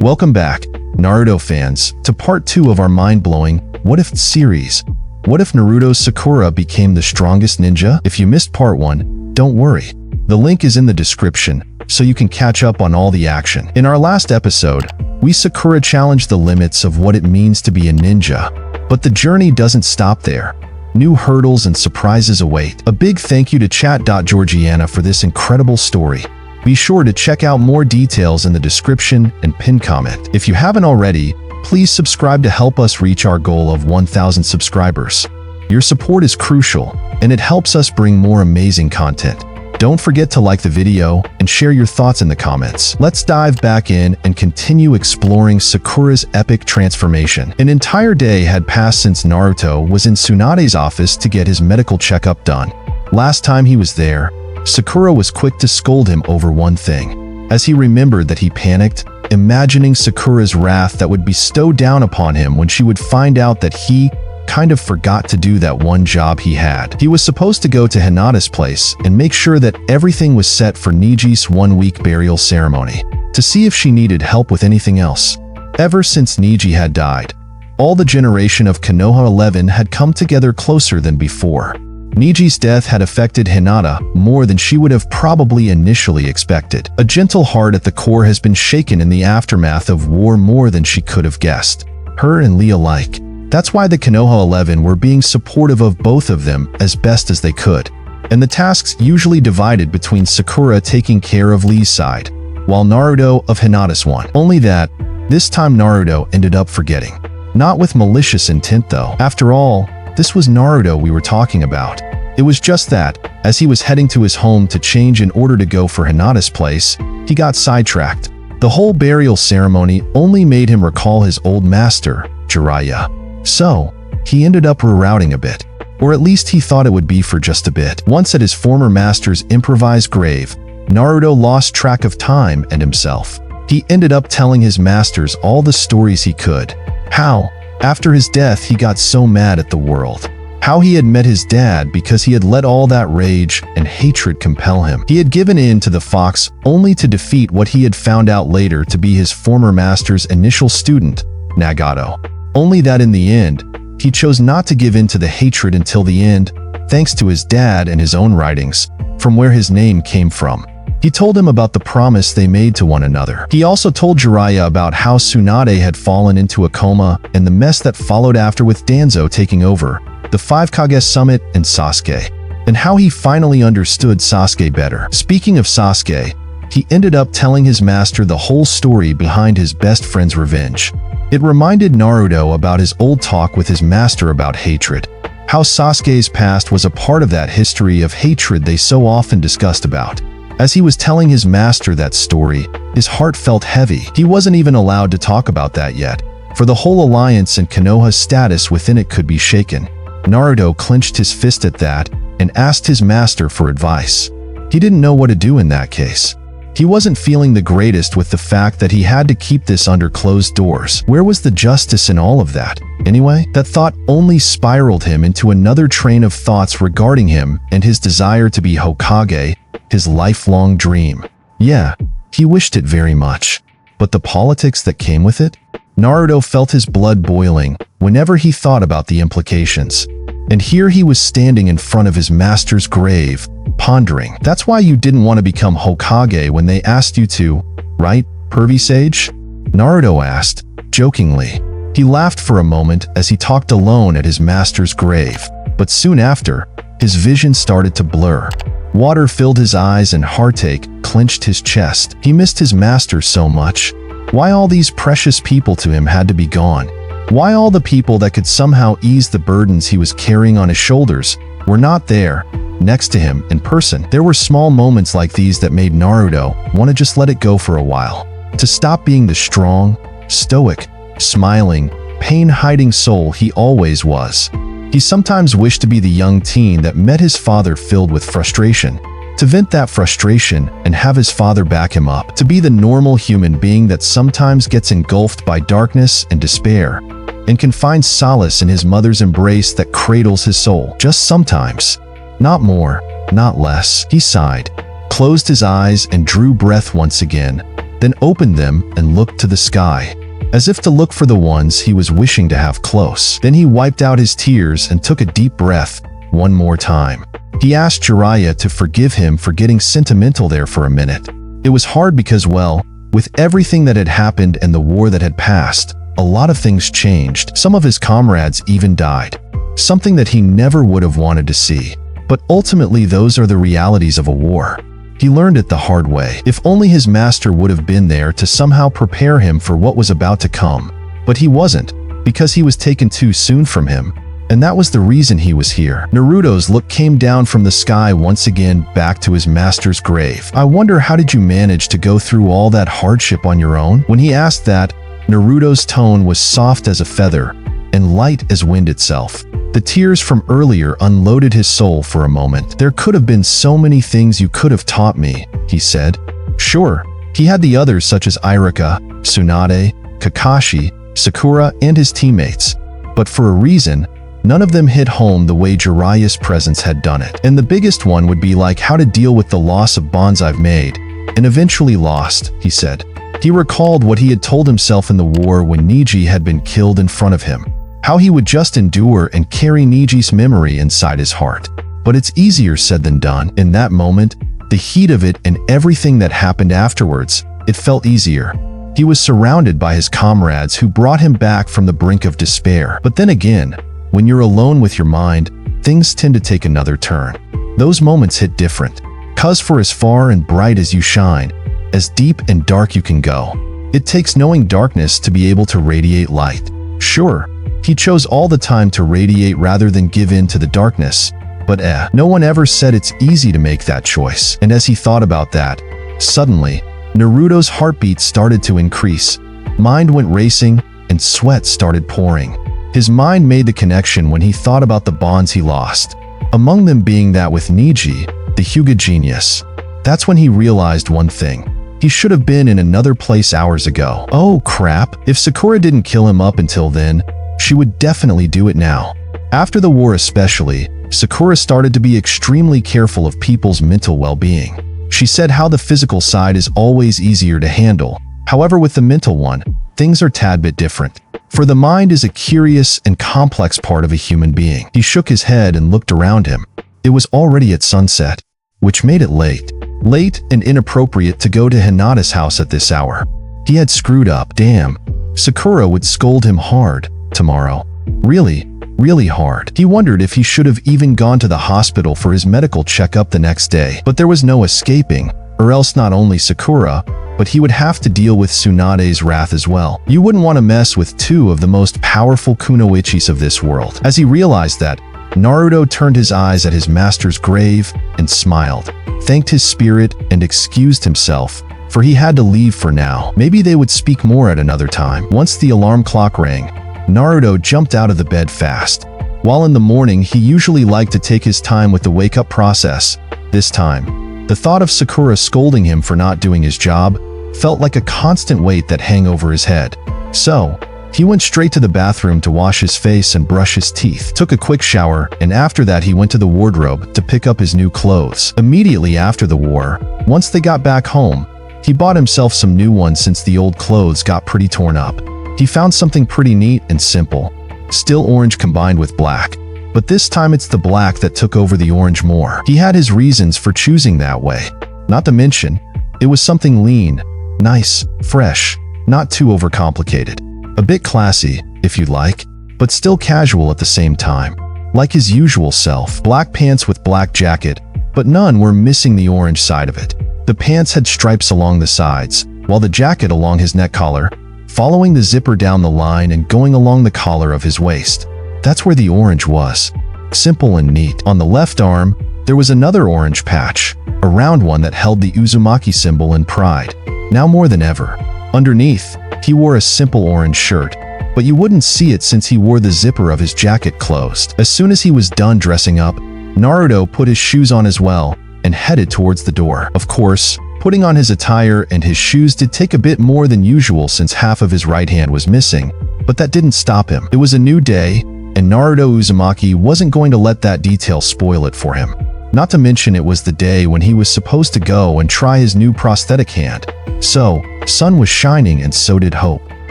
Welcome back, Naruto fans, to part 2 of our mind-blowing What If series. What if Naruto's Sakura became the strongest ninja? If you missed part 1, don't worry. The link is in the description, so you can catch up on all the action. In our last episode, Sakura challenged the limits of what it means to be a ninja. But the journey doesn't stop there. New hurdles and surprises await. A big thank you to Chat.Georgiana for this incredible story. Be sure to check out more details in the description and pinned comment. If you haven't already, please subscribe to help us reach our goal of 1,000 subscribers. Your support is crucial, and it helps us bring more amazing content. Don't forget to like the video and share your thoughts in the comments. Let's dive back in and continue exploring Sakura's epic transformation. An entire day had passed since Naruto was in Tsunade's office to get his medical checkup done. Last time he was there, Sakura was quick to scold him over one thing. As he remembered that, he panicked, imagining Sakura's wrath that would bestow down upon him when she would find out that he kind of forgot to do that one job he had. He was supposed to go to Hinata's place and make sure that everything was set for Niji's 1-week burial ceremony, to see if she needed help with anything else. Ever since Niji had died, all the generation of Konoha 11 had come together closer than before. Niji's death had affected Hinata more than she would have probably initially expected. A gentle heart at the core has been shaken in the aftermath of war more than she could have guessed. Her and Lee alike. That's why the Konoha 11 were being supportive of both of them as best as they could, and the tasks usually divided between Sakura taking care of Lee's side, while Naruto of Hinata's one. Only that, this time Naruto ended up forgetting. Not with malicious intent though. After all, this was Naruto we were talking about. It was just that, as he was heading to his home to change in order to go for Hinata's place, he got sidetracked. The whole burial ceremony only made him recall his old master, Jiraiya. So, he ended up rerouting a bit, or at least he thought it would be for just a bit. Once at his former master's improvised grave, Naruto lost track of time and himself. He ended up telling his masters all the stories he could. How, after his death, he got so mad at the world. How he had met his dad because he had let all that rage and hatred compel him. He had given in to the fox only to defeat what he had found out later to be his former master's initial student, Nagato. Only that in the end, he chose not to give in to the hatred until the end, thanks to his dad and his own writings, from where his name came from. He told him about the promise they made to one another. He also told Jiraiya about how Tsunade had fallen into a coma and the mess that followed after with Danzo taking over, the 5 Kage Summit and Sasuke, and how he finally understood Sasuke better. Speaking of Sasuke, he ended up telling his master the whole story behind his best friend's revenge. It reminded Naruto about his old talk with his master about hatred, how Sasuke's past was a part of that history of hatred they so often discussed about. As he was telling his master that story, his heart felt heavy. He wasn't even allowed to talk about that yet, for the whole alliance and Konoha's status within it could be shaken. Naruto clenched his fist at that and asked his master for advice. He didn't know what to do in that case. He wasn't feeling the greatest with the fact that he had to keep this under closed doors. Where was the justice in all of that? Anyway, that thought only spiraled him into another train of thoughts regarding him and his desire to be Hokage, his lifelong dream. Yeah, he wished it very much. But the politics that came with it? Naruto felt his blood boiling whenever he thought about the implications. And here he was standing in front of his master's grave, pondering. That's why you didn't want to become Hokage when they asked you to, right, pervy sage? Naruto asked, jokingly. He laughed for a moment as he talked alone at his master's grave, but soon after, his vision started to blur. Water filled his eyes and heartache clenched his chest. He missed his master so much. Why all these precious people to him had to be gone? Why all the people that could somehow ease the burdens he was carrying on his shoulders were not there, next to him, in person? There were small moments like these that made Naruto want to just let it go for a while. To stop being the strong, stoic, smiling, pain-hiding soul he always was. He sometimes wished to be the young teen that met his father filled with frustration, to vent that frustration and have his father back him up, to be the normal human being that sometimes gets engulfed by darkness and despair, and can find solace in his mother's embrace that cradles his soul. Just sometimes. Not more, not less. He sighed, closed his eyes and drew breath once again, then opened them and looked to the sky, as if to look for the ones he was wishing to have close. Then he wiped out his tears and took a deep breath one more time. He asked Jiraiya to forgive him for getting sentimental there for a minute. It was hard because, well, with everything that had happened and the war that had passed, a lot of things changed. Some of his comrades even died, something that he never would have wanted to see. But ultimately, those are the realities of a war. He learned it the hard way. If only his master would have been there to somehow prepare him for what was about to come. But he wasn't, because he was taken too soon from him. And that was the reason he was here. Naruto's look came down from the sky once again back to his master's grave. I wonder, how did you manage to go through all that hardship on your own? When he asked that, Naruto's tone was soft as a feather and light as wind itself. The tears from earlier unloaded his soul for a moment. There could have been so many things you could have taught me, he said. Sure, he had the others such as Iruka, Tsunade, Kakashi, Sakura, and his teammates. But for a reason, none of them hit home the way Jiraiya's presence had done it. And the biggest one would be like how to deal with the loss of bonds I've made, and eventually lost, he said. He recalled what he had told himself in the war when Neji had been killed in front of him. How he would just endure and carry Neji's memory inside his heart. But it's easier said than done. In that moment, the heat of it and everything that happened afterwards, it felt easier. He was surrounded by his comrades who brought him back from the brink of despair. But then again, when you're alone with your mind, things tend to take another turn. Those moments hit different. 'Cause for as far and bright as you shine, as deep and dark you can go, it takes knowing darkness to be able to radiate light. Sure, he chose all the time to radiate rather than give in to the darkness, but no one ever said it's easy to make that choice. And as he thought about that, suddenly, Naruto's heartbeat started to increase. Mind went racing, and sweat started pouring. His mind made the connection when he thought about the bonds he lost, among them being that with Neji, the Hyuga genius. That's when he realized one thing. He should have been in another place hours ago. Oh crap, if Sakura didn't kill him up until then, she would definitely do it now. After the war especially, Sakura started to be extremely careful of people's mental well-being. She said how the physical side is always easier to handle. However, with the mental one, things are tad bit different. For the mind is a curious and complex part of a human being. He shook his head and looked around him. It was already at sunset, which made it late. Late and inappropriate to go to Hinata's house at this hour. He had screwed up. Damn. Sakura would scold him hard tomorrow. Really hard. He wondered if he should have even gone to the hospital for his medical checkup the next day. But there was no escaping, or else not only Sakura, but he would have to deal with Tsunade's wrath as well. You wouldn't want to mess with two of the most powerful kunoichis of this world. As he realized that, Naruto turned his eyes at his master's grave and smiled, thanked his spirit, and excused himself, for he had to leave for now. Maybe they would speak more at another time. Once the alarm clock rang, Naruto jumped out of the bed fast. While in the morning, he usually liked to take his time with the wake-up process. This time, the thought of Sakura scolding him for not doing his job felt like a constant weight that hung over his head. So, he went straight to the bathroom to wash his face and brush his teeth, took a quick shower, and after that he went to the wardrobe to pick up his new clothes. Immediately after the war, once they got back home, he bought himself some new ones since the old clothes got pretty torn up. He found something pretty neat and simple, still orange combined with black, but this time it's the black that took over the orange more. He had his reasons for choosing that way. Not to mention, it was something lean, nice, fresh, not too overcomplicated. A bit classy, if you'd like, but still casual at the same time. Like his usual self. Black pants with black jacket, but none were missing the orange side of it. The pants had stripes along the sides, while the jacket along his neck collar, following the zipper down the line and going along the collar of his waist. That's where the orange was. Simple and neat. On the left arm, there was another orange patch, a round one that held the Uzumaki symbol in pride, now more than ever. Underneath, he wore a simple orange shirt, but you wouldn't see it since he wore the zipper of his jacket closed. As soon as he was done dressing up, Naruto put his shoes on as well and headed towards the door. Of course, putting on his attire and his shoes did take a bit more than usual since half of his right hand was missing, but that didn't stop him. It was a new day, and Naruto Uzumaki wasn't going to let that detail spoil it for him. Not to mention it was the day when he was supposed to go and try his new prosthetic hand. So, sun was shining and so did hope.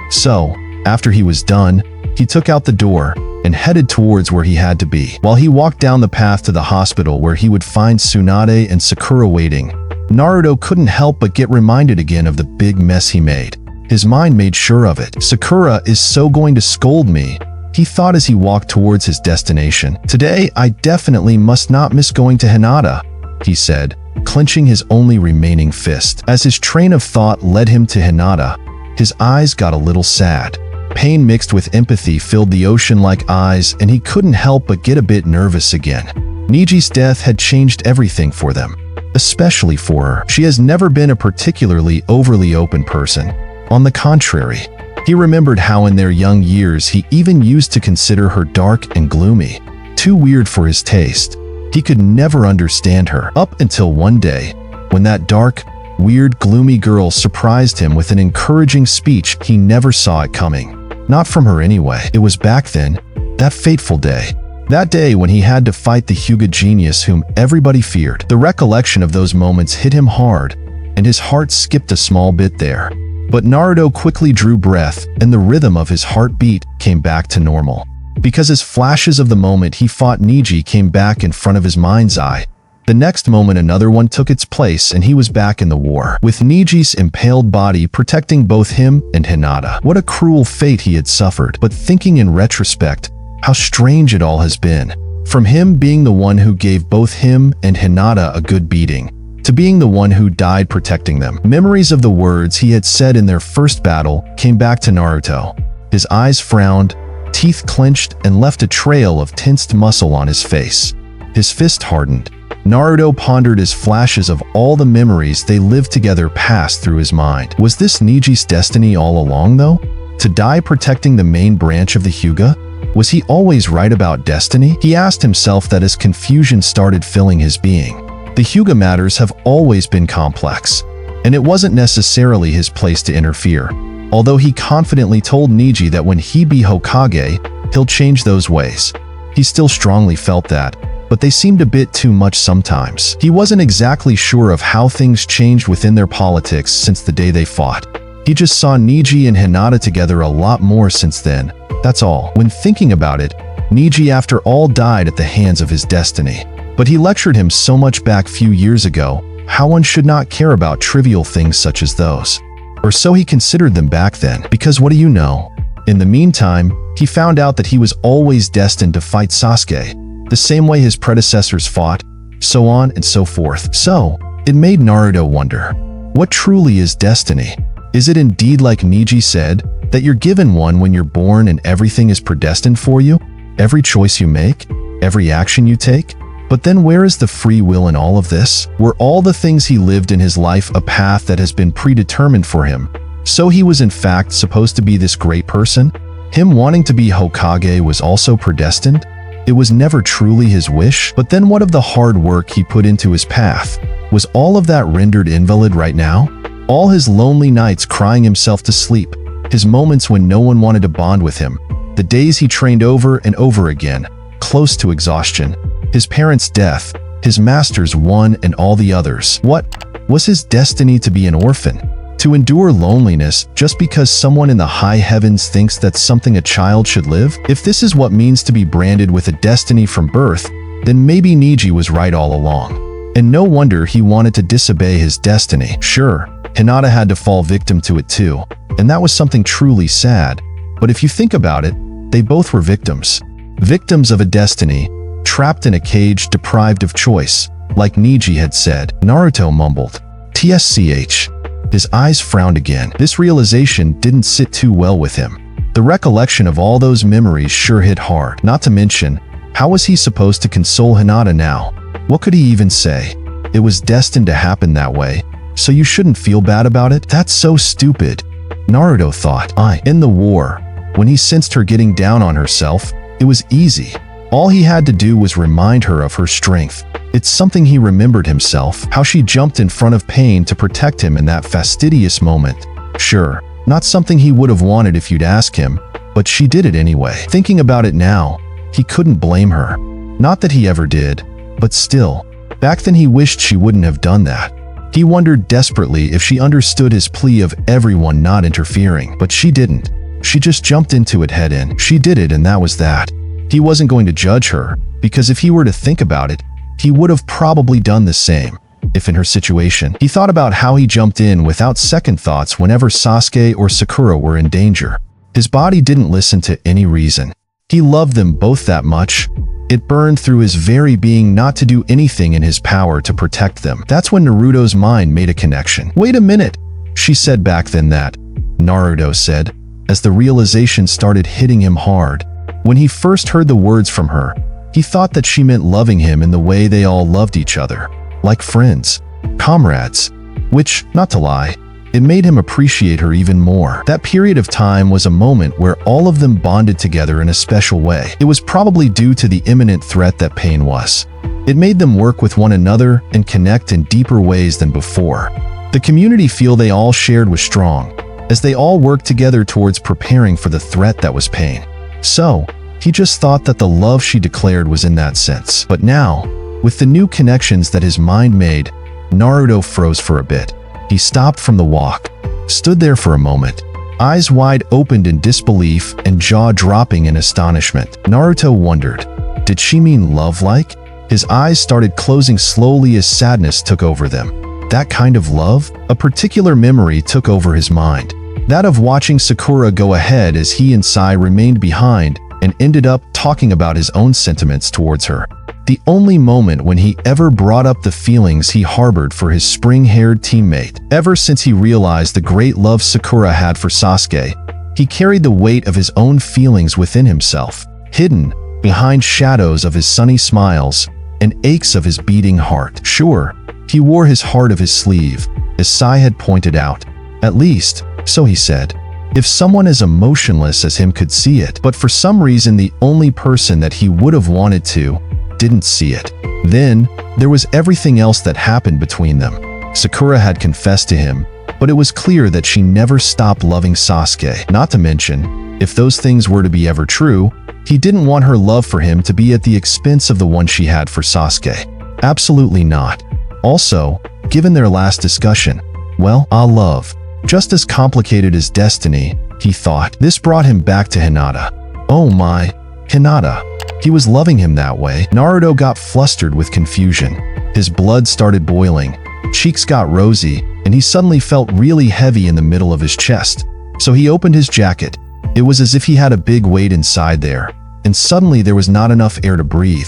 So, after he was done, he took out the door and headed towards where he had to be. While he walked down the path to the hospital where he would find Tsunade and Sakura waiting, Naruto couldn't help but get reminded again of the big mess he made. His mind made sure of it. Sakura is so going to scold me, he thought as he walked towards his destination. Today, I definitely must not miss going to Hinata, he said, clenching his only remaining fist. As his train of thought led him to Hinata, his eyes got a little sad. Pain mixed with empathy filled the ocean-like eyes, and he couldn't help but get a bit nervous again. Niji's death had changed everything for them, especially for her. She has never been a particularly overly open person. On the contrary, he remembered how in their young years he even used to consider her dark and gloomy, too weird for his taste. He could never understand her, up until one day, when that dark, weird, gloomy girl surprised him with an encouraging speech. He never saw it coming. Not from her anyway. It was back then, that fateful day. That day when he had to fight the Hyuga genius whom everybody feared. The recollection of those moments hit him hard, and his heart skipped a small bit there. But Naruto quickly drew breath, and the rhythm of his heartbeat came back to normal. Because as flashes of the moment he fought Niji came back in front of his mind's eye, the next moment another one took its place and he was back in the war, with Niji's impaled body protecting both him and Hinata. What a cruel fate he had suffered, but thinking in retrospect, how strange it all has been. From him being the one who gave both him and Hinata a good beating, to being the one who died protecting them. Memories of the words he had said in their first battle came back to Naruto. His eyes frowned, teeth clenched, and left a trail of tensed muscle on his face. His fist hardened. Naruto pondered as flashes of all the memories they lived together passed through his mind. Was this Niji's destiny all along, though? To die protecting the main branch of the Hyuga? Was he always right about destiny? He asked himself that as confusion started filling his being. The Hyuga matters have always been complex, and it wasn't necessarily his place to interfere. Although he confidently told Niji that when he be Hokage, he'll change those ways. He still strongly felt that, but they seemed a bit too much sometimes. He wasn't exactly sure of how things changed within their politics since the day they fought. He just saw Niji and Hinata together a lot more since then, that's all. When thinking about it, Niji after all died at the hands of his destiny. But he lectured him so much back few years ago, how one should not care about trivial things such as those. Or so he considered them back then, because what do you know? In the meantime, he found out that he was always destined to fight Sasuke, the same way his predecessors fought, so on and so forth. So, it made Naruto wonder, what truly is destiny? Is it indeed like Niji said, that you're given one when you're born and everything is predestined for you? Every choice you make? Every action you take? But then where is the free will in all of this? Were all the things he lived in his life a path that has been predetermined for him? So he was in fact supposed to be this great person? Him wanting to be Hokage was also predestined? It was never truly his wish? But then what of the hard work he put into his path? Was all of that rendered invalid right now? All his lonely nights crying himself to sleep, his moments when no one wanted to bond with him, the days he trained over and over again, close to exhaustion, his parents' death, his master's one and all the others. What was his destiny to be an orphan? To endure loneliness just because someone in the high heavens thinks that's something a child should live? If this is what means to be branded with a destiny from birth, then maybe Niji was right all along. And no wonder he wanted to disobey his destiny. Sure, Hinata had to fall victim to it too, and that was something truly sad. But if you think about it, they both were victims. Victims of a destiny, trapped in a cage deprived of choice, like Niji had said. Naruto mumbled, "TSCH." His eyes frowned again. This realization didn't sit too well with him. The recollection of all those memories sure hit hard. Not to mention, how was he supposed to console Hinata now? What could he even say? It was destined to happen that way, so you shouldn't feel bad about it? That's so stupid, Naruto thought. In the war, when he sensed her getting down on herself, it was easy. All he had to do was remind her of her strength. It's something he remembered himself, how she jumped in front of pain to protect him in that fastidious moment. Sure, not something he would have wanted if you'd ask him, but she did it anyway. Thinking about it now, he couldn't blame her. Not that he ever did, but still, Back then he wished she wouldn't have done that. He wondered desperately if she understood his plea of everyone not interfering, but she didn't. She just jumped into it head in. She did it, and that was that. He wasn't going to judge her, because if he were to think about it, he would have probably done the same. If in her situation, he thought about how he jumped in without second thoughts whenever Sasuke or Sakura were in danger. His body didn't listen to any reason. He loved them both that much. It burned through his very being not to do anything in his power to protect them. That's when Naruto's mind made a connection. "Wait a minute," she said back then that. Naruto said, as the realization started hitting him hard. When he first heard the words from her, he thought that she meant loving him in the way they all loved each other. Like friends, comrades, which, not to lie, it made him appreciate her even more. That period of time was a moment where all of them bonded together in a special way. It was probably due to the imminent threat that pain was. It made them work with one another and connect in deeper ways than before. The community feel they all shared was strong, as they all worked together towards preparing for the threat that was pain. So, he just thought that the love she declared was in that sense. But now, with the new connections that his mind made, Naruto froze for a bit. He stopped from the walk, stood there for a moment, eyes wide opened in disbelief and jaw dropping in astonishment. Naruto wondered, did she mean love-like? His eyes started closing slowly as sadness took over them. That kind of love? A particular memory took over his mind. That of watching Sakura go ahead as he and Sai remained behind and ended up talking about his own sentiments towards her. The only moment when he ever brought up the feelings he harbored for his spring-haired teammate. Ever since he realized the great love Sakura had for Sasuke, he carried the weight of his own feelings within himself, hidden behind shadows of his sunny smiles and aches of his beating heart. Sure, he wore his heart of his sleeve, as Sai had pointed out. At least, so he said, if someone as emotionless as him could see it. But for some reason, the only person that he would have wanted to didn't see it. Then, there was everything else that happened between them. Sakura had confessed to him, but it was clear that she never stopped loving Sasuke. Not to mention, if those things were to be ever true, he didn't want her love for him to be at the expense of the one she had for Sasuke. Absolutely not. Also, given their last discussion, well, love, just as complicated as destiny, he thought. This brought him back to Hinata. Oh my, Hinata. He was loving him that way. Naruto got flustered with confusion. His blood started boiling, cheeks got rosy, and he suddenly felt really heavy in the middle of his chest. So he opened his jacket. It was as if he had a big weight inside there, and suddenly there was not enough air to breathe.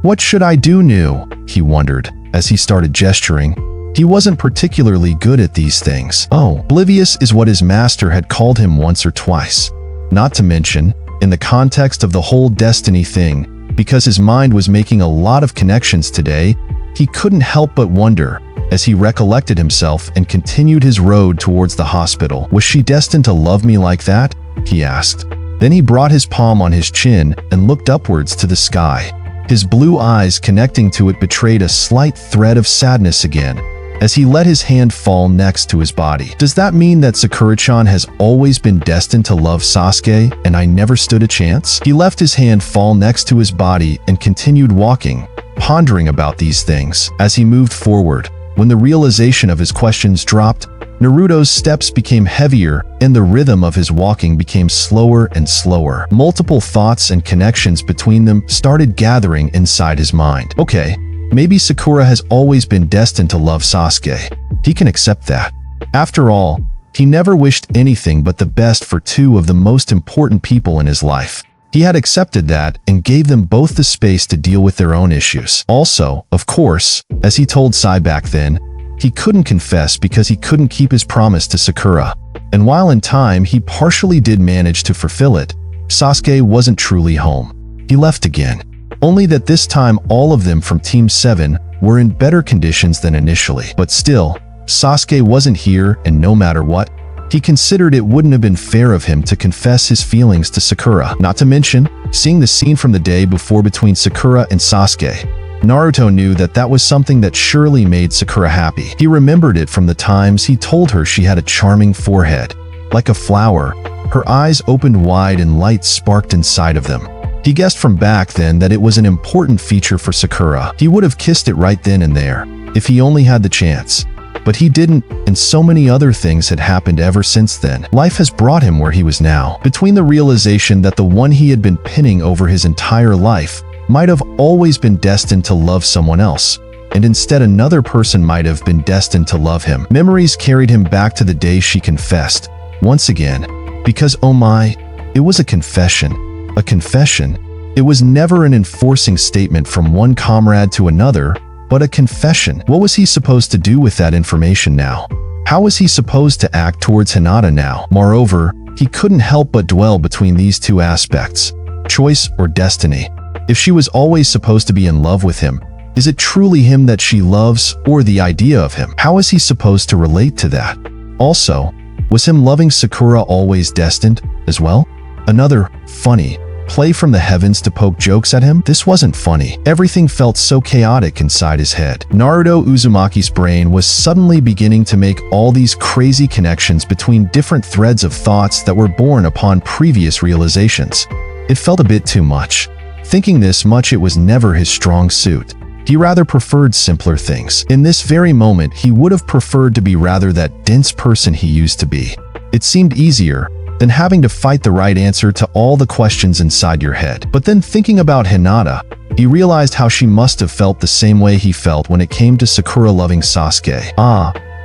What should I do new? He wondered, as he started gesturing. He wasn't particularly good at these things. Oblivious is what his master had called him once or twice. Not to mention, in the context of the whole destiny thing, because his mind was making a lot of connections today, he couldn't help but wonder, as he recollected himself and continued his road towards the hospital. Was she destined to love me like that? He asked. Then he brought his palm on his chin and looked upwards to the sky. His blue eyes connecting to it betrayed a slight thread of sadness again, as he let his hand fall next to his body. Does that mean that Sakura-chan has always been destined to love Sasuke and I never stood a chance? He left his hand fall next to his body and continued walking, pondering about these things. As he moved forward, when the realization of his questions dropped, Naruto's steps became heavier and the rhythm of his walking became slower and slower. Multiple thoughts and connections between them started gathering inside his mind. Okay, maybe Sakura has always been destined to love Sasuke. He can accept that. After all, he never wished anything but the best for two of the most important people in his life. He had accepted that and gave them both the space to deal with their own issues. Also, of course, as he told Sai back then, he couldn't confess because he couldn't keep his promise to Sakura. And while in time he partially did manage to fulfill it, Sasuke wasn't truly home. He left again. Only that this time all of them from Team 7 were in better conditions than initially. But still, Sasuke wasn't here, and no matter what, he considered it wouldn't have been fair of him to confess his feelings to Sakura. Not to mention, seeing the scene from the day before between Sakura and Sasuke, Naruto knew that that was something that surely made Sakura happy. He remembered it from the times he told her she had a charming forehead. Like a flower, her eyes opened wide and light sparked inside of them. He guessed from back then that it was an important feature for Sakura. He would have kissed it right then and there, if he only had the chance. But he didn't, and so many other things had happened ever since then. Life has brought him where he was now. Between the realization that the one he had been pinning over his entire life might have always been destined to love someone else, and instead another person might have been destined to love him. Memories carried him back to the day she confessed, once again, because oh my, it was a confession. A confession. It was never an enforcing statement from one comrade to another, but a confession. What was he supposed to do with that information now? How was he supposed to act towards Hinata now? Moreover, he couldn't help but dwell between these two aspects, choice or destiny. If she was always supposed to be in love with him, is it truly him that she loves, or the idea of him? How is he supposed to relate to that? Also, was him loving Sakura always destined as well? Another funny play from the heavens to poke jokes at him? This wasn't funny. Everything felt so chaotic inside his head. Naruto Uzumaki's brain was suddenly beginning to make all these crazy connections between different threads of thoughts that were born upon previous realizations. It felt a bit too much. Thinking this much, it was never his strong suit. He rather preferred simpler things. In this very moment, he would have preferred to be rather that dense person he used to be. It seemed easier than having to fight the right answer to all the questions inside your head. But then thinking about Hinata, he realized how she must have felt the same way he felt when it came to Sakura loving Sasuke.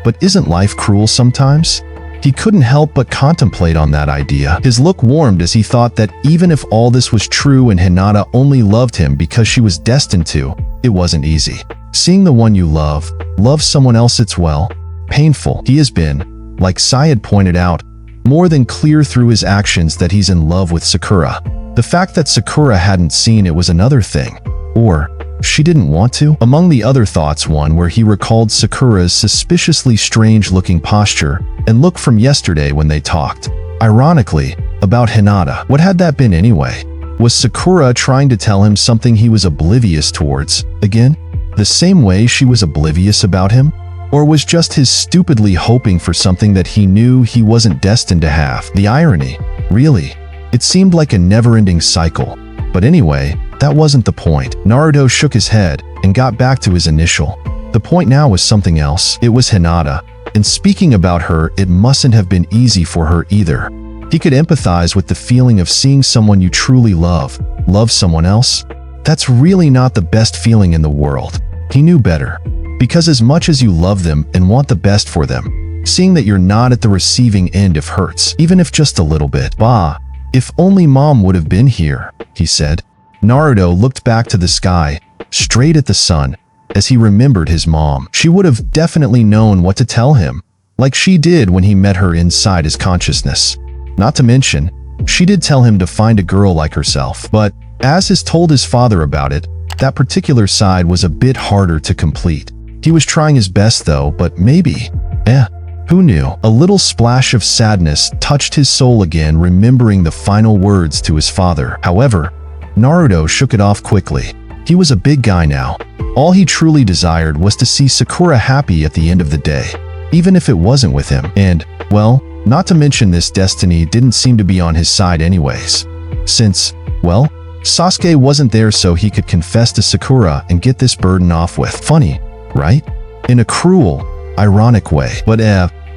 But isn't life cruel sometimes? He couldn't help but contemplate on that idea. His look warmed as he thought that even if all this was true and Hinata only loved him because she was destined to, it wasn't easy. Seeing the one you love someone else, it's well, painful. He has been, like Sai had pointed out, more than clear through his actions that he's in love with Sakura. The fact that Sakura hadn't seen it was another thing. Or she didn't want to? Among the other thoughts, one where he recalled Sakura's suspiciously strange-looking posture and look from yesterday when they talked. Ironically, about Hinata. What had that been anyway? Was Sakura trying to tell him something he was oblivious towards? Again, the same way she was oblivious about him? Or was just his stupidly hoping for something that he knew he wasn't destined to have? The irony, really. It seemed like a never-ending cycle. But anyway, that wasn't the point. Naruto shook his head and got back to his initial. The point now was something else. It was Hinata. And speaking about her, it mustn't have been easy for her either. He could empathize with the feeling of seeing someone you truly love someone else. That's really not the best feeling in the world. He knew better. Because as much as you love them and want the best for them, seeing that you're not at the receiving end of hurts, even if just a little bit. Bah, if only mom would have been here, he said. Naruto looked back to the sky, straight at the sun, as he remembered his mom. She would have definitely known what to tell him, like she did when he met her inside his consciousness. Not to mention, she did tell him to find a girl like herself. But, as has told his father about it, that particular side was a bit harder to complete. He was trying his best though, but maybe, who knew? A little splash of sadness touched his soul again, remembering the final words to his father. However, Naruto shook it off quickly. He was a big guy now. All he truly desired was to see Sakura happy at the end of the day, even if it wasn't with him. And, well, not to mention this destiny didn't seem to be on his side anyways. Since, well, Sasuke wasn't there so he could confess to Sakura and get this burden off with. Funny, right? In a cruel, ironic way. But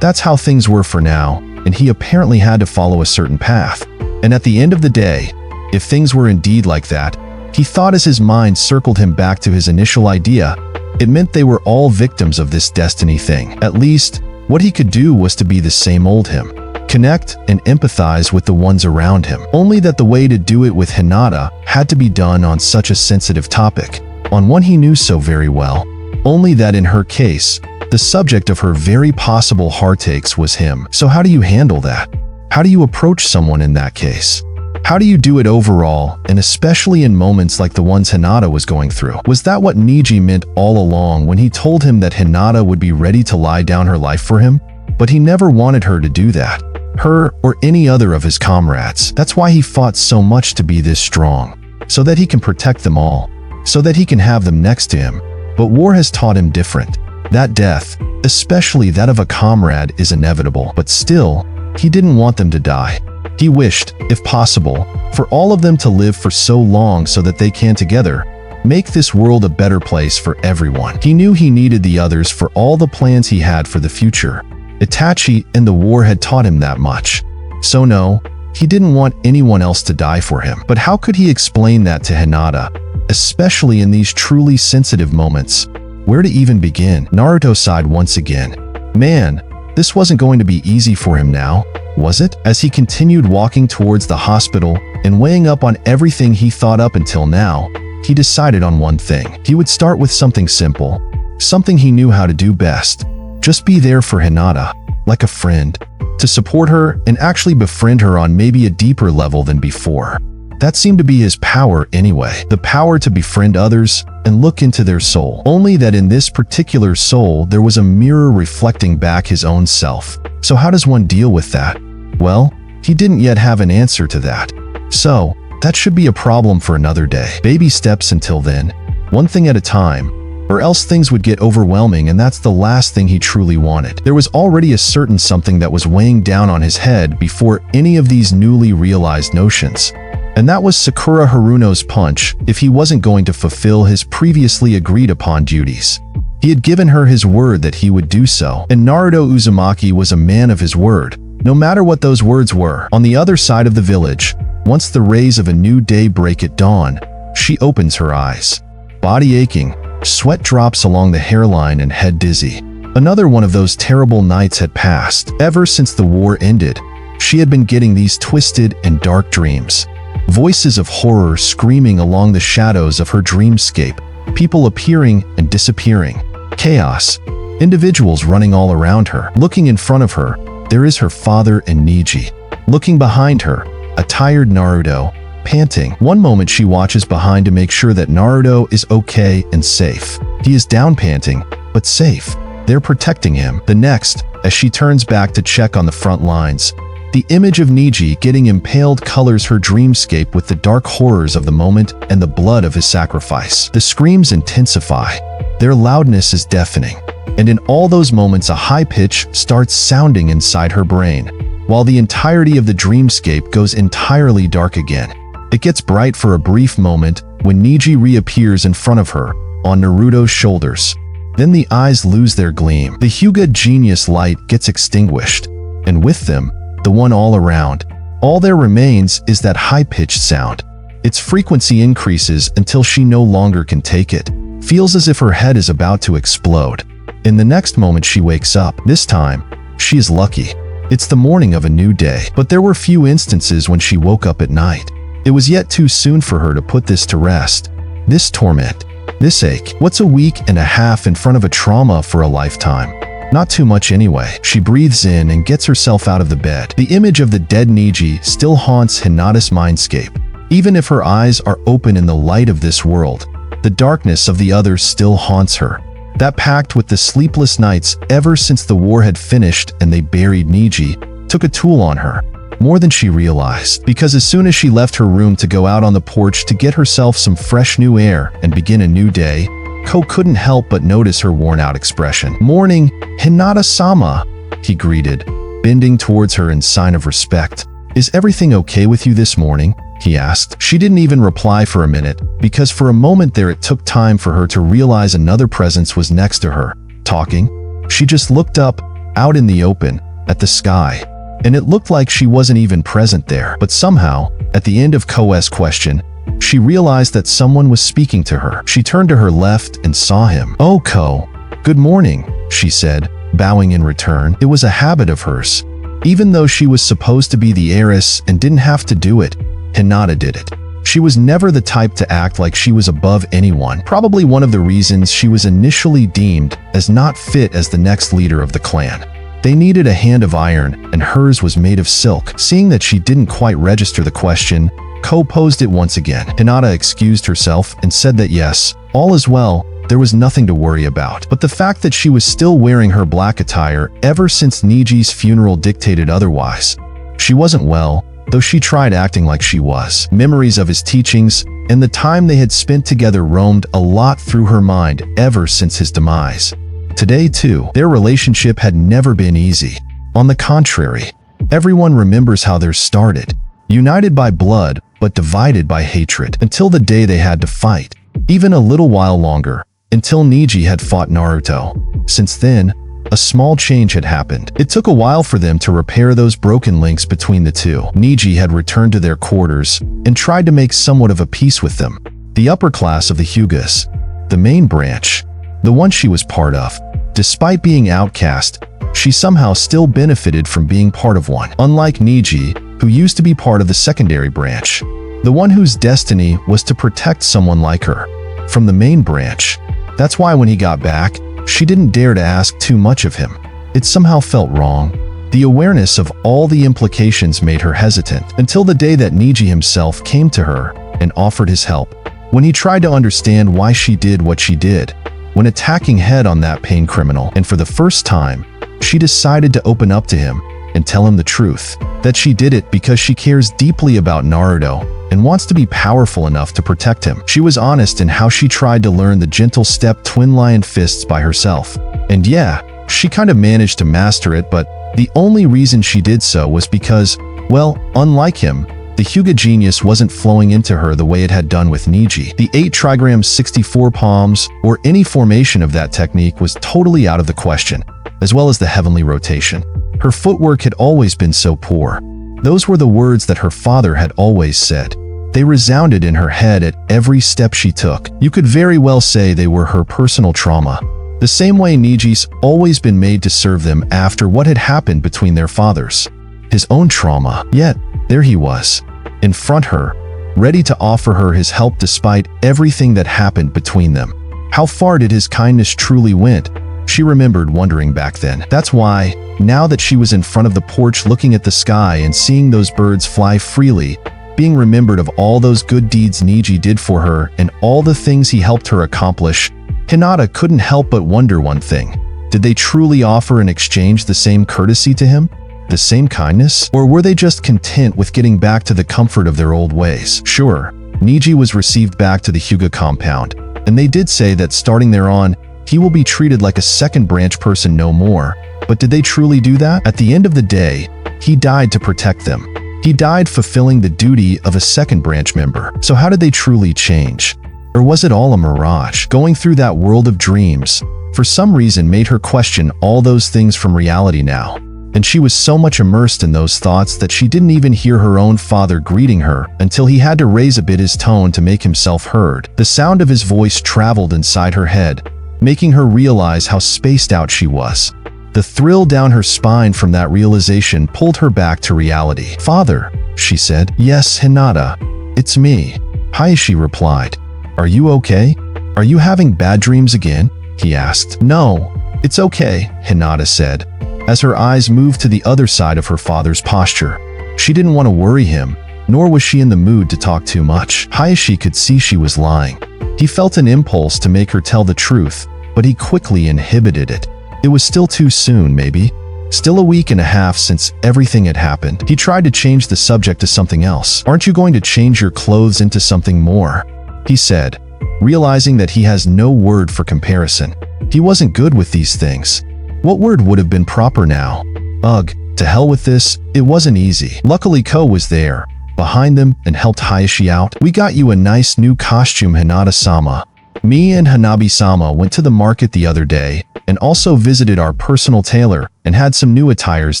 that's how things were for now, and he apparently had to follow a certain path. And at the end of the day, if things were indeed like that, he thought as his mind circled him back to his initial idea, it meant they were all victims of this destiny thing. At least, what he could do was to be the same old him. Connect and empathize with the ones around him. Only that the way to do it with Hinata had to be done on such a sensitive topic, on one he knew so very well. Only that in her case, the subject of her very possible heartaches was him. So how do you handle that? How do you approach someone in that case? How do you do it overall, and especially in moments like the ones Hinata was going through? Was that what Niji meant all along when he told him that Hinata would be ready to lie down her life for him? But he never wanted her to do that. Her or any other of his comrades. That's why he fought so much to be this strong. So that he can protect them all. So that he can have them next to him. But war has taught him different. That death, especially that of a comrade, is inevitable. But still, he didn't want them to die. He wished, if possible, for all of them to live for so long so that they can together make this world a better place for everyone. He knew he needed the others for all the plans he had for the future. Itachi and the war had taught him that much. So no, he didn't want anyone else to die for him. But how could he explain that to Hinata, especially in these truly sensitive moments? Where to even begin? Naruto sighed once again. Man, this wasn't going to be easy for him now, was it? As he continued walking towards the hospital and weighing up on everything he thought up until now, he decided on one thing. He would start with something simple, something he knew how to do best. Just be there for Hinata, like a friend, to support her and actually befriend her on maybe a deeper level than before. That seemed to be his power anyway, the power to befriend others and look into their soul. Only that in this particular soul there was a mirror reflecting back his own self. So how does one deal with that? Well, he didn't yet have an answer to that. So, that should be a problem for another day. Baby steps until then, one thing at a time, or else things would get overwhelming, and that's the last thing he truly wanted. There was already a certain something that was weighing down on his head before any of these newly realized notions. And that was Sakura Haruno's punch if he wasn't going to fulfill his previously agreed upon duties. He had given her his word that he would do so, and Naruto Uzumaki was a man of his word, no matter what those words were. On the other side of the village, once the rays of a new day break at dawn, she opens her eyes. Body aching, sweat drops along the hairline and head dizzy. Another one of those terrible nights had passed. Ever since the war ended, she had been getting these twisted and dark dreams. Voices of horror screaming along the shadows of her dreamscape, people appearing and disappearing. Chaos. Individuals running all around her. Looking in front of her, there is her father and Neji. Looking behind her, a tired Naruto, panting. One moment she watches behind to make sure that Naruto is okay and safe. He is down panting, but safe. They're protecting him. The next, as she turns back to check on the front lines, the image of Neji getting impaled colors her dreamscape with the dark horrors of the moment and the blood of his sacrifice. The screams intensify. Their loudness is deafening. And in all those moments a high pitch starts sounding inside her brain, while the entirety of the dreamscape goes entirely dark again. It gets bright for a brief moment when Neji reappears in front of her, on Naruto's shoulders. Then the eyes lose their gleam. The Hyuga genius light gets extinguished, and with them, the one all around. All there remains is that high-pitched sound. Its frequency increases until she no longer can take it. Feels as if her head is about to explode. In the next moment she wakes up. This time, she is lucky. It's the morning of a new day, but there were few instances when she woke up at night. It was yet too soon for her to put this to rest. This torment, this ache. What's a week and a half in front of a trauma for a lifetime? Not too much anyway. She breathes in and gets herself out of the bed. The image of the dead Neji still haunts Hinata's mindscape. Even if her eyes are open in the light of this world, the darkness of the others still haunts her. That pact with the sleepless nights ever since the war had finished and they buried Neji took a toll on her, more than she realized, because as soon as she left her room to go out on the porch to get herself some fresh new air and begin a new day, Ko couldn't help but notice her worn-out expression. "Morning, Hinata-sama," he greeted, bending towards her in sign of respect. "Is everything okay with you this morning?" he asked. She didn't even reply for a minute, because for a moment there it took time for her to realize another presence was next to her, talking. She just looked up, out in the open, at the sky, and it looked like she wasn't even present there. But somehow, at the end of Ko's question, she realized that someone was speaking to her. She turned to her left and saw him. "Oh, Ko. Good morning," she said, bowing in return. It was a habit of hers. Even though she was supposed to be the heiress and didn't have to do it, Hinata did it. She was never the type to act like she was above anyone, probably one of the reasons she was initially deemed as not fit as the next leader of the clan. They needed a hand of iron, and hers was made of silk. Seeing that she didn't quite register the question, Ko posed it once again. Hinata excused herself and said that yes, all is well, there was nothing to worry about. But the fact that she was still wearing her black attire ever since Neji's funeral dictated otherwise. She wasn't well, though she tried acting like she was. Memories of his teachings and the time they had spent together roamed a lot through her mind ever since his demise. Today, too, their relationship had never been easy. On the contrary, Everyone remembers how theirs started. United by blood, but divided by hatred, until the day they had to fight. Even a little while longer, until Neji had fought Naruto. Since then, a small change had happened. It took a while for them to repair those broken links between the two. Neji had returned to their quarters and tried to make somewhat of a peace with them. The upper class of the Hyugas, the main branch, the one she was part of. Despite being outcast, she somehow still benefited from being part of one. Unlike Neji, who used to be part of the secondary branch, the one whose destiny was to protect someone like her from the main branch. That's why when he got back, she didn't dare to ask too much of him. It somehow felt wrong. The awareness of all the implications made her hesitant, until the day that Neji himself came to her and offered his help. When he tried to understand why she did what she did, when attacking head on that pain criminal, and for the first time, she decided to open up to him and tell him the truth, that she did it because she cares deeply about Naruto and wants to be powerful enough to protect him. She was honest in how she tried to learn the gentle step twin lion fists by herself. And yeah, she kind of managed to master it, but the only reason she did so was because, well, unlike him, the Hyuga genius wasn't flowing into her the way it had done with Neji. The 8 trigrams 64 palms, or any formation of that technique was totally out of the question, as well as the heavenly rotation. Her footwork had always been so poor. Those were the words that her father had always said. They resounded in her head at every step she took. You could very well say they were her personal trauma. The same way Neji's always been made to serve them after what had happened between their fathers. His own trauma. Yet, there he was, in front her, ready to offer her his help despite everything that happened between them. How far did his kindness truly went? She remembered wondering back then. That's why, now that she was in front of the porch looking at the sky and seeing those birds fly freely, being remembered of all those good deeds Neji did for her and all the things he helped her accomplish, Hinata couldn't help but wonder one thing. Did they truly offer in exchange the same courtesy to him? The same kindness? Or were they just content with getting back to the comfort of their old ways? Sure, Neji was received back to the Hyuga compound, and they did say that starting thereon, he will be treated like a second branch person no more. But did they truly do that? At the end of the day, he died to protect them. He died fulfilling the duty of a second branch member. So how did they truly change? Or was it all a mirage? Going through that world of dreams, for some reason made her question all those things from reality now. And she was so much immersed in those thoughts that she didn't even hear her own father greeting her until he had to raise a bit his tone to make himself heard. The sound of his voice traveled inside her head, making her realize how spaced out she was. The thrill down her spine from that realization pulled her back to reality. "Father," she said. "Yes, Hinata. It's me." Hayashi replied. "Are you okay? Are you having bad dreams again?" he asked. "No, it's okay," Hinata said, as her eyes moved to the other side of her father's posture. She didn't want to worry him, nor was she in the mood to talk too much. Hayashi could see she was lying. He felt an impulse to make her tell the truth, but he quickly inhibited it. It was still too soon, maybe. Still a week and a half since everything had happened. He tried to change the subject to something else. "Aren't you going to change your clothes into something more?" he said, realizing that he has no word for comparison. He wasn't good with these things. What word would have been proper now? Ugh, to hell with this, it wasn't easy. Luckily Ko was there, behind them, and helped Hayashi out. "We got you a nice new costume, Hinata-sama. Me and Hanabi-sama went to the market the other day and also visited our personal tailor and had some new attires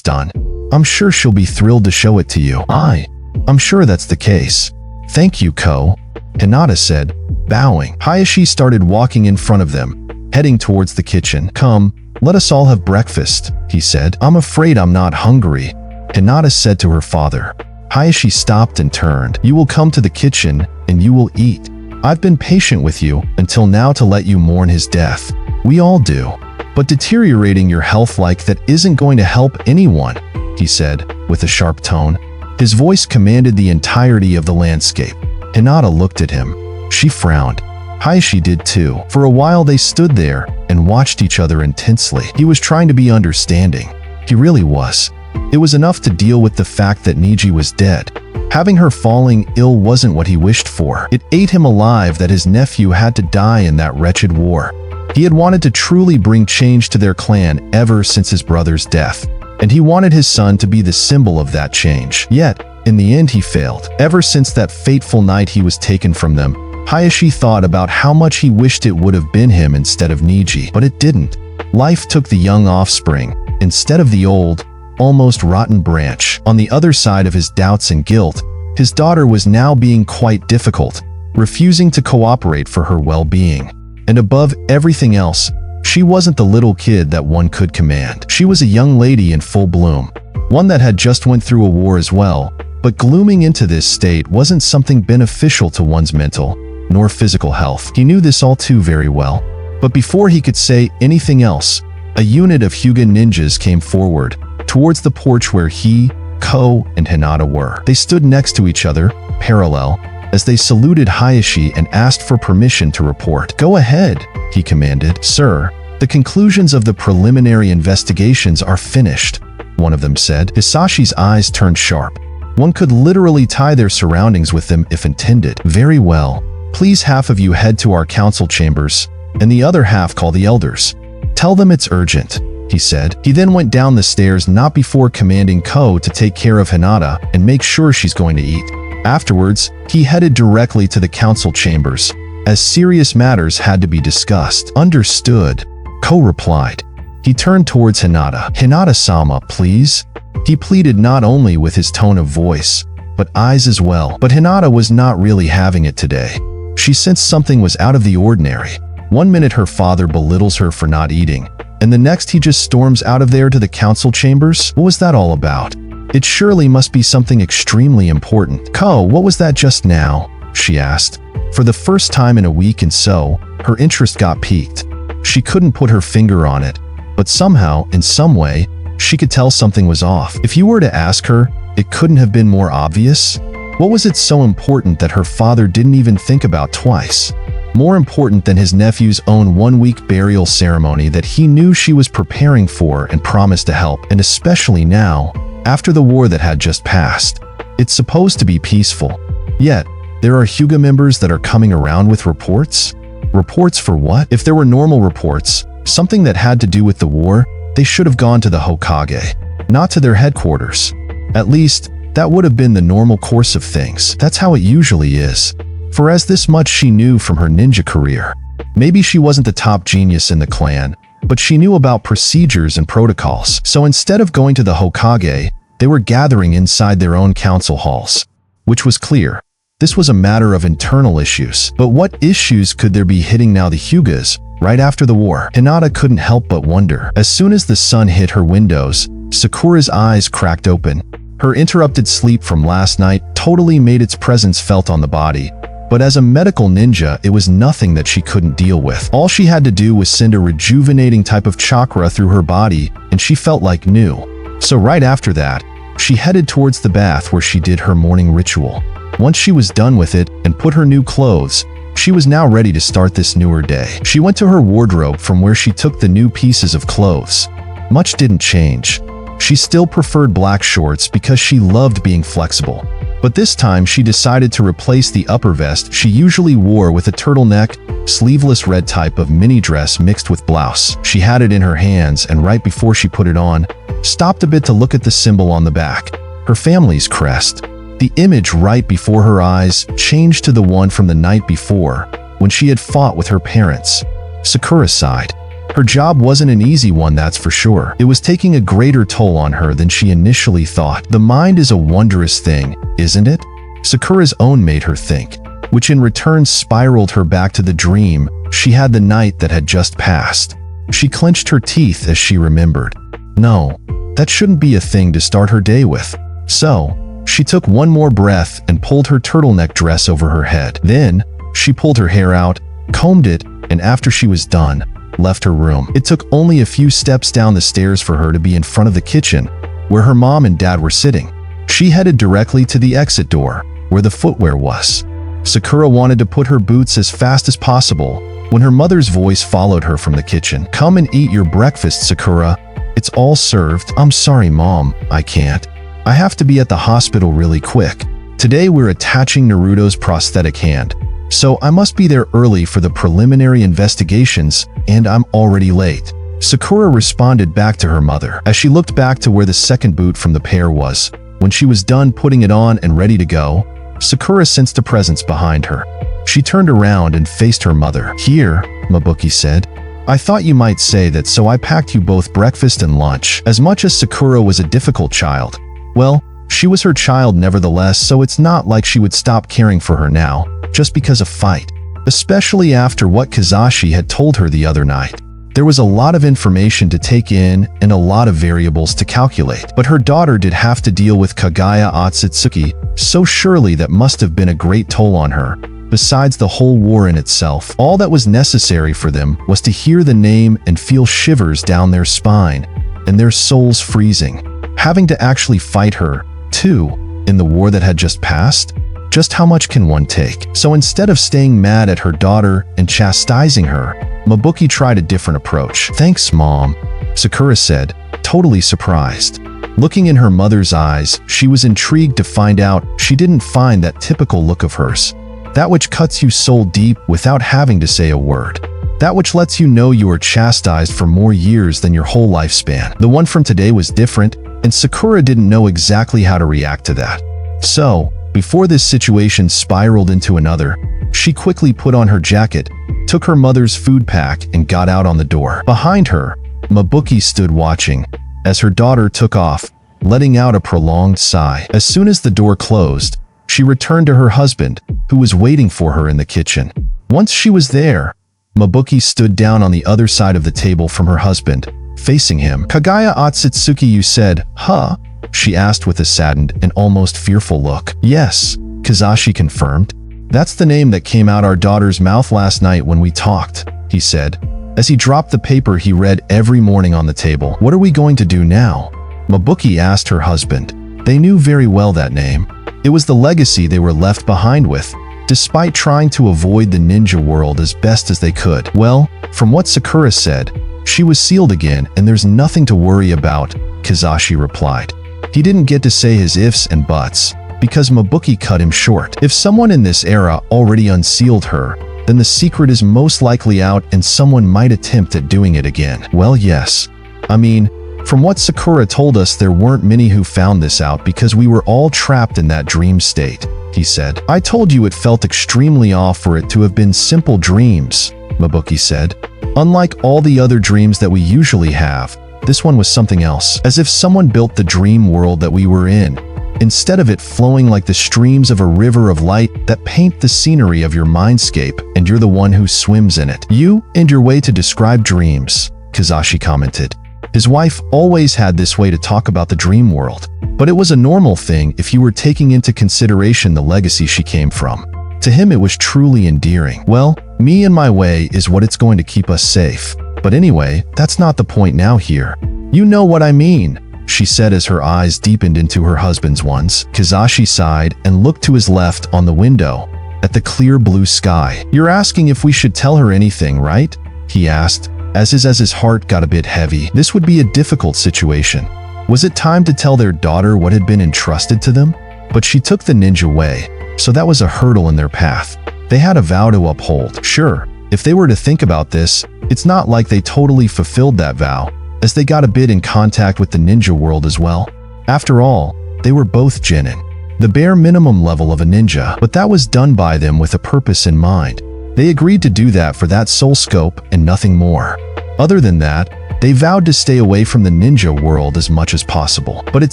done. I'm sure she'll be thrilled to show it to you." I'm sure that's the case. "Thank you, Ko," Hinata said, bowing. Hayashi started walking in front of them, heading towards the kitchen. "Come, let us all have breakfast," he said. "I'm afraid I'm not hungry," Hinata said to her father. Hayashi stopped and turned. "You will come to the kitchen and you will eat. I've been patient with you until now to let you mourn his death. We all do. But deteriorating your health like that isn't going to help anyone," he said, with a sharp tone. His voice commanded the entirety of the landscape. Hinata looked at him. She frowned. Hayashi did too. For a while they stood there and watched each other intensely. He was trying to be understanding. He really was. It was enough to deal with the fact that Neji was dead. Having her falling ill wasn't what he wished for. It ate him alive that his nephew had to die in that wretched war. He had wanted to truly bring change to their clan ever since his brother's death. and he wanted his son to be the symbol of that change. Yet, in the end he failed. Ever since that fateful night he was taken from them, Hayashi thought about how much he wished it would have been him instead of Niji. But it didn't. Life took the young offspring, instead of the old, almost rotten branch. On the other side of his doubts and guilt, his daughter was now being quite difficult, refusing to cooperate for her well-being. And above everything else, she wasn't the little kid that one could command. She was a young lady in full bloom, one that had just went through a war as well, but glooming into this state wasn't something beneficial to one's mental nor physical health. He knew this all too very well. But before he could say anything else, a unit of Hyuga ninjas came forward, towards the porch where he, Ko, and Hinata were. They stood next to each other, parallel, as they saluted Hayashi and asked for permission to report. "Go ahead," he commanded. "Sir, the conclusions of the preliminary investigations are finished," one of them said. Hisashi's eyes turned sharp. One could literally tie their surroundings with them if intended. "Very well. Please half of you head to our council chambers, and the other half call the elders. Tell them it's urgent," he said. He then went down the stairs, not before commanding Ko to take care of Hinata and make sure she's going to eat. Afterwards, he headed directly to the council chambers, as serious matters had to be discussed. "Understood," Ko replied. He turned towards Hinata. "Hinata-sama, please," he pleaded, not only with his tone of voice, but eyes as well. But Hinata was not really having it today. She sensed something was out of the ordinary. One minute her father belittles her for not eating, and the next he just storms out of there to the council chambers. What was that all about? It surely must be something extremely important. "Ko, what was that just now?" she asked. For the first time in a week and so, her interest got piqued. She couldn't put her finger on it, but somehow, in some way, she could tell something was off. If you were to ask her, it couldn't have been more obvious. What was it so important that her father didn't even think about twice? More important than his nephew's own one-week burial ceremony that he knew she was preparing for and promised to help, and especially now, after the war that had just passed. It's supposed to be peaceful. Yet, there are Hyuga members that are coming around with reports? Reports for what? If there were normal reports, something that had to do with the war, they should have gone to the Hokage, not to their headquarters. At least, that would have been the normal course of things. That's how it usually is. For as this much she knew from her ninja career. Maybe she wasn't the top genius in the clan, but she knew about procedures and protocols. So instead of going to the Hokage, they were gathering inside their own council halls. Which was clear. This was a matter of internal issues. But what issues could there be hitting now the Hyugas, right after the war? Hinata couldn't help but wonder. As soon as the sun hit her windows, Sakura's eyes cracked open. Her interrupted sleep from last night totally made its presence felt on the body. But as a medical ninja, it was nothing that she couldn't deal with. All she had to do was send a rejuvenating type of chakra through her body, and she felt like new. So right after that, she headed towards the bath where she did her morning ritual. Once she was done with it and put her new clothes, she was now ready to start this newer day. She went to her wardrobe from where she took the new pieces of clothes. Much didn't change. She still preferred black shorts because she loved being flexible. But this time she decided to replace the upper vest she usually wore with a turtleneck, sleeveless red type of mini dress mixed with blouse. She had it in her hands and right before she put it on, stopped a bit to look at the symbol on the back, her family's crest. The image right before her eyes changed to the one from the night before, when she had fought with her parents. Sakura sighed. Her job wasn't an easy one, that's for sure. It was taking a greater toll on her than she initially thought. The mind is a wondrous thing, isn't it? Sakura's own made her think, which in return spiraled her back to the dream she had the night that had just passed. She clenched her teeth as she remembered. No, that shouldn't be a thing to start her day with. So, she took one more breath and pulled her turtleneck dress over her head. Then, she pulled her hair out, combed it, and after she was done, left her room. It took only a few steps down the stairs for her to be in front of the kitchen, where her mom and dad were sitting. She headed directly to the exit door, where the footwear was. Sakura wanted to put her boots as fast as possible, when her mother's voice followed her from the kitchen. "Come and eat your breakfast, Sakura. It's all served." "I'm sorry, Mom, I can't. I have to be at the hospital really quick. Today we're attaching Naruto's prosthetic hand, so I must be there early for the preliminary investigations, and I'm already late." Sakura responded back to her mother. As she looked back to where the second boot from the pair was, when she was done putting it on and ready to go, Sakura sensed a presence behind her. She turned around and faced her mother. "Here," Mabuki said. "I thought you might say that, so I packed you both breakfast and lunch." As much as Sakura was a difficult child, well, she was her child nevertheless, so it's not like she would stop caring for her now, just because of fight. Especially after what Kizashi had told her the other night. There was a lot of information to take in and a lot of variables to calculate. But her daughter did have to deal with Kaguya-Otsutsuki, so surely that must have been a great toll on her. Besides the whole war in itself, all that was necessary for them was to hear the name and feel shivers down their spine, and their souls freezing. Having to actually fight her, too, in the war that had just passed? Just how much can one take? So instead of staying mad at her daughter and chastising her, Mabuki tried a different approach. "Thanks, Mom," Sakura said, totally surprised. Looking in her mother's eyes, she was intrigued to find out she didn't find that typical look of hers. That which cuts you soul deep without having to say a word. That which lets you know you are chastised for more years than your whole lifespan. The one from today was different, and Sakura didn't know exactly how to react to that. So, before this situation spiraled into another, she quickly put on her jacket, took her mother's food pack, and got out on the door. Behind her, Mabuki stood watching as her daughter took off, letting out a prolonged sigh. As soon as the door closed, she returned to her husband, who was waiting for her in the kitchen. Once she was there, Mabuki stood down on the other side of the table from her husband, facing him. "Kaguya-Otsutsuki, you said, huh?" she asked with a saddened and almost fearful look. "Yes," Kizashi confirmed. "That's the name that came out our daughter's mouth last night when we talked," he said. As he dropped the paper he read every morning on the table. "What are we going to do now?" Mabuki asked her husband. They knew very well that name. It was the legacy they were left behind with, despite trying to avoid the ninja world as best as they could. "Well, from what Sakura said, she was sealed again and there's nothing to worry about," Kizashi replied. He didn't get to say his ifs and buts, because Mabuki cut him short. If someone in this era already unsealed her, then the secret is most likely out and someone might attempt at doing it again. Well, yes. I mean, from what Sakura told us, there weren't many who found this out because we were all trapped in that dream state, he said. "I told you it felt extremely off for it to have been simple dreams," Mabuki said. "Unlike all the other dreams that we usually have, this one was something else, as if someone built the dream world that we were in, instead of it flowing like the streams of a river of light that paint the scenery of your mindscape and you're the one who swims in it. You and your way to describe dreams," Kizashi commented. His wife always had this way to talk about the dream world, but it was a normal thing if you were taking into consideration the legacy she came from. To him it was truly endearing. "Well, me and my way is what it's going to keep us safe. But anyway, that's not the point now here. You know what I mean," she said as her eyes deepened into her husband's ones. Kizashi sighed and looked to his left on the window, at the clear blue sky. "You're asking if we should tell her anything, right?" he asked, as his heart got a bit heavy. This would be a difficult situation. Was it time to tell their daughter what had been entrusted to them? But she took the ninja way, so that was a hurdle in their path. They had a vow to uphold. Sure, if they were to think about this, it's not like they totally fulfilled that vow, as they got a bit in contact with the ninja world as well. After all, they were both genin, the bare minimum level of a ninja, but that was done by them with a purpose in mind. They agreed to do that for that soul scope and nothing more. Other than that, they vowed to stay away from the ninja world as much as possible. But it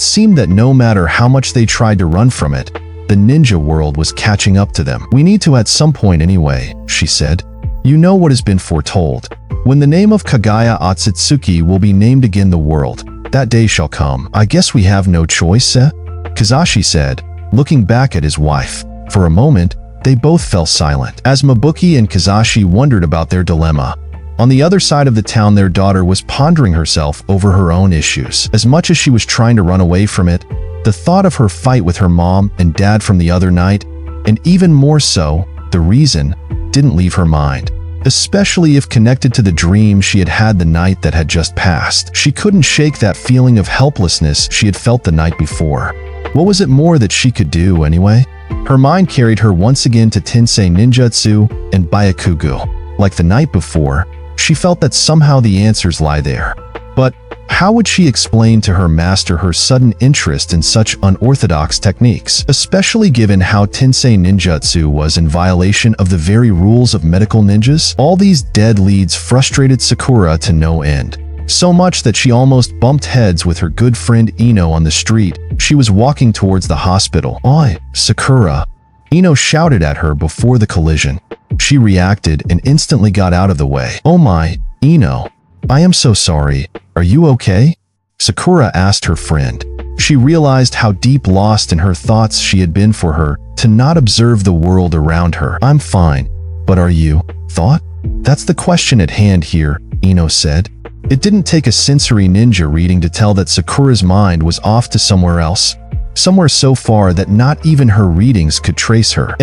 seemed that no matter how much they tried to run from it, the ninja world was catching up to them. "We need to at some point anyway," she said. "You know what has been foretold. When the name of Kaguya-Otsutsuki will be named again the world, that day shall come. I guess we have no choice, eh?" Kizashi said, looking back at his wife. For a moment, they both fell silent, as Mabuki and Kizashi wondered about their dilemma. On the other side of the town, their daughter was pondering herself over her own issues. As much as she was trying to run away from it, the thought of her fight with her mom and dad from the other night, and even more so, the reason, didn't leave her mind. Especially if connected to the dream she had had the night that had just passed. She couldn't shake that feeling of helplessness she had felt the night before. What was it more that she could do anyway? Her mind carried her once again to Tensei Ninjutsu and Byakugo. Like the night before, She felt that somehow the answers lie there. But how would she explain to her master her sudden interest in such unorthodox techniques, especially given how Tensei ninjutsu was in violation of the very rules of medical ninjas? All these dead leads frustrated Sakura to no end. So much that she almost bumped heads with her good friend Ino on the street. She was walking towards the hospital. "Oi, Sakura!" Ino shouted at her before the collision. She reacted and instantly got out of the way. "Oh my, Ino. I am so sorry. Are you okay?" Sakura asked her friend. She realized how deep lost in her thoughts she had been for her to not observe the world around her. "I'm fine. But are you? Thought? That's the question at hand here," Ino said. It didn't take a sensory ninja reading to tell that Sakura's mind was off to somewhere else. Somewhere so far that not even her readings could trace her.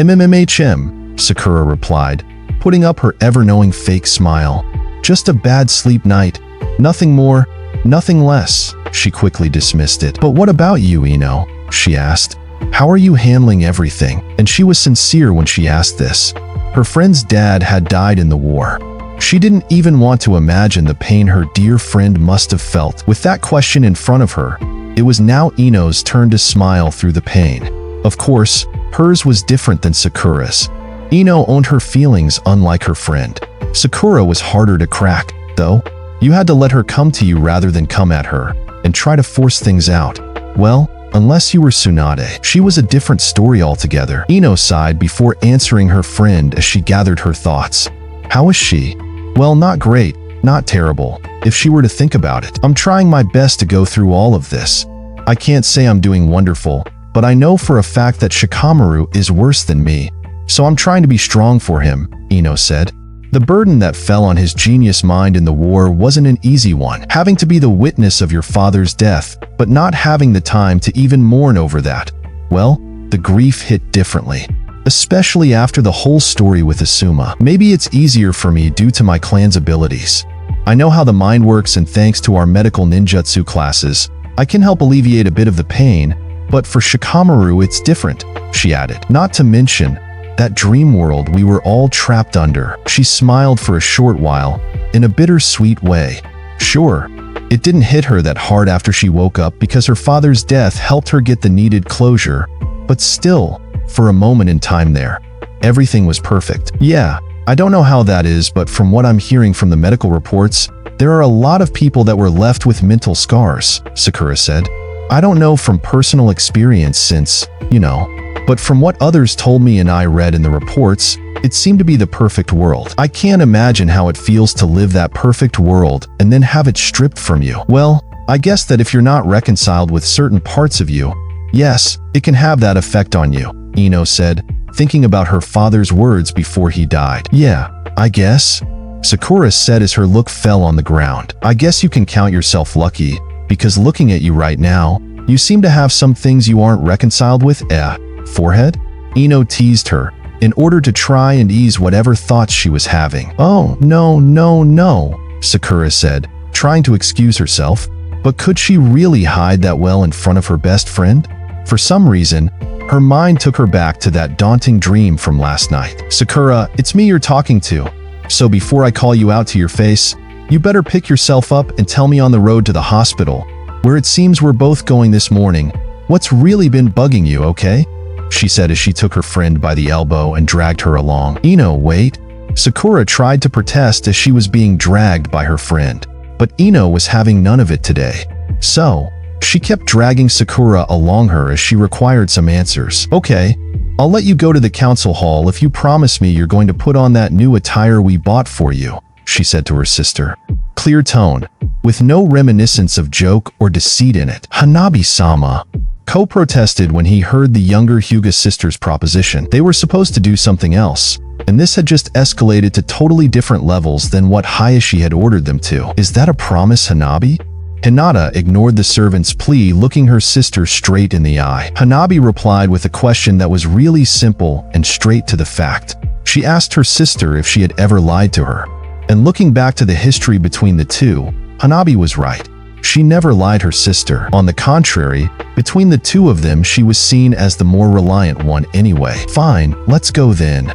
Sakura replied, putting up her ever-knowing fake smile. "Just a bad sleep night. Nothing more, nothing less." She quickly dismissed it. "But what about you, Ino?" she asked. "How are you handling everything?" And she was sincere when she asked this. Her friend's dad had died in the war. She didn't even want to imagine the pain her dear friend must have felt. With that question in front of her, it was now Ino's turn to smile through the pain. Of course, hers was different than Sakura's. Ino owned her feelings unlike her friend. Sakura was harder to crack, though. You had to let her come to you rather than come at her, and try to force things out. Well, unless you were Tsunade. She was a different story altogether. Ino sighed before answering her friend as she gathered her thoughts. How is she? Well, not great, not terrible, if she were to think about it. I'm trying my best to go through all of this. I can't say I'm doing wonderful, but I know for a fact that Shikamaru is worse than me. So I'm trying to be strong for him, Ino said. The burden that fell on his genius mind in the war wasn't an easy one. Having to be the witness of your father's death, but not having the time to even mourn over that. Well, the grief hit differently. Especially after the whole story with Asuma. Maybe it's easier for me due to my clan's abilities. I know how the mind works, and thanks to our medical ninjutsu classes, I can help alleviate a bit of the pain, but for Shikamaru it's different, she added. Not to mention, that dream world we were all trapped under. She smiled for a short while, in a bittersweet way. Sure, it didn't hit her that hard after she woke up because her father's death helped her get the needed closure, but still, for a moment in time there, everything was perfect. Yeah, I don't know how that is, but from what I'm hearing from the medical reports, there are a lot of people that were left with mental scars, Sakura said. I don't know from personal experience since, but from what others told me and I read in the reports, it seemed to be the perfect world. I can't imagine how it feels to live that perfect world and then have it stripped from you. Well, I guess that if you're not reconciled with certain parts of you, yes, it can have that effect on you, Ino said, thinking about her father's words before he died. Yeah, I guess, Sakura said as her look fell on the ground. I guess you can count yourself lucky, because looking at you right now, you seem to have some things you aren't reconciled with. Forehead? Ino teased her, in order to try and ease whatever thoughts she was having. Oh, no, Sakura said, trying to excuse herself. But could she really hide that well in front of her best friend? For some reason, her mind took her back to that daunting dream from last night. Sakura, it's me you're talking to. So before I call you out to your face, you better pick yourself up and tell me on the road to the hospital, where it seems we're both going this morning, what's really been bugging you, okay? She said as she took her friend by the elbow and dragged her along. Ino, wait. Sakura tried to protest as she was being dragged by her friend, but Ino was having none of it today. So, she kept dragging Sakura along her as she required some answers. Okay, I'll let you go to the council hall if you promise me you're going to put on that new attire we bought for you, she said to her sister. Clear tone, with no reminiscence of joke or deceit in it. Hanabi-sama co-protested when he heard the younger Hyuga sisters' proposition. They were supposed to do something else, and this had just escalated to totally different levels than what Hayashi had ordered them to. Is that a promise, Hanabi? Hinata ignored the servant's plea, looking her sister straight in the eye. Hanabi replied with a question that was really simple and straight to the fact. She asked her sister if she had ever lied to her. And looking back to the history between the two, Hanabi was right. She never lied her sister. On the contrary, between the two of them, she was seen as the more reliant one anyway. Fine, let's go then,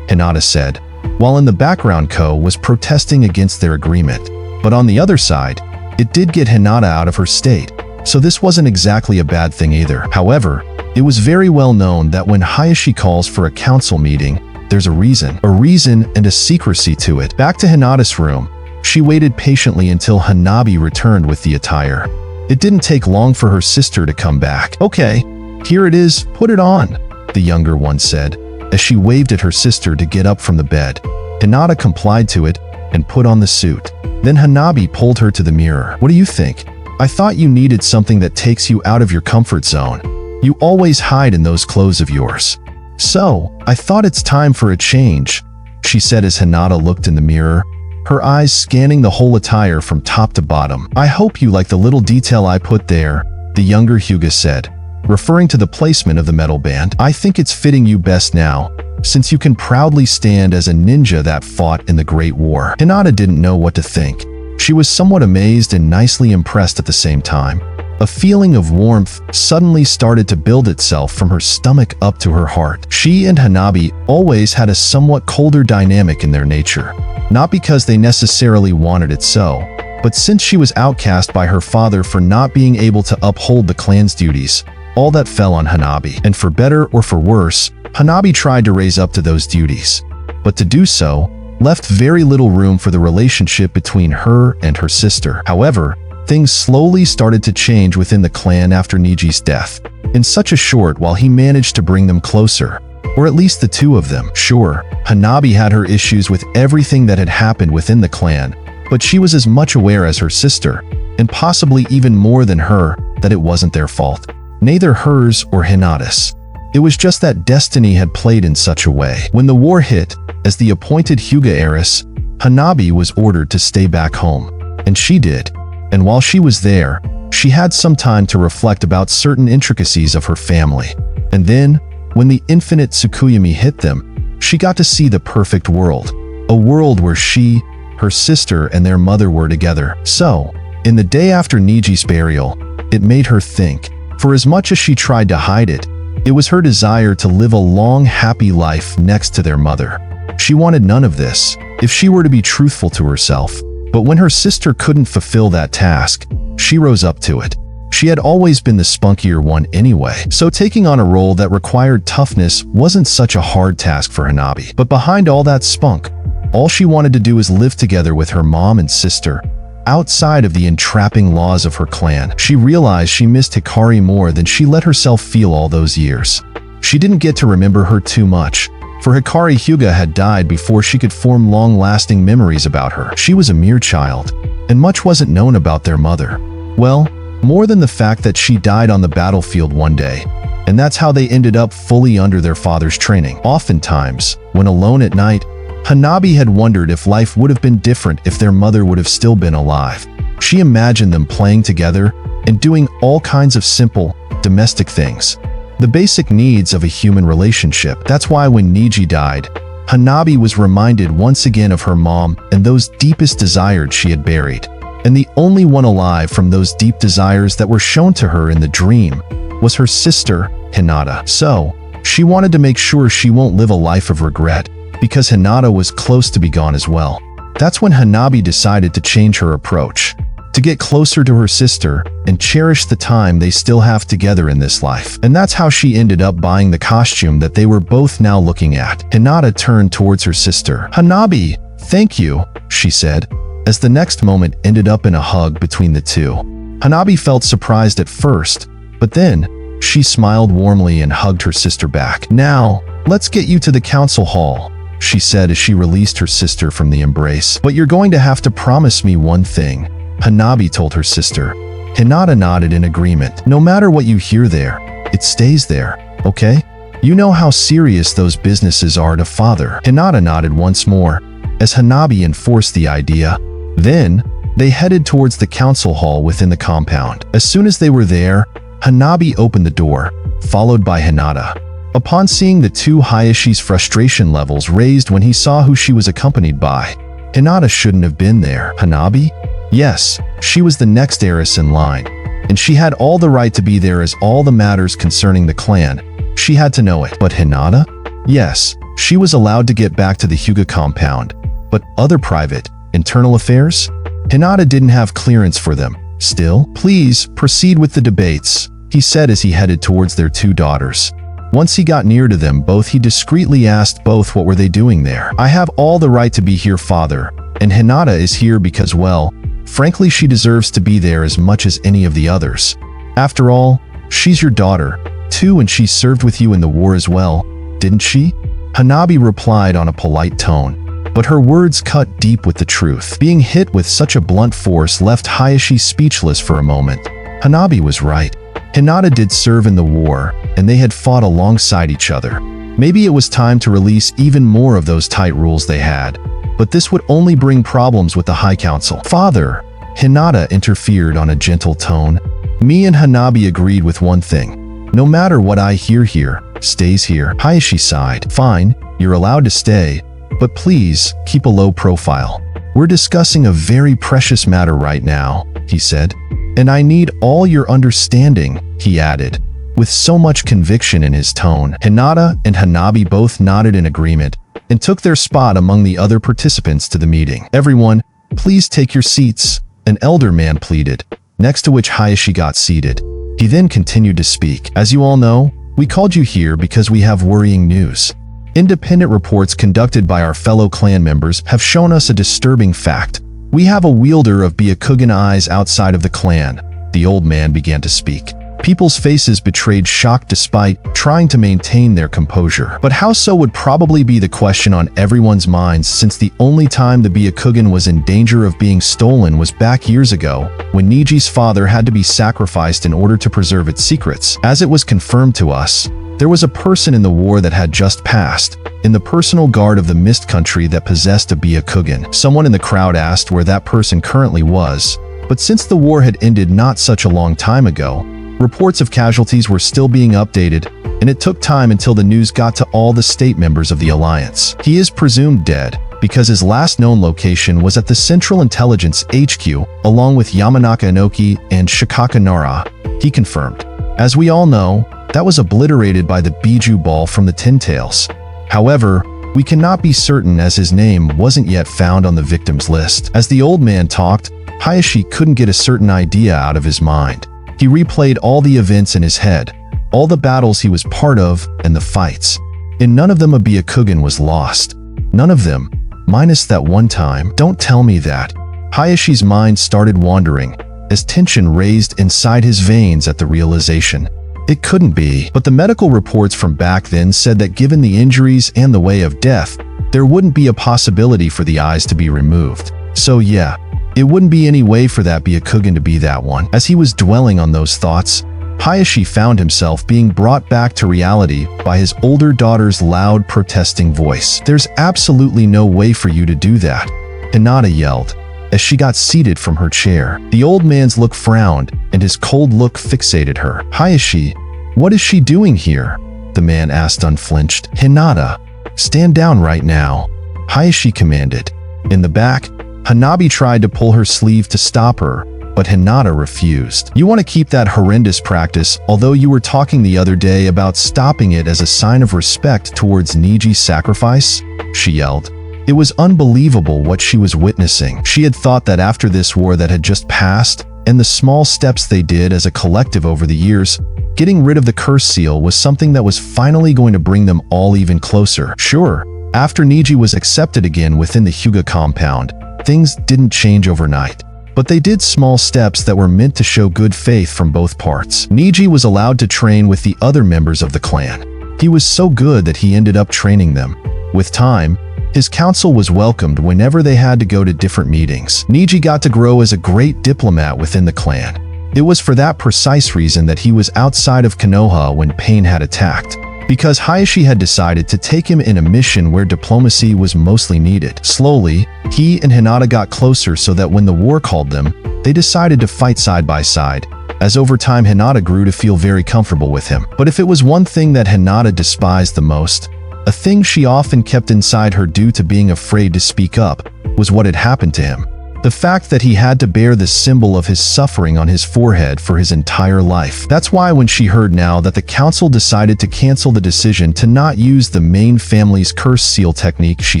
Hinata said. while in the background Ko was protesting against their agreement. But on the other side, it did get Hinata out of her state, so this wasn't exactly a bad thing either. However, it was very well known that when Hayashi calls for a council meeting, there's a reason and a secrecy to it. Back to Hinata's room, she waited patiently until Hanabi returned with the attire. It didn't take long for her sister to come back. "Okay, here it is, put it on," the younger one said, as she waved at her sister to get up from the bed. Hinata complied to it and put on the suit. Then Hanabi pulled her to the mirror. "What do you think? I thought you needed something that takes you out of your comfort zone. You always hide in those clothes of yours. So, I thought it's time for a change," she said as Hinata looked in the mirror, her eyes scanning the whole attire from top to bottom. "I hope you like the little detail I put there," the younger Hyuga said, referring to the placement of the metal band. "I think it's fitting you best now, since you can proudly stand as a ninja that fought in the Great War." Hinata didn't know what to think. She was somewhat amazed and nicely impressed at the same time. A feeling of warmth suddenly started to build itself from her stomach up to her heart. She and Hanabi always had a somewhat colder dynamic in their nature, not because they necessarily wanted it so, but since she was outcast by her father for not being able to uphold the clan's duties, all that fell on Hanabi. And for better or for worse, Hanabi tried to raise up to those duties, but to do so left very little room for the relationship between her and her sister. However, things slowly started to change within the clan after Niji's death. In such a short while he managed to bring them closer, or at least the two of them. Sure, Hanabi had her issues with everything that had happened within the clan, but she was as much aware as her sister, and possibly even more than her, that it wasn't their fault. Neither hers or Hinata's. It was just that destiny had played in such a way. When the war hit, as the appointed Hyuga heiress, Hanabi was ordered to stay back home, and she did. And while she was there, she had some time to reflect about certain intricacies of her family. And then, when the infinite Tsukuyomi hit them, she got to see the perfect world. A world where she, her sister, and their mother were together. So, in the day after Niji's burial, it made her think. For as much as she tried to hide it, it was her desire to live a long, happy life next to their mother. She wanted none of this, if she were to be truthful to herself. But when her sister couldn't fulfill that task, she rose up to it. She had always been the spunkier one anyway, so taking on a role that required toughness wasn't such a hard task for Hanabi. But behind all that spunk, all she wanted to do was live together with her mom and sister, outside of the entrapping laws of her clan. She realized she missed Hikari more than she let herself feel all those years. She didn't get to remember her too much, for Hikari Hyuga had died before she could form long-lasting memories about her. She was a mere child, and much wasn't known about their mother. Well, more than the fact that she died on the battlefield one day, and that's how they ended up fully under their father's training. Oftentimes, when alone at night, Hanabi had wondered if life would have been different if their mother would have still been alive. She imagined them playing together and doing all kinds of simple, domestic things. The basic needs of a human relationship. That's why when Niji died, Hanabi was reminded once again of her mom and those deepest desires she had buried. And the only one alive from those deep desires that were shown to her in the dream was her sister, Hinata. So, she wanted to make sure she won't live a life of regret, because Hinata was close to be gone as well. That's when Hanabi decided to change her approach, to get closer to her sister and cherish the time they still have together in this life. And that's how she ended up buying the costume that they were both now looking at. Hinata turned towards her sister. "Hanabi, thank you," she said, as the next moment ended up in a hug between the two. Hanabi felt surprised at first, but then she smiled warmly and hugged her sister back. "Now, let's get you to the council hall," she said as she released her sister from the embrace. "But you're going to have to promise me one thing," Hanabi told her sister. Hinata nodded in agreement. "No matter what you hear there, it stays there, okay? You know how serious those businesses are to father." Hinata nodded once more, as Hanabi enforced the idea. Then, they headed towards the council hall within the compound. As soon as they were there, Hanabi opened the door, followed by Hinata. Upon seeing the two, Hayashi's frustration levels raised when he saw who she was accompanied by. Hinata shouldn't have been there. Hanabi? Yes, she was the next heiress in line, and she had all the right to be there as all the matters concerning the clan. She had to know it. But Hinata? Yes, She was allowed to get back to the Hyuga compound, but other private, internal affairs? Hinata didn't have clearance for them. Still, please proceed with the debates, he said as he headed towards their two daughters. Once he got near to them both, he discreetly asked both what were they doing there. I have all the right to be here, father, and Hinata is here because, well, frankly, she deserves to be there as much as any of the others. After all, she's your daughter, too, and she served with you in the war as well, didn't she? Hanabi replied on a polite tone, but her words cut deep with the truth. Being hit with such a blunt force left Hayashi speechless for a moment. Hanabi was right. Hinata did serve in the war, and they had fought alongside each other. Maybe it was time to release even more of those tight rules they had, but this would only bring problems with the High Council. Father, Hinata interfered on a gentle tone. Me and Hanabi agreed with one thing. No matter what I hear here, stays here. Hayashi sighed. Fine, you're allowed to stay, but please keep a low profile. We're discussing a very precious matter right now, he said. And I need all your understanding, he added, with so much conviction in his tone. Hinata and Hanabi both nodded in agreement and took their spot among the other participants to the meeting. Everyone, please take your seats, an elder man pleaded, next to which Hayashi got seated. He then continued to speak. As you all know, we called you here because we have worrying news. Independent reports conducted by our fellow clan members have shown us a disturbing fact. We have a wielder of Byakugan eyes outside of the clan. The old man began to speak. People's faces betrayed shock despite trying to maintain their composure. But how so would probably be the question on everyone's minds, since the only time the Byakugan was in danger of being stolen was back years ago, when Niji's father had to be sacrificed in order to preserve its secrets. As it was confirmed to us, there was a person in the war that had just passed, in the personal guard of the Mist Country that possessed a Byakugan. Someone in the crowd asked where that person currently was, but since the war had ended not such a long time ago, reports of casualties were still being updated, and it took time until the news got to all the state members of the Alliance. He is presumed dead, because his last known location was at the Central Intelligence HQ, along with Yamanaka Inoki and Shikaka Nara, he confirmed. As we all know, that was obliterated by the Biju Ball from the Ten Tails. However, we cannot be certain as his name wasn't yet found on the victims list. As the old man talked, Hayashi couldn't get a certain idea out of his mind. He replayed all the events in his head, all the battles he was part of, and the fights. In none of them a Byakugan was lost. None of them, minus that one time. Don't tell me that. Hayashi's mind started wandering, as tension raised inside his veins at the realization. It couldn't be, but the medical reports from back then said that given the injuries and the way of death, there wouldn't be a possibility for the eyes to be removed. So yeah, it wouldn't be any way for that Byakugan to be that one. As he was dwelling on those thoughts, Hayashi found himself being brought back to reality by his older daughter's loud protesting voice. There's absolutely no way for you to do that, Hinata yelled, as she got seated from her chair. The old man's look frowned, and his cold look fixated her. Hayashi, what is she doing here? The man asked unflinched. Hinata, stand down right now, Hayashi commanded. In the back, Hanabi tried to pull her sleeve to stop her, but Hinata refused. You want to keep that horrendous practice, although you were talking the other day about stopping it as a sign of respect towards Niji's sacrifice? She yelled. It was unbelievable what she was witnessing. She had thought that after this war that had just passed, and the small steps they did as a collective over the years, getting rid of the curse seal was something that was finally going to bring them all even closer. Sure, after Niji was accepted again within the Hyuga compound, things didn't change overnight. But they did small steps that were meant to show good faith from both parts. Niji was allowed to train with the other members of the clan. He was so good that he ended up training them. With time, his council was welcomed whenever they had to go to different meetings. Niji got to grow as a great diplomat within the clan. It was for that precise reason that he was outside of Konoha when Pain had attacked, because Hayashi had decided to take him in a mission where diplomacy was mostly needed. Slowly, he and Hinata got closer so that when the war called them, they decided to fight side by side. As over time Hinata grew to feel very comfortable with him. But if it was one thing that Hinata despised the most, a thing she often kept inside her due to being afraid to speak up, was what had happened to him. The fact that he had to bear the symbol of his suffering on his forehead for his entire life. That's why when she heard now that the council decided to cancel the decision to not use the main family's curse seal technique, she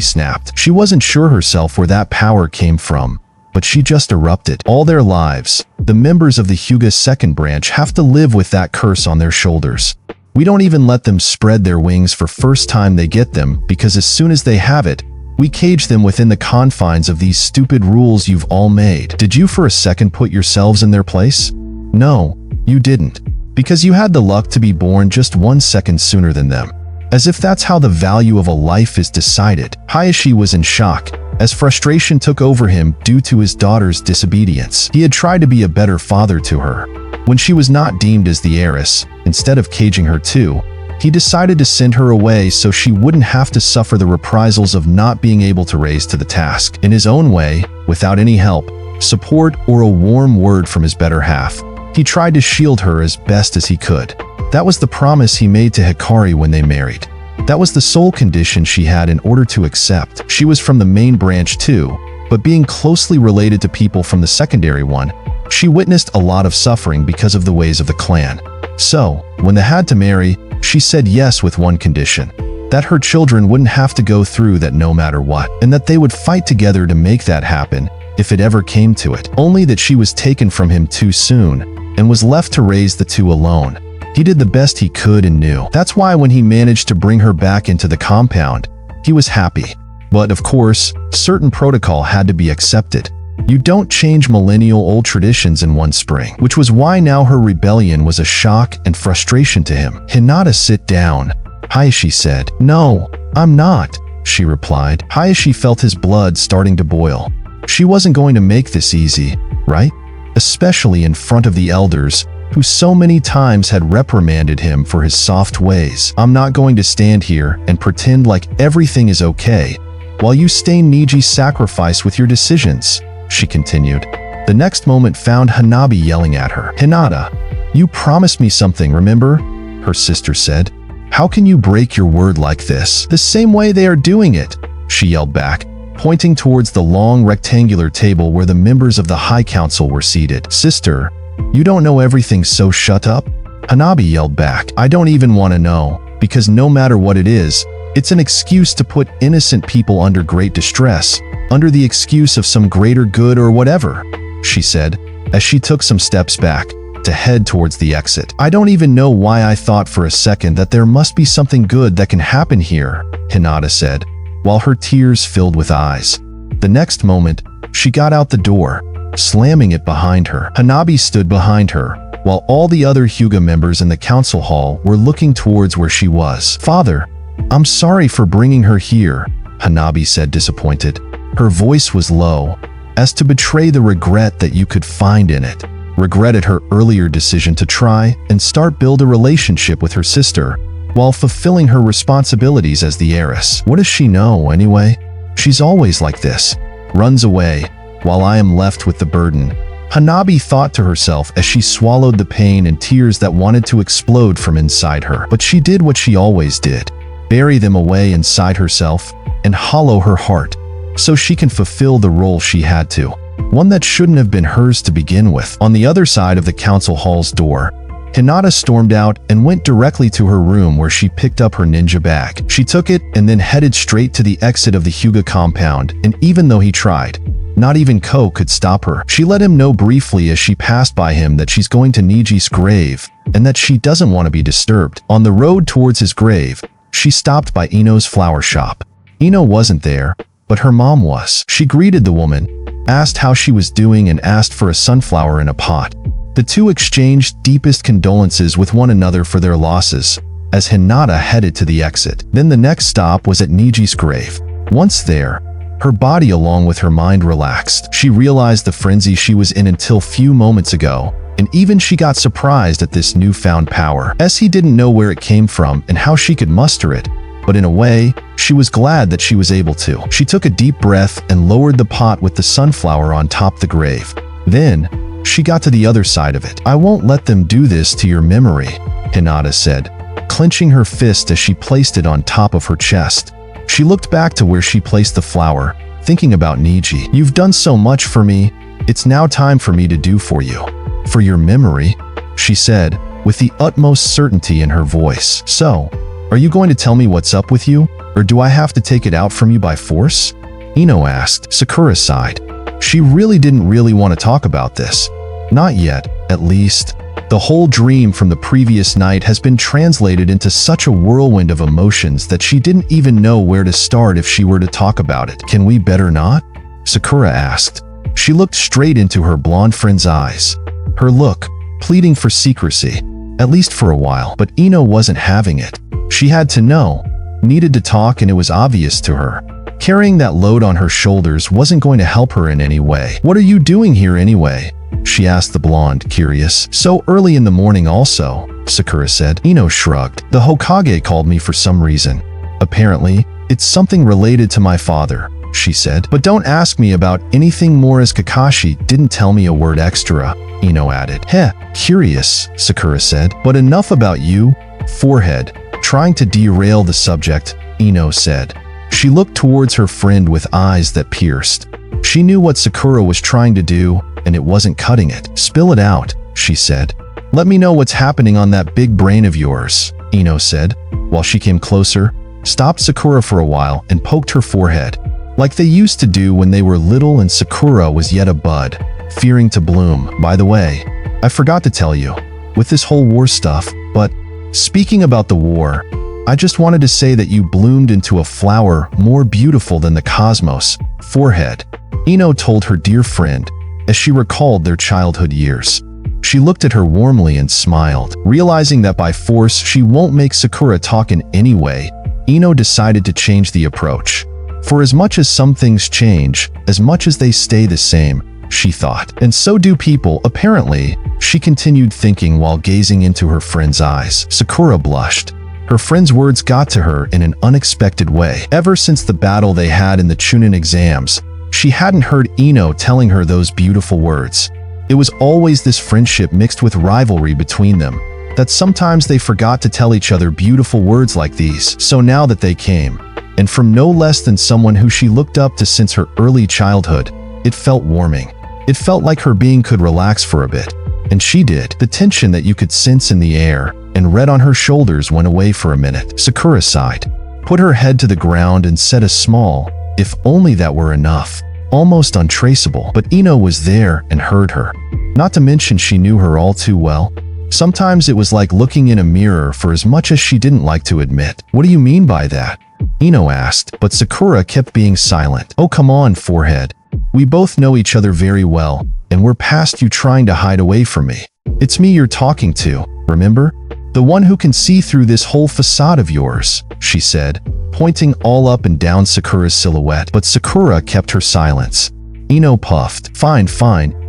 snapped. She wasn't sure herself where that power came from, but she just erupted. All their lives, the members of the Hyuga second branch have to live with that curse on their shoulders. We don't even let them spread their wings for first time they get them, because as soon as they have it, we cage them within the confines of these stupid rules you've all made. Did you for a second put yourselves in their place? No, you didn't. Because you had the luck to be born just 1 second sooner than them. As if that's how the value of a life is decided. Hayashi was in shock, as frustration took over him due to his daughter's disobedience. He had tried to be a better father to her. When she was not deemed as the heiress, instead of caging her too, he decided to send her away so she wouldn't have to suffer the reprisals of not being able to raise to the task. In his own way, without any help, support, or a warm word from his better half, he tried to shield her as best as he could. That was the promise he made to Hikari when they married. That was the sole condition she had in order to accept. She was from the main branch too, but being closely related to people from the secondary one, she witnessed a lot of suffering because of the ways of the clan. So, when they had to marry, she said yes with one condition: that her children wouldn't have to go through that no matter what, and that they would fight together to make that happen if it ever came to it. Only that she was taken from him too soon and was left to raise the two alone. He did the best he could and knew. That's why when he managed to bring her back into the compound, he was happy. But of course, certain protocol had to be accepted. You don't change millennial-old traditions in one spring, which was why now her rebellion was a shock and frustration to him. Hinata, sit down, Hayashi said. No, I'm not, she replied. Hayashi felt his blood starting to boil. She wasn't going to make this easy, right? Especially in front of the elders, who so many times had reprimanded him for his soft ways. I'm not going to stand here and pretend like everything is okay while you stain Niji's sacrifice with your decisions, she continued. The next moment found Hanabi yelling at her. Hinata, you promised me something, remember? Her sister said. How can you break your word like this? The same way they are doing it, she yelled back, pointing towards the long rectangular table where the members of the High Council were seated. Sister, you don't know everything, so shut up? Hanabi yelled back. I don't even want to know, because no matter what it is, it's an excuse to put innocent people under great distress, under the excuse of some greater good or whatever, she said, as she took some steps back to head towards the exit. I don't even know why I thought for a second that there must be something good that can happen here, Hinata said, while her tears filled with eyes. The next moment, she got out the door, slamming it behind her. Hanabi stood behind her, while all the other Hyuga members in the council hall were looking towards where she was. Father, I'm sorry for bringing her here, Hanabi said, disappointed. Her voice was low, as to betray the regret that you could find in it. Regretted her earlier decision to try and start build a relationship with her sister, while fulfilling her responsibilities as the heiress. What does she know, anyway? She's always like this. Runs away, while I am left with the burden. Hanabi thought to herself as she swallowed the pain and tears that wanted to explode from inside her. But she did what she always did. Bury them away inside herself and hollow her heart, so she can fulfill the role she had to. One that shouldn't have been hers to begin with. On the other side of the council hall's door, Hinata stormed out and went directly to her room where she picked up her ninja bag. She took it and then headed straight to the exit of the Hyuga compound, and even though he tried, not even Ko could stop her. She let him know briefly as she passed by him that she's going to Niji's grave and that she doesn't want to be disturbed. On the road towards his grave, she stopped by Ino's flower shop. Ino wasn't there, but her mom was. She greeted the woman, asked how she was doing, and asked for a sunflower in a pot. The two exchanged deepest condolences with one another for their losses, as Hinata headed to the exit. Then the next stop was at Niji's grave. Once there, her body along with her mind relaxed. She realized the frenzy she was in until few moments ago, and even she got surprised at this newfound power. He didn't know where it came from and how she could muster it, but in a way, she was glad that she was able to. She took a deep breath and lowered the pot with the sunflower on top the grave. Then, she got to the other side of it. I won't let them do this to your memory, Hinata said, clenching her fist as she placed it on top of her chest. She looked back to where she placed the flower, thinking about Niji. You've done so much for me. It's now time for me to do for you. For your memory, she said, with the utmost certainty in her voice. So, are you going to tell me what's up with you, or do I have to take it out from you by force? Ino asked. Sakura sighed. She really didn't want to talk about this. Not yet, at least. The whole dream from the previous night has been translated into such a whirlwind of emotions that she didn't even know where to start if she were to talk about it. Can we better not? Sakura asked. She looked straight into her blonde friend's eyes. Her look, pleading for secrecy, at least for a while. But Ino wasn't having it. She had to know, needed to talk, and it was obvious to her. Carrying that load on her shoulders wasn't going to help her in any way. What are you doing here anyway? She asked the blonde, curious. So early in the morning also, Sakura said. Ino shrugged. The Hokage called me for some reason. Apparently, it's something related to my father, she said. But don't ask me about anything more, as Kakashi didn't tell me a word extra, Ino added. Heh, curious, Sakura said. But enough about you. Forehead. Trying to derail the subject, Ino said. She looked towards her friend with eyes that pierced. She knew what Sakura was trying to do, and it wasn't cutting it. Spill it out, she said. Let me know what's happening on that big brain of yours, Ino said, while she came closer, stopped Sakura for a while, and poked her forehead, like they used to do when they were little and Sakura was yet a bud, fearing to bloom. By the way, I forgot to tell you, with this whole war stuff, but speaking about the war, I just wanted to say that you bloomed into a flower more beautiful than the cosmos. Forehead, Ino told her dear friend, as she recalled their childhood years. She looked at her warmly and smiled. Realizing that by force she won't make Sakura talk in any way, Ino decided to change the approach. For as much as some things change, as much as they stay the same, she thought. And so do people, apparently, she continued thinking while gazing into her friend's eyes. Sakura blushed. Her friend's words got to her in an unexpected way. Ever since the battle they had in the Chunin exams, she hadn't heard Ino telling her those beautiful words. It was always this friendship mixed with rivalry between them, that sometimes they forgot to tell each other beautiful words like these. So now that they came, and from no less than someone who she looked up to since her early childhood, it felt warming. It felt like her being could relax for a bit. And she did. The tension that you could sense in the air and read on her shoulders went away for a minute. Sakura sighed, put her head to the ground, and said a small, "If only that were enough," almost untraceable. But Ino was there and heard her. Not to mention she knew her all too well. Sometimes it was like looking in a mirror, for as much as she didn't like to admit. What do you mean by that? Ino asked, but Sakura kept being silent. Oh, come on, Forehead. We both know each other very well, and we're past you trying to hide away from me. It's me you're talking to, remember? The one who can see through this whole facade of yours, she said, pointing all up and down Sakura's silhouette. But Sakura kept her silence. Ino puffed. Fine,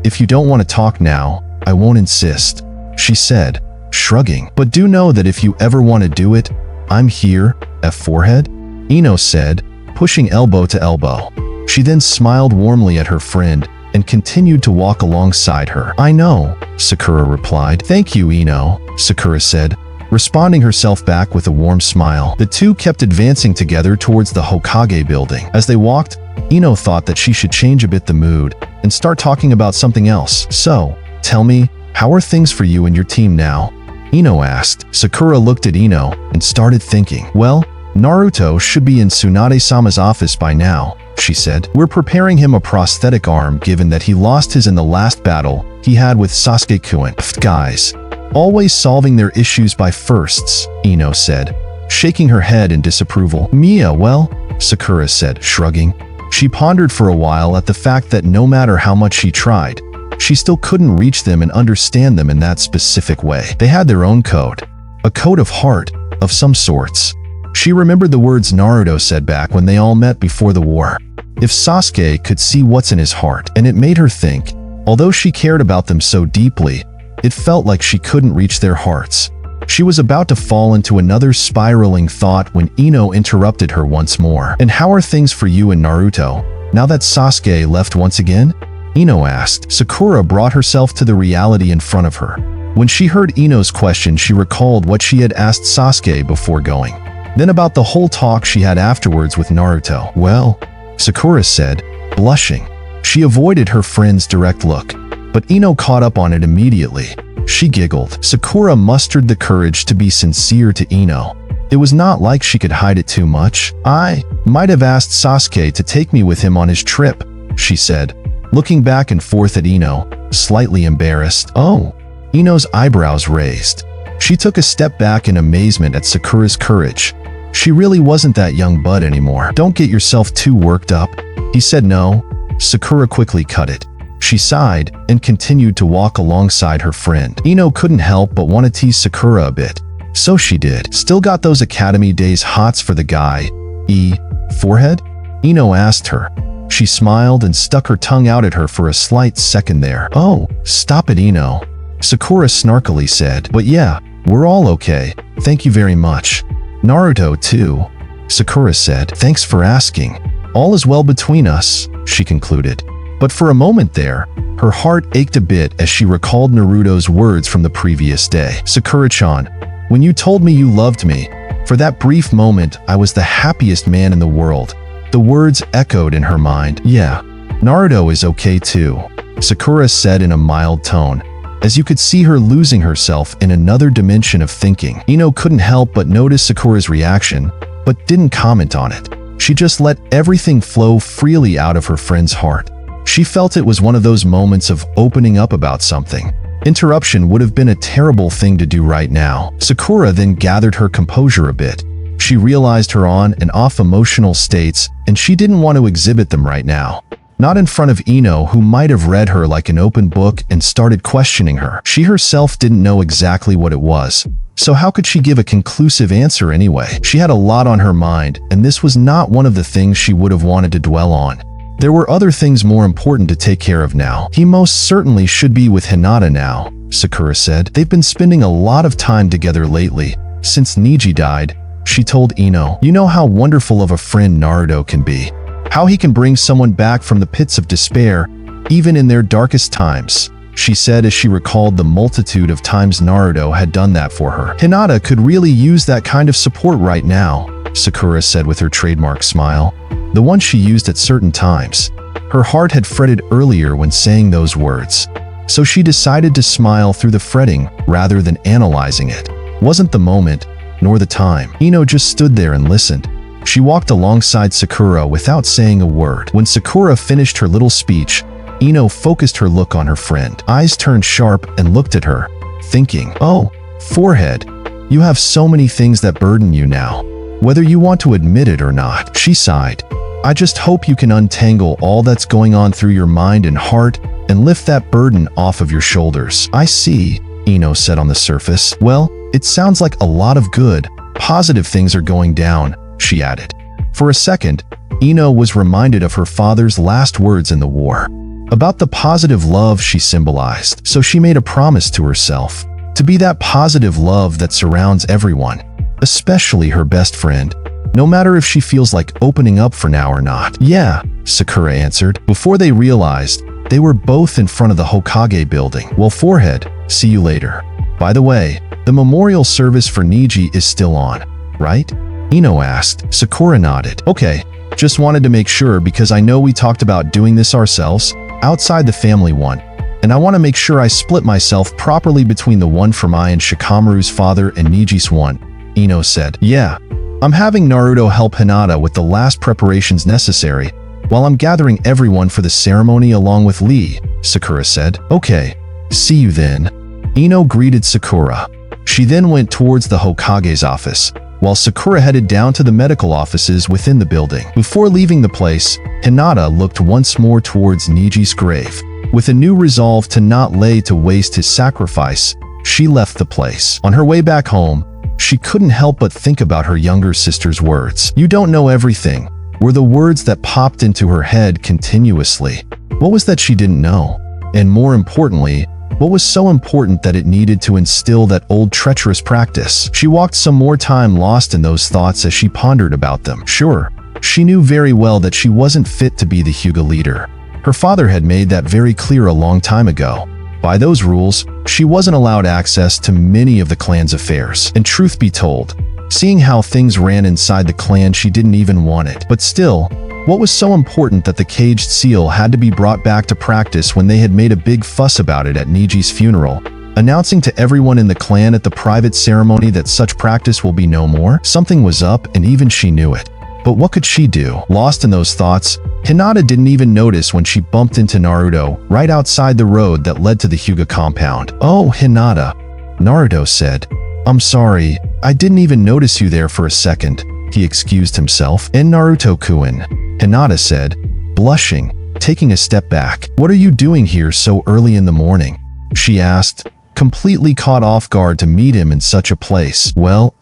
if you don't want to talk now, I won't insist, she said, shrugging. But do know that if you ever want to do it, I'm here, Forehead, Ino said, pushing elbow to elbow. She then smiled warmly at her friend and continued to walk alongside her. I know, Sakura replied. Thank you, Ino, Sakura said, responding herself back with a warm smile. The two kept advancing together towards the Hokage building. As they walked, Ino thought that she should change a bit the mood and start talking about something else. So, tell me, how are things for you and your team now? Ino asked. Sakura looked at Ino and started thinking. Well, Naruto should be in Tsunade-sama's office by now, she said. We're preparing him a prosthetic arm given that he lost his in the last battle he had with Sasuke-kun. Guys, always solving their issues by firsts, Ino said, shaking her head in disapproval. Mia, well, Sakura said, shrugging. She pondered for a while at the fact that no matter how much she tried, she still couldn't reach them and understand them in that specific way. They had their own code, a code of heart, of some sorts. She remembered the words Naruto said back when they all met before the war. If Sasuke could see what's in his heart, and it made her think, although she cared about them so deeply, it felt like she couldn't reach their hearts. She was about to fall into another spiraling thought when Ino interrupted her once more. And how are things for you and Naruto, now that Sasuke left once again? Ino asked. Sakura brought herself to the reality in front of her. When she heard Ino's question, she recalled what she had asked Sasuke before going. Then about the whole talk she had afterwards with Naruto. Well, Sakura said, blushing. She avoided her friend's direct look, but Ino caught up on it immediately. She giggled. Sakura mustered the courage to be sincere to Ino. It was not like she could hide it too much. I might have asked Sasuke to take me with him on his trip, she said, looking back and forth at Ino, slightly embarrassed. Oh. Ino's eyebrows raised. She took a step back in amazement at Sakura's courage. She really wasn't that young bud anymore. Don't get yourself too worked up. He said no. Sakura quickly cut it. She sighed and continued to walk alongside her friend. Ino couldn't help but want to tease Sakura a bit. So she did. Still got those academy days hots for the guy? Forehead? Ino asked her. She smiled and stuck her tongue out at her for a slight second there. Oh, stop it, Ino. Sakura snarkily said. But yeah, we're all okay. Thank you very much. Naruto too. Sakura said. Thanks for asking. All is well between us, she concluded. But for a moment there, her heart ached a bit as she recalled Naruto's words from the previous day. Sakura-chan, when you told me you loved me, for that brief moment I was the happiest man in the world. The words echoed in her mind. Yeah, Naruto is okay too, Sakura said in a mild tone, as you could see her losing herself in another dimension of thinking. Ino couldn't help but notice Sakura's reaction, but didn't comment on it. She just let everything flow freely out of her friend's heart. She felt it was one of those moments of opening up about something. Interruption would have been a terrible thing to do right now. Sakura then gathered her composure a bit. She realized her on and off emotional states, and she didn't want to exhibit them right now. Not in front of Ino, who might have read her like an open book and started questioning her. She herself didn't know exactly what it was, so how could she give a conclusive answer anyway? She had a lot on her mind, and this was not one of the things she would have wanted to dwell on. There were other things more important to take care of now. He most certainly should be with Hinata now, Sakura said. They've been spending a lot of time together lately, since Neji died. She told Ino, you know how wonderful of a friend Naruto can be. How he can bring someone back from the pits of despair, even in their darkest times, she said as she recalled the multitude of times Naruto had done that for her. Hinata could really use that kind of support right now, Sakura said with her trademark smile, the one she used at certain times. Her heart had fretted earlier when saying those words, so she decided to smile through the fretting rather than analyzing it. Wasn't the moment, nor the time. Ino just stood there and listened. She walked alongside Sakura without saying a word. When Sakura finished her little speech, Ino focused her look on her friend. Eyes turned sharp and looked at her, thinking, oh, forehead, you have so many things that burden you now, whether you want to admit it or not. She sighed. I just hope you can untangle all that's going on through your mind and heart and lift that burden off of your shoulders. I see, Ino said on the surface. Well, it sounds like a lot of good, positive things are going down, she added. For a second, Ino was reminded of her father's last words in the war, about the positive love she symbolized. So she made a promise to herself, to be that positive love that surrounds everyone, especially her best friend, no matter if she feels like opening up for now or not. Yeah, Sakura answered. Before they realized, they were both in front of the Hokage building. Well, forehead, see you later. By the way, the memorial service for Neji is still on, right? Ino asked. Sakura nodded. Okay, just wanted to make sure because I know we talked about doing this ourselves, outside the family one, and I want to make sure I split myself properly between the one for Mai and Shikamaru's father and Niji's one, Ino said. Yeah, I'm having Naruto help Hinata with the last preparations necessary, while I'm gathering everyone for the ceremony along with Lee, Sakura said. Okay, see you then. Ino greeted Sakura. She then went towards the Hokage's office, while Sakura headed down to the medical offices within the building. Before leaving the place, Hinata looked once more towards Niji's grave. With a new resolve to not lay to waste his sacrifice, she left the place. On her way back home, she couldn't help but think about her younger sister's words. You don't know everything, were the words that popped into her head continuously. What was that she didn't know? And more importantly, what was so important that it needed to instill that old treacherous practice? She walked some more time lost in those thoughts as she pondered about them. Sure, she knew very well that she wasn't fit to be the Hyuga leader. Her father had made that very clear a long time ago. By those rules, she wasn't allowed access to many of the clan's affairs. And truth be told, seeing how things ran inside the clan, she didn't even want it. But still, What was so important that the caged seal had to be brought back to practice when they had made a big fuss about it at Niji's funeral, announcing to everyone in the clan at the private ceremony that such practice will be no more? Something was up, and even she knew it. But what could she do? Lost in those thoughts, Hinata didn't even notice when she bumped into Naruto right outside the road that led to the Hyuga compound. "Oh, Hinata," Naruto said. "I'm sorry, I didn't even notice you there for a second," he excused himself. "And Naruto-kun," Hinata said, blushing, taking a step back. "What are you doing here so early in the morning?" she asked, completely caught off guard to meet him in such a place. "Well,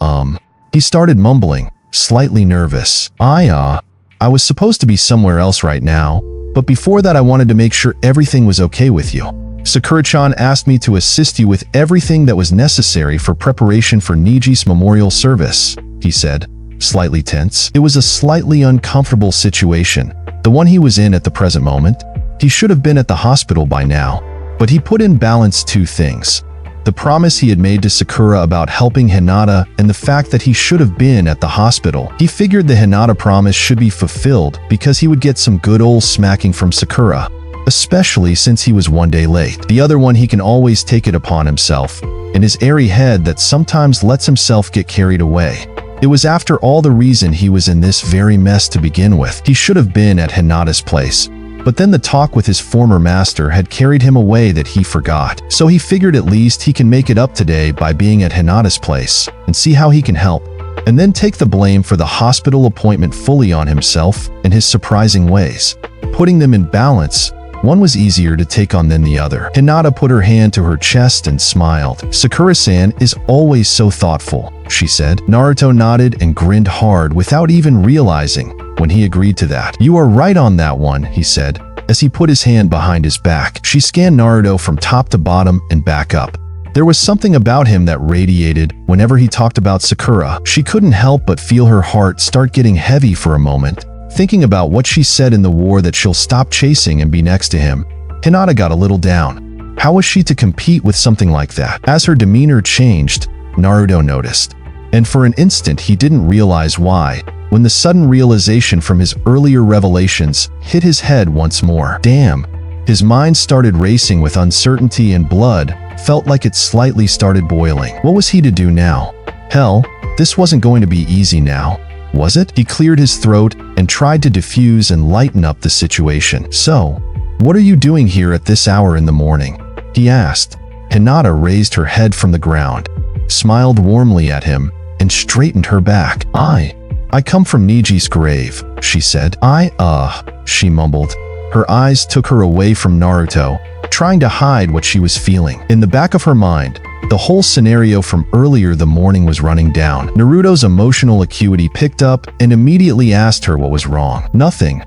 he started mumbling, slightly nervous. I was supposed to be somewhere else right now, but before that I wanted to make sure everything was okay with you. Sakura-chan asked me to assist you with everything that was necessary for preparation for Niji's memorial service," he said, slightly tense. It was a slightly uncomfortable situation, the one he was in at the present moment. He should have been at the hospital by now, but he put in balance two things: the promise he had made to Sakura about helping Hinata and the fact that he should have been at the hospital. He figured the Hinata promise should be fulfilled because he would get some good old smacking from Sakura, especially since he was one day late. The other one, he can always take it upon himself, in his airy head that sometimes lets himself get carried away. It was after all the reason he was in this very mess to begin with. He should have been at Hinata's place. But then the talk with his former master had carried him away that he forgot. So he figured at least he can make it up today by being at Hinata's place and see how he can help, and then take the blame for the hospital appointment fully on himself and his surprising ways. Putting them in balance, one was easier to take on than the other. Hinata put her hand to her chest and smiled. "Sakura-san is always so thoughtful," she said. Naruto nodded and grinned hard without even realizing when he agreed to that. "You are right on that one," he said, as he put his hand behind his back. She scanned Naruto from top to bottom and back up. There was something about him that radiated whenever he talked about Sakura. She couldn't help but feel her heart start getting heavy for a moment, thinking about what she said in the war that she'll stop chasing and be next to him. Hinata got a little down. How was she to compete with something like that? As her demeanor changed, Naruto noticed. And for an instant he didn't realize why, when the sudden realization from his earlier revelations hit his head once more. Damn. His mind started racing with uncertainty, and blood felt like it slightly started boiling. What was he to do now? Hell, this wasn't going to be easy now, was it? He cleared his throat and tried to diffuse and lighten up the situation. "So, what are you doing here at this hour in the morning?" he asked. Hinata raised her head from the ground, smiled warmly at him, and straightened her back. I come from Niji's grave," she said. She mumbled. Her eyes took her away from Naruto, trying to hide what she was feeling. In the back of her mind, the whole scenario from earlier the morning was running down. Naruto's emotional acuity picked up and immediately asked her what was wrong. "Nothing.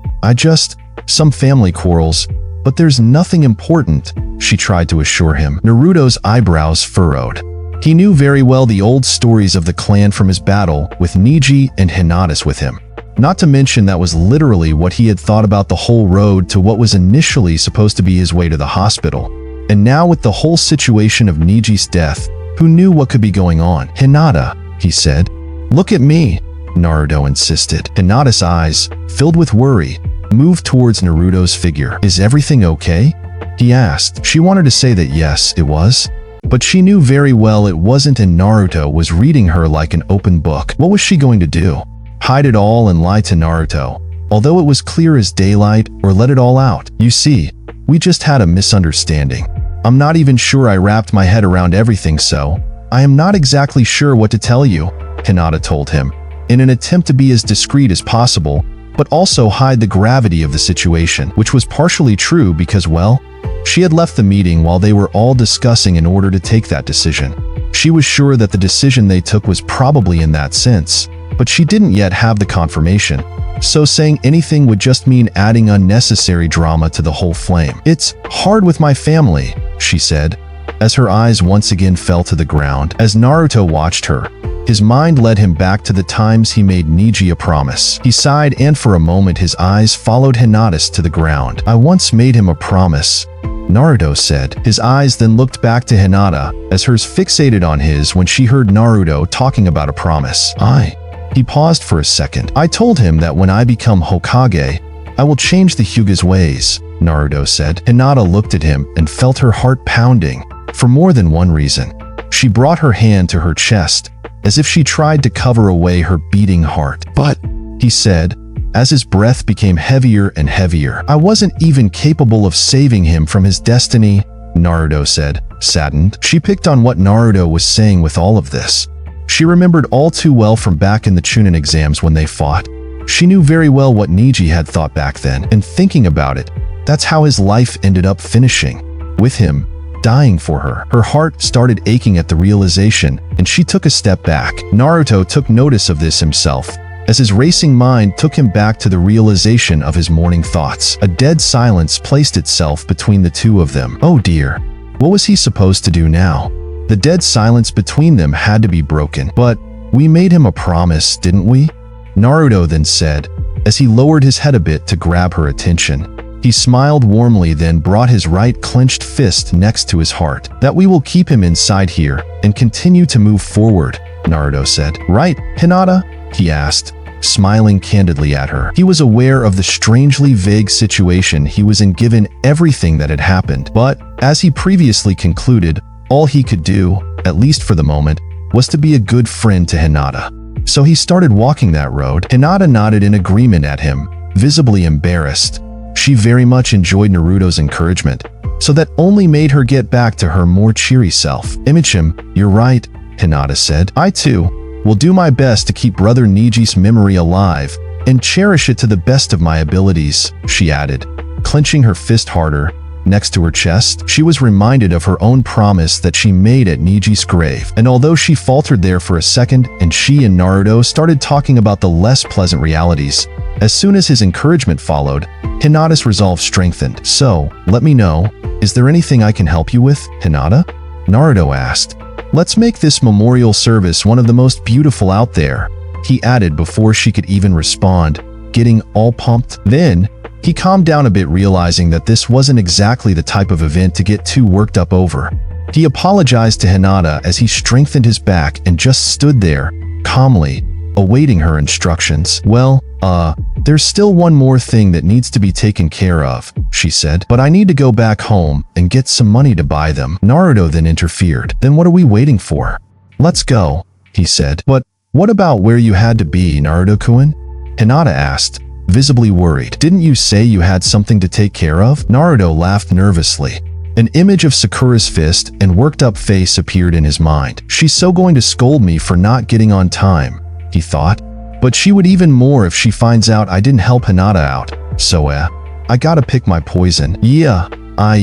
Some family quarrels, but there's nothing important," she tried to assure him. Naruto's eyebrows furrowed. He knew very well the old stories of the clan from his battle with Niji and Hinata's with him. Not to mention that was literally what he had thought about the whole road to what was initially supposed to be his way to the hospital. And now with the whole situation of Niji's death, who knew what could be going on? "Hinata," he said. "Look at me," Naruto insisted. Hinata's eyes, filled with worry, moved towards Naruto's figure. "Is everything okay?" he asked. She wanted to say that yes, it was, but she knew very well it wasn't, and Naruto was reading her like an open book. What was she going to do? Hide it all and lie to Naruto, although it was clear as daylight, or let it all out? "You see, we just had a misunderstanding. I'm not even sure I wrapped my head around everything, so I am not exactly sure what to tell you," Hinata told him, in an attempt to be as discreet as possible, but also hide the gravity of the situation, which was partially true because, well, she had left the meeting while they were all discussing in order to take that decision. She was sure that the decision they took was probably in that sense, but she didn't yet have the confirmation, so saying anything would just mean adding unnecessary drama to the whole flame. "It's hard with my family," she said, as her eyes once again fell to the ground. As Naruto watched her, his mind led him back to the times he made Niji a promise. He sighed, and for a moment his eyes followed Hinata's to the ground. "I once made him a promise," Naruto said. His eyes then looked back to Hinata, as hers fixated on his when she heard Naruto talking about a promise. He paused for a second. I told him that when I become Hokage, I will change the Hyuga's ways, Naruto said. Hinata looked at him and felt her heart pounding, for more than one reason. She brought her hand to her chest, as if she tried to cover away her beating heart. But, he said, as his breath became heavier and heavier, I wasn't even capable of saving him from his destiny, Naruto said, saddened. She picked on what Naruto was saying with all of this. She remembered all too well from back in the Chunin exams when they fought. She knew very well what Neji had thought back then, and thinking about it, that's how his life ended up finishing, with him dying for her. Her heart started aching at the realization, and she took a step back. Naruto took notice of this himself, as his racing mind took him back to the realization of his morning thoughts. A dead silence placed itself between the two of them. Oh dear, what was he supposed to do now? The dead silence between them had to be broken. But we made him a promise, didn't we? Naruto then said, as he lowered his head a bit to grab her attention. He smiled warmly, then brought his right clenched fist next to his heart. That we will keep him inside here and continue to move forward, Naruto said. Right, Hinata? He asked, smiling candidly at her. He was aware of the strangely vague situation he was in given everything that had happened. But, as he previously concluded, all he could do, at least for the moment, was to be a good friend to Hinata. So he started walking that road. Hinata nodded in agreement at him, visibly embarrassed. She very much enjoyed Naruto's encouragement, so that only made her get back to her more cheery self. Imagim, you're right, Hinata said. I too will do my best to keep Brother Neji's memory alive and cherish it to the best of my abilities, she added, clenching her fist harder. Next to her chest, she was reminded of her own promise that she made at Neji's grave. And although she faltered there for a second and she and Naruto started talking about the less pleasant realities, as soon as his encouragement followed, Hinata's resolve strengthened. So, let me know, is there anything I can help you with, Hinata? Naruto asked. Let's make this memorial service one of the most beautiful out there, he added before she could even respond, getting all pumped. Then, he calmed down a bit, realizing that this wasn't exactly the type of event to get too worked up over. He apologized to Hinata as he strengthened his back and just stood there, calmly, awaiting her instructions. Well, there's still one more thing that needs to be taken care of, she said, but I need to go back home and get some money to buy them. Naruto then interfered. Then what are we waiting for? Let's go, he said. But what about where you had to be, Naruto-kun? Hinata asked, visibly worried. Didn't you say you had something to take care of? Naruto laughed nervously. An image of Sakura's fist and worked up face appeared in his mind. She's so going to scold me for not getting on time, he thought. But she would even more if she finds out I didn't help Hinata out. So, I gotta pick my poison. Yeah, I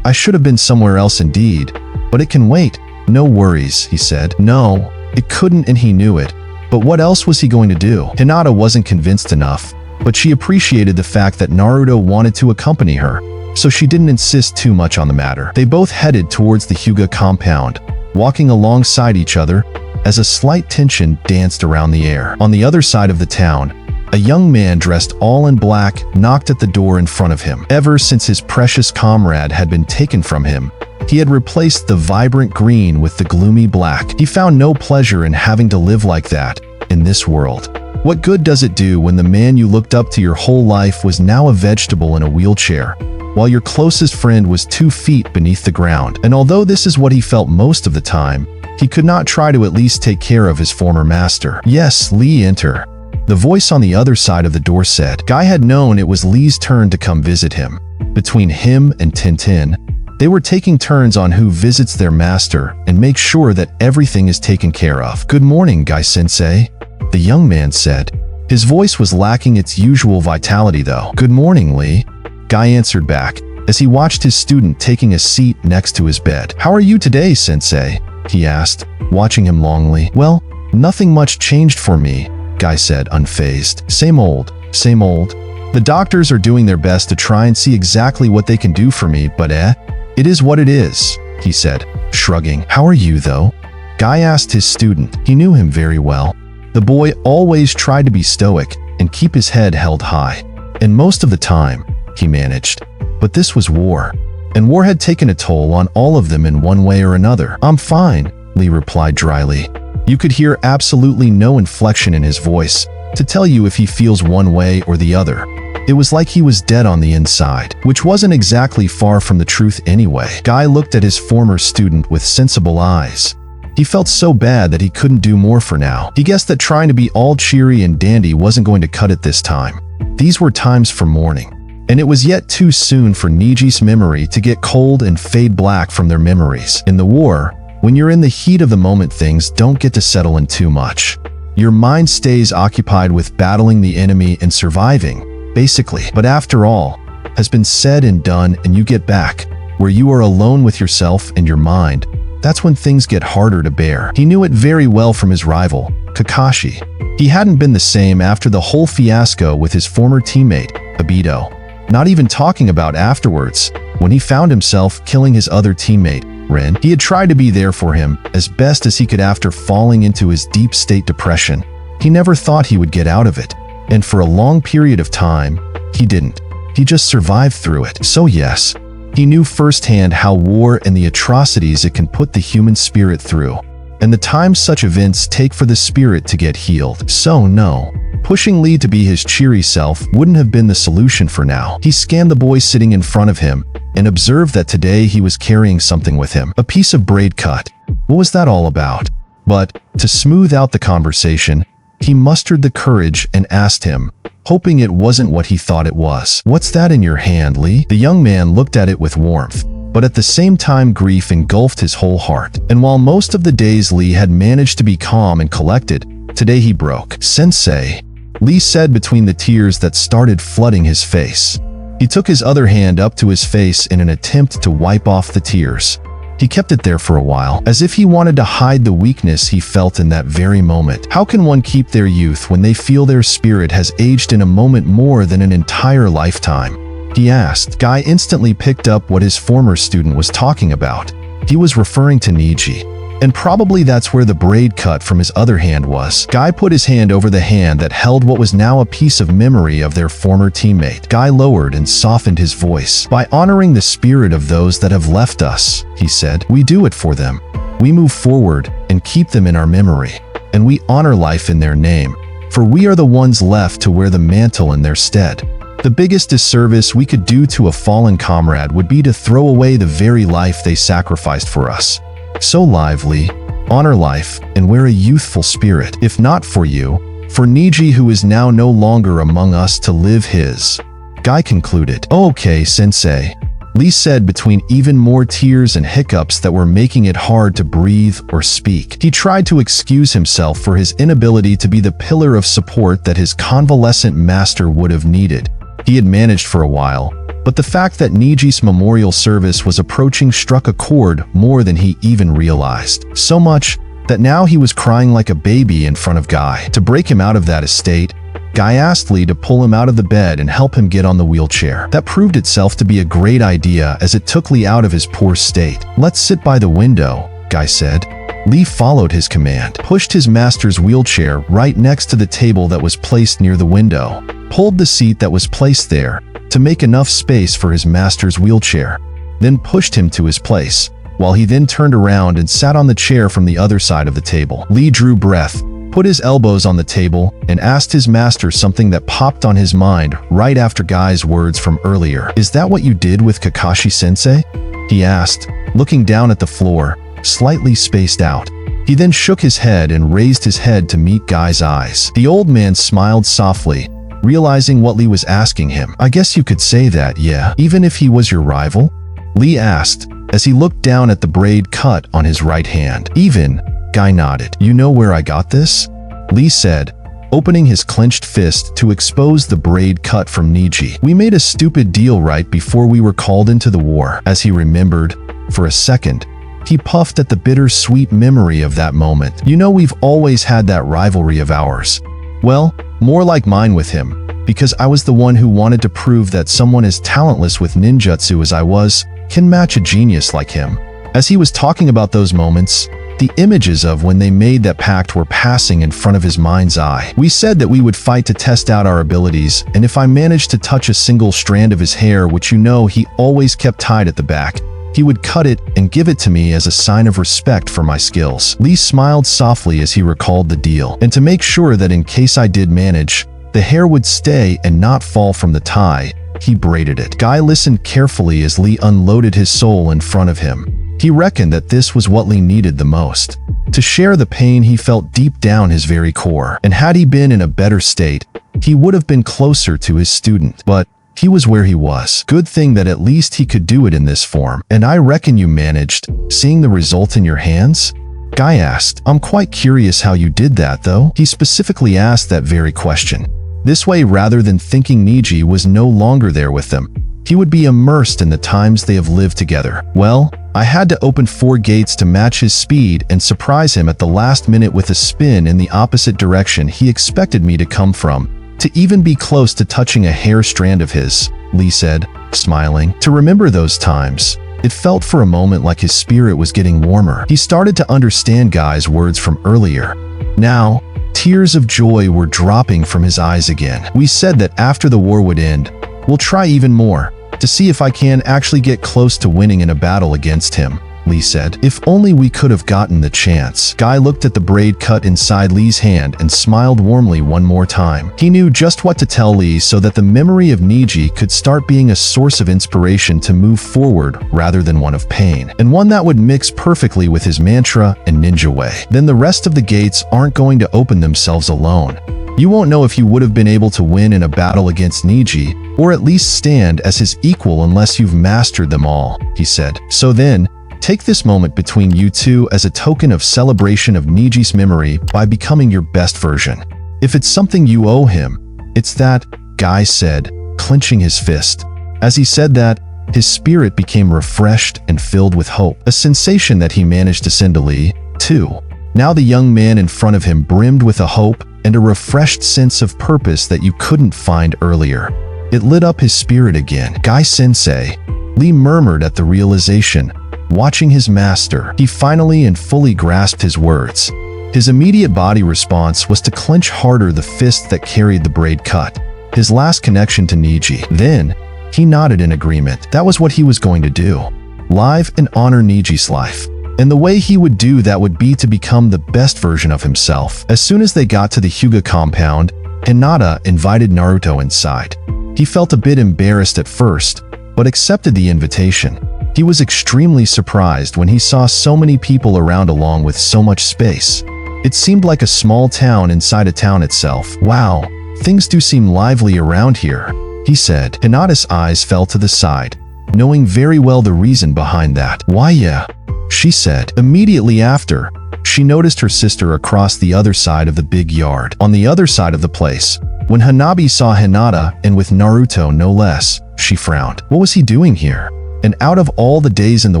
should have been somewhere else indeed. But it can wait. No worries, he said. No, it couldn't, and he knew it. But what else was he going to do? Hinata wasn't convinced enough, but she appreciated the fact that Naruto wanted to accompany her, so she didn't insist too much on the matter. They both headed towards the Hyuga compound, walking alongside each other, as a slight tension danced around the air. On the other side of the town, a young man dressed all in black knocked at the door in front of him. Ever since his precious comrade had been taken from him, he had replaced the vibrant green with the gloomy black. He found no pleasure in having to live like that in this world. What good does it do when the man you looked up to your whole life was now a vegetable in a wheelchair, while your closest friend was 2 feet beneath the ground? And although this is what he felt most of the time, he could not try to at least take care of his former master. Yes, Lee, enter. The voice on the other side of the door said. Guy had known it was Lee's turn to come visit him. Between him and Tintin, they were taking turns on who visits their master and make sure that everything is taken care of. Good morning, Guy-sensei, the young man said. His voice was lacking its usual vitality though. Good morning, Lee, Guy answered back, as he watched his student taking a seat next to his bed. How are you today, sensei? He asked, watching him longly. Well, nothing much changed for me, Guy said, unfazed. Same old, same old. The doctors are doing their best to try and see exactly what they can do for me, but it is what it is, he said, shrugging. How are you, though? Guy asked his student. He knew him very well. The boy always tried to be stoic and keep his head held high, and most of the time, he managed. But this was war, and war had taken a toll on all of them in one way or another. I'm fine, Lee replied dryly. You could hear absolutely no inflection in his voice to tell you if he feels one way or the other. It was like he was dead on the inside, which wasn't exactly far from the truth anyway. Guy looked at his former student with sensible eyes. He felt so bad that he couldn't do more for now. He guessed that trying to be all cheery and dandy wasn't going to cut it this time. These were times for mourning. And it was yet too soon for Niji's memory to get cold and fade black from their memories. In the war, when you're in the heat of the moment, things don't get to settle in too much. Your mind stays occupied with battling the enemy and surviving, basically. But after all has been said and done and you get back, where you are alone with yourself and your mind, that's when things get harder to bear. He knew it very well from his rival, Kakashi. He hadn't been the same after the whole fiasco with his former teammate, Obito. Not even talking about afterwards, when he found himself killing his other teammate, Rin. He had tried to be there for him as best as he could after falling into his deep state depression. He never thought he would get out of it, and for a long period of time, he didn't. He just survived through it. So yes, he knew firsthand how war and the atrocities it can put the human spirit through, and the time such events take for the spirit to get healed. So no, pushing Lee to be his cheery self wouldn't have been the solution for now. He scanned the boy sitting in front of him and observed that today he was carrying something with him, a piece of braid cut. What was that all about? But to smooth out the conversation, he mustered the courage and asked him, hoping it wasn't what he thought it was. "What's that in your hand, Lee?" The young man looked at it with warmth, but at the same time grief engulfed his whole heart. And while most of the days Lee had managed to be calm and collected, today he broke. "Sensei," Lee said between the tears that started flooding his face. He took his other hand up to his face in an attempt to wipe off the tears. He kept it there for a while, as if he wanted to hide the weakness he felt in that very moment. How can one keep their youth when they feel their spirit has aged in a moment more than an entire lifetime? He asked. Guy instantly picked up what his former student was talking about. He was referring to Niji. And probably that's where the braid cut from his other hand was. Guy put his hand over the hand that held what was now a piece of memory of their former teammate. Guy lowered and softened his voice. "By honoring the spirit of those that have left us," he said, "we do it for them. We move forward and keep them in our memory. And we honor life in their name, for we are the ones left to wear the mantle in their stead. The biggest disservice we could do to a fallen comrade would be to throw away the very life they sacrificed for us. So lively, honor life, and wear a youthful spirit. If not for you, for Niji, who is now no longer among us, to live his." Guy concluded. "Okay, sensei," Lee said between even more tears and hiccups that were making it hard to breathe or speak. He tried to excuse himself for his inability to be the pillar of support that his convalescent master would have needed. He had managed for a while, but the fact that Niji's memorial service was approaching struck a chord more than he even realized. So much that now he was crying like a baby in front of Guy. To break him out of that state, Guy asked Lee to pull him out of the bed and help him get on the wheelchair. That proved itself to be a great idea as it took Lee out of his poor state. "Let's sit by the window," Guy said. Lee followed his command, pushed his master's wheelchair right next to the table that was placed near the window, pulled the seat that was placed there to make enough space for his master's wheelchair, then pushed him to his place, while he then turned around and sat on the chair from the other side of the table. Lee drew breath, put his elbows on the table, and asked his master something that popped on his mind right after Guy's words from earlier. "Is that what you did with Kakashi-sensei?" he asked, looking down at the floor, slightly spaced out. He then shook his head and raised his head to meet Guy's eyes. The old man smiled softly, realizing what Lee was asking him. "I guess you could say that, yeah. Even if he was your rival?" Lee asked, as he looked down at the braid cut on his right hand. "Even," Guy nodded. "You know where I got this?" Lee said, opening his clenched fist to expose the braid cut from Niji. "We made a stupid deal right before we were called into the war." As he remembered, for a second, he puffed at the bittersweet memory of that moment. "You know, we've always had that rivalry of ours. Well, more like mine with him, because I was the one who wanted to prove that someone as talentless with ninjutsu as I was can match a genius like him." As he was talking about those moments, the images of when they made that pact were passing in front of his mind's eye. "We said that we would fight to test out our abilities, and if I managed to touch a single strand of his hair, which you know he always kept tied at the back, He would cut it and give it to me as a sign of respect for my skills. Lee smiled softly as he recalled the deal, and to make sure that in case I did manage, the hair would stay and not fall from the tie, he braided it. Guy listened carefully as Lee unloaded his soul in front of him. He reckoned that this was what Lee needed the most, to share the pain he felt deep down his very core. And had he been in a better state, he would have been closer to his student. But he was where he was. Good thing that at least he could do it in this form. And I reckon you managed, seeing the result in your hands? Guy asked. I'm quite curious how you did that, though. He specifically asked that very question. This way, rather than thinking Neji was no longer there with them, he would be immersed in the times they have lived together. Well, I had to open 4 gates to match his speed and surprise him at the last minute with a spin in the opposite direction he expected me to come from, to even be close to touching a hair strand of his, Lee said, smiling. To remember those times, it felt for a moment like his spirit was getting warmer. He started to understand Guy's words from earlier. Now, tears of joy were dropping from his eyes again. We said that after the war would end, we'll try even more, to see if I can actually get close to winning in a battle against him, Lee said. If only we could have gotten the chance. Guy looked at the braid cut inside Lee's hand and smiled warmly one more time. He knew just what to tell Lee so that the memory of Neji could start being a source of inspiration to move forward rather than one of pain, and one that would mix perfectly with his mantra and ninja way. Then the rest of the gates aren't going to open themselves alone. You won't know if you would have been able to win in a battle against Neji, or at least stand as his equal unless you've mastered them all, he said. So then, take this moment between you two as a token of celebration of Neji's memory by becoming your best version. If it's something you owe him, it's that, Guy said, clenching his fist. As he said that, his spirit became refreshed and filled with hope, a sensation that he managed to send to Lee, too. Now the young man in front of him brimmed with a hope and a refreshed sense of purpose that you couldn't find earlier. It lit up his spirit again. Guy-sensei, Lee murmured at the realization. Watching his master, he finally and fully grasped his words. His immediate body response was to clench harder the fist that carried the braid cut, his last connection to Neji. Then, he nodded in agreement. That was what he was going to do. Live and honor Neji's life. And the way he would do that would be to become the best version of himself. As soon as they got to the Hyuga compound, Hinata invited Naruto inside. He felt a bit embarrassed at first, but accepted the invitation. He was extremely surprised when he saw so many people around along with so much space. It seemed like a small town inside a town itself. Wow, things do seem lively around here, he said. Hinata's eyes fell to the side, knowing very well the reason behind that. Why yeah, she said. Immediately after, she noticed her sister across the other side of the big yard. On the other side of the place, when Hanabi saw Hinata, and with Naruto no less, she frowned. What was he doing here? And out of all the days in the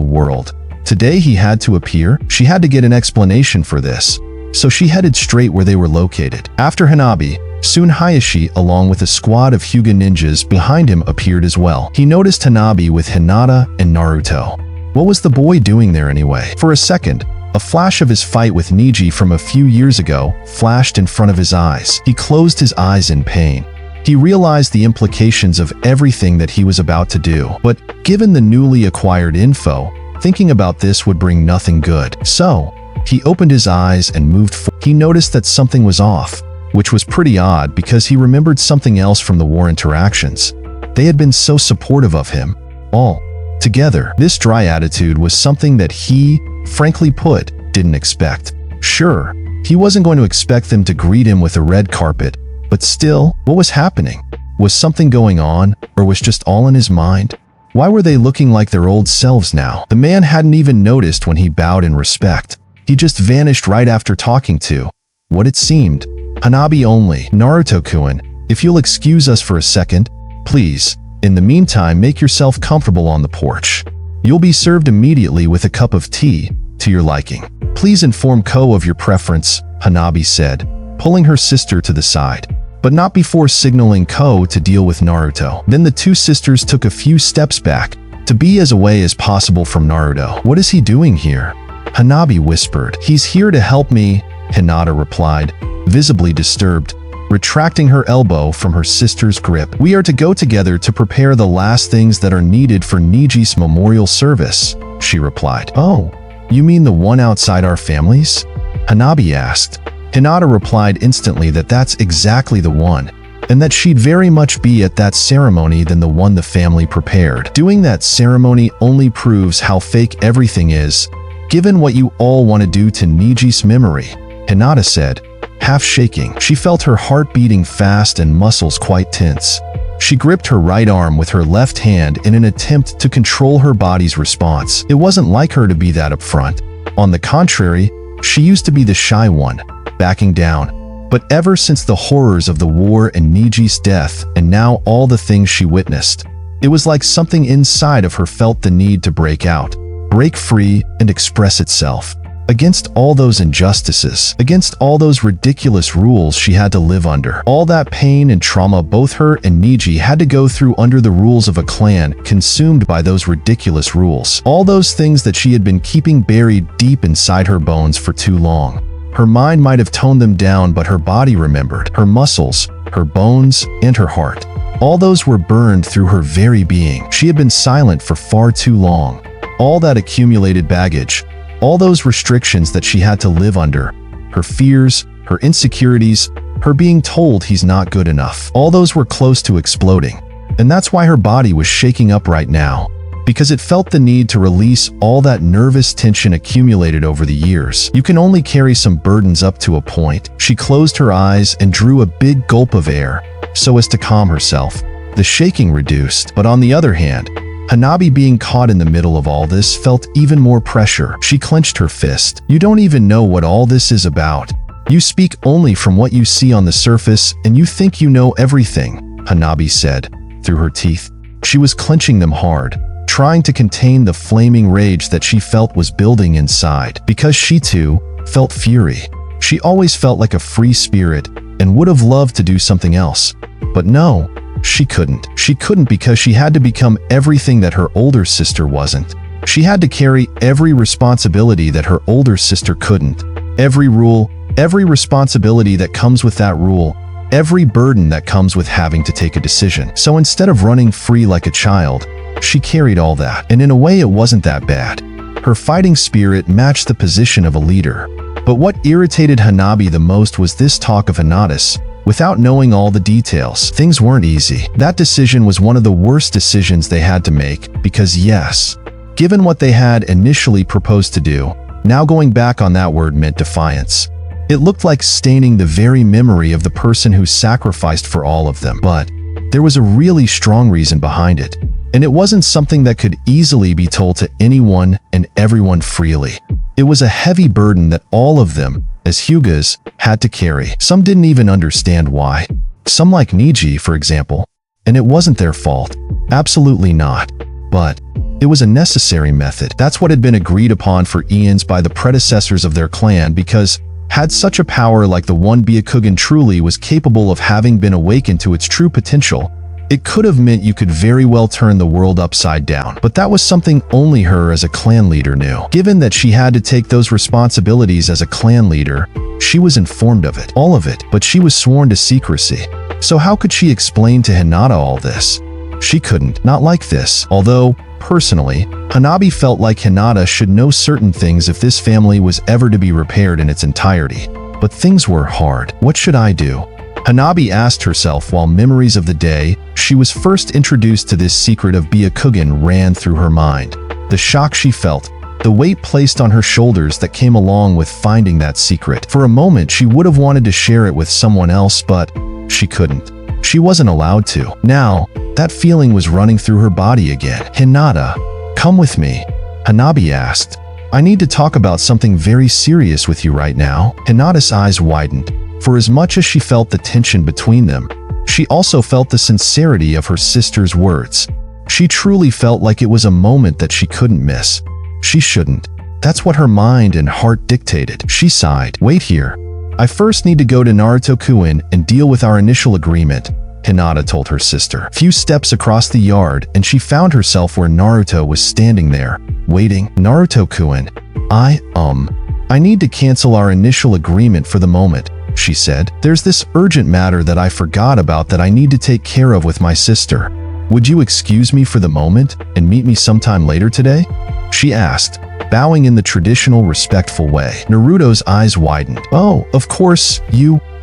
world, today he had to appear? She had to get an explanation for this, so she headed straight where they were located. After Hanabi, soon Hayashi along with a squad of Hyuga ninjas behind him appeared as well. He noticed Hanabi with Hinata and Naruto. What was the boy doing there anyway? For a second, a flash of his fight with Neji from a few years ago flashed in front of his eyes. He closed his eyes in pain. He realized the implications of everything that he was about to do. But given the newly acquired info, thinking about this would bring nothing good. So, he opened his eyes and moved forward. He noticed that something was off, which was pretty odd because he remembered something else from the war interactions. They had been so supportive of him, all together. This dry attitude was something that he, frankly put, didn't expect. Sure, he wasn't going to expect them to greet him with a red carpet, but still, what was happening? Was something going on, or was just all in his mind? Why were they looking like their old selves now? The man hadn't even noticed when he bowed in respect. He just vanished right after talking to, what it seemed, Hanabi only. Naruto-kun, if you'll excuse us for a second, please. In the meantime, make yourself comfortable on the porch. You'll be served immediately with a cup of tea, to your liking. Please inform Ko of your preference, Hanabi said, pulling her sister to the side, but not before signaling Ko to deal with Naruto. Then the two sisters took a few steps back, to be as away as possible from Naruto. What is he doing here? Hanabi whispered. He's here to help me, Hinata replied, visibly disturbed. retracting her elbow from her sister's grip. "We are to go together to prepare the last things that are needed for Niji's memorial service," she replied. "Oh, you mean the one outside our families?" Hanabi asked. Hinata replied instantly that that's exactly the one, and that she'd very much be at that ceremony than the one the family prepared. "Doing that ceremony only proves how fake everything is, given what you all want to do to Niji's memory," Hinata said, half shaking. She felt her heart beating fast and muscles quite tense. She gripped her right arm with her left hand in an attempt to control her body's response. It wasn't like her to be that upfront. On the contrary, she used to be the shy one, backing down. But ever since the horrors of the war and Niji's death, and now all the things she witnessed, it was like something inside of her felt the need to break out, break free, and express itself. Against all those injustices, against all those ridiculous rules she had to live under, all that pain and trauma both her and Niji had to go through under the rules of a clan, consumed by those ridiculous rules. All those things that she had been keeping buried deep inside her bones for too long. Her mind might have toned them down, but her body remembered. Her muscles, her bones, and her heart. All those were burned through her very being. She had been silent for far too long. All that accumulated baggage, all those restrictions that she had to live under, her fears, her insecurities, her being told he's not good enough, all those were close to exploding. And that's why her body was shaking up right now, because it felt the need to release all that nervous tension accumulated over the years. You can only carry some burdens up to a point. She closed her eyes and drew a big gulp of air, so as to calm herself. The shaking reduced, but on the other hand, Hanabi being caught in the middle of all this felt even more pressure. She clenched her fist. "You don't even know what all this is about. You speak only from what you see on the surface, and you think you know everything," Hanabi said, through her teeth. She was clenching them hard, trying to contain the flaming rage that she felt was building inside, because she too felt fury. She always felt like a free spirit and would have loved to do something else. But no, she couldn't. She couldn't because she had to become everything that her older sister wasn't. She had to carry every responsibility that her older sister couldn't. Every rule, every responsibility that comes with that rule, every burden that comes with having to take a decision. So instead of running free like a child, she carried all that. And in a way, it wasn't that bad. Her fighting spirit matched the position of a leader. But what irritated Hanabi the most was this talk of Hinata's. Without knowing all the details, things weren't easy. That decision was one of the worst decisions they had to make, because yes, given what they had initially proposed to do, now going back on that word meant defiance. It looked like staining the very memory of the person who sacrificed for all of them. But there was a really strong reason behind it, and it wasn't something that could easily be told to anyone and everyone freely. It was a heavy burden that all of them, as Hyugas, had to carry. Some didn't even understand why. Some like Niji, for example. And it wasn't their fault. Absolutely not. But it was a necessary method. That's what had been agreed upon for eons by the predecessors of their clan, because had such a power like the one Byakugan truly was capable of having been awakened to its true potential, it could have meant you could very well turn the world upside down. But that was something only her as a clan leader knew. Given that she had to take those responsibilities as a clan leader, she was informed of it, all of it, but she was sworn to secrecy. So how could she explain to Hinata all this? She couldn't, not like this. Although, personally, Hanabi felt like Hinata should know certain things if this family was ever to be repaired in its entirety. But things were hard. What should I do? Hanabi asked herself while memories of the day she was first introduced to this secret of Byakugan ran through her mind. The shock she felt, the weight placed on her shoulders that came along with finding that secret. For a moment, she would have wanted to share it with someone else, but she couldn't. She wasn't allowed to. Now, that feeling was running through her body again. "Hinata, come with me," Hanabi asked. "I need to talk about something very serious with you right now." Hinata's eyes widened. For as much as she felt the tension between them, she also felt the sincerity of her sister's words. She truly felt like it was a moment that she couldn't miss. She shouldn't. That's what her mind and heart dictated. She sighed. "Wait here. I first need to go to Naruto-kun and deal with our initial agreement," Hinata told her sister. Few steps across the yard, and she found herself where Naruto was standing there, waiting. "Naruto-kun, I need to cancel our initial agreement for the moment," she said. "There's this urgent matter that I forgot about that I need to take care of with my sister. Would you excuse me for the moment and meet me sometime later today?" she asked, bowing in the traditional respectful way. Naruto's eyes widened. "Oh, of course,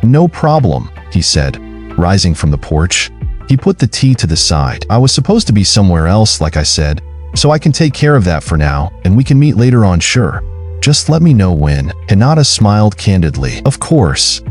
no problem," he said, rising from the porch. He put the tea to the side. "I was supposed to be somewhere else, like I said, so I can take care of that for now, and we can meet later on, sure. Just let me know when." Hinata smiled candidly. "Of course.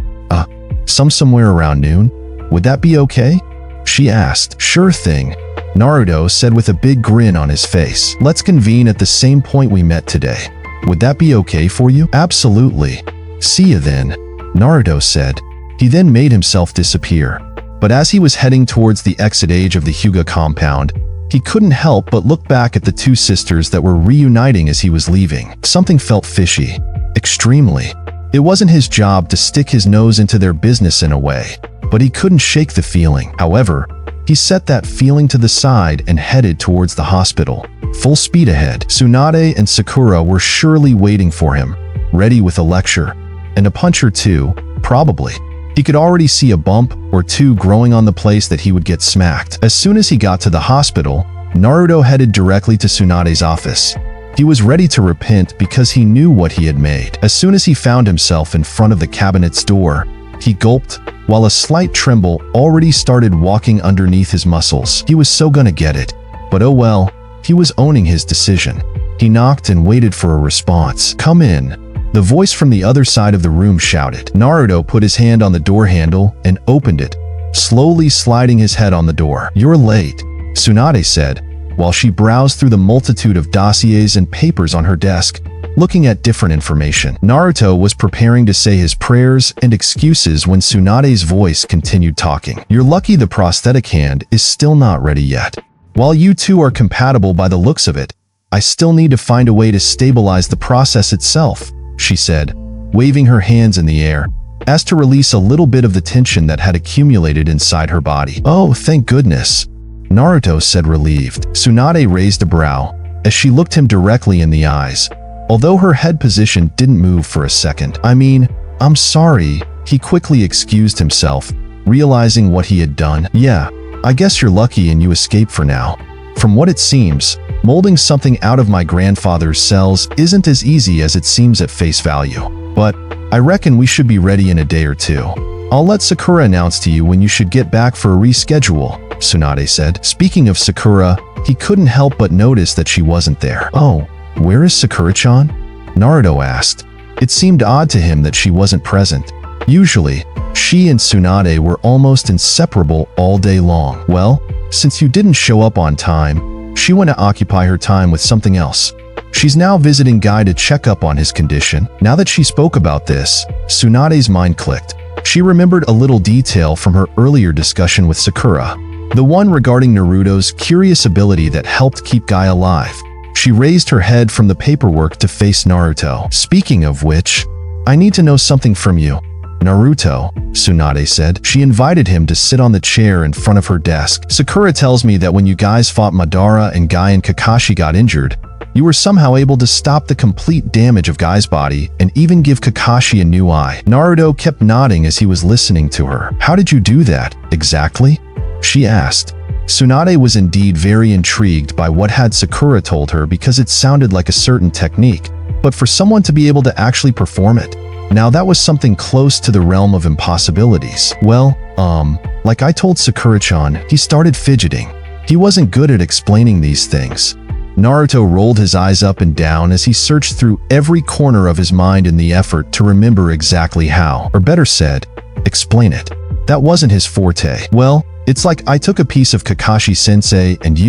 Somewhere around noon? Would that be okay?" she asked. "Sure thing," Naruto said with a big grin on his face. "Let's convene at the same point we met today. Would that be okay for you?" "Absolutely. See you then," Naruto said. He then made himself disappear. But as he was heading towards the exit age of the Hyuga compound, he couldn't help but look back at the two sisters that were reuniting as he was leaving. Something felt fishy. Extremely. It wasn't his job to stick his nose into their business in a way, but he couldn't shake the feeling. However, he set that feeling to the side and headed towards the hospital. Full speed ahead, Tsunade and Sakura were surely waiting for him, ready with a lecture. And a punch or two, probably. He could already see a bump or two growing on the place that he would get smacked. As soon as he got to the hospital, Naruto headed directly to Tsunade's office. He was ready to repent because he knew what he had made. As soon as he found himself in front of the cabinet's door, he gulped, while a slight tremble already started walking underneath his muscles. He was so gonna get it. But oh well, he was owning his decision. He knocked and waited for a response. "Come in," the voice from the other side of the room shouted. Naruto put his hand on the door handle and opened it, slowly sliding his head on the door. "You're late," Tsunade said, while she browsed through the multitude of dossiers and papers on her desk, looking at different information. Naruto was preparing to say his prayers and excuses when Tsunade's voice continued talking. "You're lucky the prosthetic hand is still not ready yet. While you two are compatible by the looks of it, I still need to find a way to stabilize the process itself," she said, waving her hands in the air, as to release a little bit of the tension that had accumulated inside her body. "Oh, thank goodness," Naruto said, relieved. Tsunade raised a brow as she looked him directly in the eyes, although her head position didn't move for a second. "I'm sorry," he quickly excused himself, realizing what he had done. "Yeah, I guess you're lucky and you escaped for now. From what it seems, molding something out of my grandfather's cells isn't as easy as it seems at face value. But I reckon we should be ready in a day or two. I'll let Sakura announce to you when you should get back for a reschedule," Tsunade said. Speaking of Sakura, he couldn't help but notice that she wasn't there. "Oh, where is Sakura-chan?" Naruto asked. It seemed odd to him that she wasn't present. Usually, she and Tsunade were almost inseparable all day long. "Well, since you didn't show up on time, she went to occupy her time with something else. She's now visiting Guy to check up on his condition." Now that she spoke about this, Tsunade's mind clicked. She remembered a little detail from her earlier discussion with Sakura, the one regarding Naruto's curious ability that helped keep Guy alive. She raised her head from the paperwork to face Naruto. "Speaking of which, I need to know something from you, Naruto," Tsunade said. She invited him to sit on the chair in front of her desk. "Sakura tells me that when you guys fought Madara and Guy and Kakashi got injured, you were somehow able to stop the complete damage of Guy's body and even give Kakashi a new eye." Naruto kept nodding as he was listening to her. "How did you do that, exactly?" she asked. Tsunade was indeed very intrigued by what had Sakura told her because it sounded like a certain technique, but for someone to be able to actually perform it, now that was something close to the realm of impossibilities. "Well, like I told Sakura-chan," he started fidgeting. He wasn't good at explaining these things. Naruto rolled his eyes up and down as he searched through every corner of his mind in the effort to remember exactly how, or better said, explain it. That wasn't his forte. "Well, it's like I took a piece of Kakashi-sensei and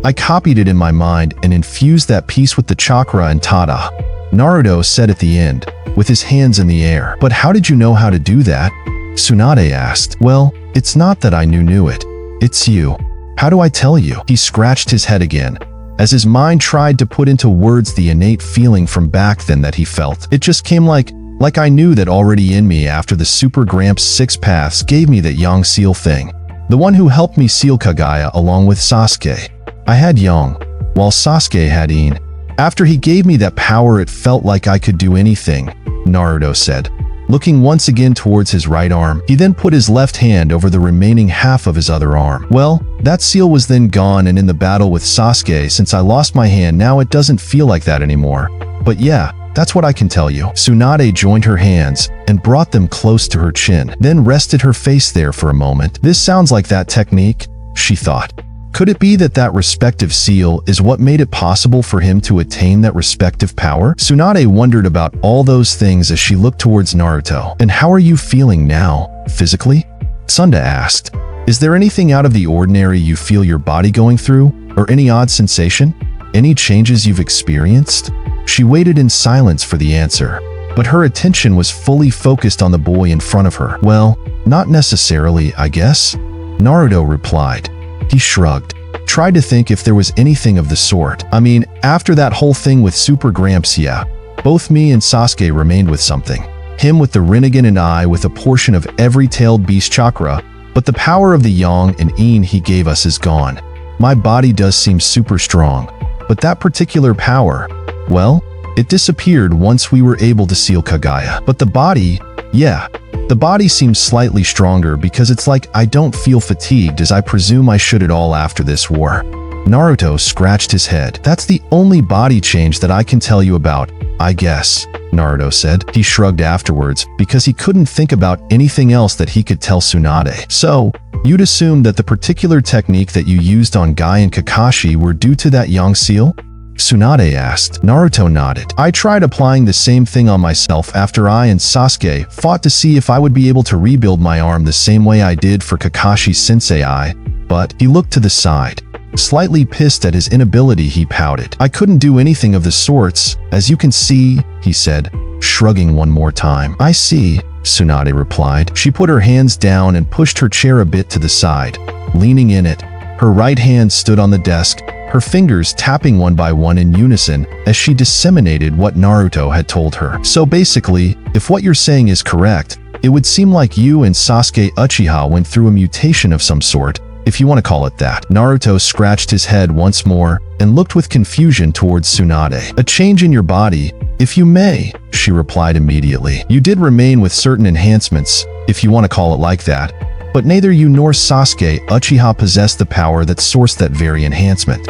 I copied it in my mind and infused that piece with the chakra and tada," Naruto said at the end, with his hands in the air. "But how did you know how to do that?" Tsunade asked. "Well, it's not that I knew it. It's you. How do I tell you?" He scratched his head again, as his mind tried to put into words the innate feeling from back then that he felt. "It just came like I knew that already in me after the Super Gramps 6 Paths gave me that Yang seal thing. The one who helped me seal Kaguya along with Sasuke. I had Yang, while Sasuke had In. After he gave me that power, it felt like I could do anything," Naruto said. looking once again towards his right arm. He then put his left hand over the remaining half of his other arm. Well, that seal was then gone, and in the battle with Sasuke, since I lost my hand, now it doesn't feel like that anymore. But yeah, that's what I can tell you. Tsunade joined her hands and brought them close to her chin, then rested her face there for a moment. This sounds like that technique, she thought. Could it be that that respective seal is what made it possible for him to attain that respective power? Tsunade wondered about all those things as she looked towards Naruto. And how are you feeling now, physically? Sunda asked. Is there anything out of the ordinary you feel your body going through? Or any odd sensation? Any changes you've experienced? She waited in silence for the answer, but her attention was fully focused on the boy in front of her. Well, not necessarily, I guess, Naruto replied. He shrugged, tried to think if there was anything of the sort. I mean, after that whole thing with Super Gramps, yeah, both me and Sasuke remained with something. Him with the Rinnegan and I with a portion of every tailed beast chakra, but the power of the Yang and Yin he gave us is gone. My body does seem super strong, but that particular power, well, it disappeared once we were able to seal Kaguya. But the body, yeah, the body seems slightly stronger because it's like I don't feel fatigued as I presume I should at all after this war. Naruto scratched his head. That's the only body change that I can tell you about, I guess, Naruto said. He shrugged afterwards because he couldn't think about anything else that he could tell Tsunade. So, you'd assume that the particular technique that you used on Guy and Kakashi were due to that Yang seal? Tsunade asked. Naruto nodded. I tried applying the same thing on myself after I and Sasuke fought to see if I would be able to rebuild my arm the same way I did for Kakashi's sensei, but he looked to the side. Slightly pissed at his inability, he pouted. I couldn't do anything of the sorts, as you can see, he said, shrugging one more time. I see, Tsunade replied. She put her hands down and pushed her chair a bit to the side. Leaning in it, her right hand stood on the desk, her fingers tapping one by one in unison as she disseminated what Naruto had told her. So basically, if what you're saying is correct, it would seem like you and Sasuke Uchiha went through a mutation of some sort, if you want to call it that. Naruto scratched his head once more and looked with confusion towards Tsunade. A change in your body, if you may, she replied immediately. You did remain with certain enhancements, if you want to call it like that, but neither you nor Sasuke Uchiha possessed the power that sourced that very enhancement.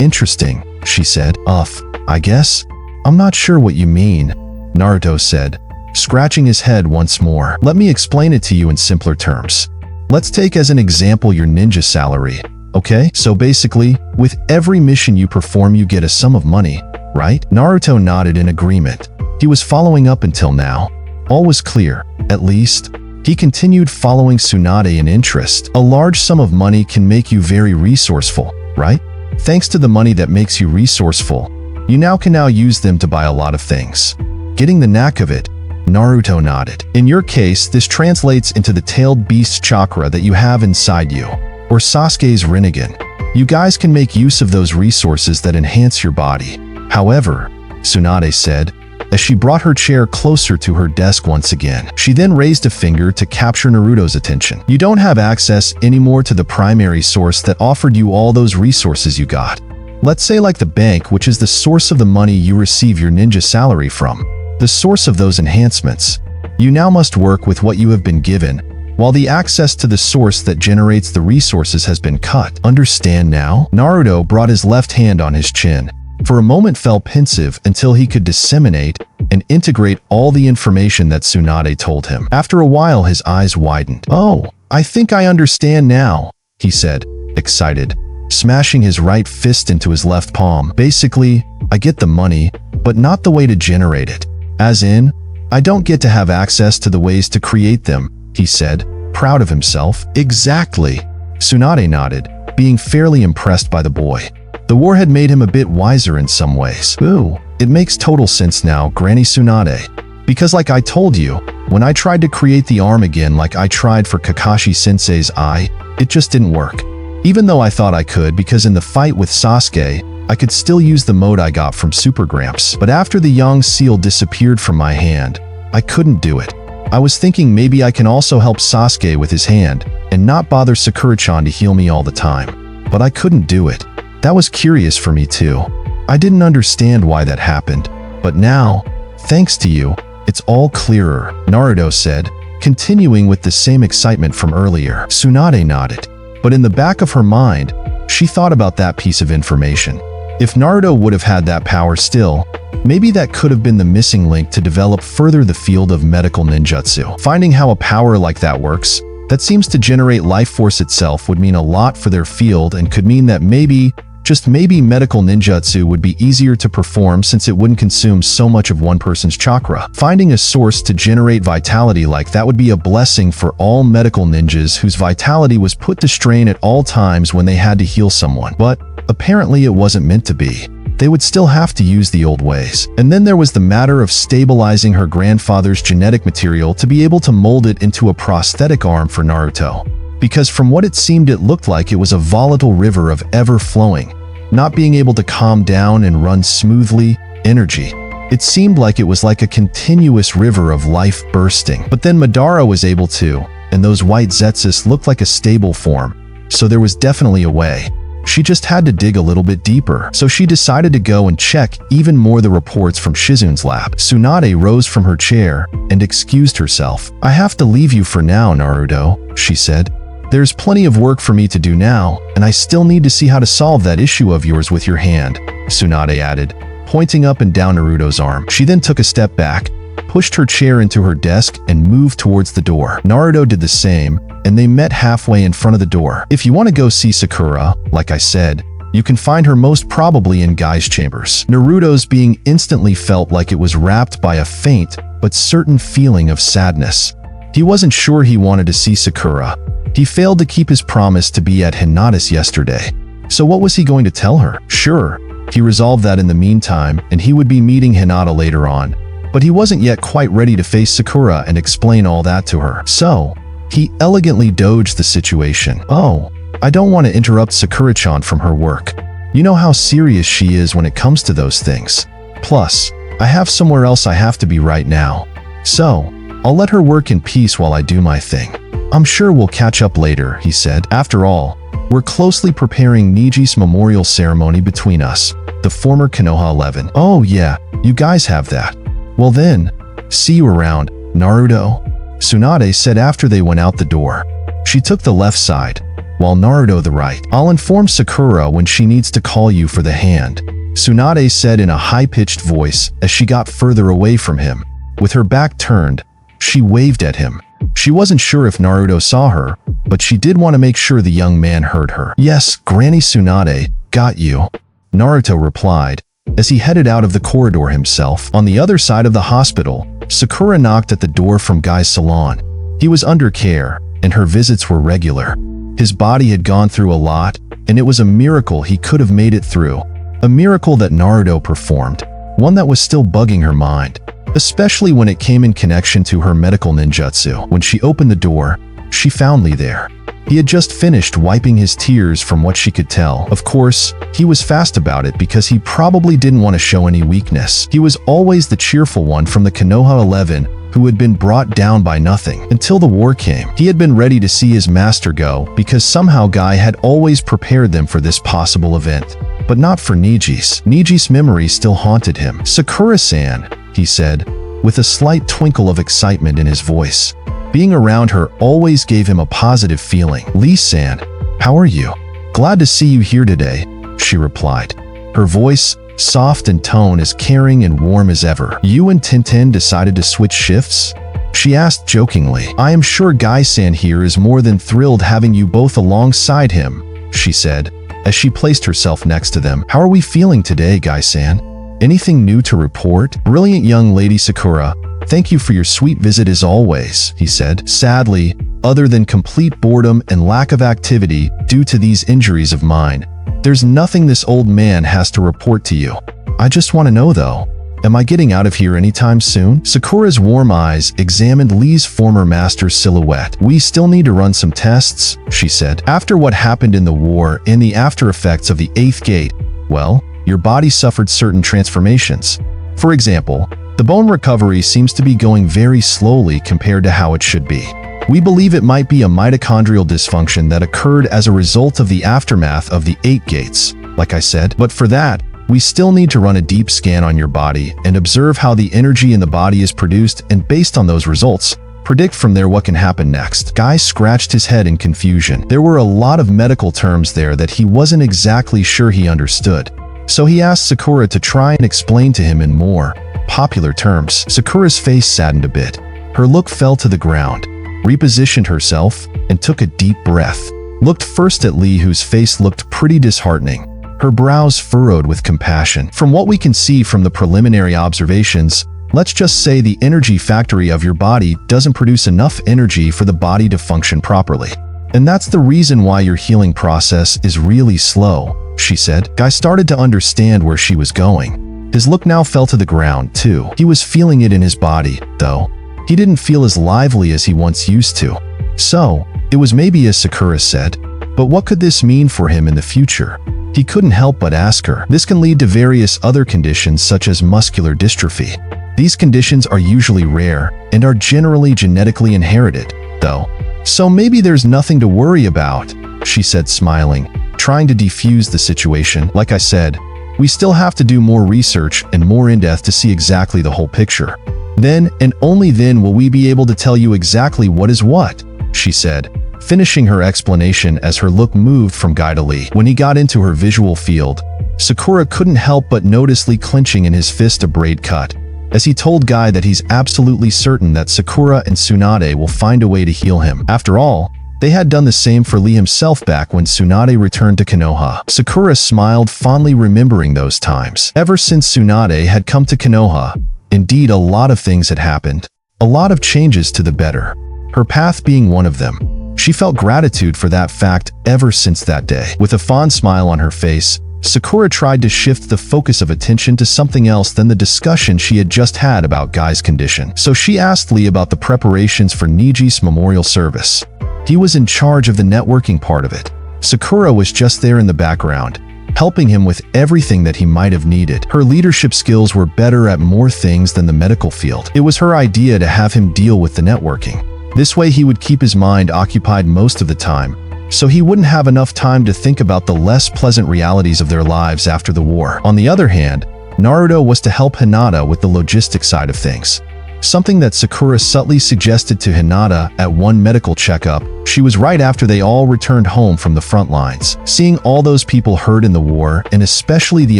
Interesting, she said. I guess? I'm not sure what you mean, Naruto said, scratching his head once more. Let me explain it to you in simpler terms. Let's take as an example your ninja salary, okay? So basically, with every mission you perform you get a sum of money, right? Naruto nodded in agreement. He was following up until now. All was clear, at least. He continued following Tsunade in interest. A large sum of money can make you very resourceful, right? Thanks to the money that makes you resourceful, you can now use them to buy a lot of things. Getting the knack of it, Naruto nodded. In your case, this translates into the tailed beast chakra that you have inside you, or Sasuke's Rinnegan. You guys can make use of those resources that enhance your body. However, Tsunade said, as she brought her chair closer to her desk once again. She then raised a finger to capture Naruto's attention. You don't have access anymore to the primary source that offered you all those resources you got. Let's say like the bank, which is the source of the money you receive your ninja salary from. The source of those enhancements. You now must work with what you have been given, while the access to the source that generates the resources has been cut. Understand now? Naruto brought his left hand on his chin. For a moment fell pensive until he could disseminate and integrate all the information that Tsunade told him. After a while his eyes widened. Oh, I think I understand now, he said, excited, smashing his right fist into his left palm. Basically, I get the money, but not the way to generate it. As in, I don't get to have access to the ways to create them, he said, proud of himself. Exactly. Tsunade nodded, being fairly impressed by the boy. The war had made him a bit wiser in some ways. Ooh, it makes total sense now, Granny Tsunade. Because like I told you, when I tried to create the arm again like I tried for Kakashi-sensei's eye, it just didn't work. Even though I thought I could, because in the fight with Sasuke, I could still use the mode I got from Super Gramps. But after the Yang seal disappeared from my hand, I couldn't do it. I was thinking maybe I can also help Sasuke with his hand, and not bother Sakura-chan to heal me all the time. But I couldn't do it. That was curious for me too. I didn't understand why that happened, but now, thanks to you, It's all clearer, Naruto said, continuing with the same excitement from earlier. Tsunade nodded, but in the back of her mind, she thought about that piece of information. If Naruto would have had that power still, maybe that could have been the missing link to develop further the field of medical ninjutsu. Finding how a power like that works, that seems to generate life force itself, would mean a lot for their field and could mean that maybe, just maybe, medical ninjutsu would be easier to perform since it wouldn't consume so much of one person's chakra. Finding a source to generate vitality like that would be a blessing for all medical ninjas whose vitality was put to strain at all times when they had to heal someone. But apparently it wasn't meant to be. They would still have to use the old ways. And then there was the matter of stabilizing her grandfather's genetic material to be able to mold it into a prosthetic arm for Naruto. Because from what it seemed, it looked like it was a volatile river of ever-flowing, not being able to calm down and run smoothly, energy. It seemed like it was like a continuous river of life bursting. But then Madara was able to, and those white Zetsus looked like a stable form, so there was definitely a way. She just had to dig a little bit deeper, so she decided to go and check even more the reports from Shizun's lab. Tsunade rose from her chair and excused herself. "I have to leave you for now, Naruto," she said. "There's plenty of work for me to do now, and I still need to see how to solve that issue of yours with your hand," Tsunade added, pointing up and down Naruto's arm. She then took a step back, pushed her chair into her desk, and moved towards the door. Naruto did the same, and they met halfway in front of the door. "If you want to go see Sakura, like I said, you can find her most probably in Guy's chambers." Naruto's being instantly felt like it was wrapped by a faint but certain feeling of sadness. He wasn't sure he wanted to see Sakura. He failed to keep his promise to be at Hinata's yesterday. So what was he going to tell her? Sure, he resolved that in the meantime, and he would be meeting Hinata later on. But he wasn't yet quite ready to face Sakura and explain all that to her. So he elegantly dodged the situation. "Oh, I don't want to interrupt Sakura-chan from her work. You know how serious she is when it comes to those things. Plus, I have somewhere else I have to be right now. So, I'll let her work in peace while I do my thing. I'm sure we'll catch up later," he said. "After all, we're closely preparing Niji's memorial ceremony between us, the former Konoha 11. Oh yeah, you guys have that. Well then, see you around, Naruto," Tsunade said after they went out the door. She took the left side, while Naruto the right. "I'll inform Sakura when she needs to call you for the hand," Tsunade said in a high-pitched voice as she got further away from him. With her back turned, she waved at him. She wasn't sure if Naruto saw her, but she did want to make sure the young man heard her. "Yes, Granny Tsunade, got you," Naruto replied, as he headed out of the corridor himself. On the other side of the hospital, Sakura knocked at the door from Guy's salon. He was under care, and her visits were regular. His body had gone through a lot, and it was a miracle he could have made it through. A miracle that Naruto performed, one that was still bugging her mind, especially when it came in connection to her medical ninjutsu. When she opened the door, she found Lee there. He had just finished wiping his tears from what she could tell. Of course, he was fast about it because he probably didn't want to show any weakness. He was always the cheerful one from the Konoha 11 who had been brought down by nothing. Until the war came, he had been ready to see his master go because somehow Guy had always prepared them for this possible event. But not for Niji's. Niji's memory still haunted him. "Sakura-san," he said, with a slight twinkle of excitement in his voice. Being around her always gave him a positive feeling. "Lee-san, how are you? Glad to see you here today," she replied. Her voice, soft in tone, as caring and warm as ever. "You and Tintin decided to switch shifts?" she asked jokingly. "I am sure Guy-san here is more than thrilled having you both alongside him," she said, as she placed herself next to them. "How are we feeling today, Guy-san? Anything new to report?" "Brilliant young lady Sakura, thank you for your sweet visit as always," he said. "Sadly, other than complete boredom and lack of activity due to these injuries of mine, there's nothing this old man has to report to you. I just want to know though, am I getting out of here anytime soon?" Sakura's warm eyes examined Lee's former master's silhouette. "We still need to run some tests," she said. "After what happened in the war and the after effects of the 8th gate, well, your body suffered certain transformations. For example, the bone recovery seems to be going very slowly compared to how it should be. We believe it might be a mitochondrial dysfunction that occurred as a result of the aftermath of the 8 gates, like I said, but for that, We still need to run a deep scan on your body and observe how the energy in the body is produced, and based on those results, predict from there what can happen next. Guy scratched his head in confusion. There were a lot of medical terms there that he wasn't exactly sure he understood. So he asked Sakura to try and explain to him in more popular terms. Sakura's face saddened a bit. Her look fell to the ground, repositioned herself, and took a deep breath. Looked first at Lee, whose face looked pretty disheartening, her brows furrowed with compassion. From what we can see from the preliminary observations, let's just say the energy factory of your body doesn't produce enough energy for the body to function properly. And that's the reason why your healing process is really slow, she said. Guy started to understand where she was going. His look now fell to the ground, too. He was feeling it in his body, though. He didn't feel as lively as he once used to. So, it was maybe as Sakura said, but what could this mean for him in the future? He couldn't help but ask her. This can lead to various other conditions such as muscular dystrophy. These conditions are usually rare and are generally genetically inherited, though. So maybe there's nothing to worry about, she said, smiling, trying to defuse the situation. Like I said, we still have to do more research and more in-depth to see exactly the whole picture. Then and only then will we be able to tell you exactly what is what, she said, finishing her explanation as her look moved from Guy to Lee. When he got into her visual field, Sakura couldn't help but notice Lee clenching in his fist a braid cut, as he told Guy that he's absolutely certain that Sakura and Tsunade will find a way to heal him. After all, they had done the same for Lee himself back when Tsunade returned to Konoha. Sakura smiled, fondly remembering those times. Ever since Tsunade had come to Konoha, indeed a lot of things had happened. A lot of changes to the better, her path being one of them. She felt gratitude for that fact ever since that day. With a fond smile on her face, Sakura tried to shift the focus of attention to something else than the discussion she had just had about Guy's condition. So she asked Lee about the preparations for Niji's memorial service. He was in charge of the networking part of it. Sakura was just there in the background, helping him with everything that he might have needed. Her leadership skills were better at more things than the medical field. It was her idea to have him deal with the networking. This way he would keep his mind occupied most of the time, so he wouldn't have enough time to think about the less pleasant realities of their lives after the war. On the other hand, Naruto was to help Hinata with the logistic side of things, something that Sakura subtly suggested to Hinata at one medical checkup. She was right after they all returned home from the front lines. Seeing all those people hurt in the war, and especially the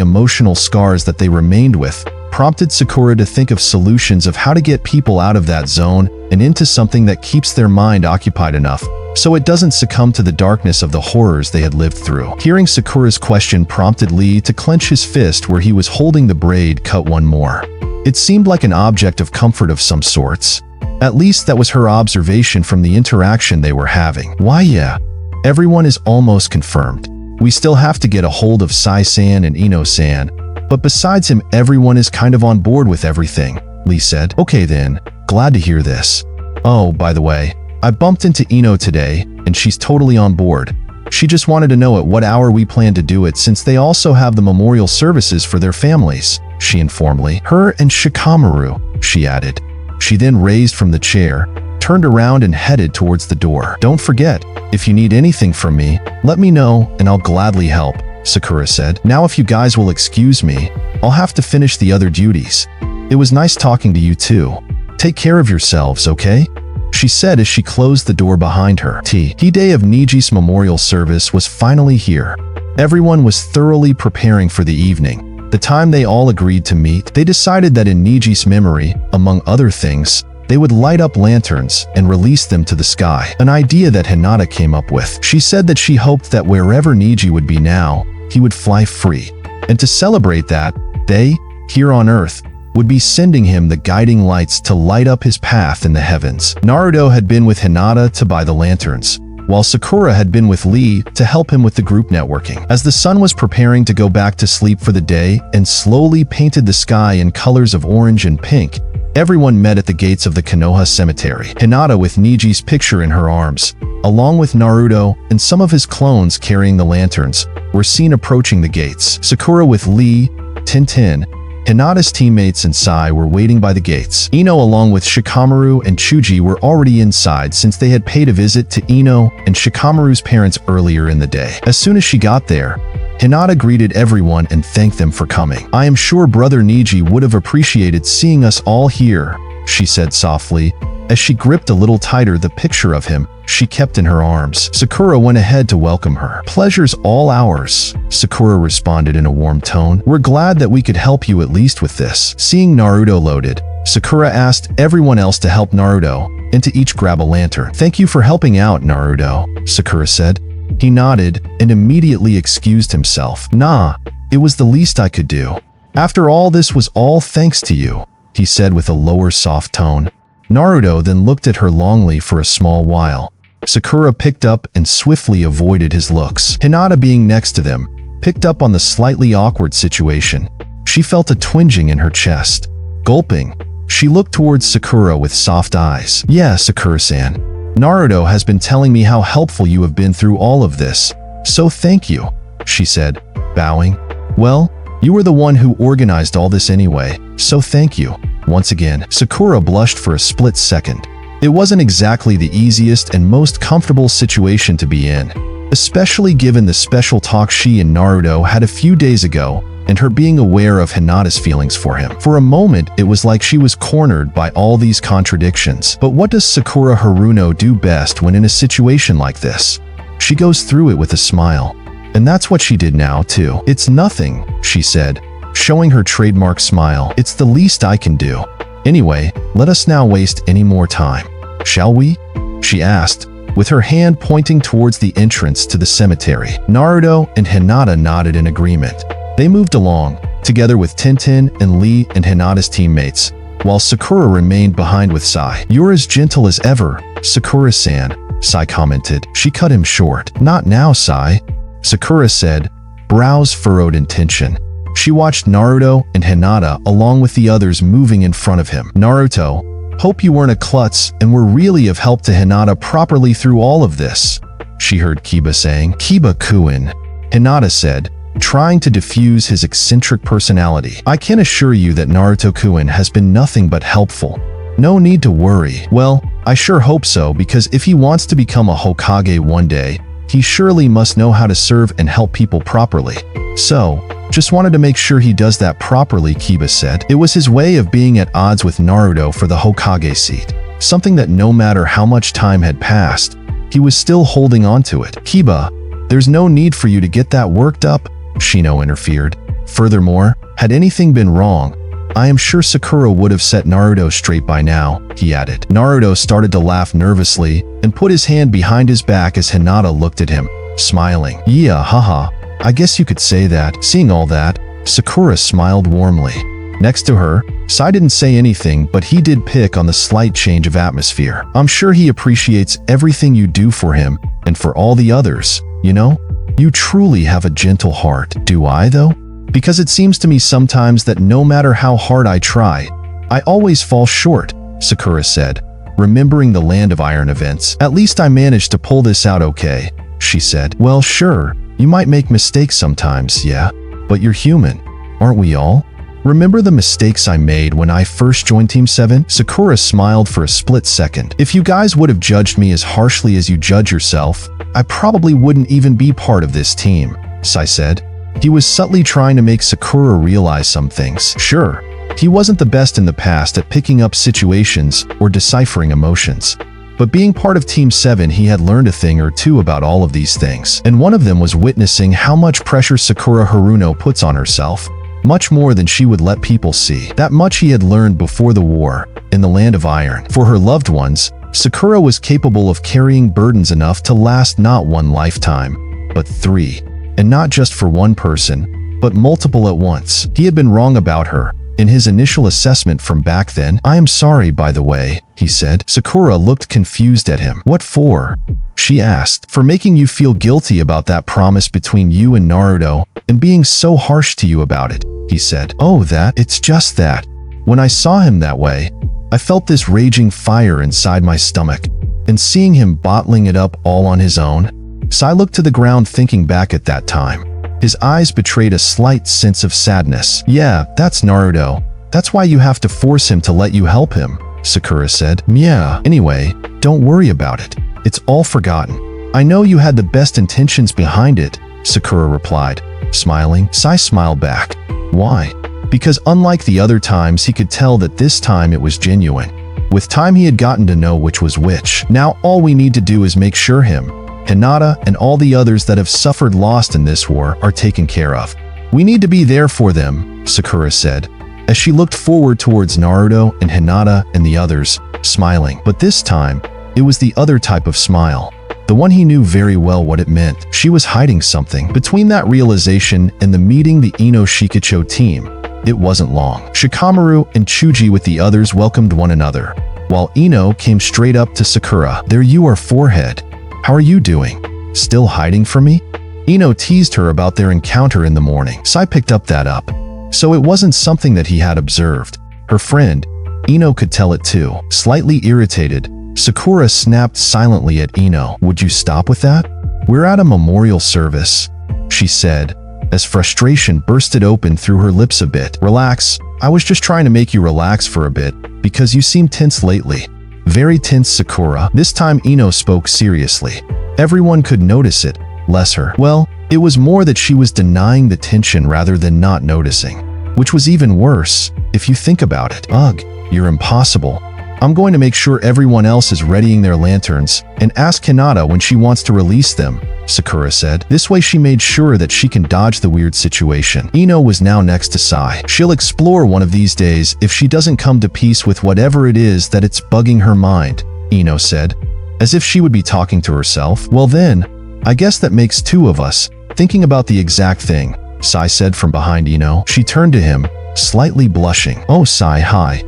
emotional scars that they remained with, prompted Sakura to think of solutions of how to get people out of that zone and into something that keeps their mind occupied enough so it doesn't succumb to the darkness of the horrors they had lived through. Hearing Sakura's question prompted Lee to clench his fist where he was holding the braid cut one more. It seemed like an object of comfort of some sorts. At least that was her observation from the interaction they were having. Why yeah, everyone is almost confirmed. We still have to get a hold of Sai-san and Ino-san, but besides him everyone is kind of on board with everything, Lee said. Okay then, glad to hear this. Oh, by the way, I bumped into Ino today, and she's totally on board. She just wanted to know at what hour we plan to do it since they also have the memorial services for their families, she informed Lee. Her and Shikamaru, she added. She then raised from the chair, turned around and headed towards the door. Don't forget, if you need anything from me, let me know and I'll gladly help, Sakura said. Now if you guys will excuse me, I'll have to finish the other duties. It was nice talking to you too. Take care of yourselves, okay? She said as she closed the door behind her. The day of Niji's memorial service was finally here. Everyone was thoroughly preparing for the evening. The time they all agreed to meet, they decided that in Niji's memory, among other things, they would light up lanterns and release them to the sky, an idea that Hinata came up with. She said that she hoped that wherever Niji would be now, he would fly free. And to celebrate that, they, here on Earth, would be sending him the guiding lights to light up his path in the heavens. Naruto had been with Hinata to buy the lanterns, while Sakura had been with Lee to help him with the group networking. As the sun was preparing to go back to sleep for the day and slowly painted the sky in colors of orange and pink, everyone met at the gates of the Konoha cemetery. Hinata with Niji's picture in her arms, along with Naruto and some of his clones carrying the lanterns, were seen approaching the gates. Sakura with Lee, Tintin, Hinata's teammates and Sai were waiting by the gates. Ino along with Shikamaru and Chuji were already inside since they had paid a visit to Ino and Shikamaru's parents earlier in the day. As soon as she got there, Hinata greeted everyone and thanked them for coming. "I am sure Brother Niji would have appreciated seeing us all here," she said softly, as she gripped a little tighter the picture of him she kept in her arms. Sakura went ahead to welcome her. "Pleasure's all ours," Sakura responded in a warm tone. "We're glad that we could help you at least with this." Seeing Naruto loaded, Sakura asked everyone else to help Naruto and to each grab a lantern. "Thank you for helping out, Naruto," Sakura said. He nodded and immediately excused himself. "Nah, it was the least I could do. After all, this was all thanks to you," he said with a lower soft tone. Naruto then looked at her longingly for a small while. Sakura picked up and swiftly avoided his looks. Hinata, being next to them, picked up on the slightly awkward situation. She felt a twinging in her chest. Gulping, she looked towards Sakura with soft eyes. "Yeah, Sakura-san. Naruto has been telling me how helpful you have been through all of this, so thank you," she said, bowing. "Well, you were the one who organized all this anyway, so thank you." Once again, Sakura blushed for a split second. It wasn't exactly the easiest and most comfortable situation to be in, especially given the special talk she and Naruto had a few days ago and her being aware of Hinata's feelings for him. For a moment, it was like she was cornered by all these contradictions. But what does Sakura Haruno do best when in a situation like this? She goes through it with a smile. And that's what she did now, too. "It's nothing," she said, showing her trademark smile. "It's the least I can do. Anyway, let us now waste any more time. Shall we?" she asked, with her hand pointing towards the entrance to the cemetery. Naruto and Hinata nodded in agreement. They moved along, together with Tenten and Lee and Hinata's teammates, while Sakura remained behind with Sai. "You're as gentle as ever, Sakura-san," Sai commented. She cut him short. "Not now, Sai," Sakura said, brows furrowed in tension. She watched Naruto and Hinata along with the others moving in front of him. "Naruto, hope you weren't a klutz and were really of help to Hinata properly through all of this," she heard Kiba saying. "Kiba-kun," Hinata said, trying to diffuse his eccentric personality. "I can assure you that Naruto-kun has been nothing but helpful. No need to worry." "Well, I sure hope so, because if he wants to become a Hokage one day, he surely must know how to serve and help people properly. So, just wanted to make sure he does that properly," Kiba said. It was his way of being at odds with Naruto for the Hokage seat, something that no matter how much time had passed, he was still holding on to it. "Kiba, there's no need for you to get that worked up," Shino interfered. "Furthermore, had anything been wrong, I am sure Sakura would have set Naruto straight by now," he added. Naruto started to laugh nervously and put his hand behind his back as Hinata looked at him, smiling. "Yeah, haha, I guess you could say that." Seeing all that, Sakura smiled warmly. Next to her, Sai didn't say anything, but he did pick on the slight change of atmosphere. "I'm sure he appreciates everything you do for him and for all the others, you know? You truly have a gentle heart." "Do I, though? Because it seems to me sometimes that no matter how hard I try, I always fall short," Sakura said, remembering the Land of Iron events. "At least I managed to pull this out okay," she said. "Well, sure, you might make mistakes sometimes, yeah, but you're human, aren't we all? Remember the mistakes I made when I first joined Team 7? Sakura smiled for a split second. "If you guys would have judged me as harshly as you judge yourself, I probably wouldn't even be part of this team," Sai said. He was subtly trying to make Sakura realize some things. Sure, he wasn't the best in the past at picking up situations or deciphering emotions. But being part of Team 7, he had learned a thing or two about all of these things. And one of them was witnessing how much pressure Sakura Haruno puts on herself. Much more than she would let people see. That much he had learned before the war, in the Land of Iron. For her loved ones, Sakura was capable of carrying burdens enough to last not one lifetime, but 3. And not just for one person, but multiple at once. He had been wrong about her in his initial assessment from back then. "I am sorry, by the way," he said. Sakura looked confused at him. "What for?" she asked. "For making you feel guilty about that promise between you and Naruto, and being so harsh to you about it," he said. "Oh, it's just that. When I saw him that way, I felt this raging fire inside my stomach, and seeing him bottling it up all on his own." Sai looked to the ground, thinking back at that time. His eyes betrayed a slight sense of sadness. "Yeah, that's Naruto. That's why you have to force him to let you help him," Sakura said. "Yeah, anyway, don't worry about it. It's all forgotten. I know you had the best intentions behind it," Sakura replied, smiling. Sai smiled back. Why? Because unlike the other times, he could tell that this time it was genuine. With time, he had gotten to know which was which. Now all we need to do is make sure him, Hinata, and all the others that have suffered loss in this war are taken care of. We need to be there for them, Sakura said, as she looked forward towards Naruto and Hinata and the others, smiling. But this time, it was the other type of smile. The one he knew very well what it meant. She was hiding something. Between that realization and the meeting the Ino Shikacho team, it wasn't long. Shikamaru and Chuji with the others welcomed one another, while Ino came straight up to Sakura. There you are, forehead. How are you doing? Still hiding from me? Ino teased her about their encounter in the morning. Sai picked up that up. So it wasn't something that he had observed. Her friend, Ino, could tell it too. Slightly irritated, Sakura snapped silently at Ino. Would you stop with that? We're at a memorial service, she said, as frustration bursted open through her lips a bit. Relax. I was just trying to make you relax for a bit, because you seem tense lately. Very tense, Sakura. This time Ino spoke seriously. Everyone could notice it, bless her. Well, it was more that she was denying the tension rather than not noticing, which was even worse, if you think about it. Ugh, you're impossible. I'm going to make sure everyone else is readying their lanterns and ask Hinata when she wants to release them, Sakura said. This way she made sure that she can dodge the weird situation. Ino was now next to Sai. She'll explore one of these days if she doesn't come to peace with whatever it is that it's bugging her mind, Ino said, as if she would be talking to herself. Well then, I guess that makes two of us, thinking about the exact thing, Sai said from behind Ino. She turned to him, slightly blushing. Oh, Sai, hi.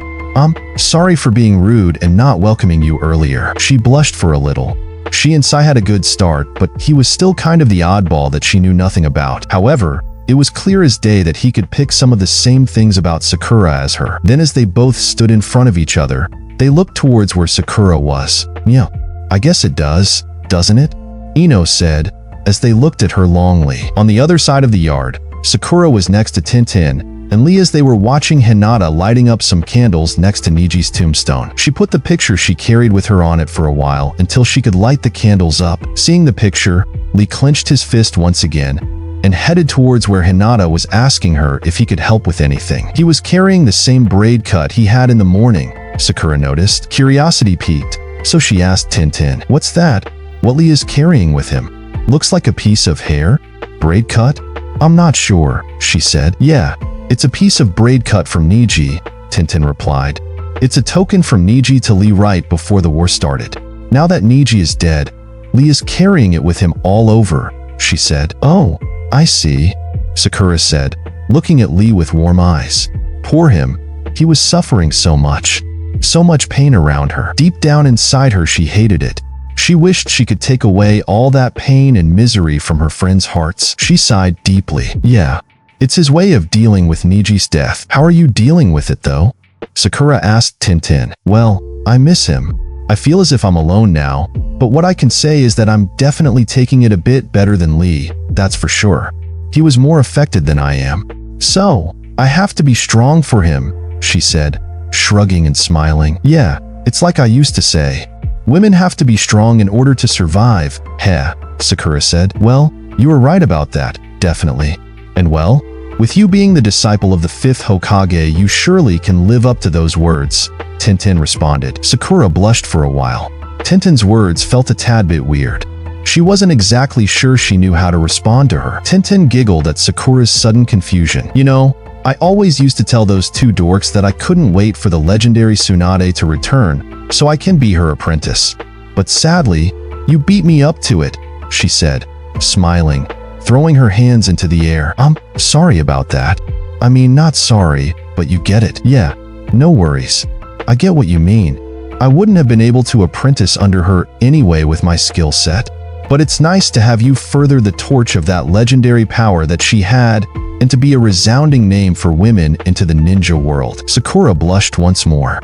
Sorry for being rude and not welcoming you earlier. She blushed for a little. She and Sai had a good start, but he was still kind of the oddball that she knew nothing about. However, it was clear as day that he could pick some of the same things about Sakura as her. Then as they both stood in front of each other, they looked towards where Sakura was. Yeah, I guess it does, doesn't it? Ino said, as they looked at her longly. On the other side of the yard, Sakura was next to Tintin and Lee as they were watching Hinata lighting up some candles next to Niji's tombstone. She put the picture she carried with her on it for a while until she could light the candles up. Seeing the picture, Lee clenched his fist once again and headed towards where Hinata was asking her if he could help with anything. He was carrying the same braid cut he had in the morning, Sakura noticed. Curiosity piqued, so she asked Tintin, "What's that? What Lee is carrying with him? Looks like a piece of hair? Braid cut?" "I'm not sure," she said. "Yeah, it's a piece of braid cut from Niji," Tintin replied. "It's a token from Niji to Lee right before the war started. Now that Niji is dead, Lee is carrying it with him all over," she said. "Oh, I see," Sakura said, looking at Lee with warm eyes. Poor him. He was suffering so much pain around her. Deep down inside her, she hated it. She wished she could take away all that pain and misery from her friends' hearts. She sighed deeply. Yeah, it's his way of dealing with Niji's death. How are you dealing with it, though? Sakura asked Tintin. Well, I miss him. I feel as if I'm alone now, but what I can say is that I'm definitely taking it a bit better than Lee, that's for sure. He was more affected than I am. So, I have to be strong for him, she said, shrugging and smiling. Yeah, it's like I used to say. Women have to be strong in order to survive, heh, Sakura said. Well, you were right about that, definitely. And well, with you being the disciple of the 5th Hokage, you surely can live up to those words, Tintin responded. Sakura blushed for a while. Tintin's words felt a tad bit weird. She wasn't exactly sure she knew how to respond to her. Tintin giggled at Sakura's sudden confusion. You know, I always used to tell those two dorks that I couldn't wait for the legendary Tsunade to return so I can be her apprentice. But sadly, you beat me up to it, she said, smiling, throwing her hands into the air. I'm sorry about that. I mean, not sorry, but you get it. Yeah, no worries. I get what you mean. I wouldn't have been able to apprentice under her anyway with my skill set. But it's nice to have you further the torch of that legendary power that she had and to be a resounding name for women into the ninja world. Sakura blushed once more.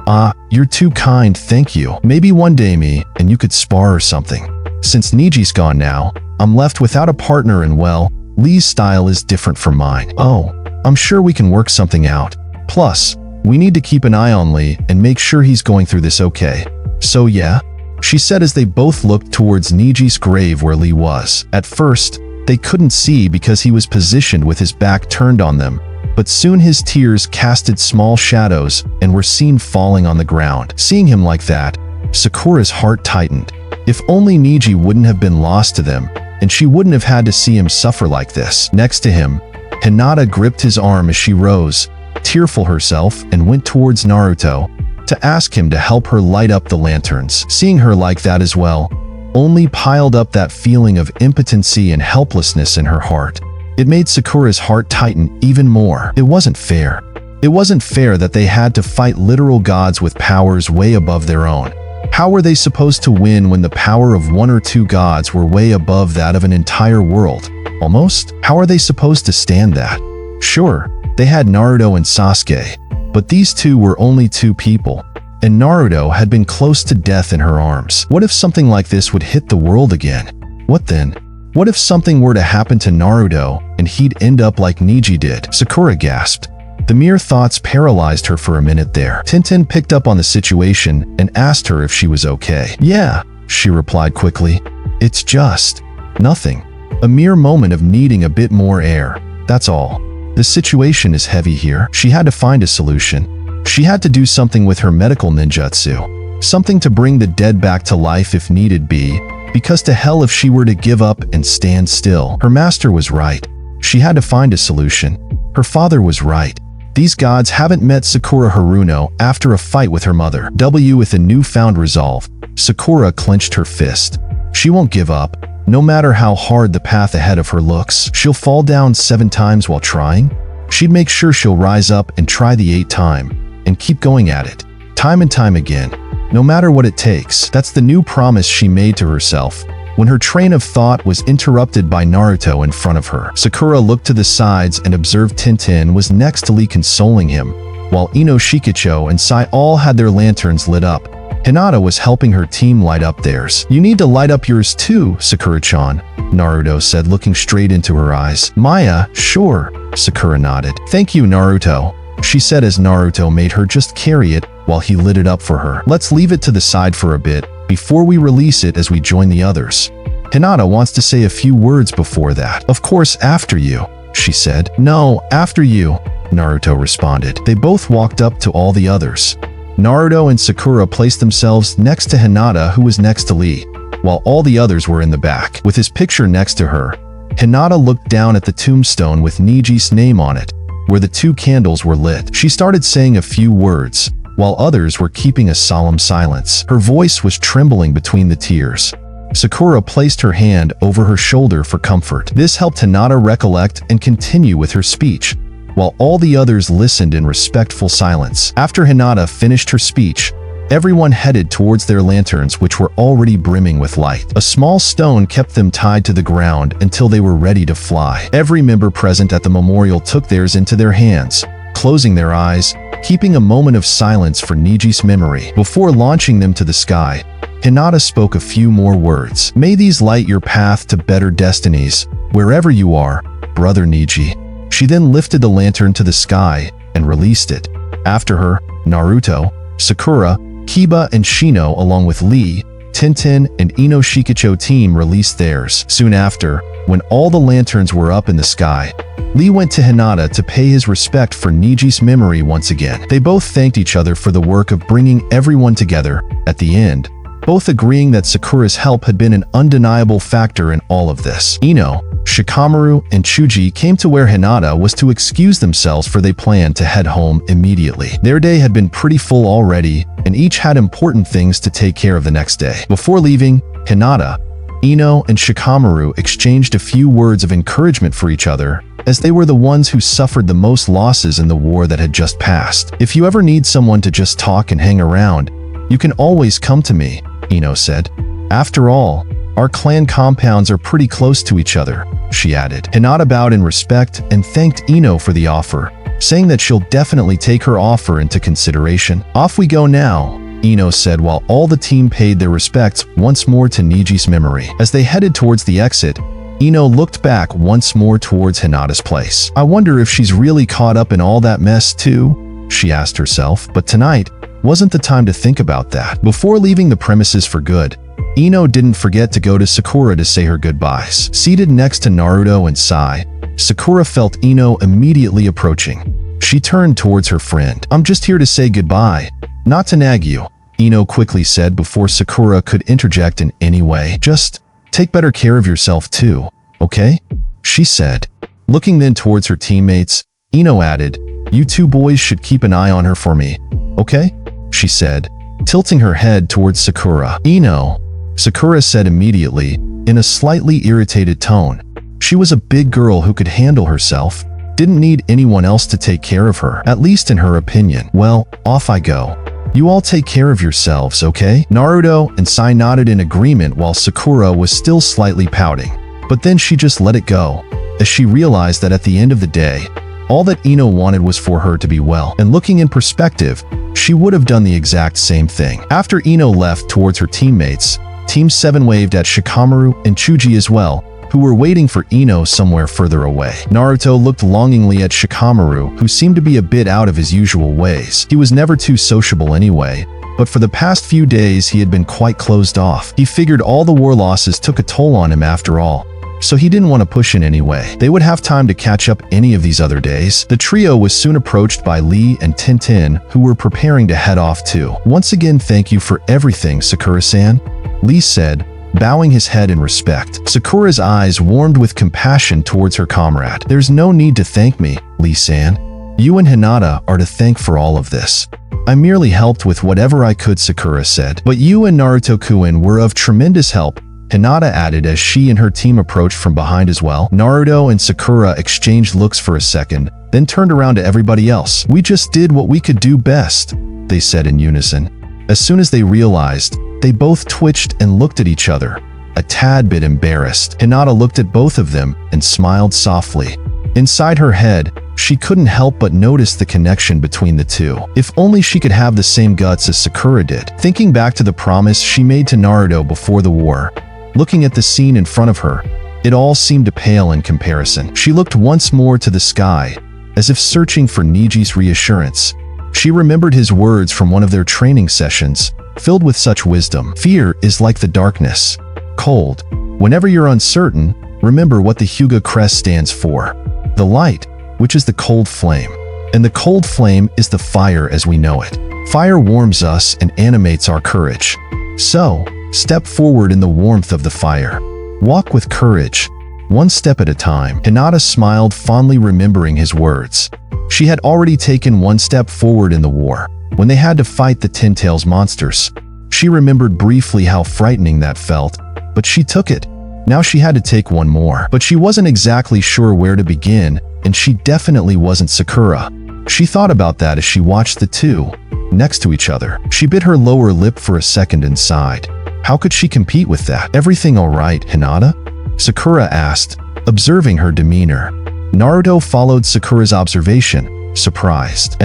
You're too kind, thank you. Maybe one day me and you could spar or something. Since Niji's gone now, I'm left without a partner and well, Lee's style is different from mine. Oh, I'm sure we can work something out. Plus, we need to keep an eye on Lee and make sure he's going through this okay. So yeah, she said as they both looked towards Niji's grave where Lee was. At first, They couldn't see because he was positioned with his back turned on them, but soon his tears casted small shadows and were seen falling on the ground. Seeing him like that, Sakura's heart tightened. If only Niji wouldn't have been lost to them, and she wouldn't have had to see him suffer like this. Next to him, Hinata gripped his arm as she rose, tearful herself, and went towards Naruto to ask him to help her light up the lanterns. Seeing her like that as well only piled up that feeling of impotency and helplessness in her heart. It made Sakura's heart tighten even more. It wasn't fair. It wasn't fair that they had to fight literal gods with powers way above their own. How were they supposed to win when the power of one or two gods were way above that of an entire world? Almost? How are they supposed to stand that? Sure, they had Naruto and Sasuke, but these two were only two people, and Naruto had been close to death in her arms. What if something like this would hit the world again? What then? What if something were to happen to Naruto and he'd end up like Niji did? Sakura gasped. The mere thoughts paralyzed her for a minute there. Tintin picked up on the situation and asked her if she was okay. Yeah, she replied quickly. It's just nothing. A mere moment of needing a bit more air. That's all. The situation is heavy here. She had to find a solution. She had to do something with her medical ninjutsu. Something to bring the dead back to life if needed be, because to hell if she were to give up and stand still. Her master was right. She had to find a solution. Her father was right. These gods haven't met Sakura Haruno after a fight with her mother. With a newfound resolve, Sakura clenched her fist. She won't give up. No matter how hard the path ahead of her looks, she'll fall down 7 times while trying. She'd make sure she'll rise up and try the 8th time, and keep going at it, time and time again, no matter what it takes. That's the new promise she made to herself, when her train of thought was interrupted by Naruto in front of her. Sakura looked to the sides and observed Tintin was nextly consoling him, while Ino, Shikacho, and Sai all had their lanterns lit up. Hinata was helping her team light up theirs. You need to light up yours too, Sakura-chan, Naruto said, looking straight into her eyes. Maya, sure, Sakura nodded. Thank you, Naruto, she said as Naruto made her just carry it while he lit it up for her. Let's leave it to the side for a bit, before we release it as we join the others. Hinata wants to say a few words before that. Of course, after you, she said. No, after you, Naruto responded. They both walked up to all the others. Naruto and Sakura placed themselves next to Hinata, who was next to Lee, while all the others were in the back. With his picture next to her, Hinata looked down at the tombstone with Niji's name on it, where the 2 candles were lit. She started saying a few words, while others were keeping a solemn silence. Her voice was trembling between the tears. Sakura placed her hand over her shoulder for comfort. This helped Hinata recollect and continue with her speech, while all the others listened in respectful silence. After Hinata finished her speech, everyone headed towards their lanterns, which were already brimming with light. A small stone kept them tied to the ground until they were ready to fly. Every member present at the memorial took theirs into their hands, closing their eyes, keeping a moment of silence for Niji's memory. Before launching them to the sky, Hinata spoke a few more words. May these light your path to better destinies, wherever you are, brother Niji. She then lifted the lantern to the sky and released it. After her, Naruto, Sakura, Kiba, and Shino, along with Lee, Tintin, and Ino Shikacho team released theirs. Soon after, when all the lanterns were up in the sky, Lee went to Hinata to pay his respect for Niji's memory once again. They both thanked each other for the work of bringing everyone together. At the end, both agreeing that Sakura's help had been an undeniable factor in all of this. Ino, Shikamaru, and Chuji came to where Hinata was to excuse themselves, for they planned to head home immediately. Their day had been pretty full already, and each had important things to take care of the next day. Before leaving, Hinata, Ino, and Shikamaru exchanged a few words of encouragement for each other, as they were the ones who suffered the most losses in the war that had just passed. If you ever need someone to just talk and hang around, you can always come to me, Ino said. After all, our clan compounds are pretty close to each other, she added. Hinata bowed in respect and thanked Ino for the offer, saying that she'll definitely take her offer into consideration. Off we go now, Ino said, while all the team paid their respects once more to Niji's memory. As they headed towards the exit, Ino looked back once more towards Hinata's place. I wonder if she's really caught up in all that mess too, she asked herself, but tonight wasn't the time to think about that. Before leaving the premises for good, Ino didn't forget to go to Sakura to say her goodbyes. Seated next to Naruto and Sai, Sakura felt Ino immediately approaching. She turned towards her friend. "I'm just here to say goodbye, not to nag you," Ino quickly said before Sakura could interject in any way. "Just take better care of yourself too, okay?" she said. Looking then towards her teammates, Ino added, "You two boys should keep an eye on her for me, okay?" she said, tilting her head towards Sakura. "Ino," Sakura said immediately, in a slightly irritated tone. She was a big girl who could handle herself, didn't need anyone else to take care of her, at least in her opinion. "Well, off I go. You all take care of yourselves, okay?" Naruto and Sai nodded in agreement while Sakura was still slightly pouting. But then she just let it go, as she realized that at the end of the day, all that Ino wanted was for her to be well. And looking in perspective, she would have done the exact same thing. After Ino left towards her teammates, Team 7 waved at Shikamaru and Chuji as well, who were waiting for Ino somewhere further away. Naruto looked longingly at Shikamaru, who seemed to be a bit out of his usual ways. He was never too sociable anyway, but for the past few days he had been quite closed off. He figured all the war losses took a toll on him after all, so he didn't want to push in anyway. They would have time to catch up any of these other days. The trio was soon approached by Lee and Tintin, who were preparing to head off too. "Once again, thank you for everything, Sakura-san," Lee said, bowing his head in respect. Sakura's eyes warmed with compassion towards her comrade. "There's no need to thank me, Lee-san. You and Hinata are to thank for all of this. I merely helped with whatever I could," Sakura said. "But you and Naruto-kun were of tremendous help," Hinata added as she and her team approached from behind as well. Naruto and Sakura exchanged looks for a second, then turned around to everybody else. "We just did what we could do best," they said in unison. As soon as they realized, they both twitched and looked at each other, a tad bit embarrassed. Hinata looked at both of them and smiled softly. Inside her head, she couldn't help but notice the connection between the two. If only she could have the same guts as Sakura did. Thinking back to the promise she made to Naruto before the war, looking at the scene in front of her, it all seemed to pale in comparison. She looked once more to the sky, as if searching for Niji's reassurance. She remembered his words from one of their training sessions, filled with such wisdom. "Fear is like the darkness, cold. Whenever you're uncertain, remember what the Hyuga crest stands for. The light, which is the cold flame. And the cold flame is the fire as we know it. Fire warms us and animates our courage. So, step forward in the warmth of the fire. Walk with courage, one step at a time." Hinata smiled, fondly remembering his words. She had already taken one step forward in the war, when they had to fight the Ten Tails monsters. She remembered briefly how frightening that felt, but she took it. Now she had to take one more. But she wasn't exactly sure where to begin, and she definitely wasn't Sakura. She thought about that as she watched the two, next to each other. She bit her lower lip for a second and sighed. How could she compete with that? "Everything all right, Hinata?" Sakura asked, observing her demeanor. Naruto followed Sakura's observation, surprised.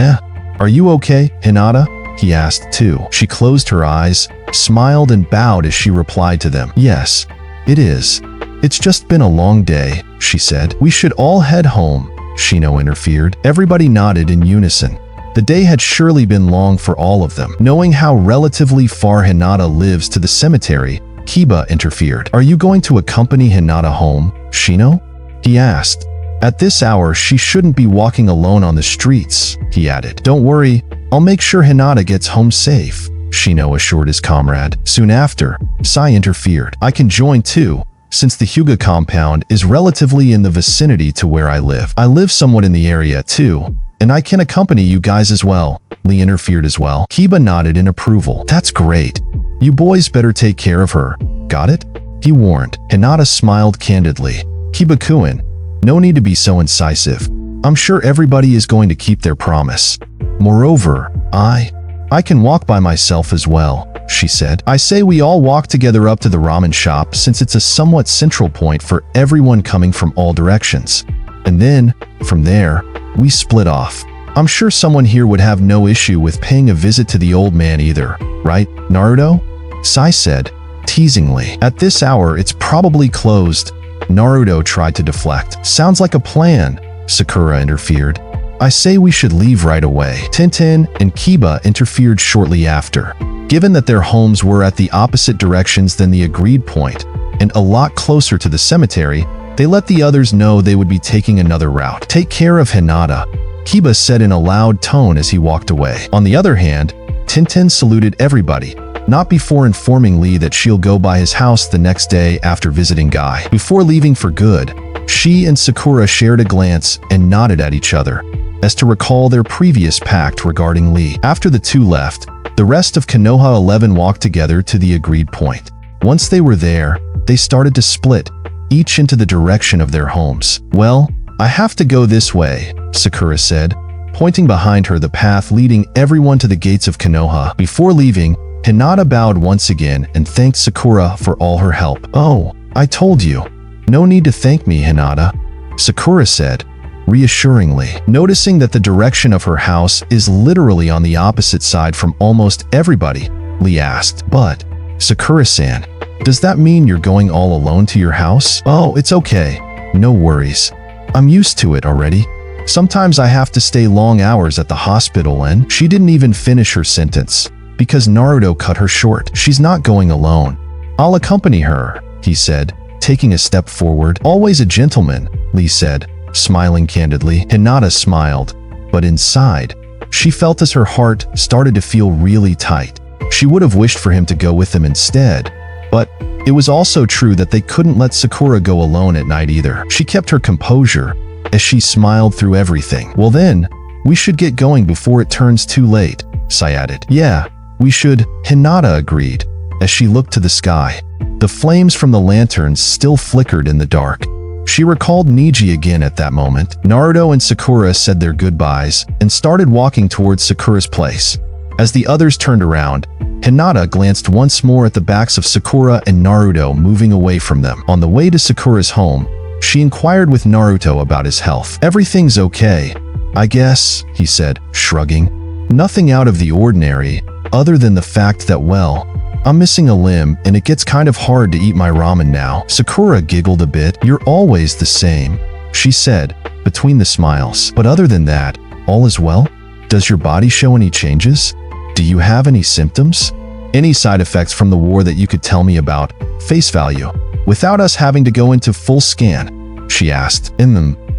Are you okay, Hinata?" he asked too. She closed her eyes, smiled and bowed as she replied to them. "Yes, it is. It's just been a long day," she said. "We should all head home," Shino interfered. Everybody nodded in unison. The day had surely been long for all of them. Knowing how relatively far Hinata lives to the cemetery, Kiba interfered. "Are you going to accompany Hinata home, Shino?" he asked. "At this hour, she shouldn't be walking alone on the streets," he added. "Don't worry, I'll make sure Hinata gets home safe," Shino assured his comrade. Soon after, Sai interfered. "I can join too, since the Hyuga compound is relatively in the vicinity to where I live. I live somewhat in the area too, and I can accompany you guys as well." Lee interfered as well. Kiba nodded in approval. "That's great. You boys better take care of her. Got it?" he warned. Hinata smiled candidly. "Kiba-kun, no need to be so incisive. I'm sure everybody is going to keep their promise. Moreover, I can walk by myself as well," she said. "I say we all walk together up to the ramen shop since it's a somewhat central point for everyone coming from all directions. And then, from there, we split off. I'm sure someone here would have no issue with paying a visit to the old man either, right, Naruto?" Sai said, teasingly. "At this hour, it's probably closed." Naruto tried to deflect. "Sounds like a plan," Sakura interfered. "I say we should leave right away." Tintin and Kiba interfered shortly after. Given that their homes were at the opposite directions than the agreed point, and a lot closer to the cemetery, they let the others know they would be taking another route. "Take care of Hinata," Kiba said in a loud tone as he walked away. On the other hand, Tintin saluted everybody, not before informing Lee that she'll go by his house the next day after visiting Guy. Before leaving for good, she and Sakura shared a glance and nodded at each other, as to recall their previous pact regarding Lee. After the two left, the rest of Konoha 11 walked together to the agreed point. Once they were there, they started to split, each into the direction of their homes. "Well, I have to go this way," Sakura said, pointing behind her the path leading everyone to the gates of Konoha. Before leaving, Hinata bowed once again and thanked Sakura for all her help. "Oh, I told you. No need to thank me, Hinata," Sakura said, reassuringly. Noticing that the direction of her house is literally on the opposite side from almost everybody, Lee asked, "But, Sakura-san, does that mean you're going all alone to your house?" "Oh, it's okay. No worries. I'm used to it already. Sometimes I have to stay long hours at the hospital," and she didn't even finish her sentence, because Naruto cut her short. "She's not going alone. I'll accompany her," he said, taking a step forward. "Always a gentleman," Lee said, smiling candidly. Hinata smiled, but inside, she felt as her heart started to feel really tight. She would have wished for him to go with them instead, but it was also true that they couldn't let Sakura go alone at night either. She kept her composure as she smiled through everything. "Well then, we should get going before it turns too late," Sai added. "Yeah, we should," Hinata agreed, as she looked to the sky. The flames from the lanterns still flickered in the dark. She recalled Niji again at that moment. Naruto and Sakura said their goodbyes and started walking towards Sakura's place. As the others turned around, Hinata glanced once more at the backs of Sakura and Naruto moving away from them. On the way to Sakura's home, she inquired with Naruto about his health. "Everything's okay, I guess," he said, shrugging. "Nothing out of the ordinary, other than the fact that, well, I'm missing a limb and it gets kind of hard to eat my ramen now." Sakura giggled a bit. "You're always the same," she said, between the smiles. "But other than that, all is well? Does your body show any changes? Do you have any symptoms? Any side effects from the war that you could tell me about, face value, without us having to go into full scan?" she asked.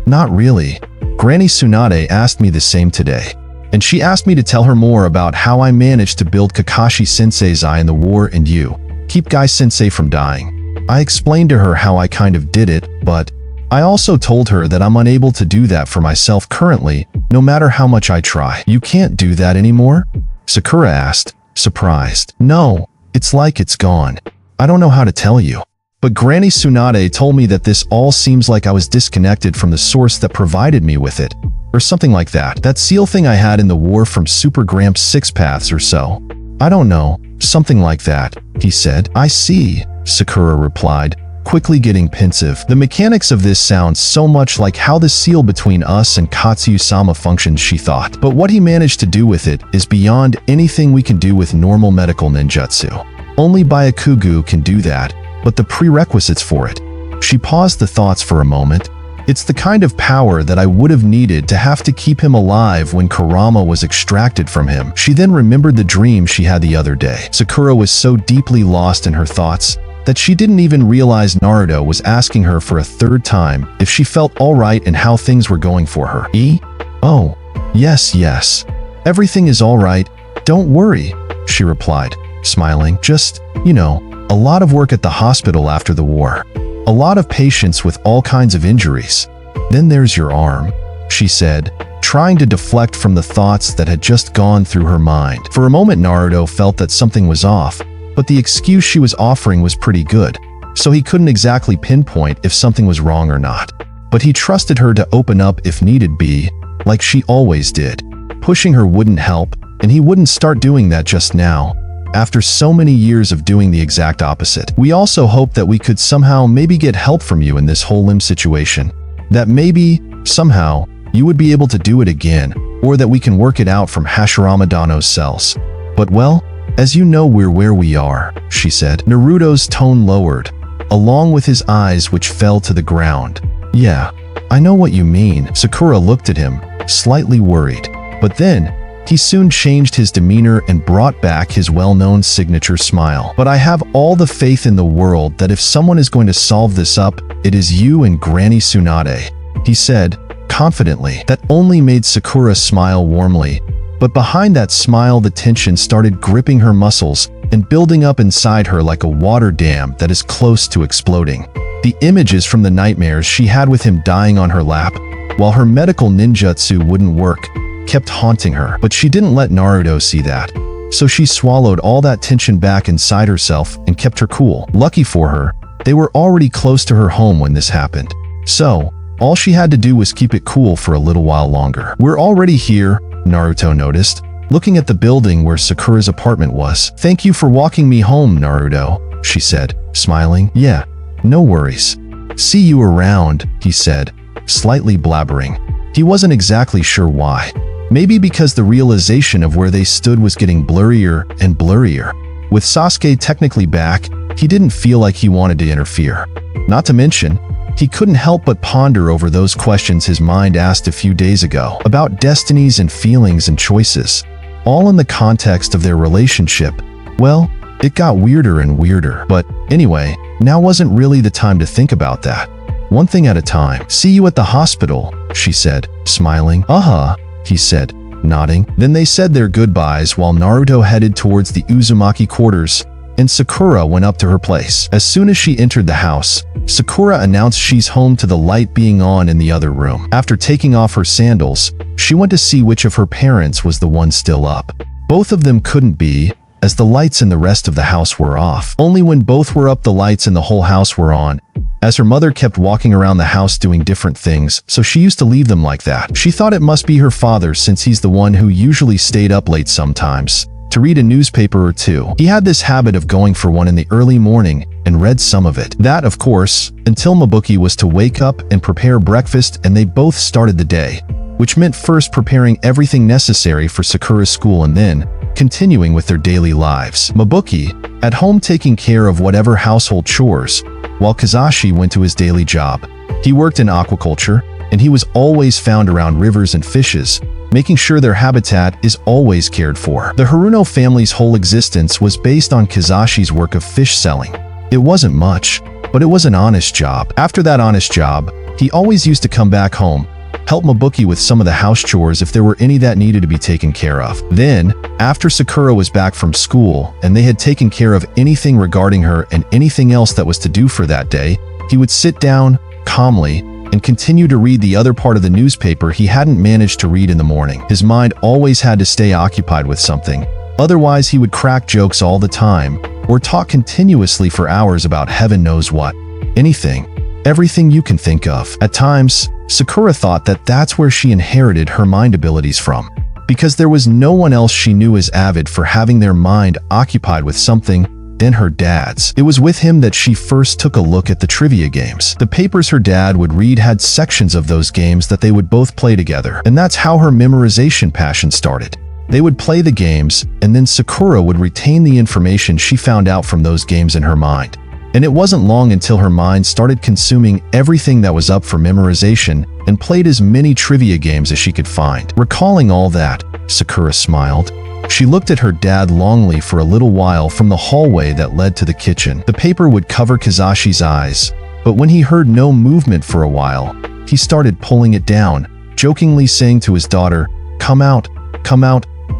Not really. Granny Tsunade asked me the same today, and she asked me to tell her more about how I managed to build Kakashi-sensei's eye in the war and you keep Guy-sensei from dying. I explained to her how I kind of did it, but I also told her that I'm unable to do that for myself currently, no matter how much I try. "You can't do that anymore?" Sakura asked, surprised. "No, it's like it's gone. I don't know how to tell you. But Granny Tsunade told me that this all seems like I was disconnected from the source that provided me with it, or something like that. That seal thing I had in the war from Super Gramps 6 paths or so. I don't know, something like that," he said. "I see," Sakura replied, quickly getting pensive. "The mechanics of this sounds so much like how the seal between us and Katsuyu-sama functions," she thought. "But what he managed to do with it is beyond anything we can do with normal medical ninjutsu. Only Byakugan can do that, but the prerequisites for it." She paused the thoughts for a moment. "It's the kind of power that I would have needed to have to keep him alive when Kurama was extracted from him." She then remembered the dream she had the other day. Sakura was so deeply lost in her thoughts that she didn't even realize Naruto was asking her for a third time if she felt alright and how things were going for her. "Oh, yes. Everything is alright, don't worry," she replied, smiling. "Just, a lot of work at the hospital after the war. A lot of patients with all kinds of injuries. Then there's your arm," she said, trying to deflect from the thoughts that had just gone through her mind. For a moment Naruto felt that something was off, but the excuse she was offering was pretty good, so he couldn't exactly pinpoint if something was wrong or not. But he trusted her to open up if needed be, like she always did. Pushing her wouldn't help, and he wouldn't start doing that just now, after so many years of doing the exact opposite. "We also hope that we could somehow maybe get help from you in this whole limb situation. That maybe, somehow, you would be able to do it again, or that we can work it out from Hashirama Dano's cells. But well, as you know, we're where we are," she said. Naruto's tone lowered, along with his eyes which fell to the ground. "Yeah, I know what you mean." Sakura looked at him, slightly worried. But then, He soon changed his demeanor and brought back his well-known signature smile. "But I have all the faith in the world that if someone is going to solve this up, it is you and Granny Tsunade," he said, confidently. That only made Sakura smile warmly, but behind that smile the tension started gripping her muscles and building up inside her like a water dam that is close to exploding. The images from the nightmares she had with him dying on her lap, while her medical ninjutsu wouldn't work, kept haunting her. But she didn't let Naruto see that. So she swallowed all that tension back inside herself and kept her cool. Lucky for her, they were already close to her home when this happened. So, all she had to do was keep it cool for a little while longer. "We're already here," Naruto noticed, looking at the building where Sakura's apartment was. "Thank you for walking me home, Naruto," she said, smiling. "Yeah, no worries. See you around," he said, slightly blabbering. He wasn't exactly sure why. Maybe because the realization of where they stood was getting blurrier and blurrier. With Sasuke technically back, he didn't feel like he wanted to interfere. Not to mention, he couldn't help but ponder over those questions his mind asked a few days ago about destinies and feelings and choices, all in the context of their relationship. Well, it got weirder and weirder. But anyway, now wasn't really the time to think about that. One thing at a time. "See you at the hospital," she said, smiling. "Uh-huh," he said, nodding. Then they said their goodbyes while Naruto headed towards the Uzumaki quarters, and Sakura went up to her place. As soon as she entered the house, Sakura announced she's home to the light being on in the other room. After taking off her sandals, she went to see which of her parents was the one still up. Both of them couldn't be, as the lights in the rest of the house were off. Only when both were up the lights in the whole house were on, as her mother kept walking around the house doing different things, so she used to leave them like that. She thought it must be her father since he's the one who usually stayed up late sometimes to read a newspaper or two. He had this habit of going for one in the early morning and read some of it. That, of course, until Mabuki was to wake up and prepare breakfast, and they both started the day, which meant first preparing everything necessary for Sakura's school and then continuing with their daily lives. Mabuki, at home taking care of whatever household chores, while Kizashi went to his daily job. He worked in aquaculture, and he was always found around rivers and fishes, making sure their habitat is always cared for. The Haruno family's whole existence was based on Kizashi's work of fish selling. It wasn't much, but it was an honest job. After that honest job, he always used to come back home, help Mabuki with some of the house chores if there were any that needed to be taken care of. Then, after Sakura was back from school and they had taken care of anything regarding her and anything else that was to do for that day, he would sit down, calmly, and continue to read the other part of the newspaper he hadn't managed to read in the morning. His mind always had to stay occupied with something. Otherwise, he would crack jokes all the time or talk continuously for hours about heaven knows what. Anything. Everything you can think of. At times, Sakura thought that that's where she inherited her mind abilities from, because there was no one else she knew as avid for having their mind occupied with something than her dad's. It was with him that she first took a look at the trivia games. The papers her dad would read had sections of those games that they would both play together, and that's how her memorization passion started. They would play the games, and then Sakura would retain the information she found out from those games in her mind. And it wasn't long until her mind started consuming everything that was up for memorization and played as many trivia games as she could find. Recalling all that, Sakura smiled. She looked at her dad longingly for a little while from the hallway that led to the kitchen. The paper would cover Kizashi's eyes, but when he heard no movement for a while, he started pulling it down, jokingly saying to his daughter, come out,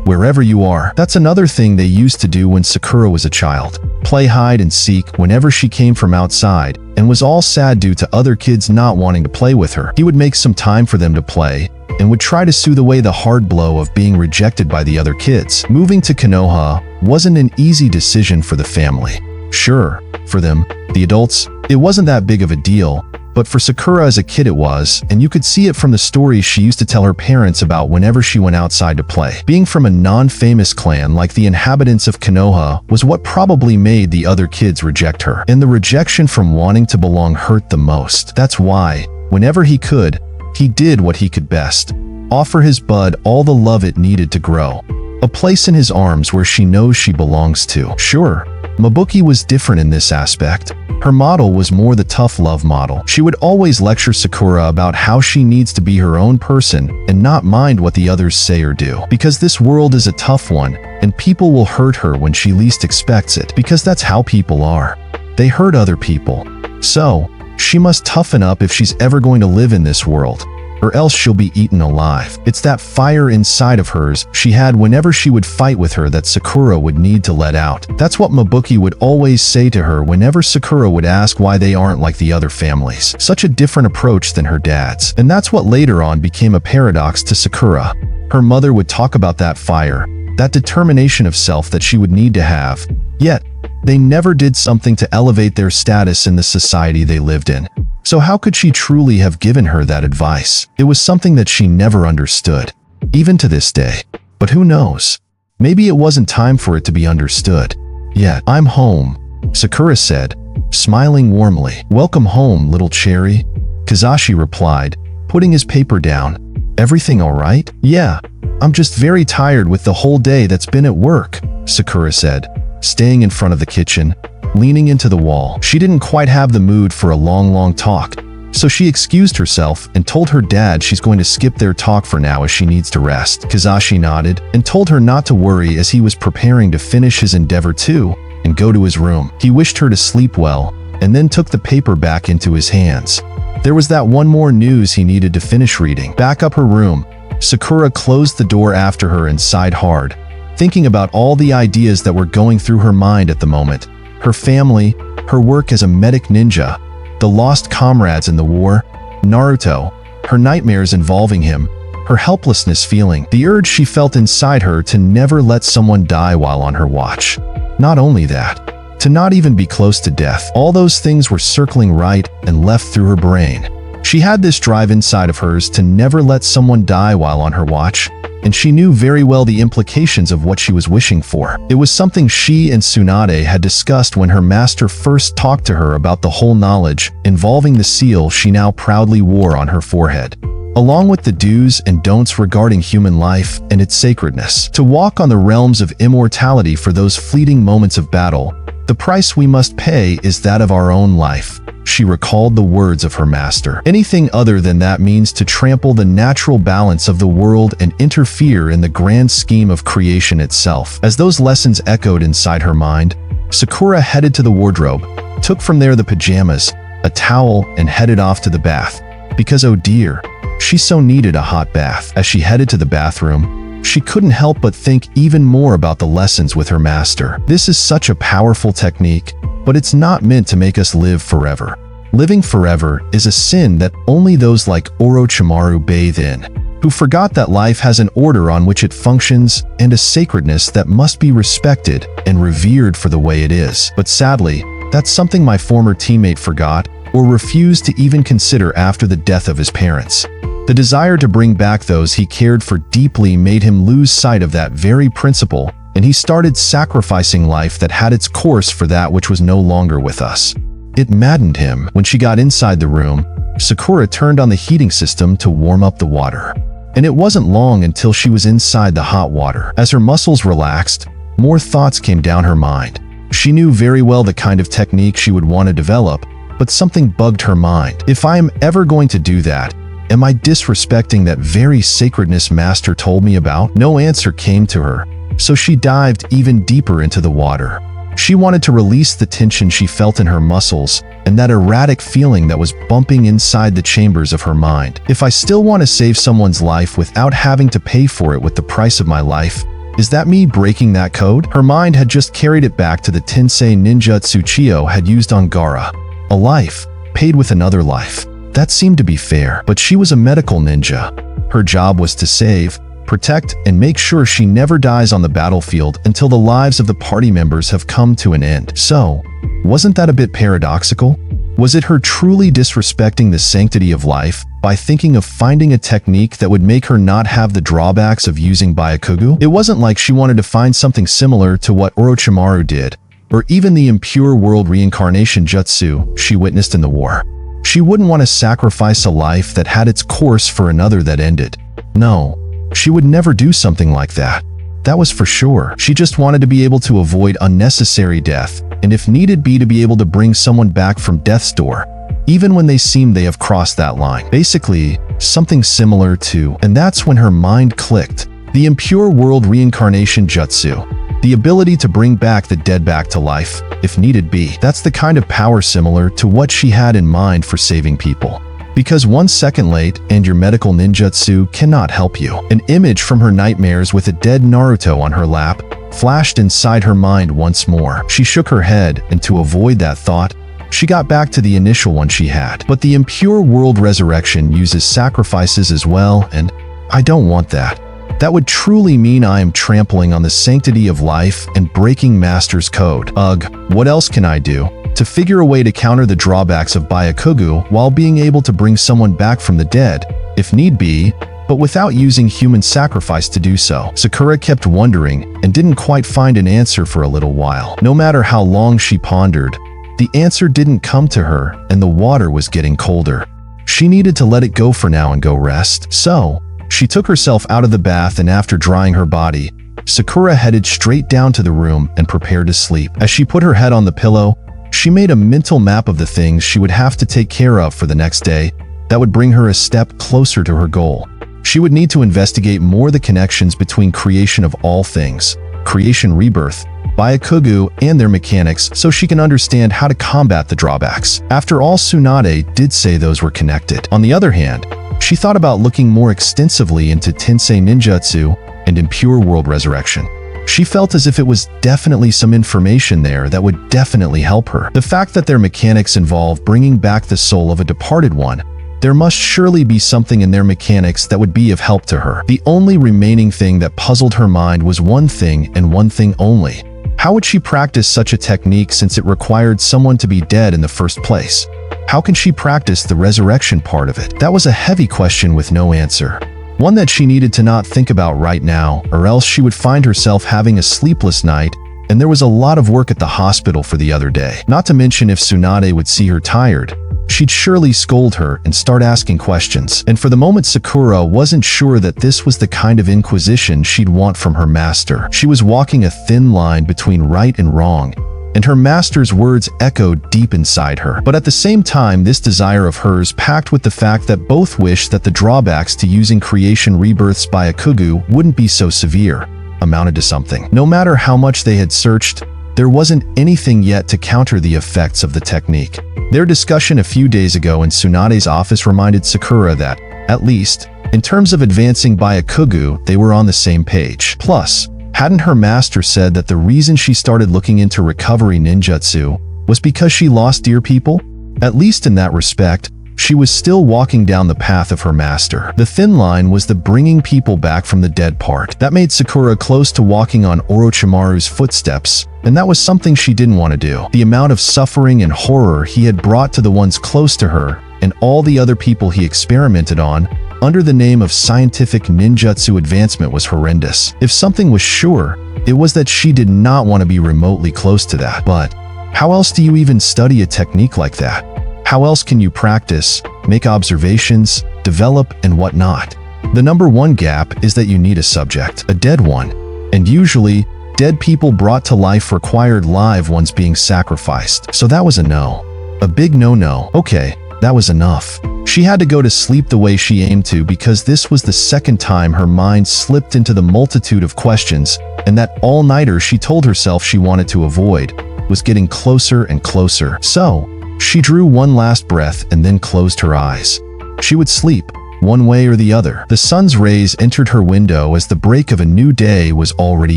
wherever you are." That's another thing they used to do when Sakura was a child. Play hide and seek whenever she came from outside and was all sad due to other kids not wanting to play with her. He would make some time for them to play and would try to soothe away the hard blow of being rejected by the other kids. Moving to Konoha wasn't an easy decision for the family. Sure, for them, the adults, it wasn't that big of a deal, but for Sakura as a kid it was, and you could see it from the stories she used to tell her parents about whenever she went outside to play. Being from a non-famous clan like the inhabitants of Konoha was what probably made the other kids reject her, and the rejection from wanting to belong hurt the most. That's why, whenever he could, he did what he could best: offer his bud all the love it needed to grow. A place in his arms where she knows she belongs to. Sure, Mabuki was different in this aspect. Her model was more the tough love model. She would always lecture Sakura about how she needs to be her own person and not mind what the others say or do. Because this world is a tough one, and people will hurt her when she least expects it, because that's how people are. They hurt other people. So, she must toughen up if she's ever going to live in this world, or else she'll be eaten alive. It's that fire inside of hers she had whenever she would fight with her that Sakura would need to let out. That's what Mabuki would always say to her whenever Sakura would ask why they aren't like the other families. Such a different approach than her dad's. And that's what later on became a paradox to Sakura. Her mother would talk about that fire, that determination of self that she would need to have, yet they never did something to elevate their status in the society they lived in. So how could she truly have given her that advice? It was something that she never understood, even to this day. But who knows? Maybe it wasn't time for it to be understood. Yet, I'm home, Sakura said, smiling warmly. Welcome home, little cherry, Kazashi replied, putting his paper down. Everything all right? Yeah, I'm just very tired with the whole day that's been at work, Sakura said, staying in front of the kitchen, leaning into the wall. She didn't quite have the mood for a long talk, so she excused herself and told her dad she's going to skip their talk for now as she needs to rest. Kazashi nodded and told her not to worry as he was preparing to finish his endeavor too and go to his room. He wished her to sleep well and then took the paper back into his hands. There was that one more news he needed to finish reading. Back up her room, Sakura closed the door after her and sighed hard, thinking about all the ideas that were going through her mind at the moment. Her family, her work as a medic ninja, the lost comrades in the war, Naruto, her nightmares involving him, her helplessness feeling, the urge she felt inside her to never let someone die while on her watch. Not only that, to not even be close to death. All those things were circling right and left through her brain. She had this drive inside of hers to never let someone die while on her watch, and she knew very well the implications of what she was wishing for. It was something she and Tsunade had discussed when her master first talked to her about the whole knowledge involving the seal she now proudly wore on her forehead, along with the do's and don'ts regarding human life and its sacredness. To walk on the realms of immortality for those fleeting moments of battle, the price we must pay is that of our own life. She recalled the words of her master. Anything other than that means to trample the natural balance of the world and interfere in the grand scheme of creation itself. As those lessons echoed inside her mind, Sakura headed to the wardrobe, took from there the pajamas, a towel, and headed off to the bath. Because, oh dear, she so needed a hot bath. As she headed to the bathroom, she couldn't help but think even more about the lessons with her master. This is such a powerful technique, but it's not meant to make us live forever. Living forever is a sin that only those like Orochimaru bathe in, who forgot that life has an order on which it functions and a sacredness that must be respected and revered for the way it is. But sadly, that's something my former teammate forgot or refused to even consider after the death of his parents. The desire to bring back those he cared for deeply made him lose sight of that very principle, and he started sacrificing life that had its course for that which was no longer with us. It maddened him. When she got inside the room, Sakura turned on the heating system to warm up the water. And it wasn't long until she was inside the hot water. As her muscles relaxed, more thoughts came down her mind. She knew very well the kind of technique she would want to develop, but something bugged her mind. If I am ever going to do that, am I disrespecting that very sacredness master told me about? No answer came to her, so she dived even deeper into the water. She wanted to release the tension she felt in her muscles and that erratic feeling that was bumping inside the chambers of her mind. If I still want to save someone's life without having to pay for it with the price of my life, is that me breaking that code? Her mind had just carried it back to the Tensei ninjutsu Uchiha had used on Gaara. A life, paid with another life. That seemed to be fair, but she was a medical ninja. Her job was to save, protect, and make sure she never dies on the battlefield until the lives of the party members have come to an end. So, wasn't that a bit paradoxical? Was it her truly disrespecting the sanctity of life by thinking of finding a technique that would make her not have the drawbacks of using Byakugan? It wasn't like she wanted to find something similar to what Orochimaru did, or even the impure world reincarnation jutsu she witnessed in the war. She wouldn't want to sacrifice a life that had its course for another that ended. No, she would never do something like that. that was for sure. She just wanted to be able to avoid unnecessary death, and if needed be, to be able to bring someone back from death's door, even when they seem they have crossed that line. Basically, something similar to, and that's when her mind clicked, the impure world reincarnation jutsu. The ability to bring back the dead back to life, if needed be. That's the kind of power similar to what she had in mind for saving people. Because 1 second late and your medical ninjutsu cannot help you. An image from her nightmares with a dead Naruto on her lap flashed inside her mind once more. She shook her head, and to avoid that thought, she got back to the initial one she had. But the impure world resurrection uses sacrifices as well, and I don't want that. That would truly mean I am trampling on the sanctity of life and breaking Master's code. Ugh, what else can I do to figure a way to counter the drawbacks of Byakugan while being able to bring someone back from the dead, if need be, but without using human sacrifice to do so? Sakura kept wondering and didn't quite find an answer for a little while. No matter how long she pondered, the answer didn't come to her, and the water was getting colder. She needed to let it go for now and go rest. So, she took herself out of the bath, and after drying her body, Sakura headed straight down to the room and prepared to sleep. As she put her head on the pillow, she made a mental map of the things she would have to take care of for the next day that would bring her a step closer to her goal. She would need to investigate more the connections between creation of all things, creation rebirth, Byakugan, and their mechanics so she can understand how to combat the drawbacks. After all, Tsunade did say those were connected. On the other hand, she thought about looking more extensively into Tensei Ninjutsu and Impure World Resurrection. She felt as if it was definitely some information there that would definitely help her. The fact that their mechanics involve bringing back the soul of a departed one, there must surely be something in their mechanics that would be of help to her. The only remaining thing that puzzled her mind was one thing and one thing only. How would she practice such a technique since it required someone to be dead in the first place? How can she practice the resurrection part of it? That was a heavy question with no answer. One that she needed to not think about right now, or else she would find herself having a sleepless night, and there was a lot of work at the hospital for the other day. Not to mention, if Tsunade would see her tired, she'd surely scold her and start asking questions. And for the moment, Sakura wasn't sure that this was the kind of inquisition she'd want from her master. She was walking a thin line between right and wrong, and her master's words echoed deep inside her. But at the same time, this desire of hers, packed with the fact that both wished that the drawbacks to using creation rebirths Byakugan wouldn't be so severe, amounted to something. No matter how much they had searched, there wasn't anything yet to counter the effects of the technique. Their discussion a few days ago in Tsunade's office reminded Sakura that, at least, in terms of advancing Byakugan, they were on the same page. Plus, hadn't her master said that the reason she started looking into recovery ninjutsu was because she lost dear people? At least in that respect, she was still walking down the path of her master. The thin line was the bringing people back from the dead part. That made Sakura close to walking on Orochimaru's footsteps, and that was something she didn't want to do. The amount of suffering and horror he had brought to the ones close to her, and all the other people he experimented on, under the name of scientific ninjutsu advancement, was horrendous. If something was sure, it was that she did not want to be remotely close to that. But how else do you even study a technique like that? How else can you practice, make observations, develop, and whatnot? The number one gap is that you need a subject, a dead one. And usually, dead people brought to life required live ones being sacrificed. So that was a no. A big no-no. Okay, that was enough. She had to go to sleep the way she aimed to, because this was the second time her mind slipped into the multitude of questions, and that all-nighter she told herself she wanted to avoid was getting closer and closer. So, she drew one last breath and then closed her eyes. She would sleep, one way or the other. The sun's rays entered her window as the break of a new day was already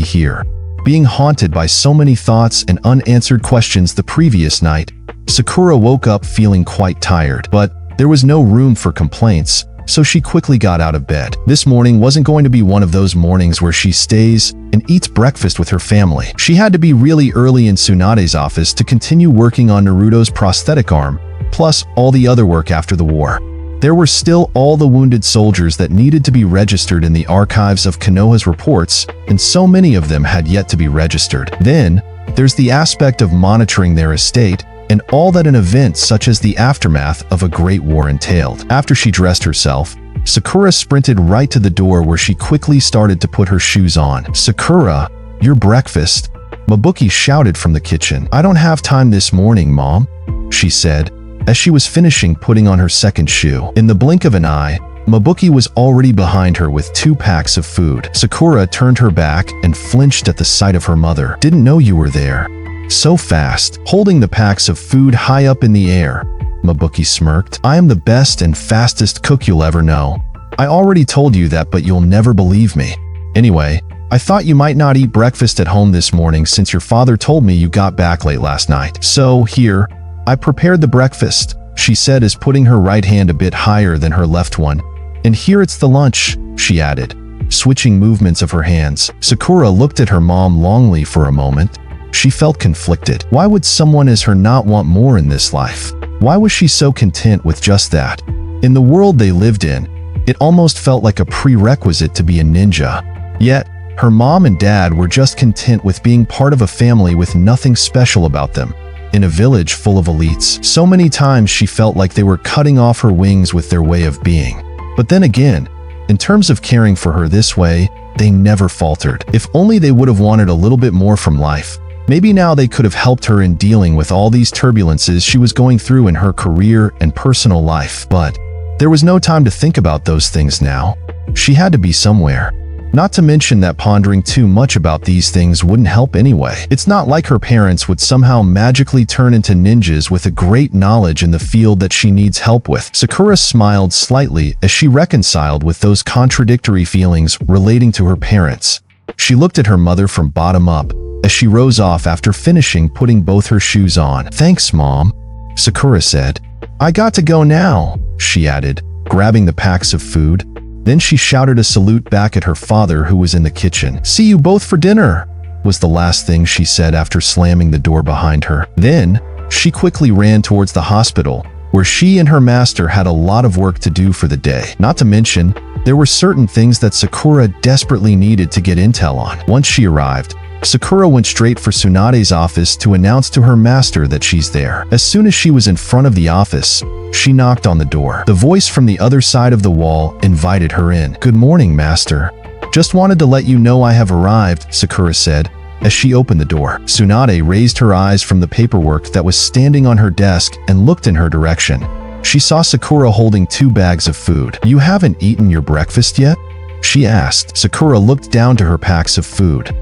here. Being haunted by so many thoughts and unanswered questions the previous night, Sakura woke up feeling quite tired, but there was no room for complaints, so she quickly got out of bed. This morning wasn't going to be one of those mornings where she stays and eats breakfast with her family. She had to be really early in Tsunade's office to continue working on Naruto's prosthetic arm, plus all the other work after the war. There were still all the wounded soldiers that needed to be registered in the archives of Konoha's reports, and so many of them had yet to be registered. Then, there's the aspect of monitoring their estate and all that an event such as the aftermath of a great war entailed. After she dressed herself, Sakura sprinted right to the door where she quickly started to put her shoes on. "Sakura, your breakfast," Mabuki shouted from the kitchen. "I don't have time this morning, Mom," she said, as she was finishing putting on her second shoe. In the blink of an eye, Mabuki was already behind her with 2 packs of food. Sakura turned her back and flinched at the sight of her mother. "Didn't know you were there. So fast." Holding the packs of food high up in the air, Mabuki smirked. "I am the best and fastest cook you'll ever know. I already told you that, but you'll never believe me. Anyway, I thought you might not eat breakfast at home this morning since your father told me you got back late last night. So, here, I prepared the breakfast," she said as putting her right hand a bit higher than her left one. "And here it's the lunch," she added, switching movements of her hands. Sakura looked at her mom longingly for a moment. She felt conflicted. Why would someone as her not want more in this life? Why was she so content with just that? In the world they lived in, it almost felt like a prerequisite to be a ninja. Yet, her mom and dad were just content with being part of a family with nothing special about them. In a village full of elites, so many times she felt like they were cutting off her wings with their way of being. But then again, in terms of caring for her this way, they never faltered. If only they would have wanted a little bit more from life. Maybe now they could have helped her in dealing with all these turbulences she was going through in her career and personal life. But there was no time to think about those things now. She had to be somewhere. Not to mention that pondering too much about these things wouldn't help anyway. It's not like her parents would somehow magically turn into ninjas with a great knowledge in the field that she needs help with. Sakura smiled slightly as she reconciled with those contradictory feelings relating to her parents. She looked at her mother from bottom up as she rose off after finishing putting both her shoes on. "Thanks, Mom," Sakura said. "I got to go now," she added, grabbing the packs of food. Then she shouted a salute back at her father who was in the kitchen. "See you both for dinner," was the last thing she said after slamming the door behind her. Then, she quickly ran towards the hospital, where she and her master had a lot of work to do for the day. Not to mention, there were certain things that Sakura desperately needed to get intel on. Once she arrived, Sakura went straight for Tsunade's office to announce to her master that she's there. As soon as she was in front of the office, she knocked on the door. The voice from the other side of the wall invited her in. "Good morning, master. Just wanted to let you know I have arrived," Sakura said, as she opened the door. Tsunade raised her eyes from the paperwork that was standing on her desk and looked in her direction. She saw Sakura holding 2 bags of food. "You haven't eaten your breakfast yet?" she asked. Sakura looked down to her packs of food.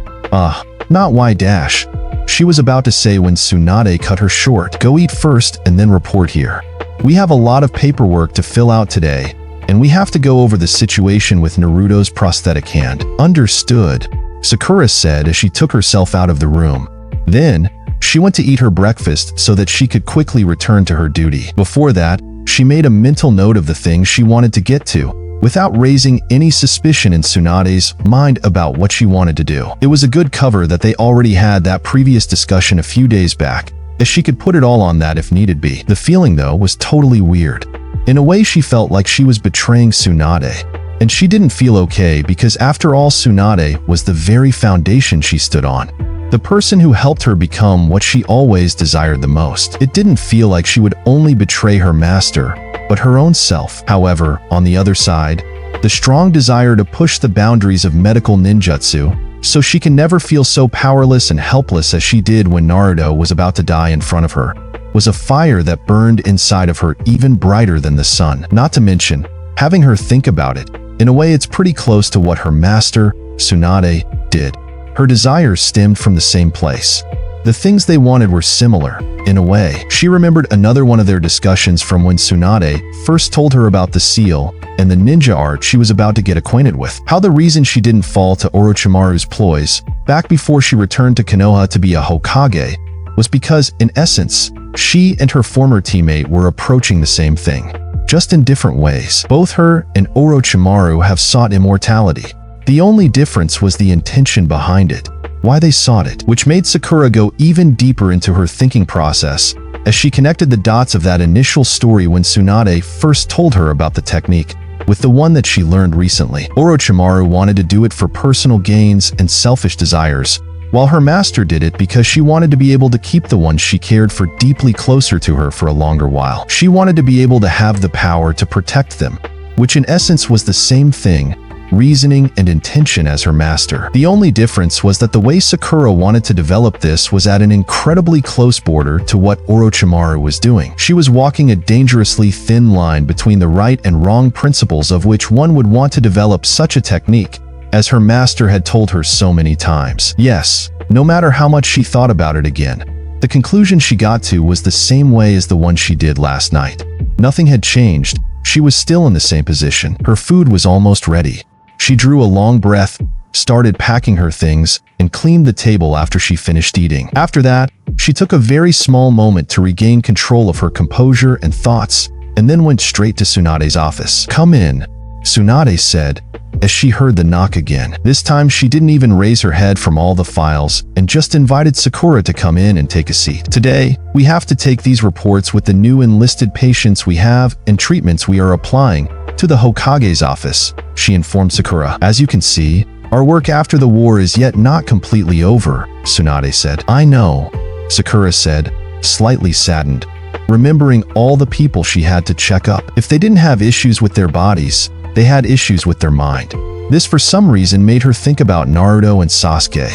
Not why dash. She was about to say when Tsunade cut her short. "Go eat first and then report here. We have a lot of paperwork to fill out today, and we have to go over the situation with Naruto's prosthetic hand." "Understood," Sakura said as she took herself out of the room. Then, she went to eat her breakfast so that she could quickly return to her duty. Before that, she made a mental note of the things she wanted to get to, without raising any suspicion in Tsunade's mind about what she wanted to do. It was a good cover that they already had that previous discussion a few days back, as she could put it all on that if needed be. The feeling, though, was totally weird. In a way, she felt like she was betraying Tsunade. And she didn't feel okay because after all, Tsunade was the very foundation she stood on. The person who helped her become what she always desired the most. It didn't feel like she would only betray her master, but her own self. However, on the other side, the strong desire to push the boundaries of medical ninjutsu, so she can never feel so powerless and helpless as she did when Naruto was about to die in front of her, was a fire that burned inside of her even brighter than the sun. Not to mention, having her think about it, in a way it's pretty close to what her master, Tsunade, did. Her desires stemmed from the same place. The things they wanted were similar, in a way. She remembered another one of their discussions from when Tsunade first told her about the seal and the ninja art she was about to get acquainted with. How the reason she didn't fall to Orochimaru's ploys back before she returned to Konoha to be a Hokage was because, in essence, she and her former teammate were approaching the same thing, just in different ways. Both her and Orochimaru have sought immortality. The only difference was the intention behind it, why they sought it, which made Sakura go even deeper into her thinking process as she connected the dots of that initial story when Tsunade first told her about the technique with the one that she learned recently. Orochimaru wanted to do it for personal gains and selfish desires, while her master did it because she wanted to be able to keep the ones she cared for deeply closer to her for a longer while. She wanted to be able to have the power to protect them, which in essence was the same thing, reasoning and intention as her master. The only difference was that the way Sakura wanted to develop this was at an incredibly close border to what Orochimaru was doing. She was walking a dangerously thin line between the right and wrong principles of which one would want to develop such a technique, as her master had told her so many times. Yes, no matter how much she thought about it again, the conclusion she got to was the same way as the one she did last night. Nothing had changed. She was still in the same position. Her food was almost ready. She drew a long breath, started packing her things, and cleaned the table after she finished eating. After that, she took a very small moment to regain control of her composure and thoughts, and then went straight to Tsunade's office. "Come in," Tsunade said, as she heard the knock again. This time she didn't even raise her head from all the files and just invited Sakura to come in and take a seat. "Today, we have to take these reports with the new enlisted patients we have and treatments we are applying to the Hokage's office," she informed Sakura. "As you can see, our work after the war is yet not completely over," Tsunade said. "I know," Sakura said, slightly saddened, remembering all the people she had to check up. If they didn't have issues with their bodies, they had issues with their mind. This for some reason made her think about Naruto and Sasuke.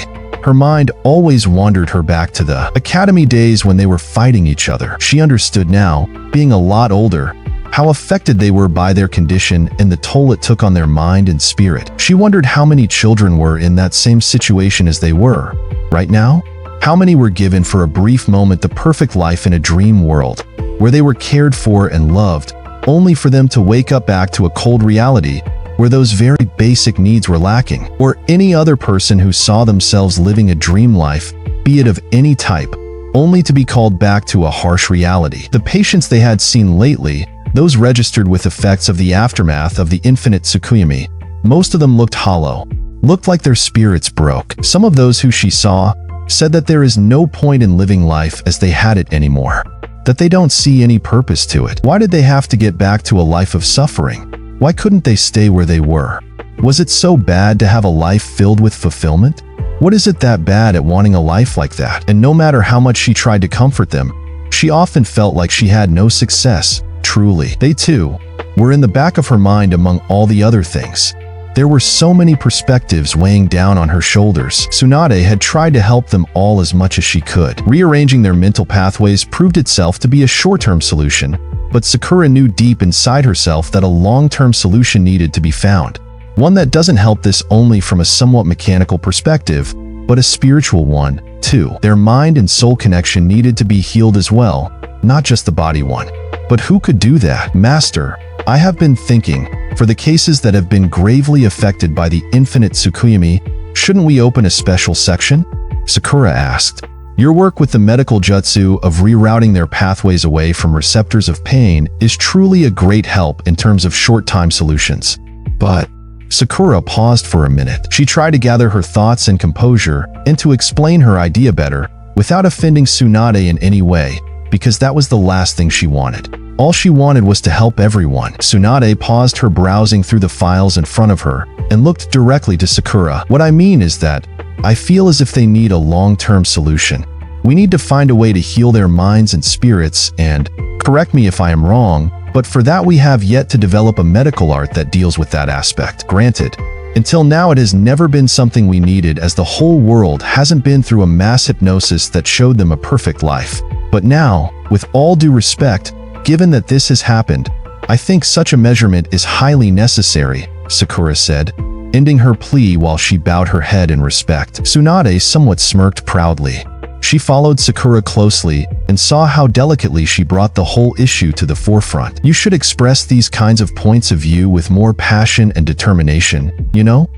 Her mind always wandered her back to the academy days when they were fighting each other. She understood now, being a lot older, how affected they were by their condition and the toll it took on their mind and spirit. She wondered how many children were in that same situation as they were. Right now, how many were given for a brief moment the perfect life in a dream world, where they were cared for and loved, only for them to wake up back to a cold reality where those very basic needs were lacking. Or any other person who saw themselves living a dream life, be it of any type, only to be called back to a harsh reality. The patients they had seen lately, those registered with effects of the aftermath of the infinite Tsukuyomi, most of them looked hollow, looked like their spirits broke. Some of those who she saw said that there is no point in living life as they had it anymore, that they don't see any purpose to it. Why did they have to get back to a life of suffering? Why couldn't they stay where they were? Was it so bad to have a life filled with fulfillment? What is it that bad at wanting a life like that? And no matter how much she tried to comfort them, she often felt like she had no success. Truly, they too were in the back of her mind among all the other things. There were so many perspectives weighing down on her shoulders. Tsunade had tried to help them all as much as she could. Rearranging their mental pathways proved itself to be a short-term solution, but Sakura knew deep inside herself that a long-term solution needed to be found. One that doesn't help this only from a somewhat mechanical perspective, but a spiritual one, too. Their mind and soul connection needed to be healed as well, not just the body one. But who could do that? "Master, I have been thinking, for the cases that have been gravely affected by the infinite Tsukuyomi, shouldn't we open a special section?" Sakura asked. "Your work with the medical jutsu of rerouting their pathways away from receptors of pain is truly a great help in terms of short-time solutions. But..." Sakura paused for a minute. She tried to gather her thoughts and composure and to explain her idea better without offending Tsunade in any way, because that was the last thing she wanted. All she wanted was to help everyone. Tsunade paused her browsing through the files in front of her and looked directly to Sakura. "What I mean is that I feel as if they need a long-term solution. We need to find a way to heal their minds and spirits and, correct me if I am wrong, but for that we have yet to develop a medical art that deals with that aspect. Granted, until now it has never been something we needed as the whole world hasn't been through a mass hypnosis that showed them a perfect life. But now, with all due respect, given that this has happened, I think such a measurement is highly necessary," Sakura said, ending her plea while she bowed her head in respect. Tsunade somewhat smirked proudly. She followed Sakura closely and saw how delicately she brought the whole issue to the forefront. "You should express these kinds of points of view with more passion and determination, you know?"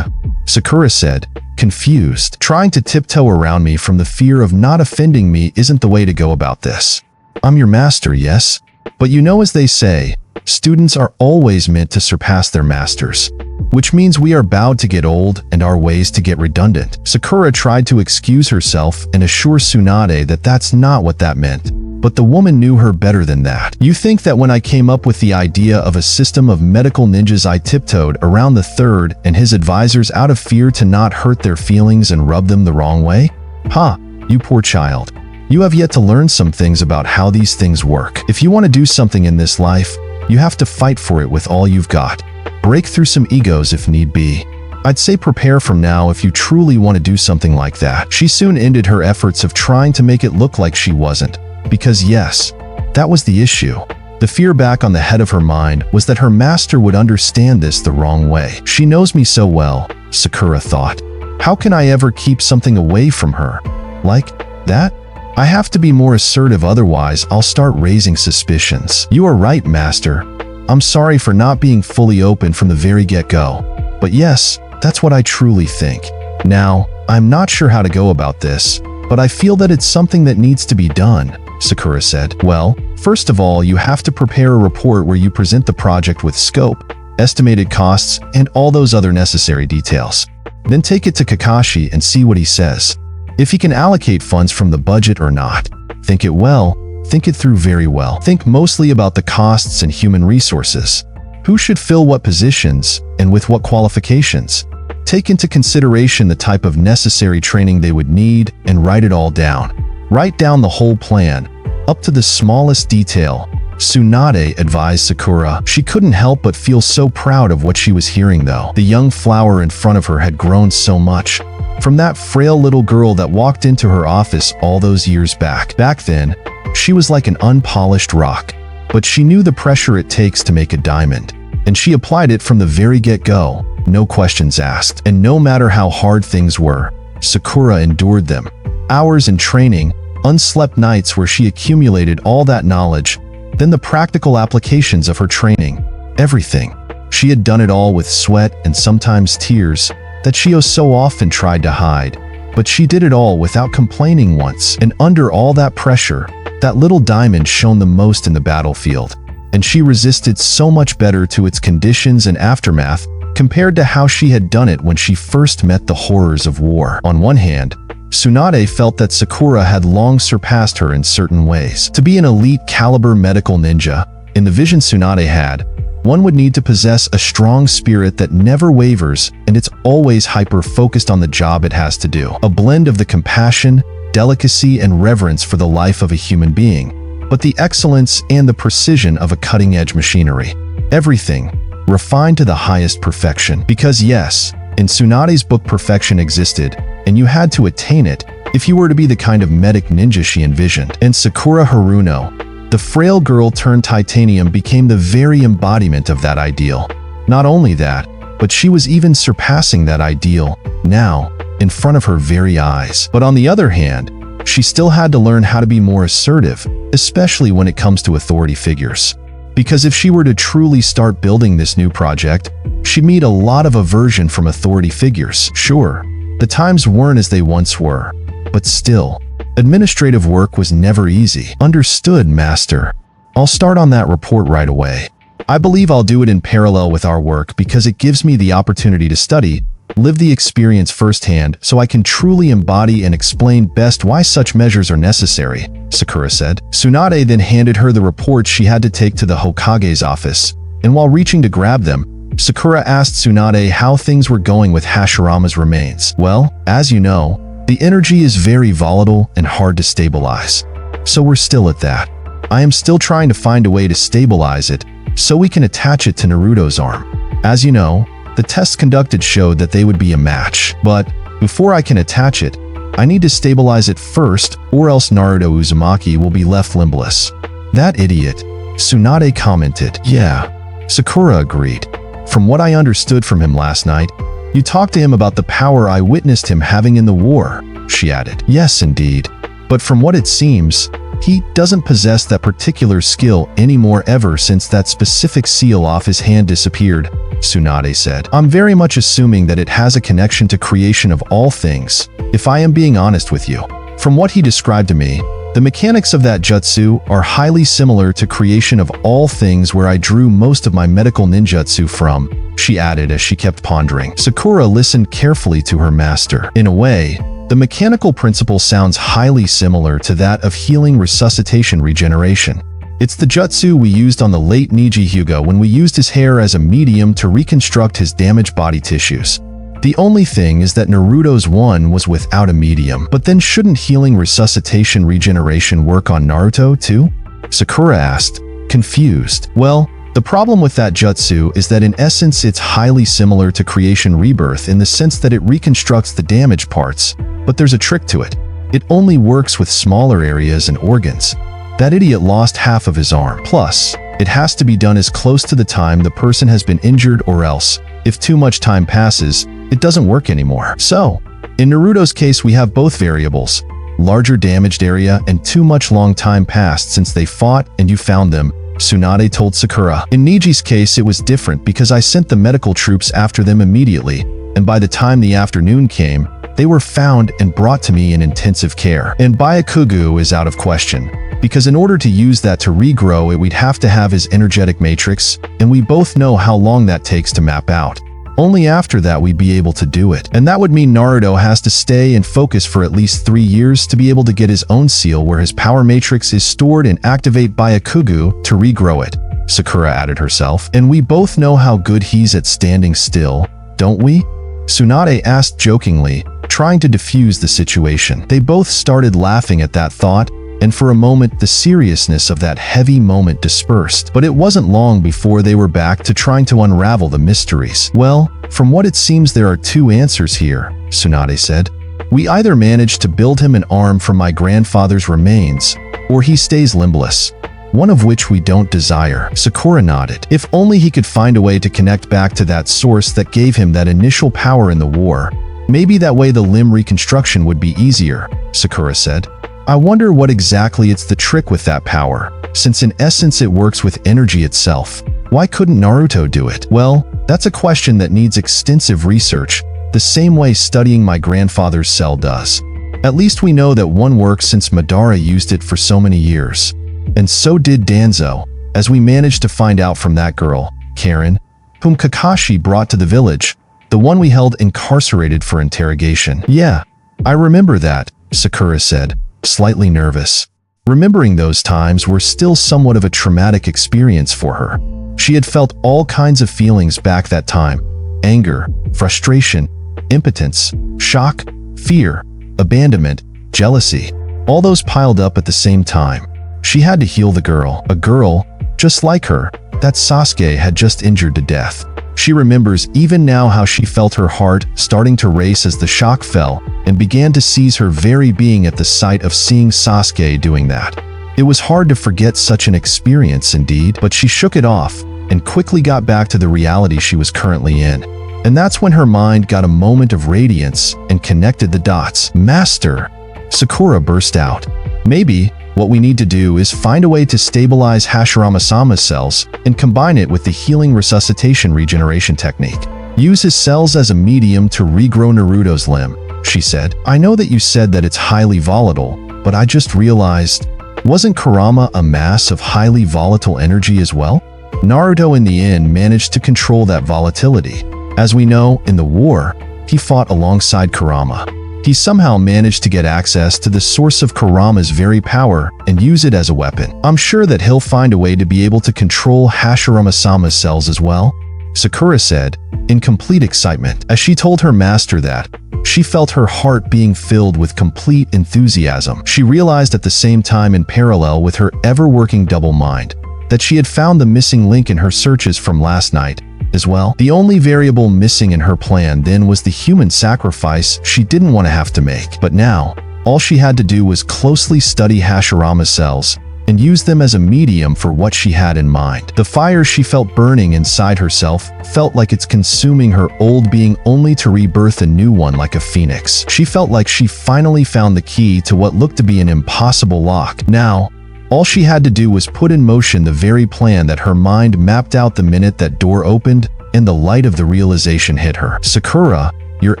Sakura said, confused. "Trying to tiptoe around me from the fear of not offending me isn't the way to go about this. I'm your master, yes? But you know, as they say, students are always meant to surpass their masters, which means we are bound to get old and our ways to get redundant." Sakura tried to excuse herself and assure Tsunade that that's not what that meant, But the woman knew her better than that. You think that when I came up with the idea of a system of medical ninjas, I tiptoed around the third and his advisors out of fear to not hurt their feelings and rub them the wrong way? Ha, you poor child. You have yet to learn some things about how these things work. If you want to do something in this life, you have to fight for it with all you've got. Break through some egos if need be. I'd say prepare from now if you truly want to do something like that. She soon ended her efforts of trying to make it look like she wasn't. Because yes, that was the issue. The fear back on the head of her mind was that her master would understand this the wrong way. She knows me so well, Sakura thought. How can I ever keep something away from her? Like that? I have to be more assertive, otherwise I'll start raising suspicions. You are right, master. I'm sorry for not being fully open from the very get-go. But yes, that's what I truly think. Now, I'm not sure how to go about this, but I feel that it's something that needs to be done, Sakura said. Well, first of all, you have to prepare a report where you present the project with scope, estimated costs, and all those other necessary details. Then take it to Kakashi and see what he says. If he can allocate funds from the budget or not. Think it well, think it through very well. Think mostly about the costs and human resources. Who should fill what positions and with what qualifications? Take into consideration the type of necessary training they would need and write it all down. Write down the whole plan, up to the smallest detail. Tsunade advised Sakura. She couldn't help but feel so proud of what she was hearing though. The young flower in front of her had grown so much. From that frail little girl that walked into her office all those years back. Back then, she was like an unpolished rock. But she knew the pressure it takes to make a diamond. And she applied it from the very get-go, no questions asked. And no matter how hard things were, Sakura endured them. Hours in training, unslept nights where she accumulated all that knowledge, then the practical applications of her training. Everything. She had done it all with sweat and sometimes tears that she so often tried to hide. But she did it all without complaining once. And under all that pressure, that little diamond shone the most in the battlefield. And she resisted so much better to its conditions and aftermath compared to how she had done it when she first met the horrors of war. On one hand, Tsunade felt that Sakura had long surpassed her in certain ways. To be an elite caliber medical ninja, in the vision Tsunade had, one would need to possess a strong spirit that never wavers and it's always hyper-focused on the job it has to do. A blend of the compassion, delicacy, and reverence for the life of a human being, but the excellence and the precision of a cutting-edge machinery. Everything refined to the highest perfection. Because yes, in Tsunade's book perfection existed, and you had to attain it if you were to be the kind of medic ninja she envisioned. And Sakura Haruno, the frail girl turned titanium, became the very embodiment of that ideal. Not only that, but she was even surpassing that ideal, now, in front of her very eyes. But on the other hand, she still had to learn how to be more assertive, especially when it comes to authority figures. Because if she were to truly start building this new project, she'd meet a lot of aversion from authority figures. Sure, the times weren't as they once were, but still, administrative work was never easy. Understood, master. I'll start on that report right away. I believe I'll do it in parallel with our work because it gives me the opportunity to study, live the experience firsthand so I can truly embody and explain best why such measures are necessary, Sakura said. Tsunade then handed her the reports she had to take to the Hokage's office, and while reaching to grab them, Sakura asked Tsunade how things were going with Hashirama's remains. Well, as you know, the energy is very volatile and hard to stabilize. So we're still at that. I am still trying to find a way to stabilize it so we can attach it to Naruto's arm. As you know, the tests conducted showed that they would be a match. But before I can attach it, I need to stabilize it first, or else Naruto Uzumaki will be left limbless. That idiot, Tsunade commented. Yeah, Sakura agreed. From what I understood from him last night, you talked to him about the power I witnessed him having in the war, she added. Yes, indeed. But from what it seems, he doesn't possess that particular skill anymore ever since that specific seal off his hand disappeared, Tsunade said. I'm very much assuming that it has a connection to creation of all things, if I am being honest with you. From what he described to me, the mechanics of that jutsu are highly similar to creation of all things where I drew most of my medical ninjutsu from, she added as she kept pondering. Sakura listened carefully to her master. In a way, The mechanical principle sounds highly similar to that of healing, resuscitation, regeneration. It's the jutsu we used on the late Neji Hyuga when we used his hair as a medium to reconstruct his damaged body tissues. The only thing is that Naruto's one was without a medium. But then shouldn't healing, resuscitation, regeneration work on Naruto too? Sakura asked, confused. Well, the problem with that jutsu is that in essence it's highly similar to creation rebirth in the sense that it reconstructs the damaged parts, but there's a trick to it. It only works with smaller areas and organs. That idiot lost half of his arm. Plus, it has to be done as close to the time the person has been injured, or else, if too much time passes, it doesn't work anymore. So, in Naruto's case we have both variables, larger damaged area and too much long time passed since they fought and you found them, Tsunade told Sakura. In Neji's case it was different because I sent the medical troops after them immediately, and by the time the afternoon came, they were found and brought to me in intensive care. And Byakugan is out of question, because in order to use that to regrow it we'd have to have his energetic matrix, and we both know how long that takes to map out. Only after that we'd be able to do it. And that would mean Naruto has to stay and focus for at least 3 years to be able to get his own seal where his power matrix is stored and activate Byakugan to regrow it, Sakura added herself. And we both know how good he's at standing still, don't we? Tsunade asked jokingly, trying to defuse the situation. They both started laughing at that thought, and for a moment the seriousness of that heavy moment dispersed. But it wasn't long before they were back to trying to unravel the mysteries. Well, from what it seems there are 2 answers here, Tsunade said. We either manage to build him an arm from my grandfather's remains, or he stays limbless. One of which we don't desire. Sakura nodded. If only he could find a way to connect back to that source that gave him that initial power in the war. Maybe that way the limb reconstruction would be easier, Sakura said. I wonder what exactly it's the trick with that power, since in essence it works with energy itself. Why couldn't Naruto do it? Well, that's a question that needs extensive research, the same way studying my grandfather's cell does. At least we know that one works since Madara used it for so many years. And so did Danzo, as we managed to find out from that girl, Karen, whom Kakashi brought to the village, the one we held incarcerated for interrogation. Yeah, I remember that, Sakura said, slightly nervous. Remembering those times were still somewhat of a traumatic experience for her. She had felt all kinds of feelings back that time: anger, frustration, impotence, shock, fear, abandonment, jealousy. All those piled up at the same time. She had to heal the girl, a girl, just like her, that Sasuke had just injured to death. She remembers even now how she felt her heart starting to race as the shock fell and began to seize her very being at the sight of seeing Sasuke doing that. It was hard to forget such an experience indeed, but she shook it off and quickly got back to the reality she was currently in. And that's when her mind got a moment of radiance and connected the dots. Master! Sakura burst out. Maybe what we need to do is find a way to stabilize Hashirama-sama's cells and combine it with the healing resuscitation regeneration technique. Use his cells as a medium to regrow Naruto's limb, she said. I know that you said that it's highly volatile, but I just realized, wasn't Kurama a mass of highly volatile energy as well? Naruto in the end managed to control that volatility. As we know, in the war, he fought alongside Kurama. He somehow managed to get access to the source of Kurama's very power and use it as a weapon. I'm sure that he'll find a way to be able to control Hashirama-sama's cells as well, Sakura said, in complete excitement. As she told her master that, she felt her heart being filled with complete enthusiasm. She realized at the same time, in parallel with her ever-working double mind, that she had found the missing link in her searches from last night as well. The only variable missing in her plan then was the human sacrifice she didn't want to have to make. But now, all she had to do was closely study Hashirama's cells and use them as a medium for what she had in mind. The fire she felt burning inside herself felt like it's consuming her old being only to rebirth a new one like a phoenix. She felt like she finally found the key to what looked to be an impossible lock. Now, all she had to do was put in motion the very plan that her mind mapped out the minute that door opened and the light of the realization hit her. Sakura, you're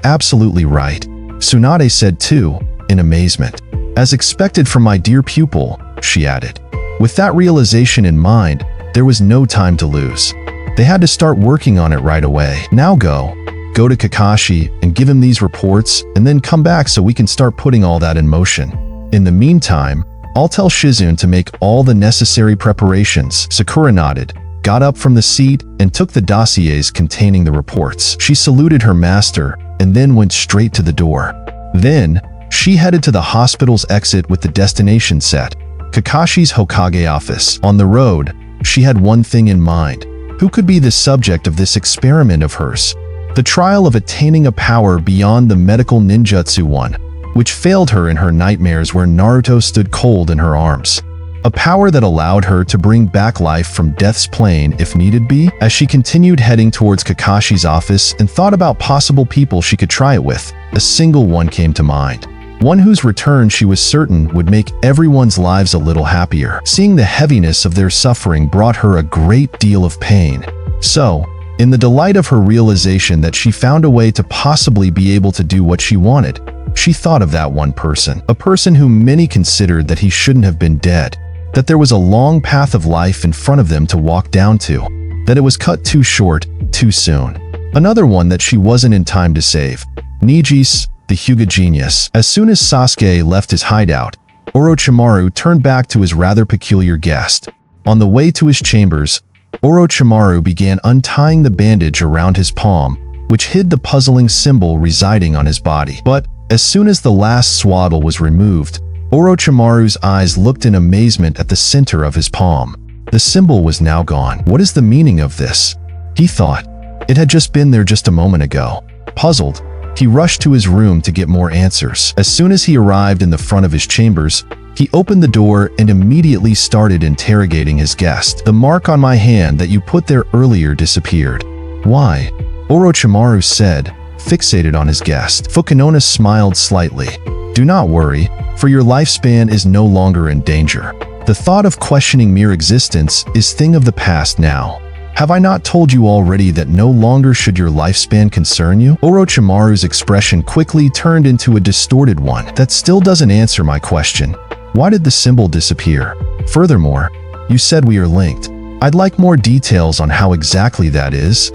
absolutely right, Tsunade said too, in amazement. As expected from my dear pupil, she added. With that realization in mind, there was no time to lose. They had to start working on it right away. Now go. go to Kakashi and give him these reports and then come back so we can start putting all that in motion. In the meantime, I'll tell Shizune to make all the necessary preparations." Sakura nodded, got up from the seat, and took the dossiers containing the reports. She saluted her master and then went straight to the door. Then, she headed to the hospital's exit with the destination set, Kakashi's Hokage office. On the road, she had one thing in mind. Who could be the subject of this experiment of hers? The trial of attaining a power beyond the medical ninjutsu one, which failed her in her nightmares where Naruto stood cold in her arms. A power that allowed her to bring back life from death's plane if needed be. As she continued heading towards Kakashi's office and thought about possible people she could try it with, a single one came to mind. One whose return she was certain would make everyone's lives a little happier. Seeing the heaviness of their suffering brought her a great deal of pain. So, in the delight of her realization that she found a way to possibly be able to do what she wanted, she thought of that one person, a person whom many considered that he shouldn't have been dead, that there was a long path of life in front of them to walk down to, that it was cut too short, too soon. Another one that she wasn't in time to save, Nijis, the Hyuga genius. As soon as Sasuke left his hideout, Orochimaru turned back to his rather peculiar guest. On the way to his chambers, Orochimaru began untying the bandage around his palm, which hid the puzzling symbol residing on his body. But as soon as the last swaddle was removed, Orochimaru's eyes looked in amazement at the center of his palm. The symbol was now gone. What is the meaning of this? He thought. It had just been there just a moment ago. Puzzled, he rushed to his room to get more answers. As soon as he arrived in the front of his chambers, he opened the door and immediately started interrogating his guest. "The mark on my hand that you put there earlier disappeared." "Why?" Orochimaru said, fixated on his guest. Fukunona smiled slightly. "Do not worry, for your lifespan is no longer in danger. The thought of questioning mere existence is thing of the past now. Have I not told you already that no longer should your lifespan concern you?" Orochimaru's expression quickly turned into a distorted one. "That still doesn't answer my question. Why did the symbol disappear? Furthermore, you said we are linked. I'd like more details on how exactly that is."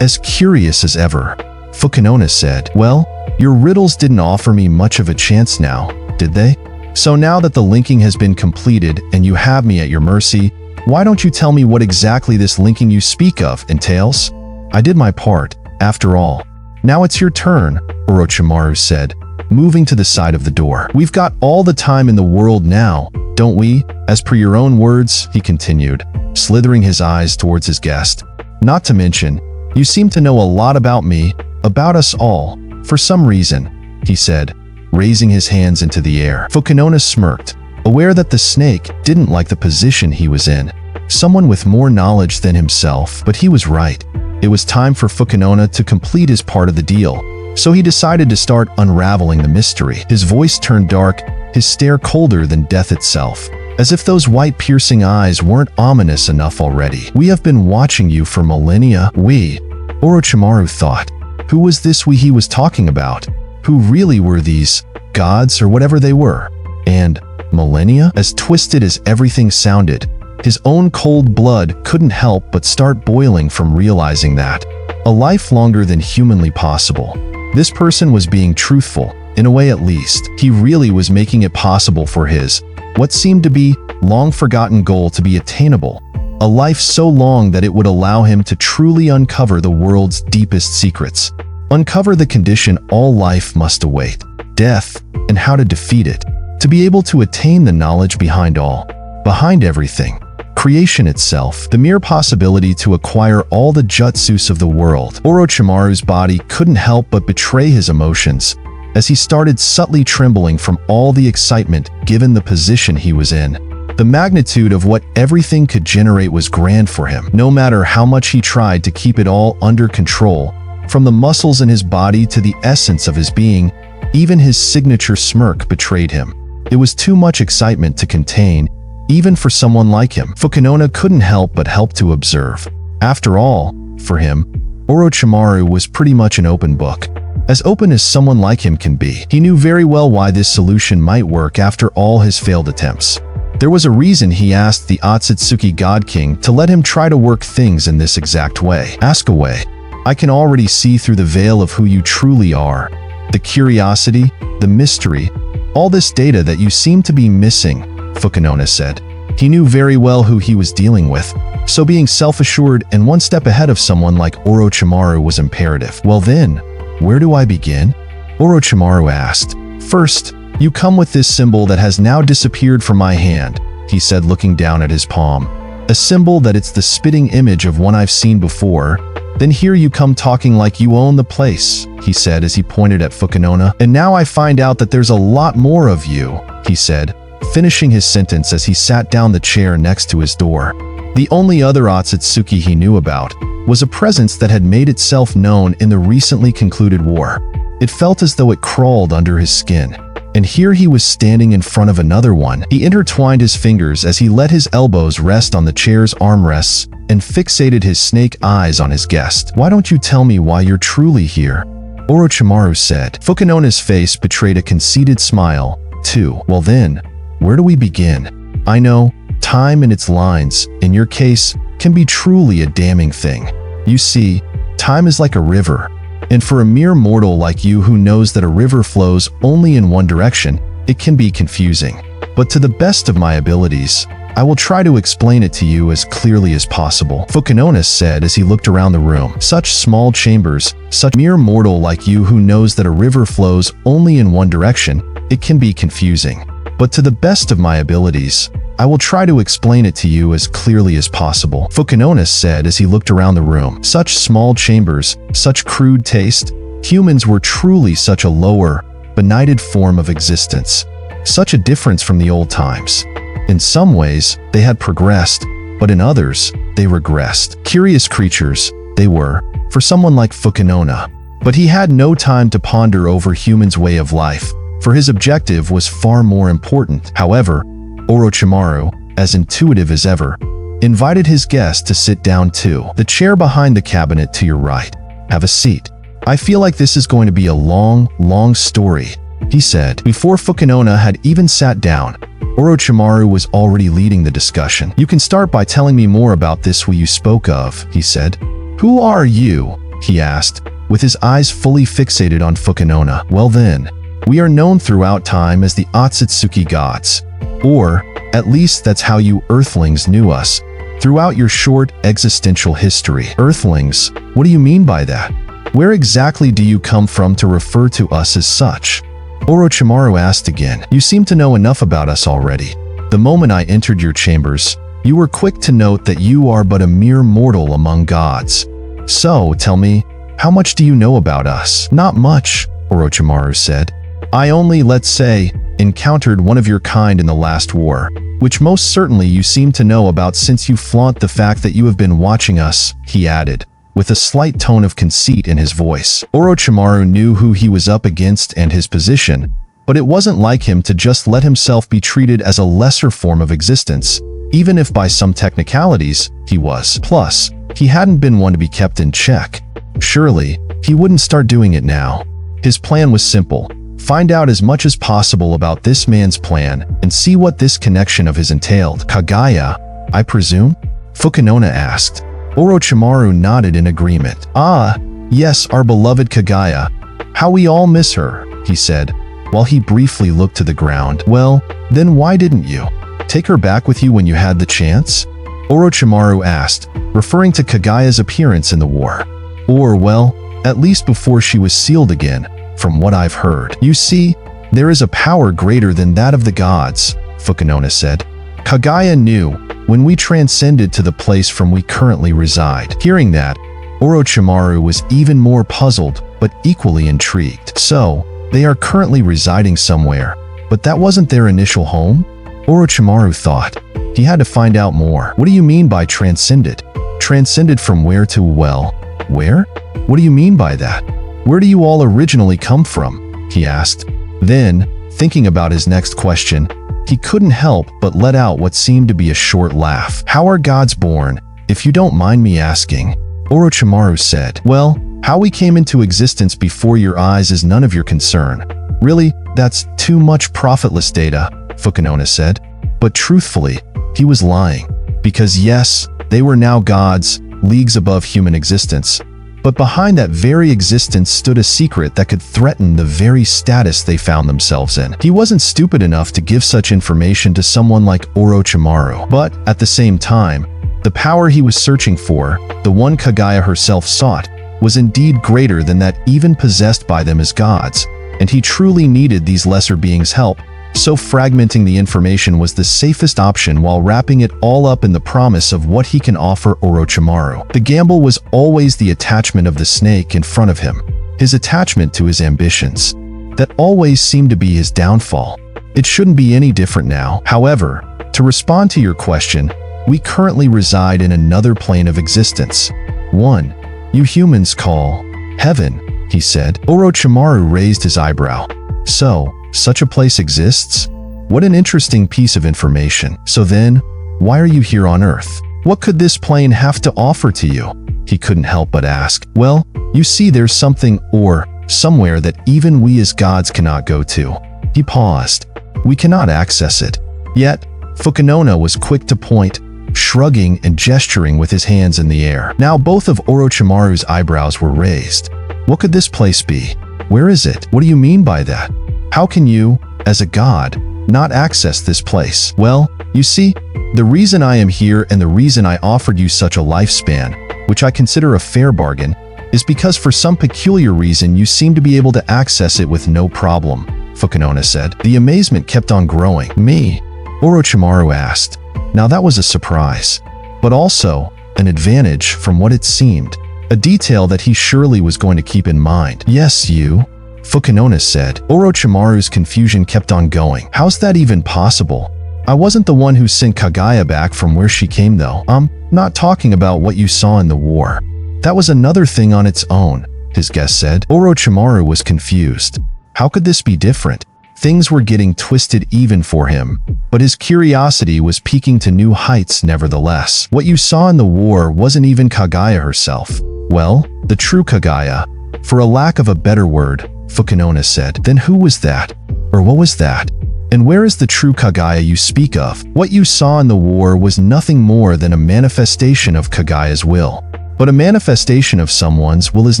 As curious as ever," Fukunona said. "Well, your riddles didn't offer me much of a chance now, did they? So now that the linking has been completed and you have me at your mercy, why don't you tell me what exactly this linking you speak of entails? I did my part, after all. Now it's your turn," Orochimaru said, moving to the side of the door. "We've got all the time in the world now, don't we? As per your own words," he continued, slithering his eyes towards his guest. "Not to mention, you seem to know a lot about me, about us all, for some reason," he said, raising his hands into the air. Fukunona smirked, aware that the snake didn't like the position he was in. Someone with more knowledge than himself, but he was right. It was time for Fukunona to complete his part of the deal, so he decided to start unraveling the mystery. His voice turned dark, his stare colder than death itself, as if those white piercing eyes weren't ominous enough already. "We have been watching you for millennia." "We?" Orochimaru thought. Who was this we he was talking about? Who really were these gods or whatever they were? And millennia? As twisted as everything sounded, his own cold blood couldn't help but start boiling from realizing that. A life longer than humanly possible. This person was being truthful, in a way at least. He really was making it possible for his, what seemed to be, long-forgotten goal to be attainable. A life so long that it would allow him to truly uncover the world's deepest secrets. Uncover the condition all life must await, death, and how to defeat it. To be able to attain the knowledge behind all, behind everything, creation itself, the mere possibility to acquire all the jutsus of the world. Orochimaru's body couldn't help but betray his emotions, as he started subtly trembling from all the excitement given the position he was in. The magnitude of what everything could generate was grand for him, no matter how much he tried to keep it all under control. From the muscles in his body to the essence of his being, even his signature smirk betrayed him. It was too much excitement to contain, even for someone like him. Fukunona couldn't help but help to observe. After all, for him, Orochimaru was pretty much an open book. As open as someone like him can be. He knew very well why this solution might work after all his failed attempts. There was a reason he asked the Otsutsuki God King to let him try to work things in this exact way. Ask away. I can already see through the veil of who you truly are. The curiosity, the mystery, all this data that you seem to be missing, Fukunona said. He knew very well who he was dealing with, so being self-assured and one step ahead of someone like Orochimaru was imperative. Well then, where do I begin? Orochimaru asked. First, you come with this symbol that has now disappeared from my hand, he said, looking down at his palm. A symbol that it's the spitting image of one I've seen before. Then here you come talking like you own the place, he said as he pointed at Fukunona. And now I find out that there's a lot more of you, he said, finishing his sentence as he sat down the chair next to his door. The only other Otsutsuki he knew about was a presence that had made itself known in the recently concluded war. It felt as though it crawled under his skin. And here he was standing in front of another one. He intertwined his fingers as he let his elbows rest on the chair's armrests and fixated his snake eyes on his guest. Why don't you tell me why you're truly here? Orochimaru said. Fukunona's face betrayed a conceited smile, too. Well then, where do we begin? I know, time and its lines, in your case, can be truly a damning thing. You see, time is like a river. And for a mere mortal like you who knows that a river flows only in one direction, it can be confusing. But to the best of my abilities, I will try to explain it to you as clearly as possible, Fukunona said as he looked around the room. Such small chambers, such mere mortal like you who knows that a river flows only in one direction, it can be confusing. But to the best of my abilities, I will try to explain it to you as clearly as possible, Fukunona said as he looked around the room. Such small chambers, such crude taste, humans were truly such a lower, benighted form of existence. Such a difference from the old times. In some ways, they had progressed, but in others, they regressed. Curious creatures, they were, for someone like Fukunona. But he had no time to ponder over humans' way of life, for his objective was far more important. However, Orochimaru, as intuitive as ever, invited his guest to sit down too. The chair behind the cabinet to your right. Have a seat. I feel like this is going to be a long story, he said. Before Fukunona had even sat down, Orochimaru was already leading the discussion. You can start by telling me more about this who you spoke of, he said. Who are you? He asked, with his eyes fully fixated on Fukunona. Well then, we are known throughout time as the Otsutsuki gods. Or, at least that's how you Earthlings knew us, throughout your short existential history. Earthlings? What do you mean by that? Where exactly do you come from to refer to us as such? Orochimaru asked again. You seem to know enough about us already. The moment I entered your chambers, you were quick to note that you are but a mere mortal among gods. So, tell me, how much do you know about us? Not much, Orochimaru said. I only, let's say, encountered one of your kind in the last war, which most certainly you seem to know about since you flaunt the fact that you have been watching us, he added, with a slight tone of conceit in his voice. Orochimaru knew who he was up against and his position, but it wasn't like him to just let himself be treated as a lesser form of existence, even if by some technicalities, he was. Plus, he hadn't been one to be kept in check. Surely, he wouldn't start doing it now. His plan was simple. Find out as much as possible about this man's plan and see what this connection of his entailed. Kaguya, I presume? Fukunona asked. Orochimaru nodded in agreement. Ah, yes, our beloved Kaguya. How we all miss her, he said, while he briefly looked to the ground. Well, then why didn't you take her back with you when you had the chance? Orochimaru asked, referring to Kaguya's appearance in the war. Or, well, at least before she was sealed again. From what I've heard. You see, there is a power greater than that of the gods, Fukunona said. Kaguya knew when we transcended to the place from we currently reside. Hearing that, Orochimaru was even more puzzled, but equally intrigued. So, they are currently residing somewhere, but that wasn't their initial home? Orochimaru thought. He had to find out more. What do you mean by transcended? Transcended from where to, well, where? What do you mean by that? Where do you all originally come from? He asked. Then, thinking about his next question, he couldn't help but let out what seemed to be a short laugh. How are gods born, if you don't mind me asking? Orochimaru said. Well, how we came into existence before your eyes is none of your concern. Really, that's too much profitless data, Fukunona said. But truthfully, he was lying. Because yes, they were now gods, leagues above human existence. But behind that very existence stood a secret that could threaten the very status they found themselves in. He wasn't stupid enough to give such information to someone like Orochimaru, but at the same time, the power he was searching for, the one Kaguya herself sought, was indeed greater than that even possessed by them as gods, and he truly needed these lesser beings' help. So fragmenting the information was the safest option while wrapping it all up in the promise of what he can offer Orochimaru. The gamble was always the attachment of the snake in front of him, his attachment to his ambitions. That always seemed to be his downfall. It shouldn't be any different now. However, to respond to your question, we currently reside in another plane of existence. One you humans call heaven, he said. Orochimaru raised his eyebrow. So, such a place exists? What an interesting piece of information. So then, why are you here on Earth? What could this plane have to offer to you? He couldn't help but ask. Well, you see, there's something or somewhere that even we as gods cannot go to. He paused. We cannot access it. Yet, Fukunona was quick to point, shrugging and gesturing with his hands in the air. Now both of Orochimaru's eyebrows were raised. What could this place be? Where is it? What do you mean by that? How can you, as a god, not access this place? Well, you see, the reason I am here and the reason I offered you such a lifespan, which I consider a fair bargain, is because for some peculiar reason you seem to be able to access it with no problem, Fukunona said. The amazement kept on growing. Me? Orochimaru asked. Now that was a surprise, but also an advantage from what it seemed, a detail that he surely was going to keep in mind. Yes, you, Fukunona said. Orochimaru's confusion kept on going. How's that even possible? I wasn't the one who sent Kaguya back from where she came though. I'm not talking about what you saw in the war. That was another thing on its own, his guest said. Orochimaru was confused. How could this be different? Things were getting twisted even for him, but his curiosity was peaking to new heights nevertheless. What you saw in the war wasn't even Kaguya herself. Well, the true Kaguya, for a lack of a better word, Fukunona said. Then who was that? Or what was that? And where is the true Kaguya you speak of? What you saw in the war was nothing more than a manifestation of Kaguya's will. But a manifestation of someone's will is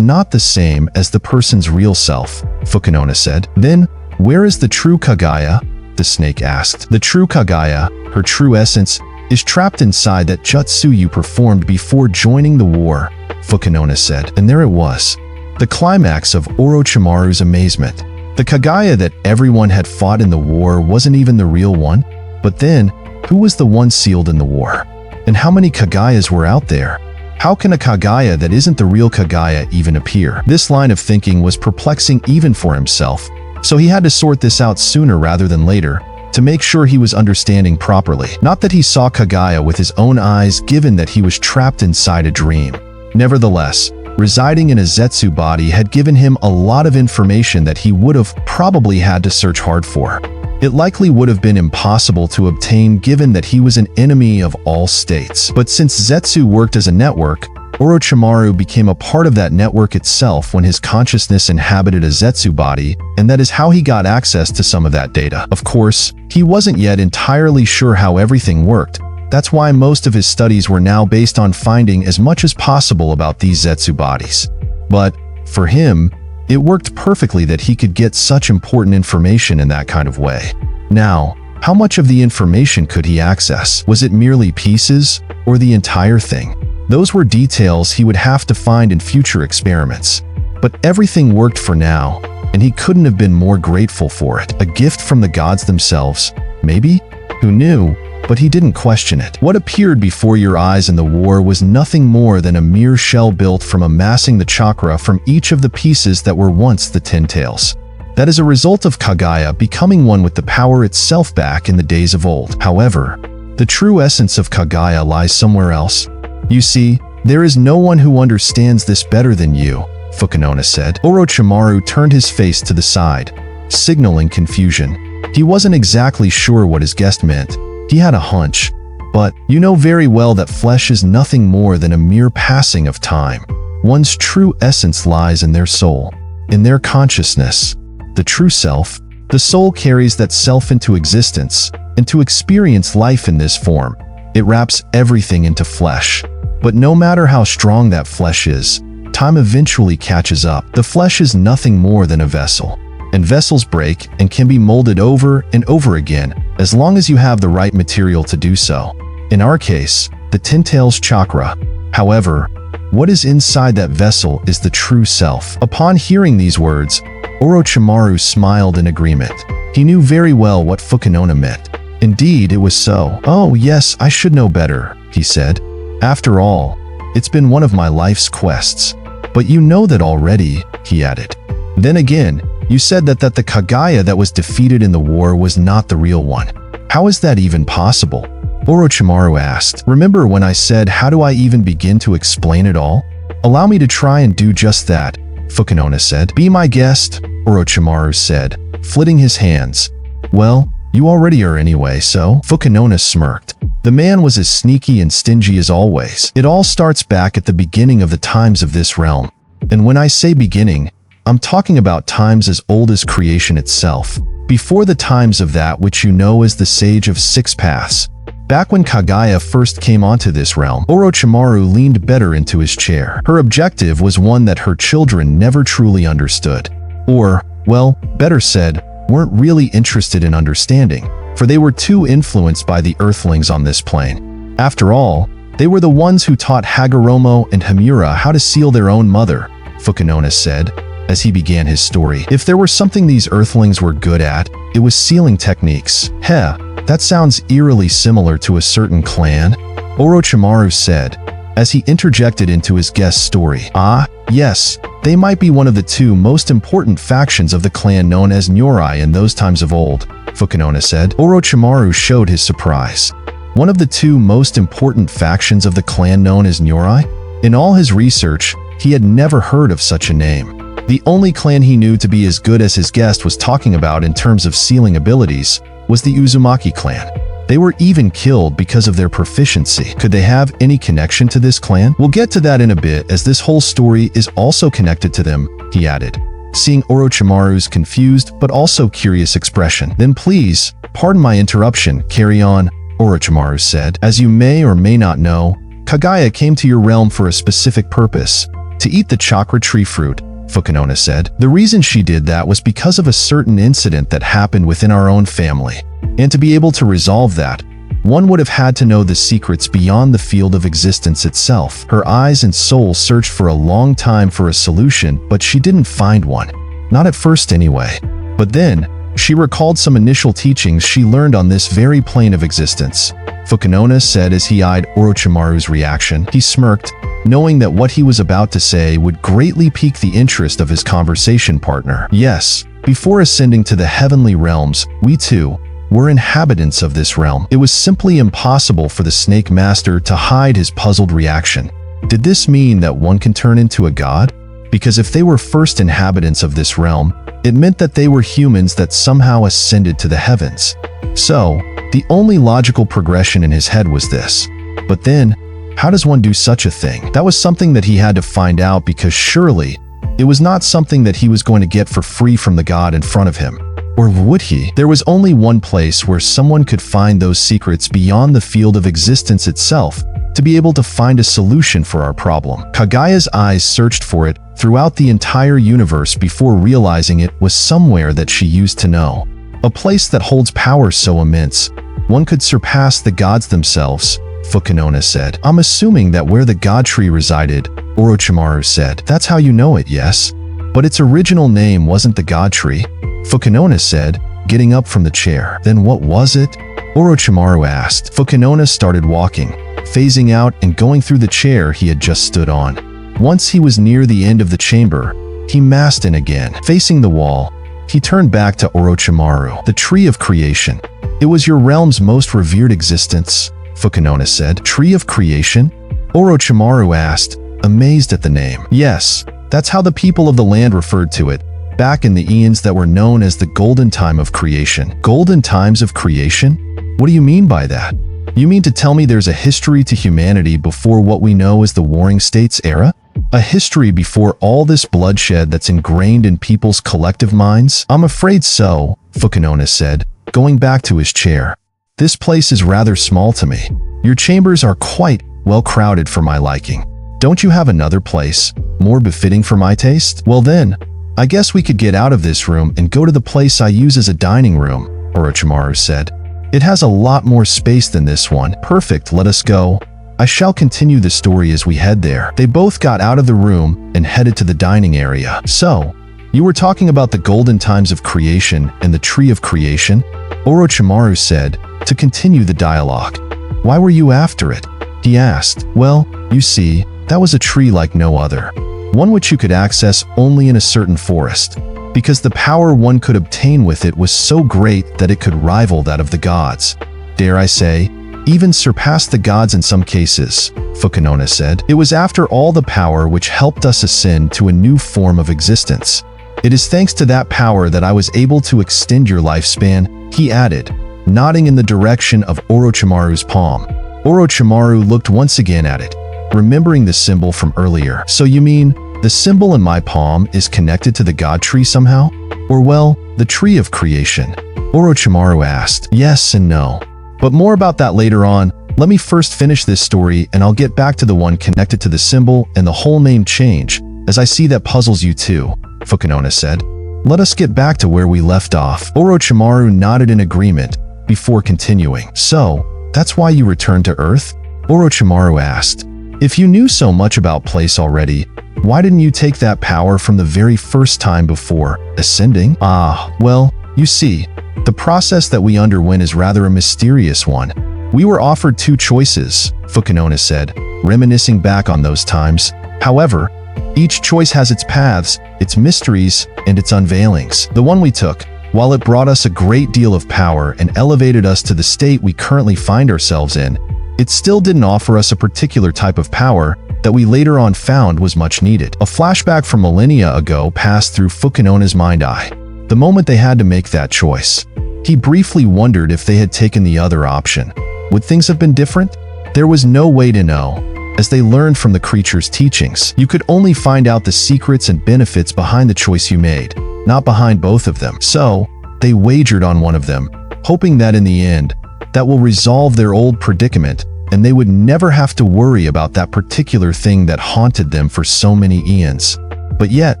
not the same as the person's real self, Fukunona said. Then, where is the true Kaguya? The snake asked. The true Kaguya, her true essence, is trapped inside that jutsu you performed before joining the war, Fukunona said. And there it was, the climax of Orochimaru's amazement. The Kaguya that everyone had fought in the war wasn't even the real one. But then, who was the one sealed in the war? And how many Kaguyas were out there? How can a Kaguya that isn't the real Kaguya even appear? This line of thinking was perplexing even for himself, so he had to sort this out sooner rather than later, to make sure he was understanding properly. Not that he saw Kaguya with his own eyes, given that he was trapped inside a dream. Nevertheless, residing in a Zetsu body had given him a lot of information that he would have probably had to search hard for. It likely would have been impossible to obtain given that he was an enemy of all states. But since Zetsu worked as a network, Orochimaru became a part of that network itself when his consciousness inhabited a Zetsu body, and that is how he got access to some of that data. Of course, he wasn't yet entirely sure how everything worked. That's why most of his studies were now based on finding as much as possible about these Zetsu bodies. But, for him, it worked perfectly that he could get such important information in that kind of way. Now, how much of the information could he access? Was it merely pieces, or the entire thing? Those were details he would have to find in future experiments. But everything worked for now, and he couldn't have been more grateful for it. A gift from the gods themselves, maybe? Who knew? But he didn't question it. What appeared before your eyes in the war was nothing more than a mere shell built from amassing the chakra from each of the pieces that were once the Ten Tails. That is a result of Kaguya becoming one with the power itself back in the days of old. However, the true essence of Kaguya lies somewhere else. You see, there is no one who understands this better than you, Fukunona said. Orochimaru turned his face to the side, signaling confusion. He wasn't exactly sure what his guest meant. He had a hunch. But you know very well that flesh is nothing more than a mere passing of time. One's true essence lies in their soul, in their consciousness. The true self, the soul carries that self into existence, and to experience life in this form, it wraps everything into flesh. But no matter how strong that flesh is, time eventually catches up. The flesh is nothing more than a vessel, and vessels break and can be molded over and over again as long as you have the right material to do so. In our case, the Tintail's chakra. However, what is inside that vessel is the true self. Upon hearing these words, Orochimaru smiled in agreement. He knew very well what Fukunona meant. Indeed, it was so. "Oh yes, I should know better," he said. "After all, it's been one of my life's quests." "But you know that already," he added. "Then again, you said that the Kaguya that was defeated in the war was not the real one. How is that even possible?" Orochimaru asked. "Remember when I said, how do I even begin to explain it all? Allow me to try and do just that," Fukunona said. "Be my guest," Orochimaru said, flitting his hands. "Well, you already are anyway, so?" Fukunona smirked. The man was as sneaky and stingy as always. "It all starts back at the beginning of the times of this realm. And when I say beginning, I'm talking about times as old as creation itself, before the times of that which you know as the Sage of Six Paths. Back when Kaguya first came onto this realm." Orochimaru leaned better into his chair. Her objective was one that her children never truly understood. Or, well, better said, weren't really interested in understanding, for they were too influenced by the Earthlings on this plane. After all, they were the ones who taught Hagoromo and Himura how to seal their own mother, Fukunona said, as he began his story. If there were something these Earthlings were good at, it was sealing techniques. "Heh, that sounds eerily similar to a certain clan," Orochimaru said, as he interjected into his guest's story. "Ah, yes, they might be one of the two most important factions of the clan known as Nyurai in those times of old," Fukunona said. Orochimaru showed his surprise. One of the two most important factions of the clan known as Nyurai? In all his research, he had never heard of such a name. The only clan he knew to be as good as his guest was talking about in terms of sealing abilities was the Uzumaki clan. They were even killed because of their proficiency. Could they have any connection to this clan? "We'll get to that in a bit, as this whole story is also connected to them," he added, seeing Orochimaru's confused but also curious expression. "Then please, pardon my interruption, carry on," Orochimaru said. "As you may or may not know, Kaguya came to your realm for a specific purpose, to eat the chakra tree fruit," Fukunona said. "The reason she did that was because of a certain incident that happened within our own family. And to be able to resolve that, one would have had to know the secrets beyond the field of existence itself. Her eyes and soul searched for a long time for a solution, but she didn't find one. Not at first anyway. But then, she recalled some initial teachings she learned on this very plane of existence," Fukunona said as he eyed Orochimaru's reaction. He smirked, knowing that what he was about to say would greatly pique the interest of his conversation partner. "Yes, before ascending to the heavenly realms, we too were inhabitants of this realm." It was simply impossible for the Snake Master to hide his puzzled reaction. Did this mean that one can turn into a god? Because if they were first inhabitants of this realm, it meant that they were humans that somehow ascended to the heavens. So, the only logical progression in his head was this. But then, how does one do such a thing? That was something that he had to find out, because surely, it was not something that he was going to get for free from the god in front of him. Or would he? There was only one place where someone could find those secrets beyond the field of existence itself to be able to find a solution for our problem. Kaguya's eyes searched for it throughout the entire universe before realizing it was somewhere that she used to know. A place that holds power so immense, one could surpass the gods themselves, Fukunona said. "I'm assuming that where the god tree resided," Orochimaru said. "That's how you know it, yes? But its original name wasn't the god tree," Fukunona said, getting up from the chair. "Then what was it?" Orochimaru asked. Fukunona started walking, phasing out and going through the chair he had just stood on. Once he was near the end of the chamber, he massed in again. Facing the wall, he turned back to Orochimaru. "The Tree of Creation. It was your realm's most revered existence," Fukunona said. "Tree of Creation?" Orochimaru asked, amazed at the name. "Yes, that's how the people of the land referred to it, back in the eons that were known as the Golden Time of Creation." Golden Times of Creation? What do you mean by that? You mean to tell me there's a history to humanity before what we know as the Warring States era? A history before all this bloodshed that's ingrained in people's collective minds? "I'm afraid so," Fukunona said, going back to his chair. "This place is rather small to me. Your chambers are quite well crowded for my liking. Don't you have another place, more befitting for my taste? Well then, I guess we could get out of this room and go to the place I use as a dining room, Orochimaru said. It has a lot more space than this one. Perfect, let us go. I shall continue the story as we head there. They both got out of the room and headed to the dining area. So, you were talking about the golden times of creation and the tree of creation? Orochimaru said, to continue the dialogue. Why were you after it? He asked. Well, you see, that was a tree like no other. One which you could access only in a certain forest, because the power one could obtain with it was so great that it could rival that of the gods. Dare I say, even surpass the gods in some cases, Fukunona said. It was after all the power which helped us ascend to a new form of existence. It is thanks to that power that I was able to extend your lifespan, he added, nodding in the direction of Orochimaru's palm. Orochimaru looked once again at it, remembering the symbol from earlier. So you mean, the symbol in my palm is connected to the god tree somehow? Or well, the tree of creation? Orochimaru asked. Yes and no. But more about that later on. Let me first finish this story and I'll get back to the one connected to the symbol and the whole name change, as I see that puzzles you too, Fukunona said. Let us get back to where we left off. Orochimaru nodded in agreement before continuing. So, that's why you returned to Earth? Orochimaru asked. If you knew so much about place already, why didn't you take that power from the very first time before ascending? Ah, well, you see, the process that we underwent is rather a mysterious one. We were offered two choices, Fukunona said, reminiscing back on those times. However, each choice has its paths, its mysteries, and its unveilings. The one we took, while it brought us a great deal of power and elevated us to the state we currently find ourselves in, it still didn't offer us a particular type of power that we later on found was much needed. A flashback from millennia ago passed through Fukunona's mind-eye. The moment they had to make that choice, he briefly wondered if they had taken the other option. Would things have been different? There was no way to know. As they learned from the creature's teachings, you could only find out the secrets and benefits behind the choice you made, not behind both of them. So, they wagered on one of them, hoping that in the end, that will resolve their old predicament, and they would never have to worry about that particular thing that haunted them for so many eons. But yet,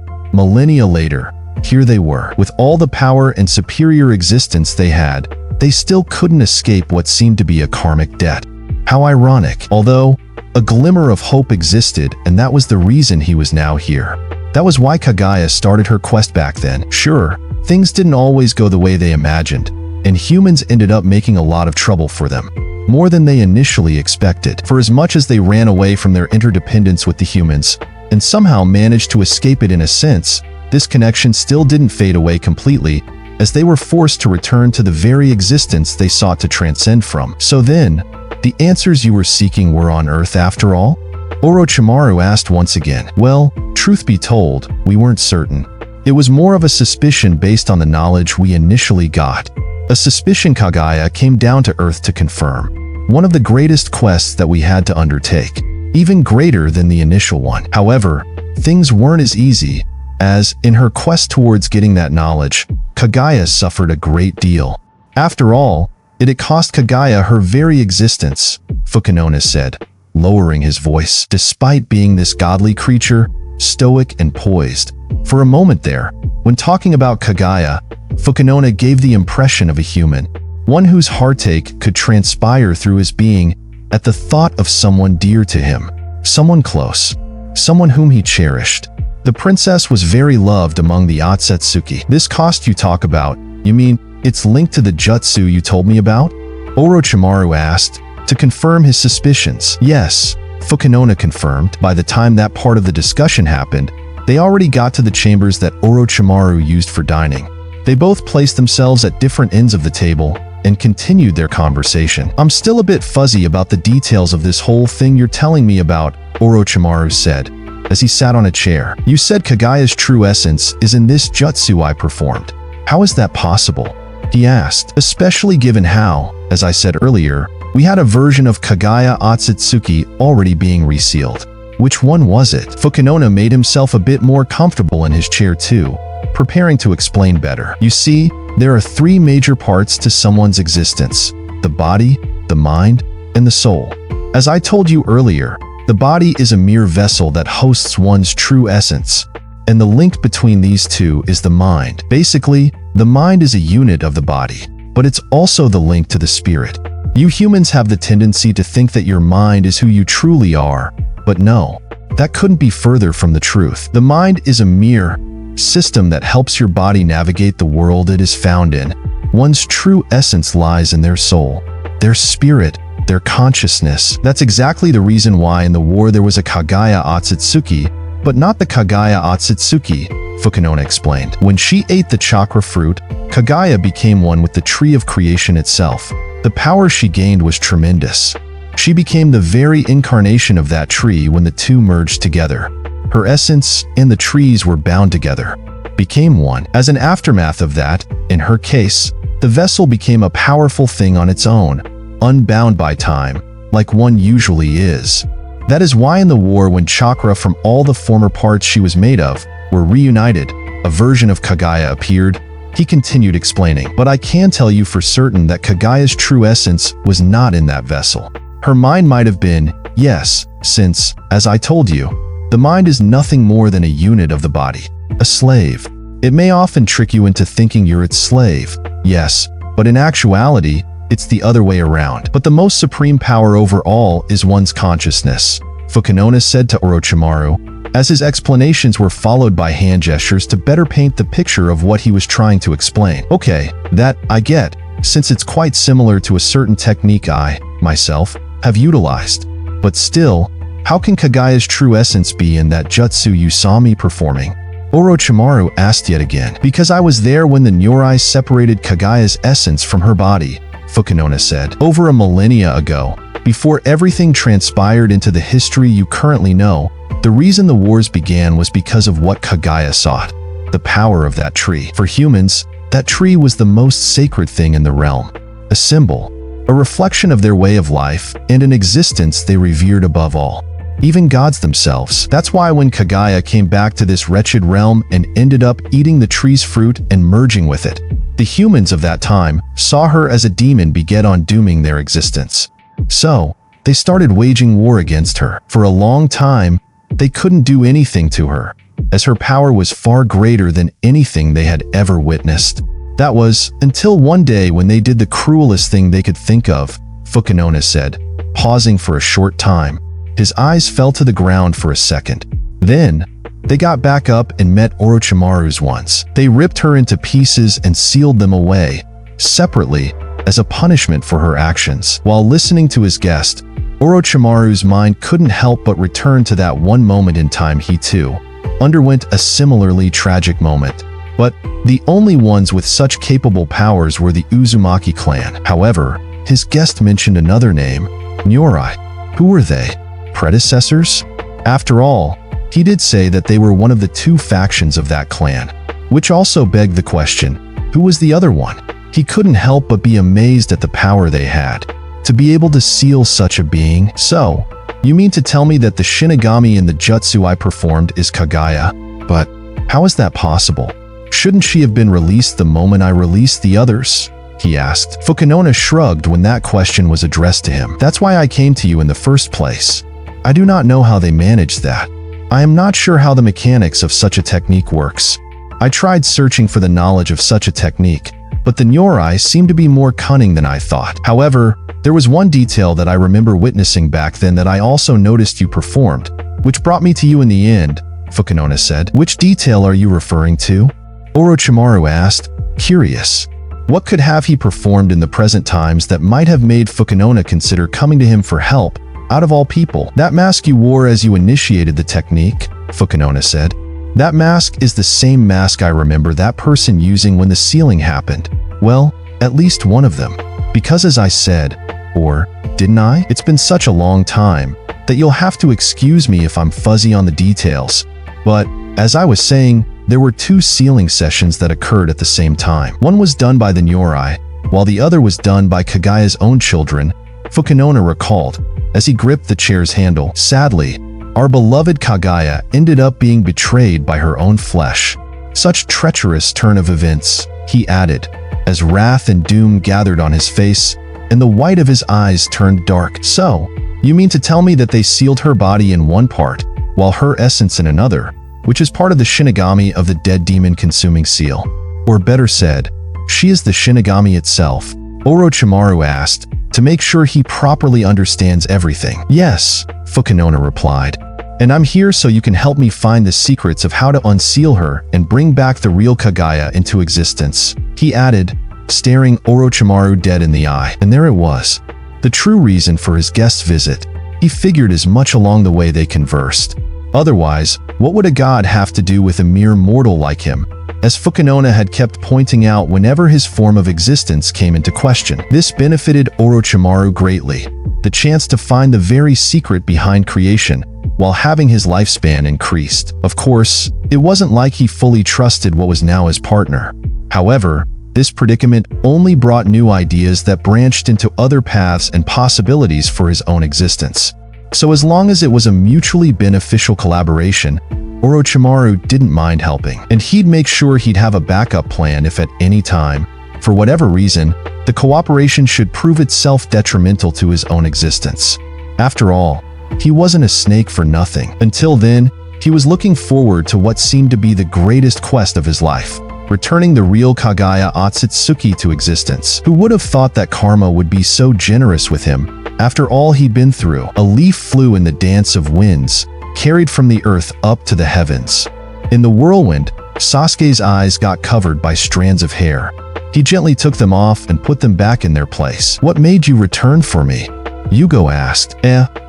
millennia later, here they were. With all the power and superior existence they had, they still couldn't escape what seemed to be a karmic debt. How ironic. Although, a glimmer of hope existed, and that was the reason he was now here. That was why Kaguya started her quest back then. Sure, things didn't always go the way they imagined, and humans ended up making a lot of trouble for them. More than they initially expected. For as much as they ran away from their interdependence with the humans, and somehow managed to escape it in a sense, this connection still didn't fade away completely, as they were forced to return to the very existence they sought to transcend from. So then, the answers you were seeking were on Earth after all? Orochimaru asked once again. Well, truth be told, we weren't certain. It was more of a suspicion based on the knowledge we initially got. A suspicion Kaguya came down to Earth to confirm. One of the greatest quests that we had to undertake, even greater than the initial one. However, things weren't as easy, as, in her quest towards getting that knowledge, Kaguya suffered a great deal. After all, it had cost Kaguya her very existence, Fukunona said, lowering his voice. Despite being this godly creature, stoic and poised, for a moment there, when talking about Kaguya, Fukunona gave the impression of a human, one whose heartache could transpire through his being at the thought of someone dear to him, someone close, someone whom he cherished. The princess was very loved among the Otsutsuki. This cost you talk about, you mean it's linked to the jutsu you told me about? Orochimaru asked, to confirm his suspicions. Yes, Fukunona confirmed. By the time that part of the discussion happened, they already got to the chambers that Orochimaru used for dining. They both placed themselves at different ends of the table and continued their conversation. I'm still a bit fuzzy about the details of this whole thing you're telling me about, Orochimaru said, as he sat on a chair. You said Kaguya's true essence is in this jutsu I performed. How is that possible? He asked, especially given how, as I said earlier, we had a version of Kaguya Otsutsuki already being resealed. Which one was it? Fukunona made himself a bit more comfortable in his chair too, preparing to explain better. You see, there are three major parts to someone's existence: the body, the mind, and the soul. As I told you earlier, The body is a mere vessel that hosts one's true essence, and the link between these two is the mind. Basically, the mind is a unit of the body, but it's also the link to the spirit. You humans have the tendency to think that your mind is who you truly are, but no, that couldn't be further from the truth. The mind is a mere system that helps your body navigate the world it is found in. One's true essence lies in their soul, their spirit, their consciousness. That's exactly the reason why in the war there was a Kaguya Otsutsuki, but not the Kaguya Otsutsuki, Fukunona explained. When she ate the chakra fruit, Kaguya became one with the tree of creation itself. The power she gained was tremendous. She became the very incarnation of that tree when the two merged together. Her essence and the trees were bound together, became one. As an aftermath of that, in her case, the vessel became a powerful thing on its own, unbound by time, like one usually is. That is why in the war, when chakra from all the former parts she was made of were reunited, a version of Kaguya appeared. He continued explaining, but I can tell you for certain that Kaguya's true essence was not in that vessel. Her mind might have been, yes, since, as I told you, the mind is nothing more than a unit of the body, a slave. It may often trick you into thinking you're its slave, yes, but in actuality, it's the other way around. But the most supreme power over all is one's consciousness, Fukunona said to Orochimaru, as his explanations were followed by hand gestures to better paint the picture of what he was trying to explain. Okay, that I get, since it's quite similar to a certain technique I, myself, have utilized. But still, how can Kaguya's true essence be in that jutsu you saw me performing? Orochimaru asked yet again. Because I was there when the Nyurai separated Kaguya's essence from her body, Fukunona said. Over a millennia ago, before everything transpired into the history you currently know, the reason the wars began was because of what Kaguya sought, the power of that tree. For humans, that tree was the most sacred thing in the realm, a symbol, a reflection of their way of life, and an existence they revered above all, even gods themselves. That's why when Kaguya came back to this wretched realm and ended up eating the tree's fruit and merging with it, the humans of that time saw her as a demon bent on dooming their existence. So, they started waging war against her. For a long time, they couldn't do anything to her, as her power was far greater than anything they had ever witnessed. That was until one day when they did the cruelest thing they could think of, Fukunona said, pausing for a short time. His eyes fell to the ground for a second. Then, they got back up and met Orochimaru's once. They ripped her into pieces and sealed them away, separately, as a punishment for her actions. While listening to his guest, Orochimaru's mind couldn't help but return to that one moment in time he too underwent a similarly tragic moment. But the only ones with such capable powers were the Uzumaki clan. However, his guest mentioned another name, Nyurai. Who were they? Predecessors? After all, he did say that they were one of the two factions of that clan, which also begged the question, who was the other one? He couldn't help but be amazed at the power they had, to be able to seal such a being. So, you mean to tell me that the Shinigami in the jutsu I performed is Kaguya? But how is that possible? Shouldn't she have been released the moment I released the others? He asked. Fukunona shrugged when that question was addressed to him. That's why I came to you in the first place. I do not know how they managed that. I am not sure how the mechanics of such a technique works. I tried searching for the knowledge of such a technique, but the Nyurai seemed to be more cunning than I thought. However, there was one detail that I remember witnessing back then that I also noticed you performed, which brought me to you in the end, Fukunona said. Which detail are you referring to? Orochimaru asked, curious. What could have he performed in the present times that might have made Fukunona consider coming to him for help, out of all people? That mask you wore as you initiated the technique, Fukunona said. That mask is the same mask I remember that person using when the sealing happened. Well, at least one of them. Because as I said, or didn't I? It's been such a long time that you'll have to excuse me if I'm fuzzy on the details. But, as I was saying, there were two sealing sessions that occurred at the same time. One was done by the Nyurai, while the other was done by Kaguya's own children, Fukunona recalled, as he gripped the chair's handle. Sadly, our beloved Kaguya ended up being betrayed by her own flesh. Such treacherous turn of events, he added, as wrath and doom gathered on his face, and the white of his eyes turned dark. So, You mean to tell me that they sealed her body in one part, while her essence in another, which is part of the Shinigami of the dead demon-consuming seal? Or better said, she is the Shinigami itself, Orochimaru asked, to make sure he properly understands everything. Yes, Fukunona replied. And I'm here so you can help me find the secrets of how to unseal her and bring back the real Kaguya into existence, he added, staring Orochimaru dead in the eye. And there it was. The true reason for his guest's visit. He figured as much along the way they conversed. Otherwise, what would a god have to do with a mere mortal like him? As Fukunona had kept pointing out whenever his form of existence came into question. This benefited Orochimaru greatly. The chance to find the very secret behind creation, while having his lifespan increased. Of course, it wasn't like he fully trusted what was now his partner. However, this predicament only brought new ideas that branched into other paths and possibilities for his own existence. So as long as it was a mutually beneficial collaboration, Orochimaru didn't mind helping, and he'd make sure he'd have a backup plan if at any time, for whatever reason, the cooperation should prove itself detrimental to his own existence. After all, he wasn't a snake for nothing. Until then, he was looking forward to what seemed to be the greatest quest of his life, returning the real Kaguya Otsutsuki to existence. Who would have thought that karma would be so generous with him? After all he'd been through, a leaf flew in the dance of winds, carried from the earth up to the heavens. In the whirlwind, Sasuke's eyes got covered by strands of hair. He gently took them off and put them back in their place. What made you return for me? Yugo asked.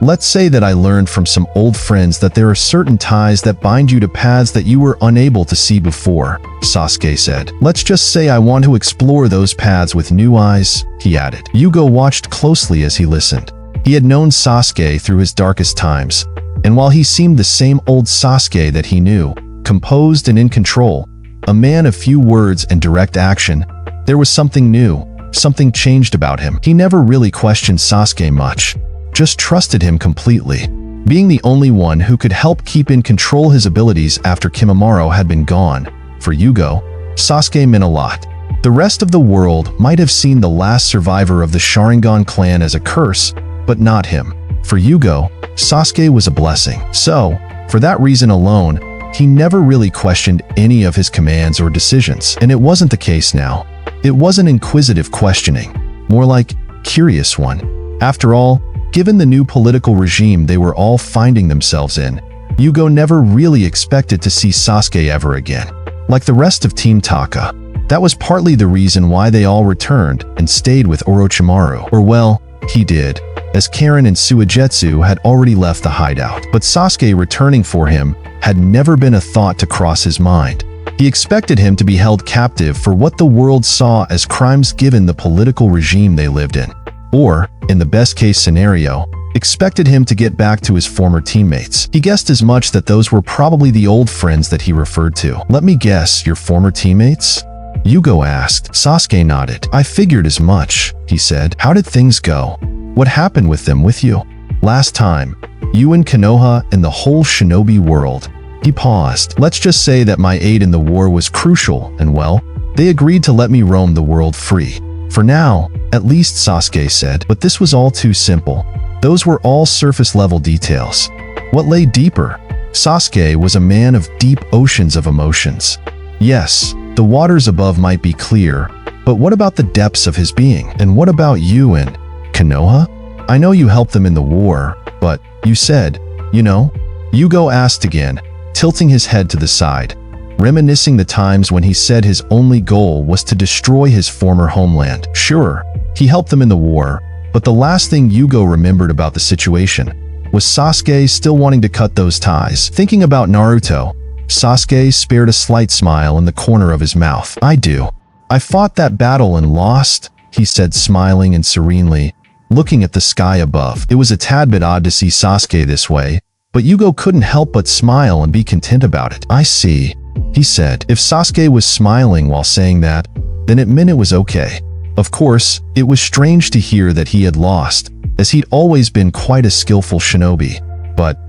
Let's say that I learned from some old friends that there are certain ties that bind you to paths that you were unable to see before, Sasuke said. Let's just say I want to explore those paths with new eyes, he added. Yugo watched closely as he listened. He had known Sasuke through his darkest times, and while he seemed the same old Sasuke that he knew, composed and in control, a man of few words and direct action, there was something new. Something changed about him. He never really questioned Sasuke much, just trusted him completely, being the only one who could help keep in control his abilities after Kimimaro had been gone. For Yugo, Sasuke meant a lot. The rest of the world might have seen the last survivor of the Sharingan clan as a curse, but not him. For Yugo, Sasuke was a blessing. So, for that reason alone, he never really questioned any of his commands or decisions. And it wasn't the case now. It wasn't inquisitive questioning, more like curious one. After all, given the new political regime they were all finding themselves in, Yugo never really expected to see Sasuke ever again. Like the rest of Team Taka, that was partly the reason why they all returned and stayed with Orochimaru. Or well, he did, as Karen and Suigetsu had already left the hideout. But Sasuke returning for him had never been a thought to cross his mind. He expected him to be held captive for what the world saw as crimes given the political regime they lived in. Or, in the best-case scenario, expected him to get back to his former teammates. He guessed as much that those were probably the old friends that he referred to. Let me guess, your former teammates? Yugo asked. Sasuke nodded. I figured as much, he said. How did things go? What happened with them with you? Last time, you and Konoha and the whole shinobi world. He paused. Let's just say that my aid in the war was crucial, and well, they agreed to let me roam the world free. For now, at least, Sasuke said, but this was all too simple. Those were all surface-level details. What lay deeper? Sasuke was a man of deep oceans of emotions. Yes, the waters above might be clear, but what about the depths of his being? And what about you and Konoha? I know you helped them in the war, but you said, you know? Yugo asked again, tilting his head to the side, reminiscing the times when he said his only goal was to destroy his former homeland. Sure, he helped them in the war, but the last thing Yugo remembered about the situation was Sasuke still wanting to cut those ties. Thinking about Naruto, Sasuke spared a slight smile in the corner of his mouth. I do. I fought that battle and lost, he said, smiling and serenely, looking at the sky above. It was a tad bit odd to see Sasuke this way, but Yugo couldn't help but smile and be content about it. I see, he said. If Sasuke was smiling while saying that, then it meant it was okay. Of course, it was strange to hear that he had lost, as he'd always been quite a skillful shinobi. But,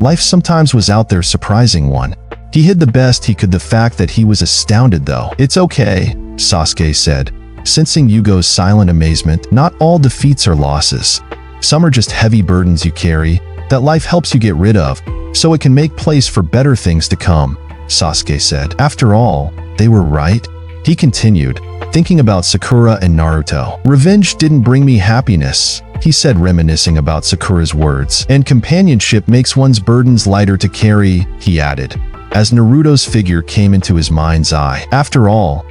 life sometimes was out there surprising one. He hid the best he could the fact that he was astounded though. It's okay, Sasuke said, sensing Yugo's silent amazement. Not all defeats are losses. Some are just heavy burdens you carry that life helps you get rid of, so it can make place for better things to come, Sasuke said. After all, they were right. He continued, thinking about Sakura and Naruto. Revenge didn't bring me happiness, he said, reminiscing about Sakura's words. And companionship makes one's burdens lighter to carry, he added, as Naruto's figure came into his mind's eye. After all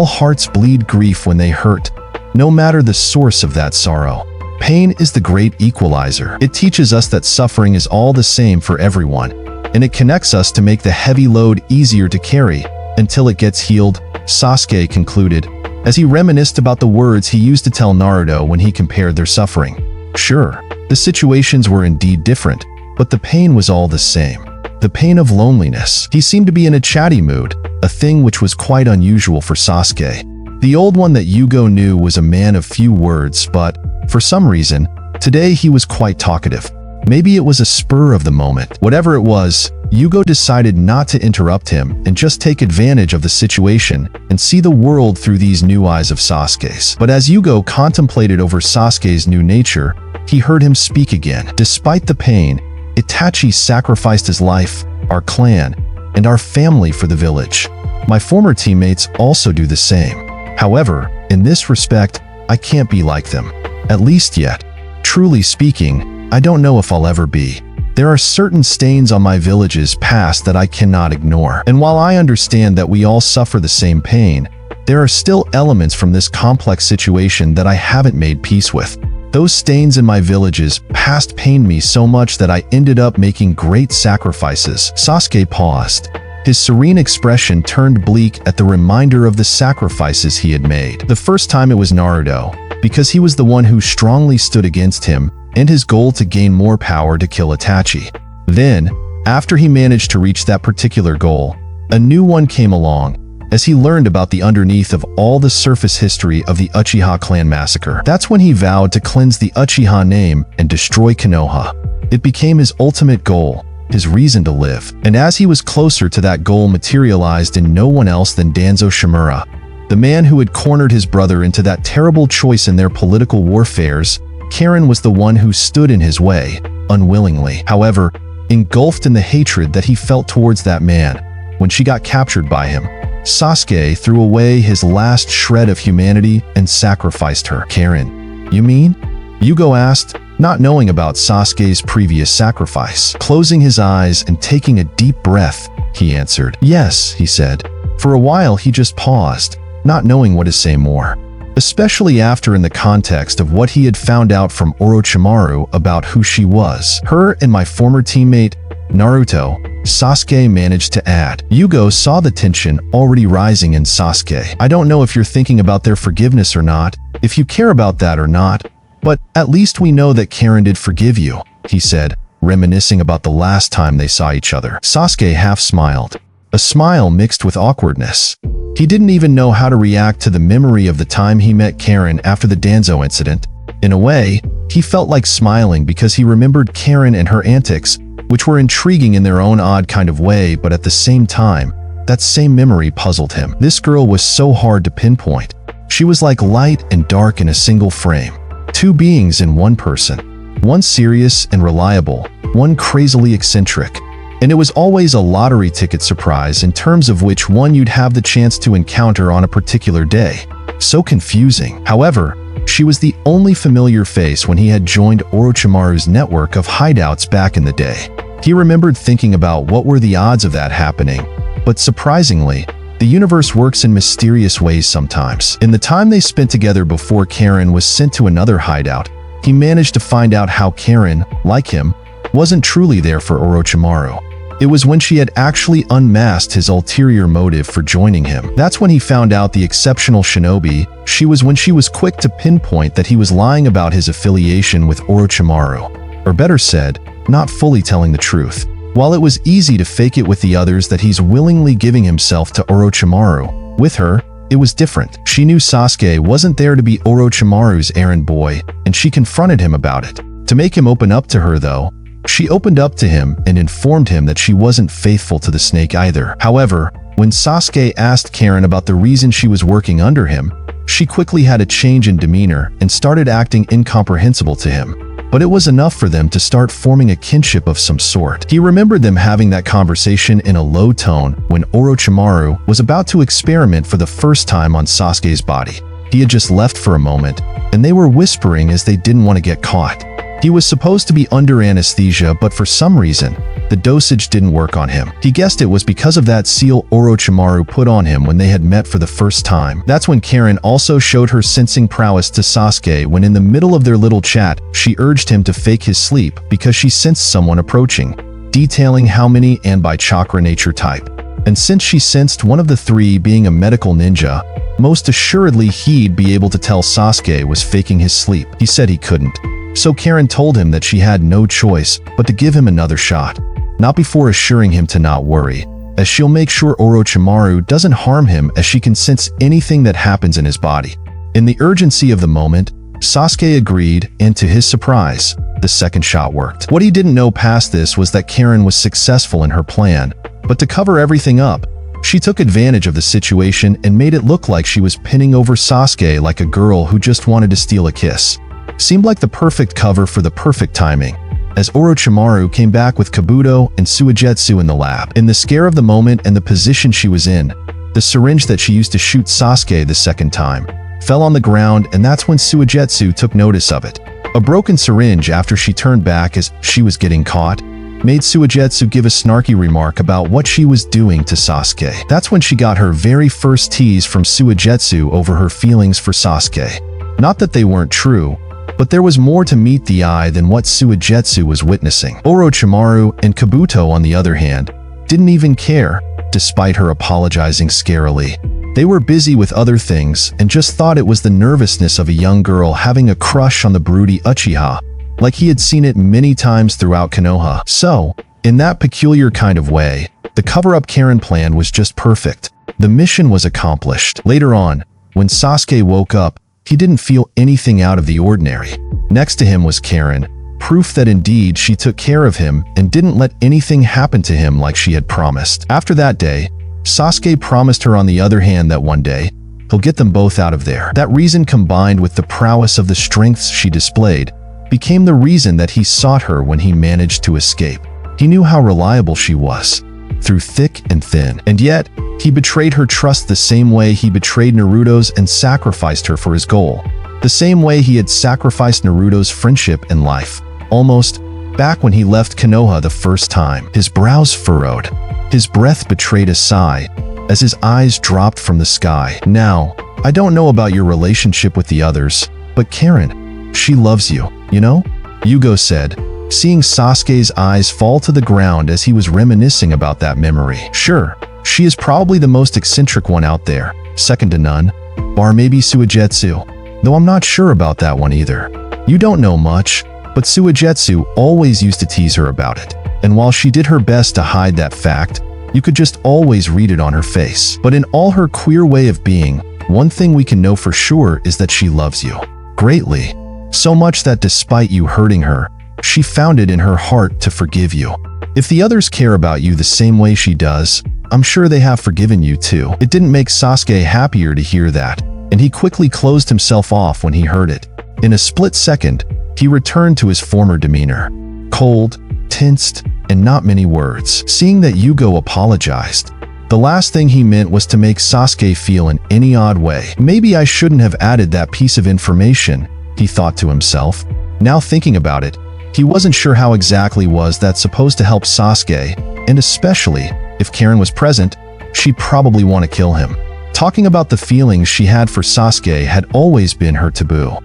hearts bleed grief when they hurt, no matter the source of that sorrow. Pain is the great equalizer. It teaches us that suffering is all the same for everyone, and it connects us to make the heavy load easier to carry until it gets healed, Sasuke concluded, as he reminisced about the words he used to tell Naruto when he compared their suffering. Sure, the situations were indeed different, but the pain was all the same. The pain of loneliness. He seemed to be in a chatty mood, a thing which was quite unusual for Sasuke. The old one that Yugo knew was a man of few words, but, for some reason, today he was quite talkative. Maybe it was a spur of the moment. Whatever it was, Yugo decided not to interrupt him and just take advantage of the situation and see the world through these new eyes of Sasuke's. But as Yugo contemplated over Sasuke's new nature, he heard him speak again. Despite the pain, Itachi sacrificed his life, our clan, and our family for the village. My former teammates also do the same. However, in this respect, I can't be like them. At least yet. Truly speaking, I don't know if I'll ever be. There are certain stains on my village's past that I cannot ignore. And while I understand that we all suffer the same pain, there are still elements from this complex situation that I haven't made peace with. Those stains in my village's past pained me so much that I ended up making great sacrifices. Sasuke paused. His serene expression turned bleak at the reminder of the sacrifices he had made. The first time it was Naruto, because he was the one who strongly stood against him and his goal to gain more power to kill Itachi. Then, after he managed to reach that particular goal, a new one came along, as he learned about the underneath of all the surface history of the Uchiha clan massacre. That's when he vowed to cleanse the Uchiha name and destroy Konoha. It became his ultimate goal, his reason to live. And as he was closer to that goal materialized in no one else than Danzo Shimura, the man who had cornered his brother into that terrible choice in their political warfares. Karen was the one who stood in his way, unwillingly. However, engulfed in the hatred that he felt towards that man, when she got captured by him, Sasuke threw away his last shred of humanity and sacrificed her. Karen, you mean? Yugo asked, not knowing about Sasuke's previous sacrifice. Closing his eyes and taking a deep breath, he answered. Yes, he said. For a while he just paused, not knowing what to say more. Especially after in the context of what he had found out from Orochimaru about who she was. Her and my former teammate, Naruto, Sasuke managed to add. Yugo saw the tension already rising in Sasuke. I don't know if you're thinking about their forgiveness or not, if you care about that or not, but at least we know that Karen did forgive you, he said, reminiscing about the last time they saw each other. Sasuke half smiled, a smile mixed with awkwardness. He didn't even know how to react to the memory of the time he met Karen after the Danzo incident. In a way, he felt like smiling because he remembered Karen and her antics, which were intriguing in their own odd kind of way, but at the same time, that same memory puzzled him. This girl was so hard to pinpoint. She was like light and dark in a single frame. Two beings in one person. One serious and reliable, one crazily eccentric. And it was always a lottery ticket surprise in terms of which one you'd have the chance to encounter on a particular day. So confusing. However, she was the only familiar face when he had joined Orochimaru's network of hideouts back in the day. He remembered thinking about what were the odds of that happening, but surprisingly, the universe works in mysterious ways sometimes. In the time they spent together before Karen was sent to another hideout, he managed to find out how Karen, like him, wasn't truly there for Orochimaru. It was when she had actually unmasked his ulterior motive for joining him. That's when he found out the exceptional shinobi she was when she was quick to pinpoint that he was lying about his affiliation with Orochimaru. Or better said, not fully telling the truth. While it was easy to fake it with the others that he's willingly giving himself to Orochimaru, with her, it was different. She knew Sasuke wasn't there to be Orochimaru's errand boy, and she confronted him about it. To make him open up to her though, she opened up to him and informed him that she wasn't faithful to the snake either. However, when Sasuke asked Karen about the reason she was working under him, she quickly had a change in demeanor and started acting incomprehensible to him. but it was enough for them to start forming a kinship of some sort. He remembered them having that conversation in a low tone when Orochimaru was about to experiment for the first time on Sasuke's body. He had just left for a moment, and they were whispering as they didn't want to get caught. He was supposed to be under anesthesia, but for some reason, the dosage didn't work on him. He guessed it was because of that seal Orochimaru put on him when they had met for the first time. That's when Karen also showed her sensing prowess to Sasuke when in the middle of their little chat, she urged him to fake his sleep because she sensed someone approaching, detailing how many and by chakra nature type. And since she sensed one of the three being a medical ninja, most assuredly he'd be able to tell Sasuke was faking his sleep. He said he couldn't. So Karen told him that she had no choice but to give him another shot. Not before assuring him to not worry, as she'll make sure Orochimaru doesn't harm him as she can sense anything that happens in his body. In the urgency of the moment, Sasuke agreed, and to his surprise, the second shot worked. What he didn't know past this was that Karen was successful in her plan, but to cover everything up, she took advantage of the situation and made it look like she was pinning over Sasuke like a girl who just wanted to steal a kiss. Seemed like the perfect cover for the perfect timing, as Orochimaru came back with Kabuto and Suigetsu in the lab. In the scare of the moment and the position she was in, the syringe that she used to shoot Sasuke the second time fell on the ground, and that's when Suigetsu took notice of it. A broken syringe after she turned back as she was getting caught made Suigetsu give a snarky remark about what she was doing to Sasuke. That's when she got her very first tease from Suigetsu over her feelings for Sasuke. Not that they weren't true, but there was more to meet the eye than what Suigetsu was witnessing. Orochimaru and Kabuto, on the other hand, didn't even care, despite her apologizing scarily. They were busy with other things and just thought it was the nervousness of a young girl having a crush on the broody Uchiha, like he had seen it many times throughout Konoha. So, in that peculiar kind of way, the cover-up Karen plan was just perfect. The mission was accomplished. Later on, when Sasuke woke up, he didn't feel anything out of the ordinary. Next to him was Karen, proof that indeed she took care of him and didn't let anything happen to him like she had promised. After that day, Sasuke promised her on the other hand that one day, he'll get them both out of there. That reason, combined with the prowess of the strengths she displayed, became the reason that he sought her when he managed to escape. He knew how reliable she was, through thick and thin. And yet, he betrayed her trust the same way he betrayed Naruto's and sacrificed her for his goal. The same way he had sacrificed Naruto's friendship and life. Almost, back when he left Konoha the first time. His brows furrowed. His breath betrayed a sigh, as his eyes dropped from the sky. Now, I don't know about your relationship with the others, but Karen, she loves you, you know? Yugo said, seeing Sasuke's eyes fall to the ground as he was reminiscing about that memory. Sure, she is probably the most eccentric one out there, second to none, bar maybe Suigetsu, though I'm not sure about that one either. You don't know much, but Suigetsu always used to tease her about it, and while she did her best to hide that fact, you could just always read it on her face. But in all her queer way of being, one thing we can know for sure is that she loves you. Greatly. So much that despite you hurting her, she found it in her heart to forgive you. If the others care about you the same way she does, I'm sure they have forgiven you too. It didn't make Sasuke happier to hear that, and he quickly closed himself off when he heard it. In a split second, he returned to his former demeanor. Cold, tensed, and not many words. Seeing that Yugo apologized, the last thing he meant was to make Sasuke feel in any odd way. Maybe I shouldn't have added that piece of information, he thought to himself. Now thinking about it, he wasn't sure how exactly was that supposed to help Sasuke, and especially, if Karen was present, she'd probably want to kill him. Talking about the feelings she had for Sasuke had always been her taboo.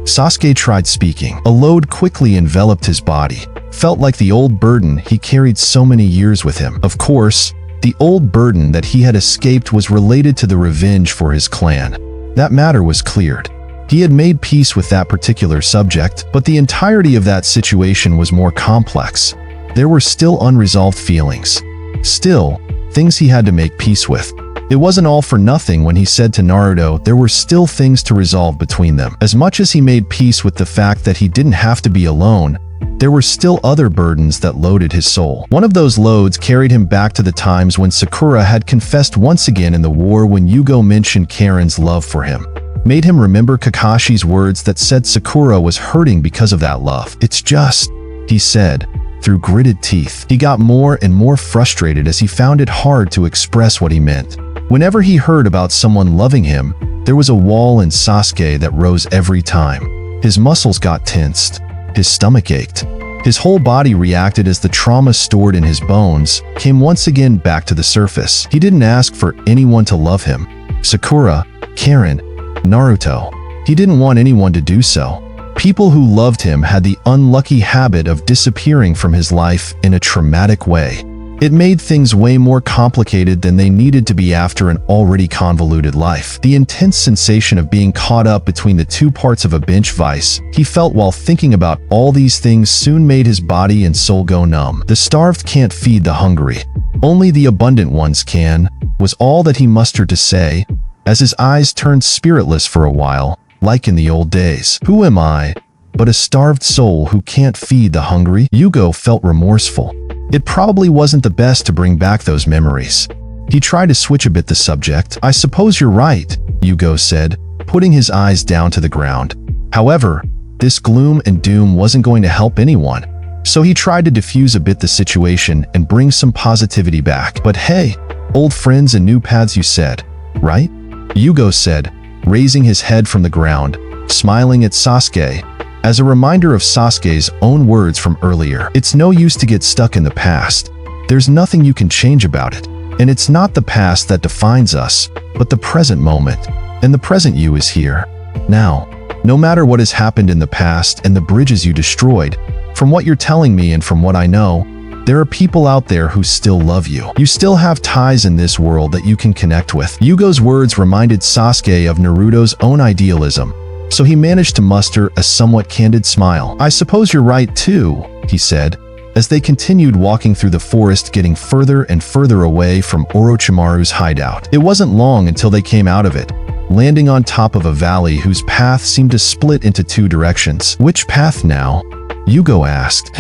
Sasuke tried speaking. A load quickly enveloped his body. Felt like the old burden he carried so many years with him. Of course, the old burden that he had escaped was related to the revenge for his clan. That matter was cleared. He had made peace with that particular subject, but the entirety of that situation was more complex. There were still unresolved feelings. Still, things he had to make peace with. It wasn't all for nothing when he said to Naruto there were still things to resolve between them. As much as he made peace with the fact that he didn't have to be alone, there were still other burdens that loaded his soul. One of those loads carried him back to the times when Sakura had confessed once again in the war when Yugo mentioned Karen's love for him. made him remember Kakashi's words that said Sakura was hurting because of that love. "It's just," he said, through gritted teeth. He got more and more frustrated as he found it hard to express what he meant. Whenever he heard about someone loving him, there was a wall in Sasuke that rose every time. His muscles got tensed. His stomach ached. His whole body reacted as the trauma stored in his bones came once again back to the surface. He didn't ask for anyone to love him. Sakura, Karen, Naruto. He didn't want anyone to do so. People who loved him had the unlucky habit of disappearing from his life in a traumatic way. It made things way more complicated than they needed to be after an already convoluted life. The intense sensation of being caught up between the two parts of a bench vice he felt while thinking about all these things soon made his body and soul go numb. The starved can't feed the hungry. Only the abundant ones can, was all that he mustered to say, as his eyes turned spiritless for a while, like in the old days. Who am I but a starved soul who can't feed the hungry? Yugo felt remorseful. It probably wasn't the best to bring back those memories. He tried to switch a bit the subject. "I suppose you're right," Yugo said, putting his eyes down to the ground. However, this gloom and doom wasn't going to help anyone, so he tried to diffuse a bit the situation and bring some positivity back. "But hey, old friends and new paths you said, right?" Yugo said, raising his head from the ground, smiling at Sasuke, as a reminder of Sasuke's own words from earlier. "It's no use to get stuck in the past. There's nothing you can change about it. And it's not the past that defines us, but the present moment. And the present you is here, now. No matter what has happened in the past and the bridges you destroyed, from what you're telling me and from what I know, there are people out there who still love you. You still have ties in this world that you can connect with." Yugo's words reminded Sasuke of Naruto's own idealism, so he managed to muster a somewhat candid smile. "I suppose you're right too," he said, as they continued walking through the forest, getting further and further away from Orochimaru's hideout. It wasn't long until they came out of it, landing on top of a valley whose path seemed to split into two directions. "Which path now?" Yugo asked.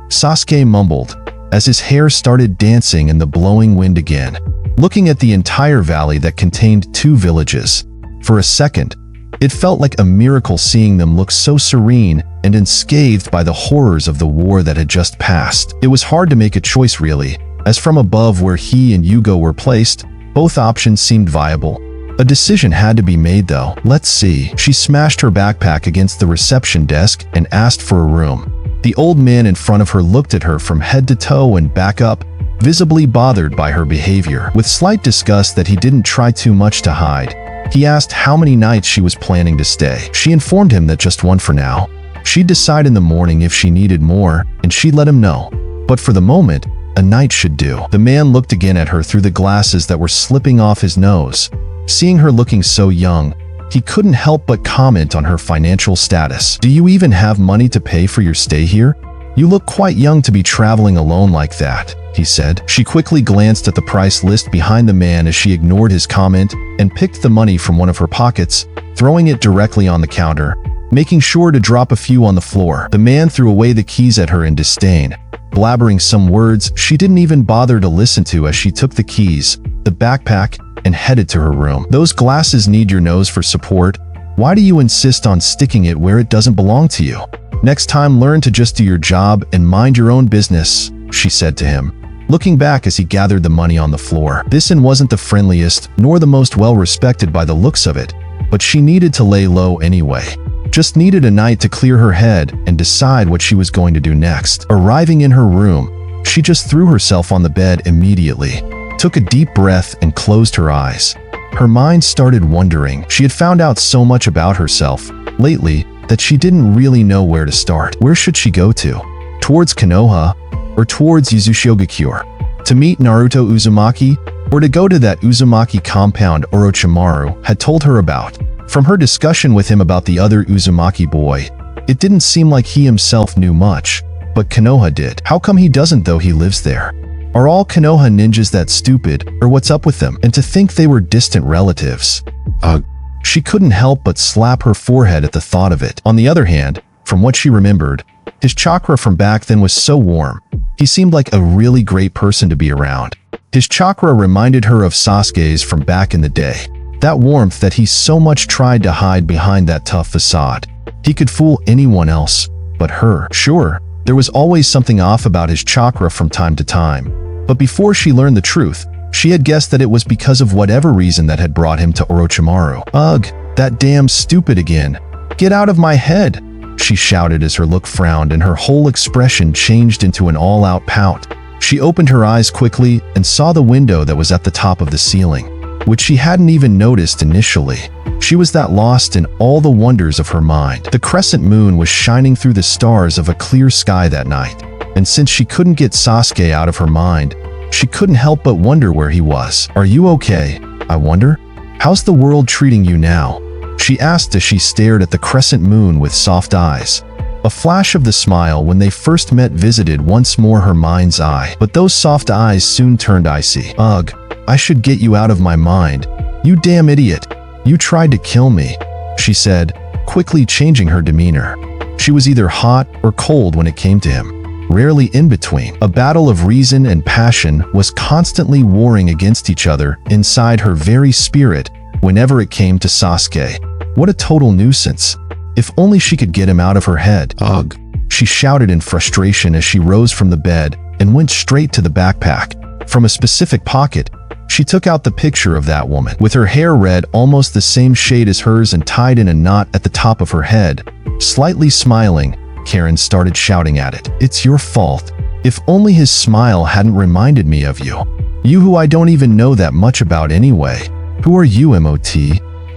Sasuke mumbled, as his hair started dancing in the blowing wind again, looking at the entire valley that contained two villages. For a second, it felt like a miracle seeing them look so serene and unscathed by the horrors of the war that had just passed. It was hard to make a choice really, as from above where he and Yugo were placed, both options seemed viable. A decision had to be made though. "Let's see." She smashed her backpack against the reception desk and asked for a room. The old man in front of her looked at her from head to toe and back up, visibly bothered by her behavior. With slight disgust that he didn't try too much to hide, he asked how many nights she was planning to stay. She informed him that just one for now. She'd decide in the morning if she needed more, and she'd let him know. But for the moment, a night should do. The man looked again at her through the glasses that were slipping off his nose. Seeing her looking so young, he couldn't help but comment on her financial status. "Do you even have money to pay for your stay here? You look quite young to be traveling alone like that," he said. She quickly glanced at the price list behind the man as she ignored his comment and picked the money from one of her pockets, throwing it directly on the counter, making sure to drop a few on the floor. The man threw away the keys at her in disdain, blabbering some words she didn't even bother to listen to as she took the keys, the backpack, and headed to her room. "Those glasses need your nose for support. Why do you insist on sticking it where it doesn't belong to you? Next time learn to just do your job and mind your own business," she said to him, looking back as he gathered the money on the floor. This inn wasn't the friendliest nor the most well-respected by the looks of it, but she needed to lay low anyway. Just needed a night to clear her head and decide what she was going to do next. Arriving in her room, she just threw herself on the bed immediately, took a deep breath and closed her eyes. Her mind started wondering. She had found out so much about herself lately that she didn't really know where to start. Where should she go to? Towards Konoha or towards Yuzushiogakure? To meet Naruto Uzumaki or to go to that Uzumaki compound Orochimaru had told her about? From her discussion with him about the other Uzumaki boy, it didn't seem like he himself knew much, but Konoha did. How come he doesn't though he lives there? Are all Konoha ninjas that stupid, or what's up with them? And to think they were distant relatives. Ugh. She couldn't help but slap her forehead at the thought of it. On the other hand, from what she remembered, his chakra from back then was so warm. He seemed like a really great person to be around. His chakra reminded her of Sasuke's from back in the day. That warmth that he so much tried to hide behind that tough facade. He could fool anyone else, but her. Sure, there was always something off about his chakra from time to time. But before she learned the truth, she had guessed that it was because of whatever reason that had brought him to Orochimaru. Ugh, that damn stupid again. Get out of my head, she shouted as her look frowned and her whole expression changed into an all-out pout. She opened her eyes quickly and saw the window that was at the top of the ceiling, which she hadn't even noticed initially. She was that lost in all the wonders of her mind. The crescent moon was shining through the stars of a clear sky that night, and since she couldn't get Sasuke out of her mind, she couldn't help but wonder where he was. Are you okay, I wonder? How's the world treating you now? She asked as she stared at the crescent moon with soft eyes. A flash of the smile when they first met visited once more her mind's eye, but those soft eyes soon turned icy. Ugh, I should get you out of my mind. You damn idiot. You tried to kill me, she said, quickly changing her demeanor. She was either hot or cold when it came to him, rarely in between. A battle of reason and passion was constantly warring against each other inside her very spirit whenever it came to Sasuke. What a total nuisance. If only she could get him out of her head. Ugh, she shouted in frustration as she rose from the bed and went straight to the backpack. From a specific pocket, she took out the picture of that woman, with her hair red almost the same shade as hers and tied in a knot at the top of her head. Slightly smiling, Karen started shouting at it. It's your fault. If only his smile hadn't reminded me of you. You who I don't even know that much about anyway. Who are you, MOT?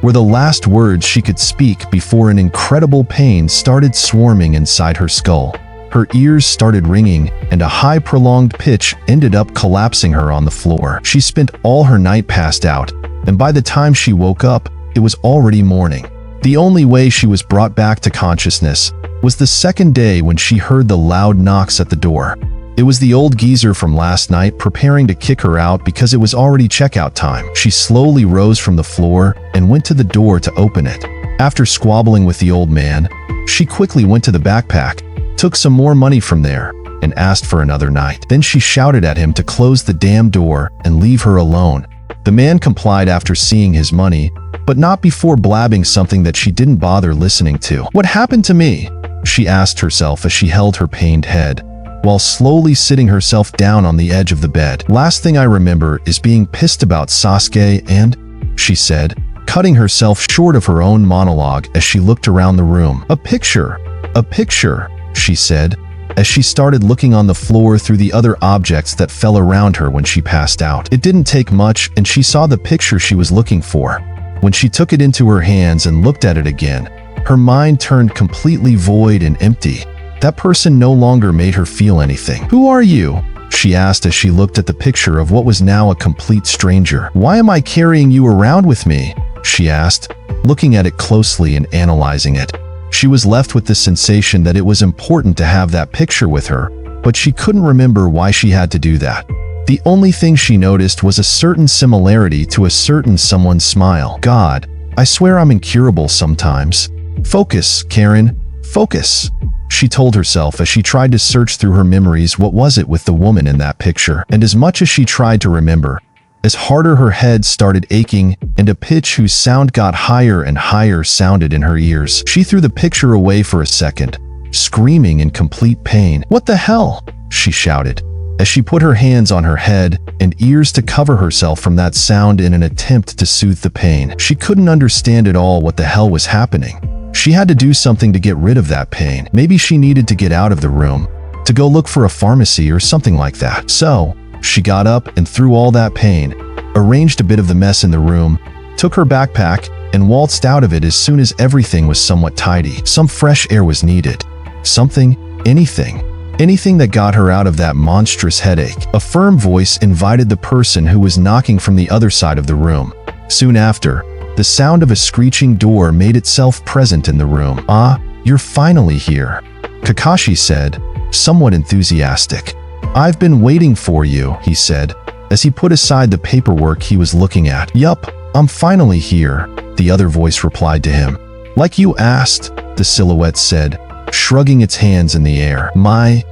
Were the last words she could speak before an incredible pain started swarming inside her skull. Her ears started ringing, and a high prolonged pitch ended up collapsing her on the floor. She spent all her night passed out, and by the time she woke up, it was already morning. The only way she was brought back to consciousness was the second day when she heard the loud knocks at the door. It was the old geezer from last night preparing to kick her out because it was already checkout time. She slowly rose from the floor and went to the door to open it. After squabbling with the old man, she quickly went to the backpack, took some more money from there, and asked for another night. Then she shouted at him to close the damn door and leave her alone. The man complied after seeing his money, but not before blabbing something that she didn't bother listening to. What happened to me? She asked herself as she held her pained head, while slowly sitting herself down on the edge of the bed. Last thing I remember is being pissed about Sasuke and, she said, cutting herself short of her own monologue as she looked around the room. A picture, she said, as she started looking on the floor through the other objects that fell around her when she passed out. It didn't take much and she saw the picture she was looking for. When she took it into her hands and looked at it again, her mind turned completely void and empty. That person no longer made her feel anything. Who are you? She asked as she looked at the picture of what was now a complete stranger. Why am I carrying you around with me? She asked, looking at it closely and analyzing it. She was left with the sensation that it was important to have that picture with her, but she couldn't remember why she had to do that. The only thing she noticed was a certain similarity to a certain someone's smile. God, I swear I'm incurable sometimes. Focus, Karen, focus, she told herself as she tried to search through her memories. What was it with the woman in that picture? And as much as she tried to remember, as harder her head started aching and a pitch whose sound got higher and higher sounded in her ears. She threw the picture away for a second, screaming in complete pain. What the hell? She shouted, as she put her hands on her head and ears to cover herself from that sound in an attempt to soothe the pain. She couldn't understand at all what the hell was happening. She had to do something to get rid of that pain. Maybe she needed to get out of the room, to go look for a pharmacy or something like that. So, she got up and through all that pain, arranged a bit of the mess in the room, took her backpack, and waltzed out of it as soon as everything was somewhat tidy. Some fresh air was needed. Something, anything that got her out of that monstrous headache. A firm voice invited the person who was knocking from the other side of the room. Soon after, the sound of a screeching door made itself present in the room. Ah, you're finally here, Kakashi said, somewhat enthusiastic. I've been waiting for you, he said, as he put aside the paperwork he was looking at. Yup, I'm finally here, the other voice replied to him. Like you asked, the silhouette said, shrugging its hands in the air. My,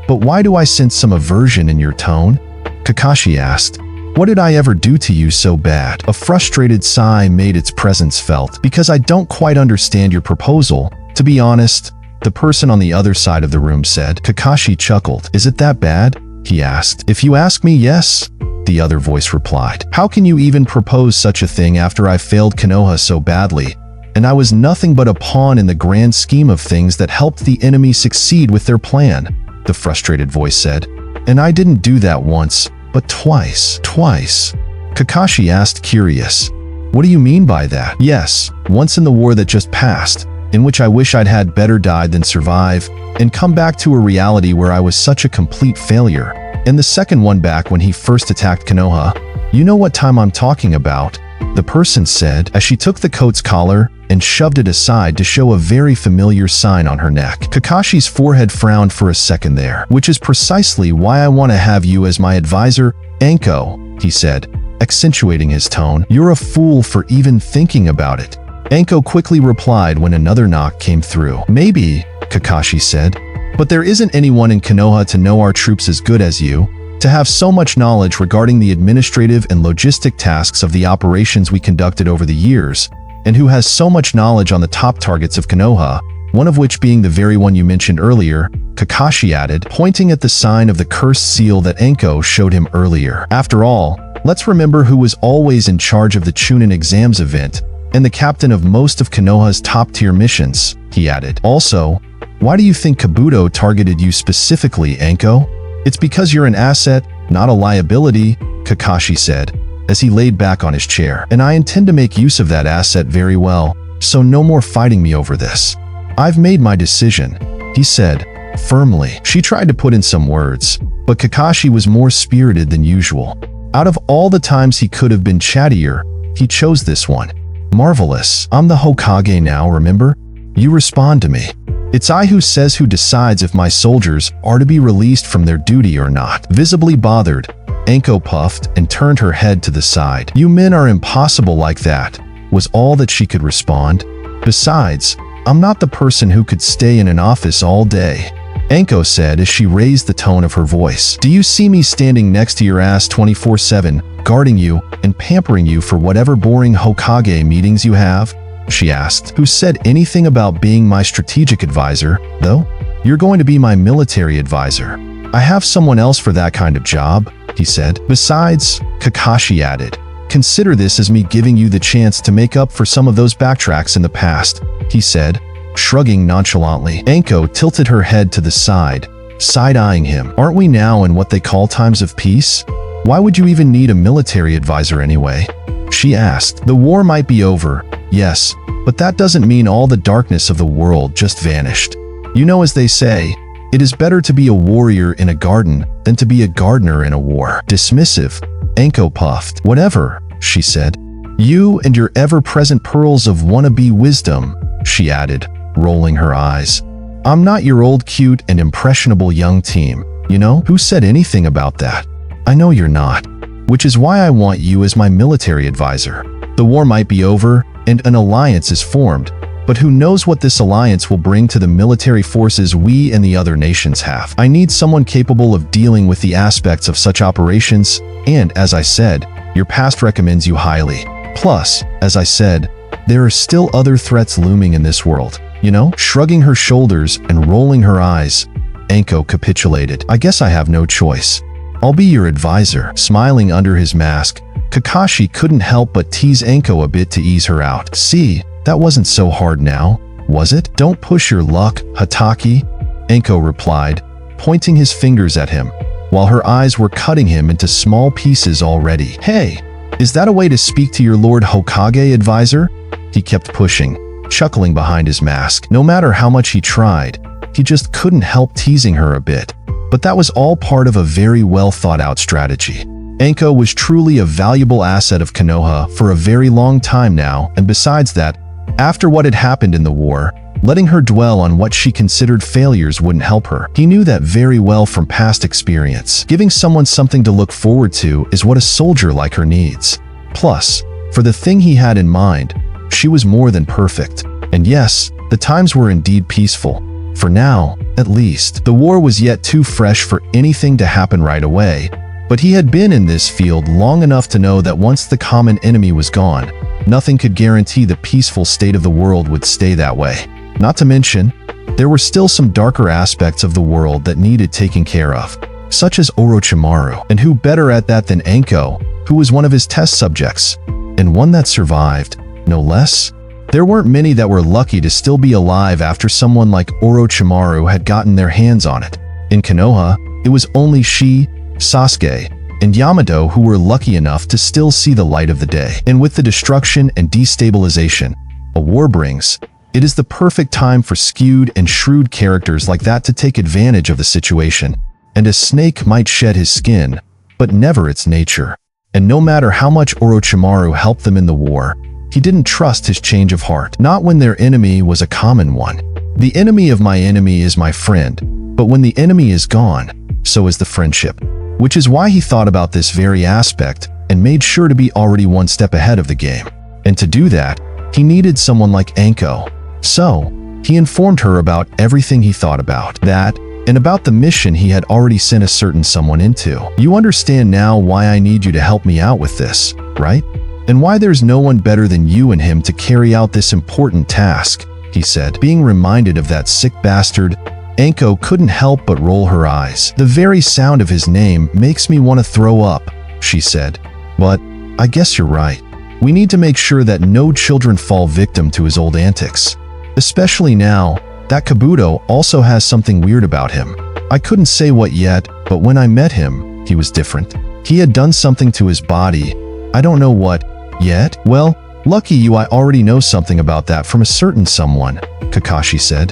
but why do I sense some aversion in your tone? Kakashi asked, What did I ever do to you so bad? A frustrated sigh made its presence felt. Because I don't quite understand your proposal. To be honest, the person on the other side of the room said. Kakashi chuckled. Is it that bad? He asked. If you ask me, yes, the other voice replied. How can you even propose such a thing after I failed Konoha so badly? And I was nothing but a pawn in the grand scheme of things that helped the enemy succeed with their plan, the frustrated voice said. And I didn't do that once, but twice. Twice? Kakashi asked, curious. What do you mean by that? Yes, once in the war that just passed, in which I wish I'd had better die than survive, and come back to a reality where I was such a complete failure. And the second one back when he first attacked Konoha. You know what time I'm talking about, the person said as she took the coat's collar and shoved it aside to show a very familiar sign on her neck. Kakashi's forehead frowned for a second there. Which is precisely why I want to have you as my advisor, Anko, he said, accentuating his tone. You're a fool for even thinking about it. Anko quickly replied when another knock came through. Maybe, Kakashi said, but there isn't anyone in Konoha to know our troops as good as you, to have so much knowledge regarding the administrative and logistic tasks of the operations we conducted over the years, and who has so much knowledge on the top targets of Konoha, one of which being the very one you mentioned earlier, Kakashi added, pointing at the sign of the cursed seal that Anko showed him earlier. After all, let's remember who was always in charge of the Chunin exams event, and the captain of most of Konoha's top-tier missions, he added. Also, why do you think Kabuto targeted you specifically, Anko? It's because you're an asset, not a liability, Kakashi said, as he laid back on his chair. And I intend to make use of that asset very well, so no more fighting me over this. I've made my decision, he said, firmly. She tried to put in some words, but Kakashi was more spirited than usual. Out of all the times he could have been chattier, he chose this one. Marvelous. I'm the Hokage now, remember? You respond to me. It's I who says who decides if my soldiers are to be released from their duty or not. Visibly bothered, Anko puffed and turned her head to the side. You men are impossible like that, was all that she could respond. Besides, I'm not the person who could stay in an office all day, Anko said as she raised the tone of her voice. Do you see me standing next to your ass 24/7, guarding you and pampering you for whatever boring Hokage meetings you have? She asked. Who said anything about being my strategic advisor, though? You're going to be my military advisor. I have someone else for that kind of job, he said. Besides, Kakashi added, consider this as me giving you the chance to make up for some of those backtracks in the past, he said, shrugging nonchalantly. Anko tilted her head to the side, side-eyeing him. Aren't we now in what they call times of peace? Why would you even need a military advisor anyway? She asked. The war might be over, yes, but that doesn't mean all the darkness of the world just vanished. You know, as they say, it is better to be a warrior in a garden than to be a gardener in a war. Dismissive, Anko puffed. Whatever, she said. You and your ever-present pearls of wannabe wisdom, she added, rolling her eyes. I'm not your old cute and impressionable young team, you know? Who said anything about that? I know you're not, which is why I want you as my military advisor. The war might be over and an alliance is formed, but who knows what this alliance will bring to the military forces we and the other nations have. I need someone capable of dealing with the aspects of such operations, and as I said, your past recommends you highly. Plus, as I said, there are still other threats looming in this world, you know? Shrugging her shoulders and rolling her eyes, Anko capitulated. I guess I have no choice. I'll be your advisor. Smiling under his mask, Kakashi couldn't help but tease Anko a bit to ease her out. See, that wasn't so hard now, was it? Don't push your luck, Hataki, Anko replied, pointing his fingers at him, while her eyes were cutting him into small pieces already. Hey, is that a way to speak to your Lord Hokage, advisor? He kept pushing, chuckling behind his mask. No matter how much he tried, he just couldn't help teasing her a bit. But that was all part of a very well thought out strategy. Anko was truly a valuable asset of Konoha for a very long time now, and besides that, after what had happened in the war, letting her dwell on what she considered failures wouldn't help her. He knew that very well from past experience. Giving someone something to look forward to is what a soldier like her needs. Plus, for the thing he had in mind, she was more than perfect. And yes, the times were indeed peaceful. For now, at least. The war was yet too fresh for anything to happen right away, But he had been in this field long enough to know that once the common enemy was gone, nothing could guarantee the peaceful state of the world would stay that way. Not to mention, there were still some darker aspects of the world that needed taking care of, such as Orochimaru, and who better at that than Anko, who was one of his test subjects, and one that survived, no less. There weren't many that were lucky to still be alive after someone like Orochimaru had gotten their hands on it. In Konoha, it was only she, Sasuke, and Yamato who were lucky enough to still see the light of the day. And with the destruction and destabilization a war brings, it is the perfect time for skewed and shrewd characters like that to take advantage of the situation. And a snake might shed his skin, but never its nature. And no matter how much Orochimaru helped them in the war, he didn't trust his change of heart, not when their enemy was a common one. The enemy of my enemy is my friend, but when the enemy is gone, so is the friendship. Which is why he thought about this very aspect and made sure to be already one step ahead of the game. And to do that, he needed someone like Anko. So, he informed her about everything he thought about that, and about the mission he had already sent a certain someone into. You understand now why I need you to help me out with this, right? And why there's no one better than you and him to carry out this important task, he said. Being reminded of that sick bastard, Anko couldn't help but roll her eyes. The very sound of his name makes me want to throw up, she said. But I guess you're right. We need to make sure that no children fall victim to his old antics. Especially now that Kabuto also has something weird about him. I couldn't say what yet, but when I met him, he was different. He had done something to his body. I don't know what yet. Well, lucky you, I already know something about that from a certain someone, Kakashi said.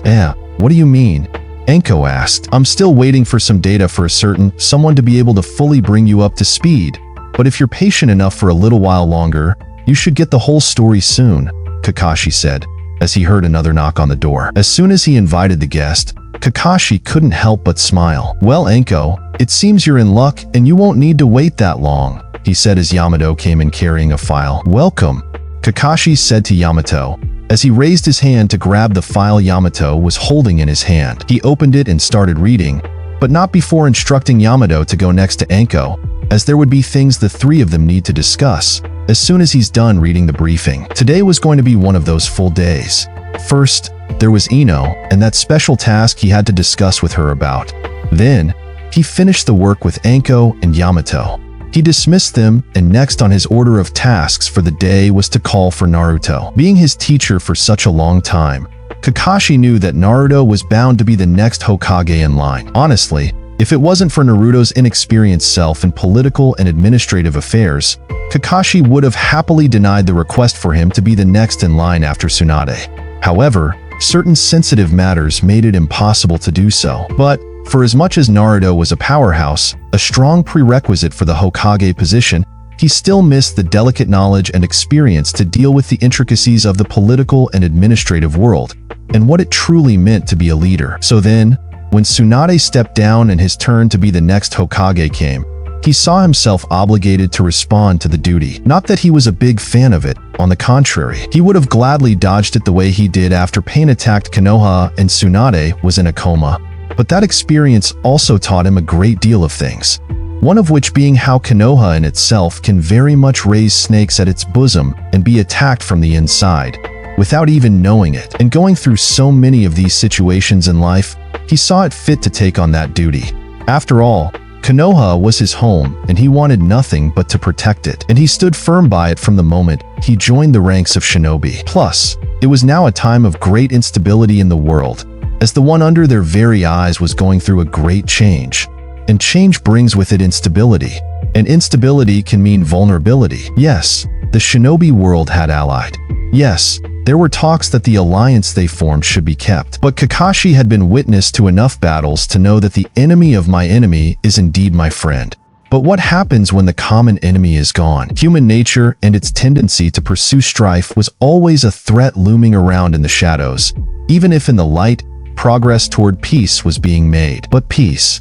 What do you mean? Anko asked. I'm still waiting for some data for a certain someone to be able to fully bring you up to speed. But if you're patient enough for a little while longer, you should get the whole story soon, Kakashi said, as he heard another knock on the door. As soon as he invited the guest, Kakashi couldn't help but smile. Well, Anko, it seems you're in luck and you won't need to wait that long, he said as Yamato came in carrying a file. Welcome, Kakashi said to Yamato, as he raised his hand to grab the file Yamato was holding in his hand. He opened it and started reading, but not before instructing Yamato to go next to Anko, as there would be things the three of them need to discuss as soon as he's done reading the briefing. Today was going to be one of those full days. First, there was Ino and that special task he had to discuss with her about. Then, he finished the work with Anko and Yamato. He dismissed them, and next on his order of tasks for the day was to call for Naruto. Being his teacher for such a long time, Kakashi knew that Naruto was bound to be the next Hokage in line. Honestly, if it wasn't for Naruto's inexperienced self in political and administrative affairs, Kakashi would have happily denied the request for him to be the next in line after Tsunade. However, certain sensitive matters made it impossible to do so. But for as much as Naruto was a powerhouse, a strong prerequisite for the Hokage position, he still missed the delicate knowledge and experience to deal with the intricacies of the political and administrative world, and what it truly meant to be a leader. So then, when Tsunade stepped down and his turn to be the next Hokage came, he saw himself obligated to respond to the duty. Not that he was a big fan of it, on the contrary. He would have gladly dodged it the way he did after Pain attacked Konoha and Tsunade was in a coma. But that experience also taught him a great deal of things. One of which being how Konoha in itself can very much raise snakes at its bosom and be attacked from the inside, without even knowing it. And going through so many of these situations in life, he saw it fit to take on that duty. After all, Konoha was his home, and he wanted nothing but to protect it, and he stood firm by it from the moment he joined the ranks of shinobi. Plus, it was now a time of great instability in the world, as the one under their very eyes was going through a great change. And change brings with it instability, and instability can mean vulnerability. Yes, the shinobi world had allied. Yes, there were talks that the alliance they formed should be kept. But Kakashi had been witness to enough battles to know that the enemy of my enemy is indeed my friend. But what happens when the common enemy is gone? Human nature and its tendency to pursue strife was always a threat looming around in the shadows, even if in the light, progress toward peace was being made. But peace,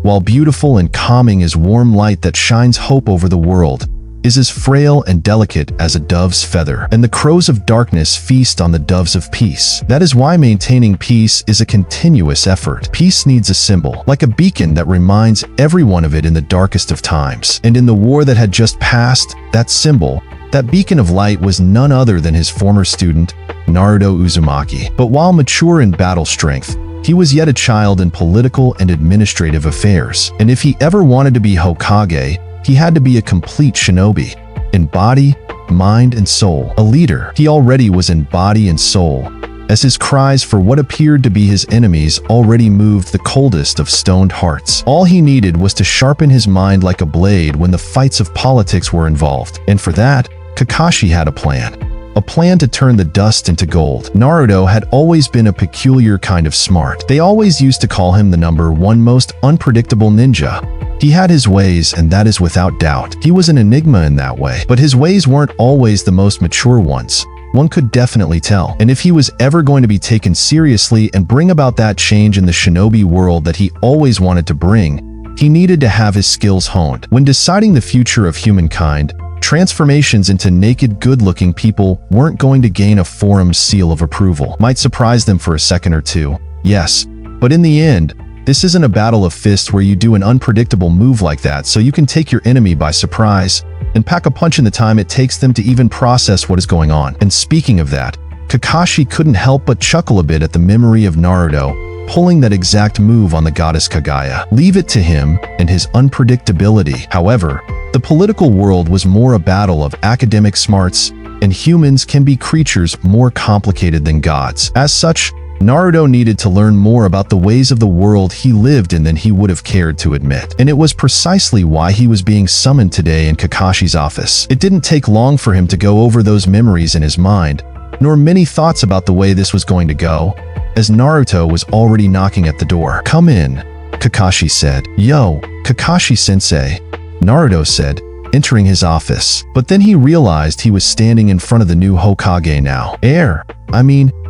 while beautiful and calming as warm light that shines hope over the world, is as frail and delicate as a dove's feather, and the crows of darkness feast on the doves of peace. That is why maintaining peace is a continuous effort. Peace needs a symbol, like a beacon that reminds everyone of it in the darkest of times. And in the war that had just passed, that symbol, that beacon of light, was none other than his former student, Naruto Uzumaki. But while mature in battle strength, he was yet a child in political and administrative affairs. And if he ever wanted to be Hokage, he had to be a complete shinobi, in body, mind, and soul. A leader. He already was in body and soul, as his cries for what appeared to be his enemies already moved the coldest of stoned hearts. All he needed was to sharpen his mind like a blade when the fights of politics were involved. And for that, Kakashi had a plan. A plan to turn the dust into gold. Naruto had always been a peculiar kind of smart. They always used to call him the #1 most unpredictable ninja. He had his ways, and that is without doubt. He was an enigma in that way. But his ways weren't always the most mature ones. One could definitely tell. And if he was ever going to be taken seriously and bring about that change in the shinobi world that he always wanted to bring, he needed to have his skills honed. When deciding the future of humankind, transformations into naked, good-looking people weren't going to gain a forum's seal of approval. Might surprise them for a second or two, yes. But in the end, this isn't a battle of fists where you do an unpredictable move like that so you can take your enemy by surprise and pack a punch in the time it takes them to even process what is going on. And speaking of that, Kakashi couldn't help but chuckle a bit at the memory of Naruto pulling that exact move on the goddess Kaguya. Leave it to him and his unpredictability. However, the political world was more a battle of academic smarts, and humans can be creatures more complicated than gods. As such, Naruto needed to learn more about the ways of the world he lived in than he would have cared to admit. And it was precisely why he was being summoned today in Kakashi's office. It didn't take long for him to go over those memories in his mind, nor many thoughts about the way this was going to go, as Naruto was already knocking at the door. "Come in," Kakashi said. "Yo, Kakashi-sensei," Naruto said, entering his office. But then he realized he was standing in front of the new Hokage now.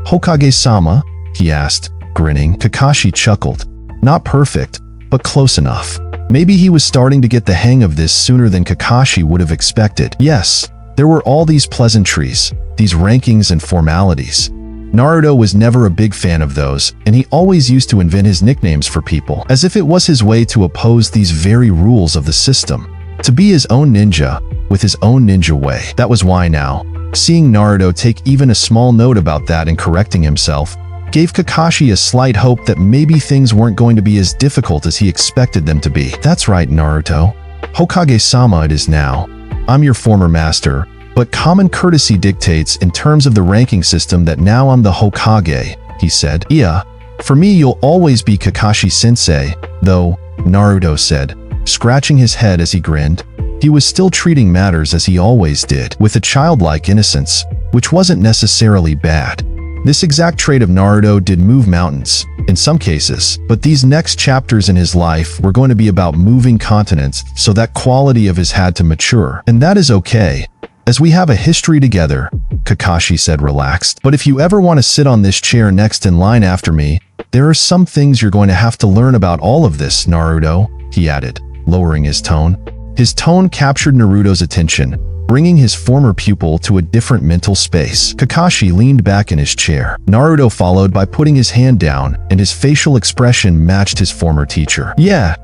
Hokage-sama?" he asked, grinning. Kakashi chuckled. Not perfect, but close enough. Maybe he was starting to get the hang of this sooner than Kakashi would have expected. Yes, there were all these pleasantries, these rankings and formalities. Naruto was never a big fan of those, and he always used to invent his nicknames for people, as if it was his way to oppose these very rules of the system. To be his own ninja, with his own ninja way. That was why now, seeing Naruto take even a small note about that and correcting himself, gave Kakashi a slight hope that maybe things weren't going to be as difficult as he expected them to be. "That's right, Naruto. Hokage-sama it is now. I'm your former master, but common courtesy dictates in terms of the ranking system that now I'm the Hokage," he said. "Yeah, for me you'll always be Kakashi-sensei, though," Naruto said, scratching his head as he grinned. He was still treating matters as he always did, with a childlike innocence, which wasn't necessarily bad. This exact trait of Naruto did move mountains, in some cases, but these next chapters in his life were going to be about moving continents, so that quality of his had to mature. And that is okay, as we have a history together, Kakashi said relaxed. "But if you ever want to sit on this chair next in line after me, there are some things you're going to have to learn about all of this, Naruto," he added, lowering his tone. His tone captured Naruto's attention, bringing his former pupil to a different mental space. Kakashi leaned back in his chair. Naruto followed by putting his hand down, and his facial expression matched his former teacher. Yeah,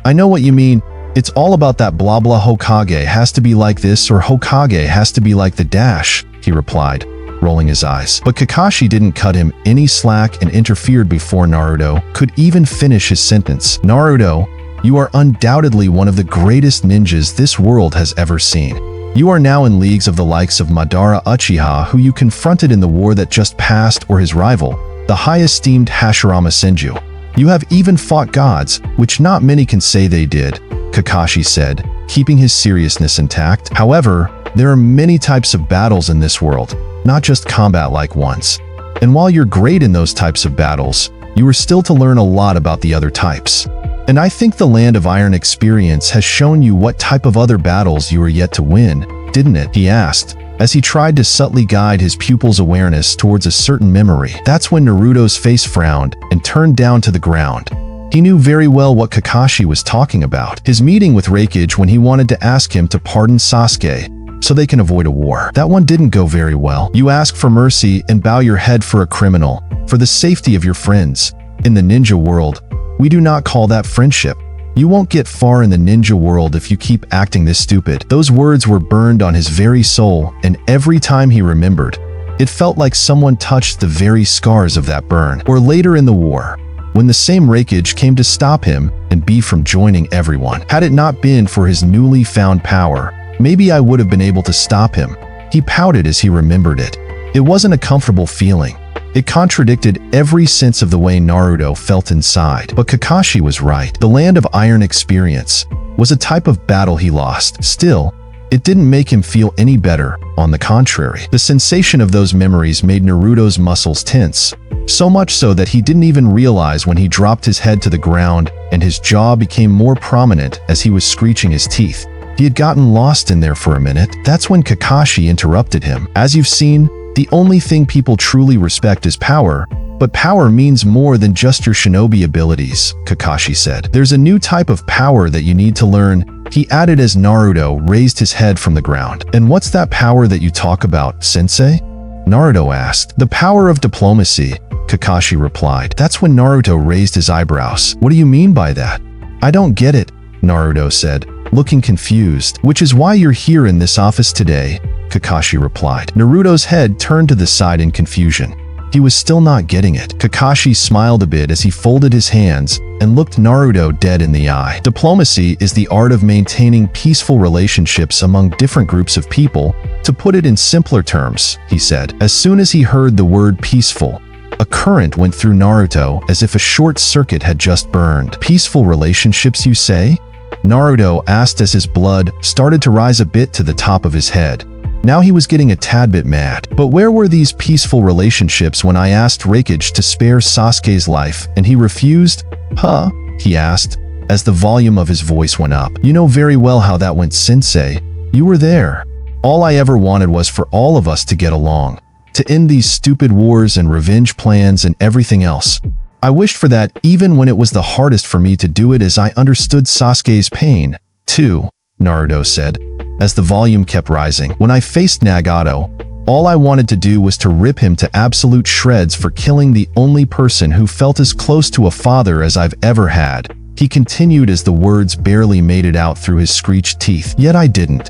I know what you mean. It's all about that blah blah Hokage has to be like this or Hokage has to be like the dash, he replied, rolling his eyes. But Kakashi didn't cut him any slack and interfered before Naruto could even finish his sentence. "Naruto, you are undoubtedly one of the greatest ninjas this world has ever seen. You are now in leagues of the likes of Madara Uchiha, who you confronted in the war that just passed, or his rival, the high-esteemed Hashirama Senju. You have even fought gods, which not many can say they did," Kakashi said, keeping his seriousness intact. "However, there are many types of battles in this world, not just combat-like ones. And while you're great in those types of battles, you are still to learn a lot about the other types. And I think the Land of Iron experience has shown you what type of other battles you are yet to win, didn't it?" he asked, as he tried to subtly guide his pupil's awareness towards a certain memory. That's when Naruto's face frowned and turned down to the ground. He knew very well what Kakashi was talking about. His meeting with Raikage when he wanted to ask him to pardon Sasuke so they can avoid a war. That one didn't go very well. You ask for mercy and bow your head for a criminal, for the safety of your friends. In the ninja world, we do not call that friendship. You won't get far in the ninja world if you keep acting this stupid. Those words were burned on his very soul, and every time he remembered, it felt like someone touched the very scars of that burn. Or later in the war, when the same Raikage came to stop him and be from joining everyone. Had it not been for his newly found power, maybe I would have been able to stop him. He pouted as he remembered it. It wasn't a comfortable feeling. It contradicted every sense of the way Naruto felt inside. But Kakashi was right. The Land of Iron experience was a type of battle he lost. Still, it didn't make him feel any better. On the contrary, the sensation of those memories made Naruto's muscles tense, so much so that he didn't even realize when he dropped his head to the ground and his jaw became more prominent as he was screeching his teeth. He had gotten lost in there for a minute. That's when Kakashi interrupted him. As you've seen, the only thing people truly respect is power, but power means more than just your shinobi abilities, Kakashi said. There's a new type of power that you need to learn, he added as Naruto raised his head from the ground. And what's that power that you talk about, sensei? Naruto asked. The power of diplomacy, Kakashi replied. That's when Naruto raised his eyebrows. What do you mean by that? I don't get it, Naruto said, looking confused. Which is why you're here in this office today, Kakashi replied. Naruto's head turned to the side in confusion. He was still not getting it. Kakashi smiled a bit as he folded his hands and looked Naruto dead in the eye. Diplomacy is the art of maintaining peaceful relationships among different groups of people. To put it in simpler terms, he said. As soon as he heard the word peaceful, a current went through Naruto as if a short circuit had just burned. Peaceful relationships, you say? Naruto asked as his blood started to rise a bit to the top of his head. Now he was getting a tad bit mad. But where were these peaceful relationships when I asked Raikage to spare Sasuke's life and he refused? Huh? He asked, as the volume of his voice went up. You know very well how that went, sensei. You were there. All I ever wanted was for all of us to get along, to end these stupid wars and revenge plans and everything else. I wished for that even when it was the hardest for me to do it, as I understood Sasuke's pain, too, Naruto said, as the volume kept rising. When I faced Nagato, all I wanted to do was to rip him to absolute shreds for killing the only person who felt as close to a father as I've ever had. He continued as the words barely made it out through his screeched teeth. Yet I didn't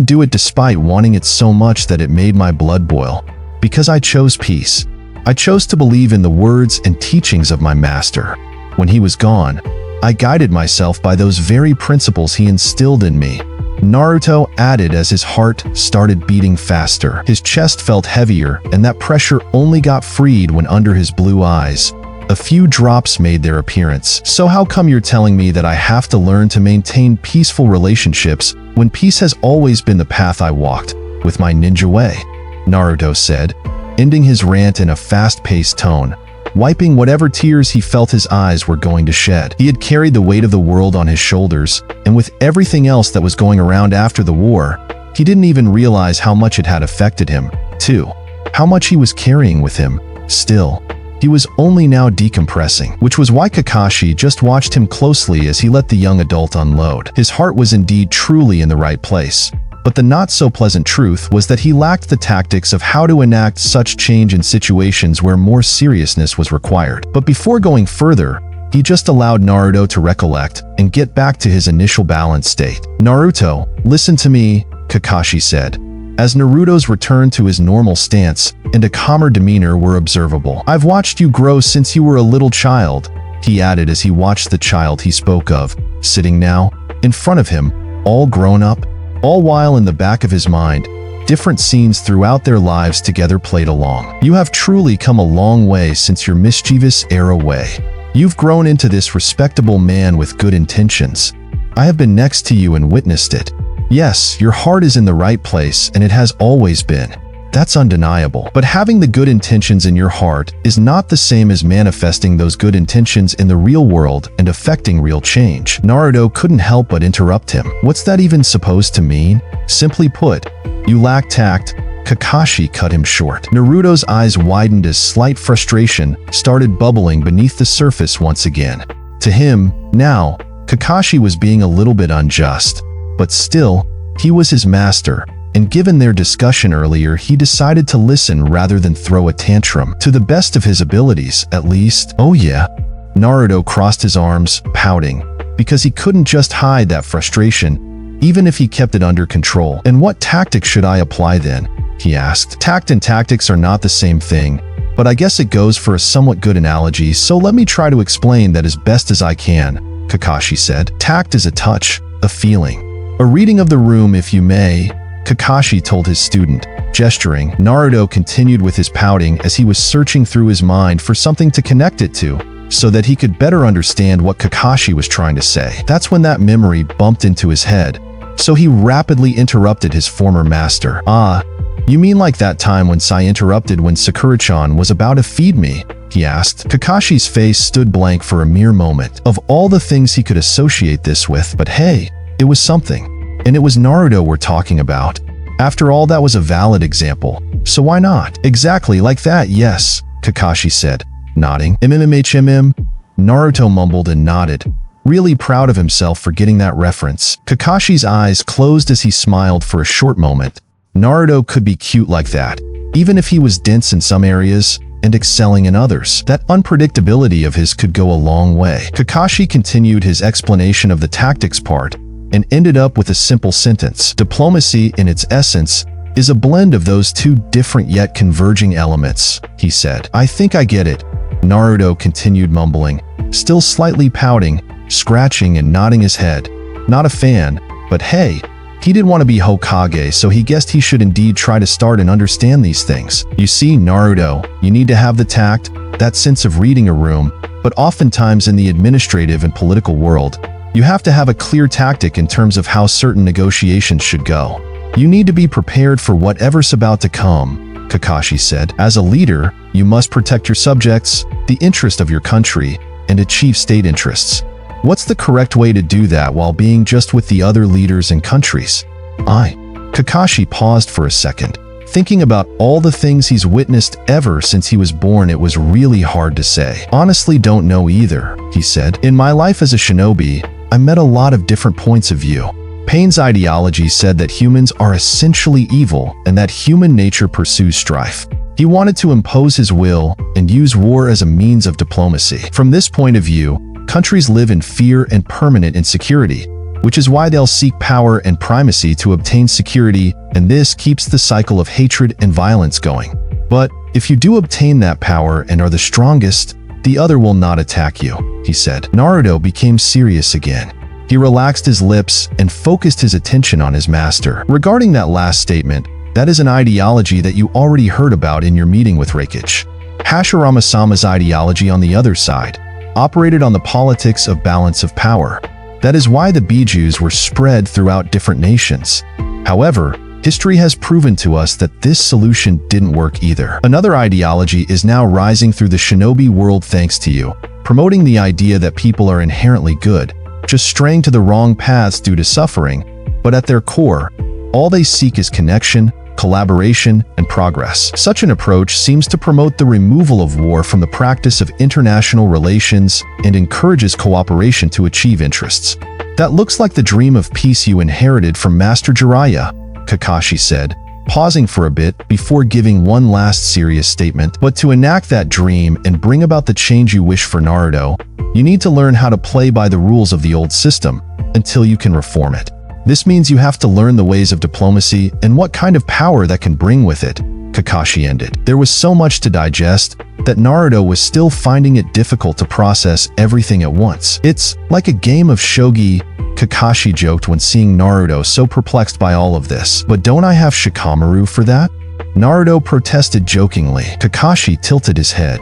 do it despite wanting it so much that it made my blood boil. Because I chose peace. I chose to believe in the words and teachings of my master. When he was gone, I guided myself by those very principles he instilled in me. Naruto added as his heart started beating faster. His chest felt heavier, and that pressure only got freed when under his blue eyes, a few drops made their appearance. So how come you're telling me that I have to learn to maintain peaceful relationships when peace has always been the path I walked, with my ninja way? Naruto said, ending his rant in a fast-paced tone, wiping whatever tears he felt his eyes were going to shed. He had carried the weight of the world on his shoulders, and with everything else that was going around after the war, he didn't even realize how much it had affected him, too. How much he was carrying with him. Still, he was only now decompressing, which was why Kakashi just watched him closely as he let the young adult unload. His heart was indeed truly in the right place. But the not-so-pleasant truth was that he lacked the tactics of how to enact such change in situations where more seriousness was required. But before going further, he just allowed Naruto to recollect and get back to his initial balanced state. Naruto, listen to me, Kakashi said, as Naruto's return to his normal stance and a calmer demeanor were observable. I've watched you grow since you were a little child, he added as he watched the child he spoke of, sitting now, in front of him, all grown up. All while in the back of his mind, different scenes throughout their lives together played along. You have truly come a long way since your mischievous era way. You've grown into this respectable man with good intentions. I have been next to you and witnessed it. Yes, your heart is in the right place, and it has always been. That's undeniable. But having the good intentions in your heart is not the same as manifesting those good intentions in the real world and affecting real change. Naruto couldn't help but interrupt him. What's that even supposed to mean? Simply put, you lack tact, Kakashi cut him short. Naruto's eyes widened as slight frustration started bubbling beneath the surface once again. To him, now, Kakashi was being a little bit unjust. But still, he was his master, and given their discussion earlier, he decided to listen rather than throw a tantrum. To the best of his abilities, at least. Oh yeah. Naruto crossed his arms, pouting, because he couldn't just hide that frustration, even if he kept it under control. And what tactic should I apply then? He asked. Tact and tactics are not the same thing, but I guess it goes for a somewhat good analogy, so let me try to explain that as best as I can, Kakashi said. Tact is a touch, a feeling, a reading of the room if you may, Kakashi told his student, gesturing. Naruto continued with his pouting as he was searching through his mind for something to connect it to, so that he could better understand what Kakashi was trying to say. That's when that memory bumped into his head, so he rapidly interrupted his former master. Ah, you mean like that time when Sai interrupted when Sakura-chan was about to feed me? He asked. Kakashi's face stood blank for a mere moment. Of all the things he could associate this with, but hey, it was something. And it was Naruto we're talking about. After all, that was a valid example, so why not? Exactly like that, yes, Kakashi said, nodding. Naruto mumbled and nodded, really proud of himself for getting that reference. Kakashi's eyes closed as he smiled for a short moment. Naruto could be cute like that, even if he was dense in some areas and excelling in others. That unpredictability of his could go a long way. Kakashi continued his explanation of the tactics part and ended up with a simple sentence. Diplomacy, in its essence, is a blend of those two different yet converging elements, he said. I think I get it, Naruto continued mumbling, still slightly pouting, scratching and nodding his head. Not a fan, but hey, he didn't want to be Hokage, so he guessed he should indeed try to start and understand these things. You see, Naruto, you need to have the tact, that sense of reading a room, but oftentimes in the administrative and political world, you have to have a clear tactic in terms of how certain negotiations should go. You need to be prepared for whatever's about to come, Kakashi said. As a leader, you must protect your subjects, the interest of your country, and achieve state interests. What's the correct way to do that while being just with the other leaders and countries? Kakashi paused for a second, thinking about all the things he's witnessed ever since he was born. It was really hard to say. Honestly, don't know either, he said. In my life as a shinobi, I met a lot of different points of view. Pain's ideology said that humans are essentially evil and that human nature pursues strife. He wanted to impose his will and use war as a means of diplomacy. From this point of view, countries live in fear and permanent insecurity, which is why they'll seek power and primacy to obtain security, and this keeps the cycle of hatred and violence going. But if you do obtain that power and are the strongest, the other will not attack you, he said. Naruto became serious again. He relaxed his lips and focused his attention on his master. Regarding that last statement, that is an ideology that you already heard about in your meeting with Reikage. Hashirama-sama's ideology, on the other side, operated on the politics of balance of power. That is why the Bijus were spread throughout different nations. However, history has proven to us that this solution didn't work either. Another ideology is now rising through the shinobi world thanks to you, promoting the idea that people are inherently good, just straying to the wrong paths due to suffering, but at their core, all they seek is connection, collaboration, and progress. Such an approach seems to promote the removal of war from the practice of international relations and encourages cooperation to achieve interests. That looks like the dream of peace you inherited from Master Jiraiya, Kakashi said, pausing for a bit before giving one last serious statement. But to enact that dream and bring about the change you wish for Naruto, you need to learn how to play by the rules of the old system until you can reform it. This means you have to learn the ways of diplomacy and what kind of power that can bring with it, Kakashi ended. There was so much to digest that Naruto was still finding it difficult to process everything at once. It's like a game of shogi, Kakashi joked when seeing Naruto so perplexed by all of this. But don't I have Shikamaru for that? Naruto protested jokingly. Kakashi tilted his head.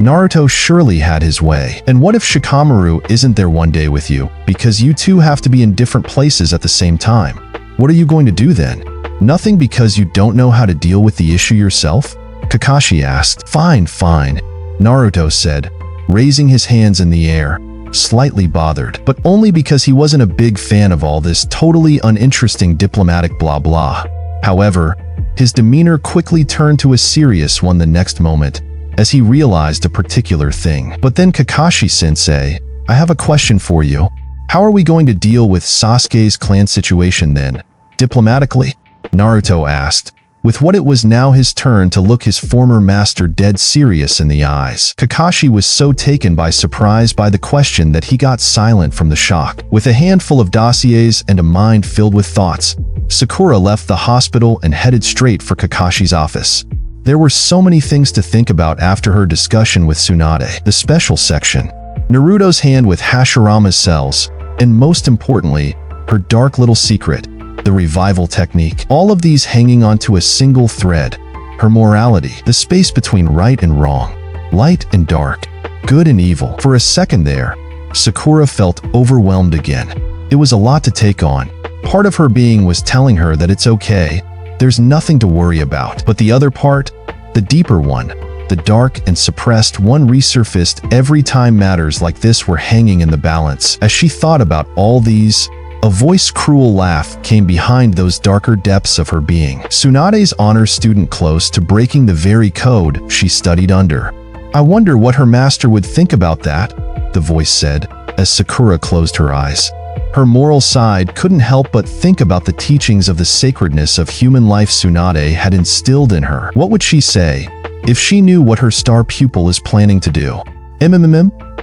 Naruto surely had his way. And what if Shikamaru isn't there one day with you, because you two have to be in different places at the same time? What are you going to do then? Nothing because you don't know how to deal with the issue yourself? Kakashi asked. Fine, Naruto said, raising his hands in the air, slightly bothered, but only because he wasn't a big fan of all this totally uninteresting diplomatic blah blah. However, his demeanor quickly turned to a serious one the next moment, as he realized a particular thing. But then Kakashi-sensei, I have a question for you. How are we going to deal with Sasuke's clan situation then? Diplomatically? Naruto asked, with what it was now his turn to look his former master dead serious in the eyes. Kakashi was so taken by surprise by the question that he got silent from the shock. With a handful of dossiers and a mind filled with thoughts, Sakura left the hospital and headed straight for Kakashi's office. There were so many things to think about after her discussion with Tsunade. The special section, Naruto's hand with Hashirama's cells, and most importantly, her dark little secret, the revival technique. All of these hanging onto a single thread. Her morality, the space between right and wrong, light and dark, good and evil. For a second there, Sakura felt overwhelmed again. It was a lot to take on. Part of her being was telling her that it's okay, there's nothing to worry about. But the other part, the deeper one, the dark and suppressed one, resurfaced every time matters like this were hanging in the balance. As she thought about all these, a voice-cruel laugh came behind those darker depths of her being. Tsunade's honor student close to breaking the very code she studied under. I wonder what her master would think about that, the voice said, as Sakura closed her eyes. Her moral side couldn't help but think about the teachings of the sacredness of human life Tsunade had instilled in her. What would she say if she knew what her star pupil is planning to do?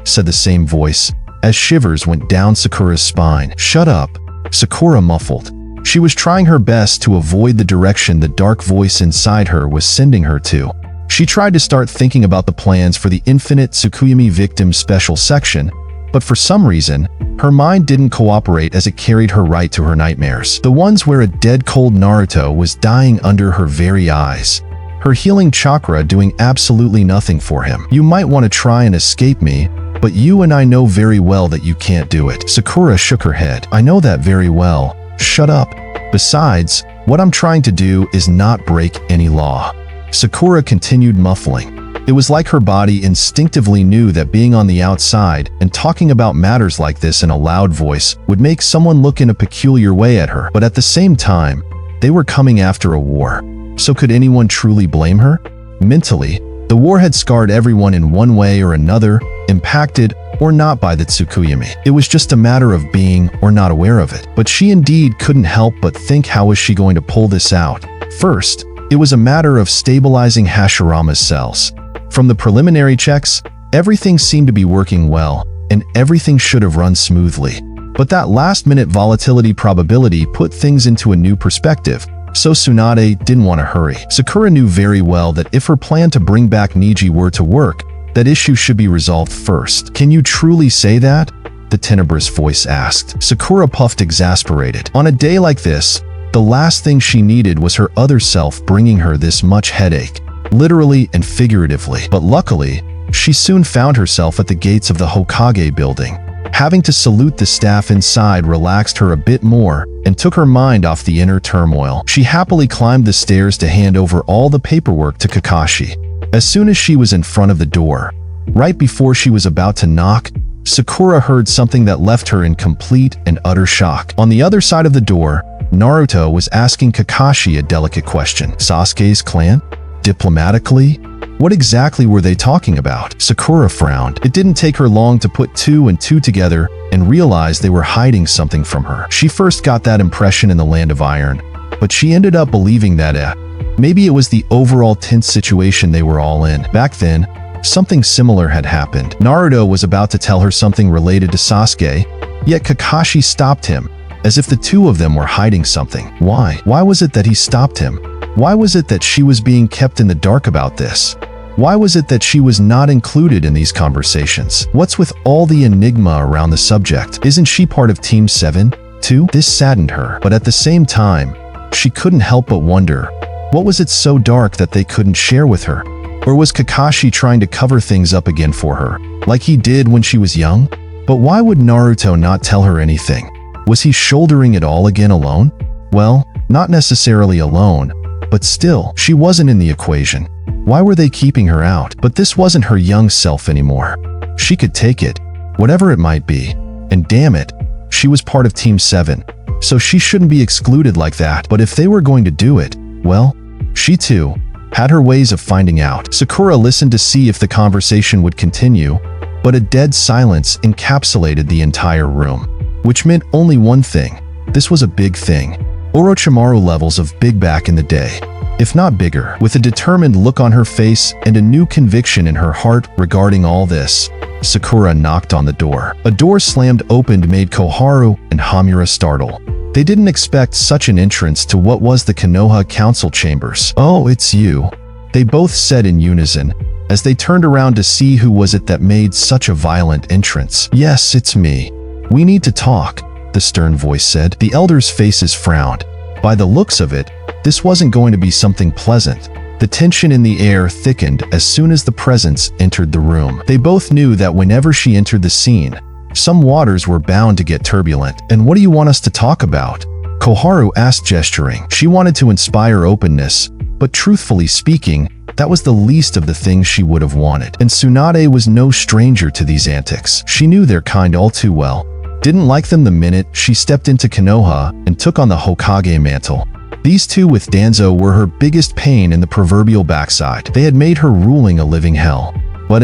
Said the same voice, as shivers went down Sakura's spine. Shut up, Sakura muffled. She was trying her best to avoid the direction the dark voice inside her was sending her to. She tried to start thinking about the plans for the Infinite Tsukuyomi Victim Special Section, but for some reason, her mind didn't cooperate as it carried her right to her nightmares. The ones where a dead-cold Naruto was dying under her very eyes. Her healing chakra doing absolutely nothing for him. You might want to try and escape me, but you and I know very well that you can't do it. Sakura shook her head. I know that very well. Shut up. Besides, what I'm trying to do is not break any law. Sakura continued muffling. It was like her body instinctively knew that being on the outside and talking about matters like this in a loud voice would make someone look in a peculiar way at her. But at the same time, they were coming after a war. So could anyone truly blame her? Mentally, the war had scarred everyone in one way or another, impacted or not by the Tsukuyomi. It was just a matter of being or not aware of it. But she indeed couldn't help but think, how was she going to pull this out? First, it was a matter of stabilizing Hashirama's cells. From the preliminary checks, everything seemed to be working well, and everything should have run smoothly. But that last-minute volatility probability put things into a new perspective, so Tsunade didn't want to hurry. Sakura knew very well that if her plan to bring back Niji were to work, that issue should be resolved first. Can you truly say that? The tenebrous voice asked. Sakura puffed, exasperated. On a day like this, the last thing she needed was her other self bringing her this much headache, literally and figuratively. But luckily, she soon found herself at the gates of the Hokage building. Having to salute the staff inside relaxed her a bit more and took her mind off the inner turmoil. She happily climbed the stairs to hand over all the paperwork to Kakashi. As soon as she was in front of the door, right before she was about to knock, Sakura heard something that left her in complete and utter shock. On the other side of the door, Naruto was asking Kakashi a delicate question. Sasuke's clan? Diplomatically? What exactly were they talking about? Sakura frowned. It didn't take her long to put two and two together and realize they were hiding something from her. She first got that impression in the Land of Iron, but she ended up believing that maybe it was the overall tense situation they were all in. Back then, something similar had happened. Naruto was about to tell her something related to Sasuke, yet Kakashi stopped him, as if the two of them were hiding something. Why? Why was it that he stopped him? Why was it that she was being kept in the dark about this? Why was it that she was not included in these conversations? What's with all the enigma around the subject? Isn't she part of Team 7, too? This saddened her, but at the same time, she couldn't help but wonder, what was it so dark that they couldn't share with her? Or was Kakashi trying to cover things up again for her, like he did when she was young? But why would Naruto not tell her anything? Was he shouldering it all again alone? Well, not necessarily alone, but still, she wasn't in the equation. Why were they keeping her out? But this wasn't her young self anymore. She could take it, whatever it might be. And damn it, she was part of Team 7. so she shouldn't be excluded like that. But if they were going to do it, well, she too had her ways of finding out. Sakura listened to see if the conversation would continue, but a dead silence encapsulated the entire room, which meant only one thing. This was a big thing. Orochimaru levels of big back in the day, if not bigger. With a determined look on her face and a new conviction in her heart regarding all this, Sakura knocked on the door. A door slammed open made Koharu and Hamura startle. They didn't expect such an entrance to what was the Konoha council chambers. "Oh, it's you," they both said in unison, as they turned around to see who was it that made such a violent entrance. "Yes, it's me. We need to talk," the stern voice said. The elders' faces frowned. By the looks of it, this wasn't going to be something pleasant. The tension in the air thickened as soon as the presence entered the room. They both knew that whenever she entered the scene, some waters were bound to get turbulent. "And what do you want us to talk about?" Koharu asked, gesturing. She wanted to inspire openness, but truthfully speaking, that was the least of the things she would have wanted. And Tsunade was no stranger to these antics. She knew their kind all too well. Didn't like them the minute she stepped into Konoha and took on the Hokage mantle. These two with Danzo were her biggest pain in the proverbial backside. They had made her ruling a living hell. But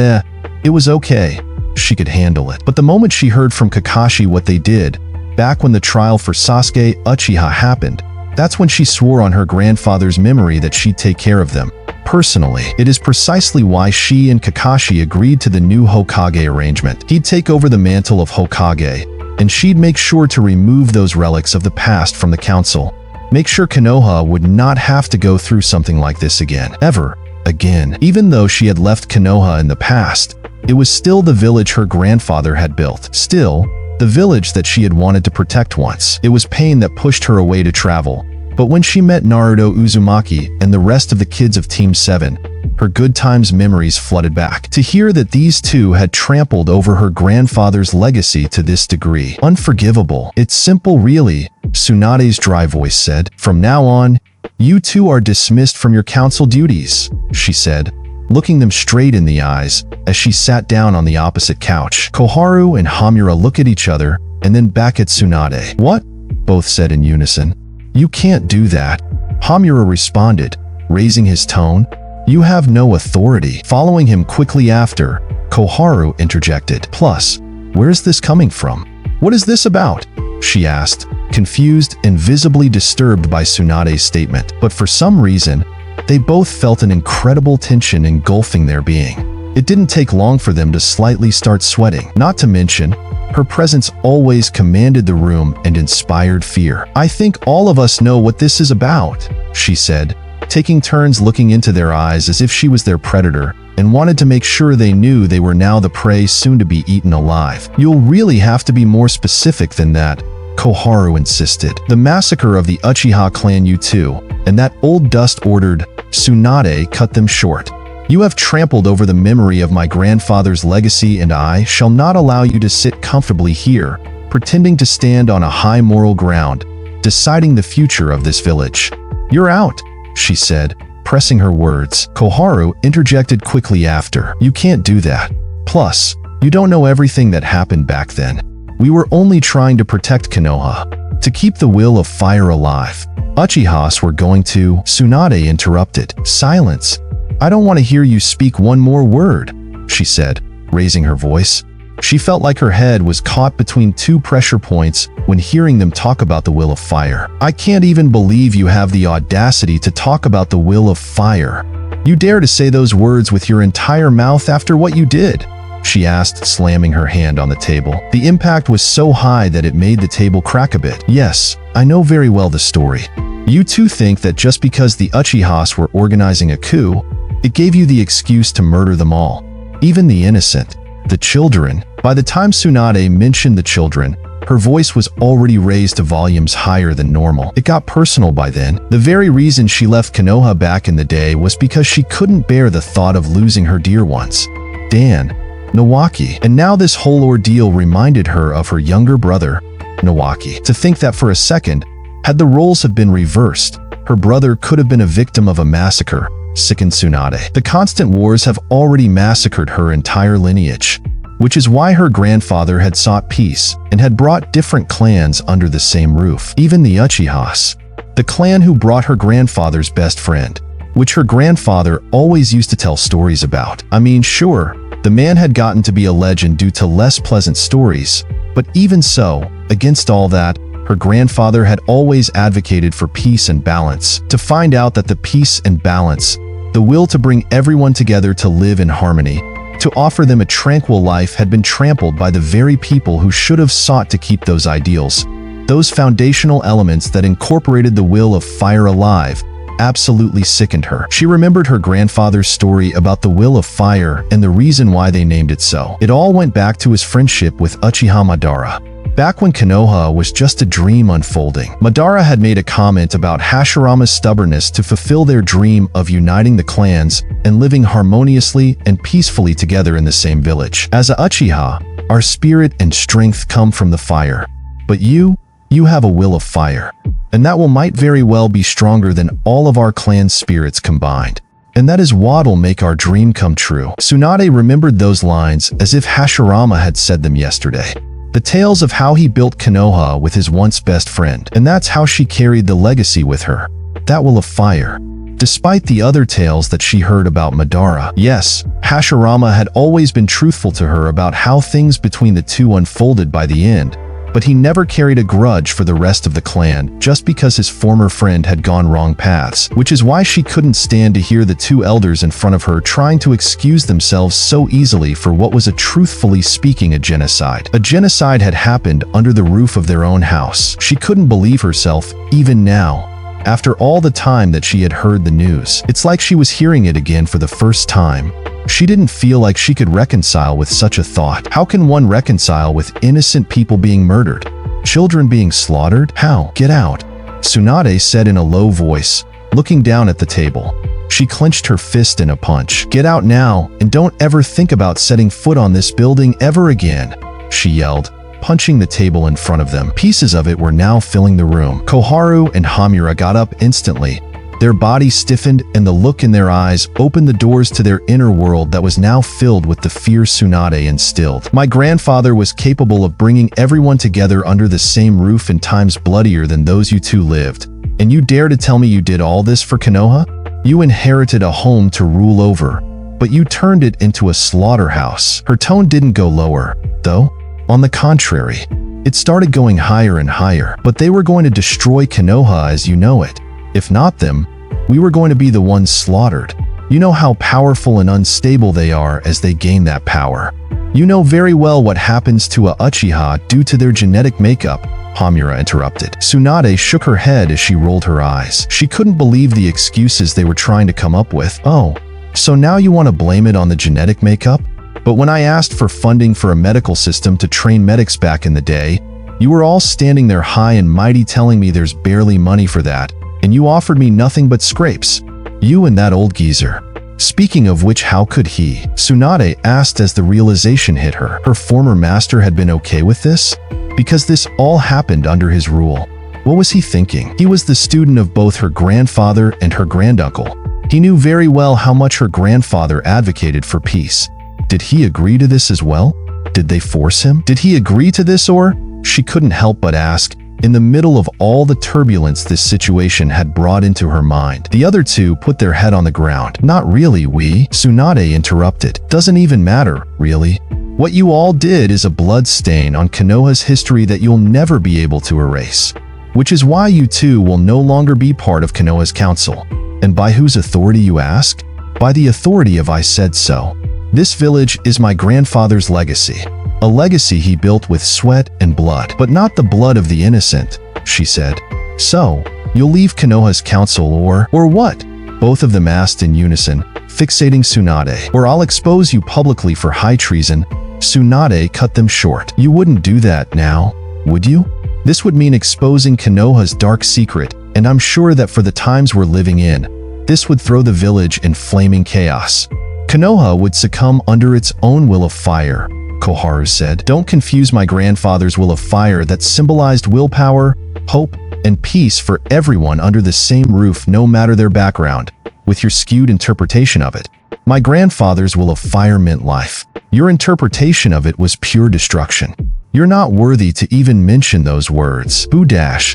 it was okay. She could handle it. But the moment she heard from Kakashi what they did, back when the trial for Sasuke Uchiha happened, that's when she swore on her grandfather's memory that she'd take care of them. Personally, it is precisely why she and Kakashi agreed to the new Hokage arrangement. He'd take over the mantle of Hokage, and she'd make sure to remove those relics of the past from the council. Make sure Konoha would not have to go through something like this again. Ever again. Even though she had left Konoha in the past, it was still the village her grandfather had built. Still, the village that she had wanted to protect once. It was pain that pushed her away to travel. But when she met Naruto Uzumaki and the rest of the kids of Team 7, her good times memories flooded back. To hear that these two had trampled over her grandfather's legacy to this degree. Unforgivable. It's simple really, Tsunade's dry voice said. "From now on, you two are dismissed from your council duties," she said, looking them straight in the eyes as she sat down on the opposite couch. Koharu and Hamura looked at each other and then back at Tsunade. "What?" both said in unison. "You can't do that," Hamura responded, raising his tone. "You have no authority." Following him quickly after, Koharu interjected. "Plus, where's this coming from? What is this about?" she asked, confused and visibly disturbed by Tsunade's statement. But for some reason, they both felt an incredible tension engulfing their being. It didn't take long for them to slightly start sweating. Not to mention, her presence always commanded the room and inspired fear. "I think all of us know what this is about," she said, taking turns looking into their eyes as if she was their predator and wanted to make sure they knew they were now the prey soon to be eaten alive. "You'll really have to be more specific than that," Koharu insisted. "The massacre of the Uchiha clan U2 and that old dust ordered." Tsunade cut them short. "You have trampled over the memory of my grandfather's legacy, and I shall not allow you to sit comfortably here, pretending to stand on a high moral ground, deciding the future of this village. You're out," she said, pressing her words. Koharu interjected quickly after. "You can't do that. Plus, you don't know everything that happened back then. We were only trying to protect Konoha, to keep the will of fire alive. Uchihas were going to." Tsunade interrupted. "Silence. I don't want to hear you speak one more word," she said, raising her voice. She felt like her head was caught between two pressure points when hearing them talk about the will of fire. "I can't even believe you have the audacity to talk about the will of fire. You dare to say those words with your entire mouth after what you did?" she asked, slamming her hand on the table. The impact was so high that it made the table crack a bit. "Yes, I know very well the story. You two think that just because the Uchihas were organizing a coup, it gave you the excuse to murder them all, even the innocent, the children." By the time Tsunade mentioned the children, her voice was already raised to volumes higher than normal. It got personal by then. The very reason she left Konoha back in the day was because she couldn't bear the thought of losing her dear ones, Dan, Nawaki. And now this whole ordeal reminded her of her younger brother, Nawaki. To think that for a second, had the roles have been reversed, her brother could have been a victim of a massacre, sickened Tsunade. The constant wars have already massacred her entire lineage. which is why her grandfather had sought peace and had brought different clans under the same roof. Even the Uchihas, the clan who brought her grandfather's best friend, which her grandfather always used to tell stories about. I mean, sure, the man had gotten to be a legend due to less pleasant stories, but even so, against all that, her grandfather had always advocated for peace and balance. To find out that the peace and balance, the will to bring everyone together to live in harmony, to offer them a tranquil life, had been trampled by the very people who should have sought to keep those ideals, those foundational elements that incorporated the will of fire alive, absolutely sickened her. She remembered her grandfather's story about the will of fire and the reason why they named it so. It all went back to his friendship with Uchiha Madara. Back when Konoha was just a dream unfolding, Madara had made a comment about Hashirama's stubbornness to fulfill their dream of uniting the clans and living harmoniously and peacefully together in the same village. As a Uchiha, our spirit and strength come from the fire. But you have a will of fire. And that will might very well be stronger than all of our clan's spirits combined. And that is what'll make our dream come true. Tsunade remembered those lines as if Hashirama had said them yesterday. The tales of how he built Konoha with his once best friend, and that's how she carried the legacy with her. That will of fire. Despite the other tales that she heard about Madara, yes, Hashirama had always been truthful to her about how things between the two unfolded by the end, but he never carried a grudge for the rest of the clan just because his former friend had gone wrong paths, which is why she couldn't stand to hear the two elders in front of her trying to excuse themselves so easily for what was, truthfully speaking, a genocide. A genocide had happened under the roof of their own house. She couldn't believe herself, even now, after all the time that she had heard the news. It's like she was hearing it again for the first time. She didn't feel like she could reconcile with such a thought. How can one reconcile with innocent people being murdered? Children being slaughtered? How? Get out, Tsunade said in a low voice, looking down at the table. She clenched her fist in a punch. Get out now, and don't ever think about setting foot on this building ever again, she yelled, punching the table in front of them. Pieces of it were now filling the room. Koharu and Hamura got up instantly. Their bodies stiffened and the look in their eyes opened the doors to their inner world that was now filled with the fear Tsunade instilled. My grandfather was capable of bringing everyone together under the same roof in times bloodier than those you two lived. And you dare to tell me you did all this for Konoha? You inherited a home to rule over, but you turned it into a slaughterhouse. Her tone didn't go lower, though. On the contrary, it started going higher and higher. But they were going to destroy Konoha as you know it. If not them, we were going to be the ones slaughtered. You know how powerful and unstable they are as they gain that power. You know very well what happens to a Uchiha due to their genetic makeup, Hamura interrupted. Tsunade shook her head as she rolled her eyes. She couldn't believe the excuses they were trying to come up with. Oh, so now you want to blame it on the genetic makeup? But when I asked for funding for a medical system to train medics back in the day, you were all standing there high and mighty telling me there's barely money for that. And you offered me nothing but scrapes. You and that old geezer. Speaking of which, how could he? Tsunade asked as the realization hit her. Her former master had been okay with this? Because this all happened under his rule. What was he thinking? He was the student of both her grandfather and her granduncle. He knew very well how much her grandfather advocated for peace. Did he agree to this as well? Did they force him? Did he agree to this or? She couldn't help but ask, in the middle of all the turbulence this situation had brought into her mind. The other two put their head on the ground. Not really, Tsunade interrupted. Doesn't even matter, really. What you all did is a blood stain on Konoha's history that you'll never be able to erase. Which is why you two will no longer be part of Konoha's council. And by whose authority, you ask? By the authority of I said so. This village is my grandfather's legacy. A legacy he built with sweat and blood, but not the blood of the innocent, she said. So, you'll leave Konoha's council or what? Both of them asked in unison, fixating Tsunade. Or I'll expose you publicly for high treason. Tsunade cut them short. You wouldn't do that now, would you? This would mean exposing Konoha's dark secret, and I'm sure that for the times we're living in, this would throw the village in flaming chaos. Konoha would succumb under its own will of fire, Koharu said. Don't confuse my grandfather's will of fire that symbolized willpower, hope, and peace for everyone under the same roof no matter their background. with your skewed interpretation of it. My grandfather's will of fire meant life. Your interpretation of it was pure destruction. You're not worthy to even mention those words.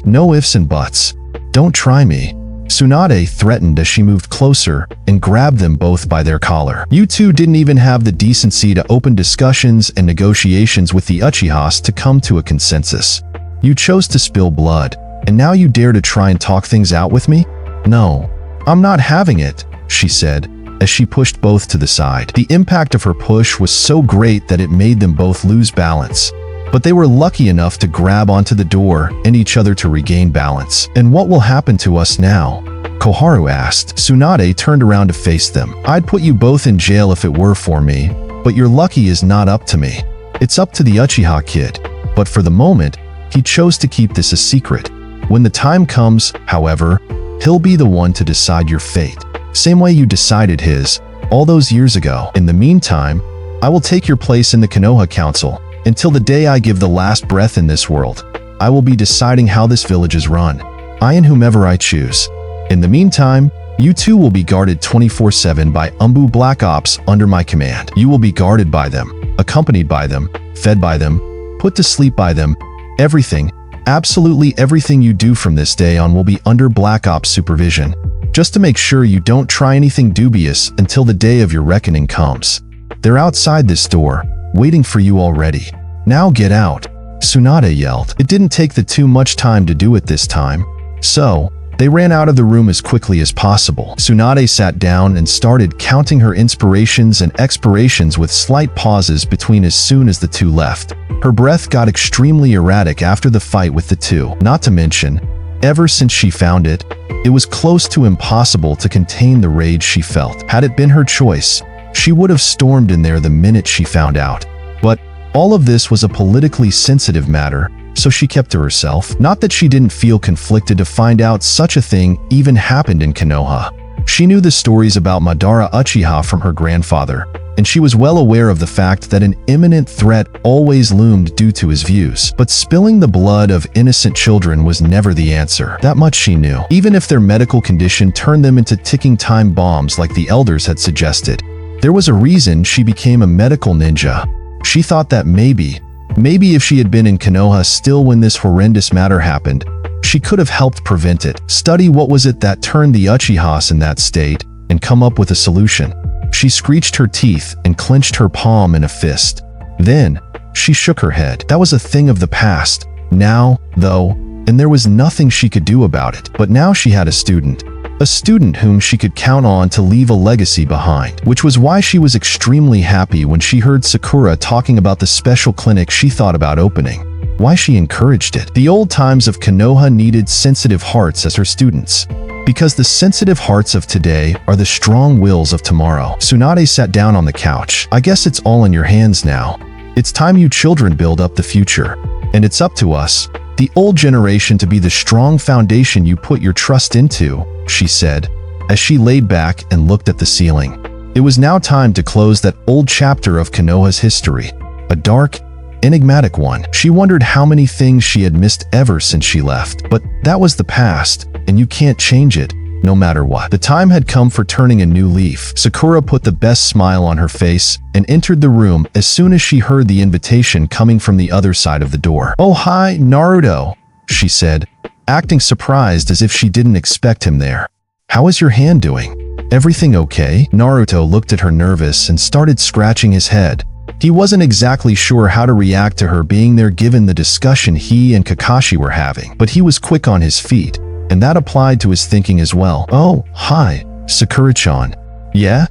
No ifs and buts. Don't try me. Tsunade threatened as she moved closer and grabbed them both by their collar. You two didn't even have the decency to open discussions and negotiations with the Uchihas to come to a consensus. You chose to spill blood, and now you dare to try and talk things out with me? No, I'm not having it, she said, as she pushed both to the side. The impact of her push was so great that it made them both lose balance. But they were lucky enough to grab onto the door and each other to regain balance. And what will happen to us now? Koharu asked. Tsunade turned around to face them. I'd put you both in jail if it were for me, but your lucky is not up to me. It's up to the Uchiha kid. But for the moment, he chose to keep this a secret. When the time comes, however, he'll be the one to decide your fate. Same way you decided his, all those years ago. In the meantime, I will take your place in the Konoha Council. Until the day I give the last breath in this world, I will be deciding how this village is run. I and whomever I choose. In the meantime, you two will be guarded 24/7 by Umbu Black Ops under my command. You will be guarded by them, accompanied by them, fed by them, put to sleep by them. Everything, absolutely everything you do from this day on will be under Black Ops supervision, just to make sure you don't try anything dubious until the day of your reckoning comes. They're outside this door, waiting for you already. Now get out, Tsunade yelled. It didn't take the two much time to do it this time, so they ran out of the room as quickly as possible. Tsunade sat down and started counting her inspirations and expirations with slight pauses between as soon as the two left. Her breath got extremely erratic after the fight with the two. Not to mention, ever since she found it, it was close to impossible to contain the rage she felt. Had it been her choice, she would have stormed in there the minute she found out. But all of this was a politically sensitive matter, so she kept to herself. Not that she didn't feel conflicted to find out such a thing even happened in Konoha. She knew the stories about Madara Uchiha from her grandfather, and she was well aware of the fact that an imminent threat always loomed due to his views. But spilling the blood of innocent children was never the answer. That much she knew. Even if their medical condition turned them into ticking time bombs like the elders had suggested, there was a reason she became a medical ninja. She thought that maybe if she had been in Konoha still when this horrendous matter happened, she could have helped prevent it. Study what was it that turned the Uchihas in that state, and come up with a solution. She screeched her teeth and clenched her palm in a fist. Then, she shook her head. That was a thing of the past. Now, though, and there was nothing she could do about it. But now she had a student whom she could count on to leave a legacy behind, which was why she was extremely happy when she heard Sakura talking about the special clinic she thought about opening. Why she encouraged it. The old times of Konoha needed sensitive hearts as her students, because the sensitive hearts of today are the strong wills of tomorrow. Tsunade sat down on the couch. I guess it's all in your hands now. It's time you children build up the future, and it's up to us, the old generation, to be the strong foundation you put your trust into, she said, as she laid back and looked at the ceiling. It was now time to close that old chapter of Konoha's history, a dark, enigmatic one. She wondered how many things she had missed ever since she left. But that was the past, and you can't change it, no matter what. The time had come for turning a new leaf. Sakura put the best smile on her face and entered the room as soon as she heard the invitation coming from the other side of the door. "Oh, hi, Naruto," she said, acting surprised as if she didn't expect him there. "How is your hand doing? Everything okay?" Naruto looked at her nervous and started scratching his head. He wasn't exactly sure how to react to her being there given the discussion he and Kakashi were having, but he was quick on his feet, and that applied to his thinking as well. "Oh, hi, Sakura-chan." Yeah,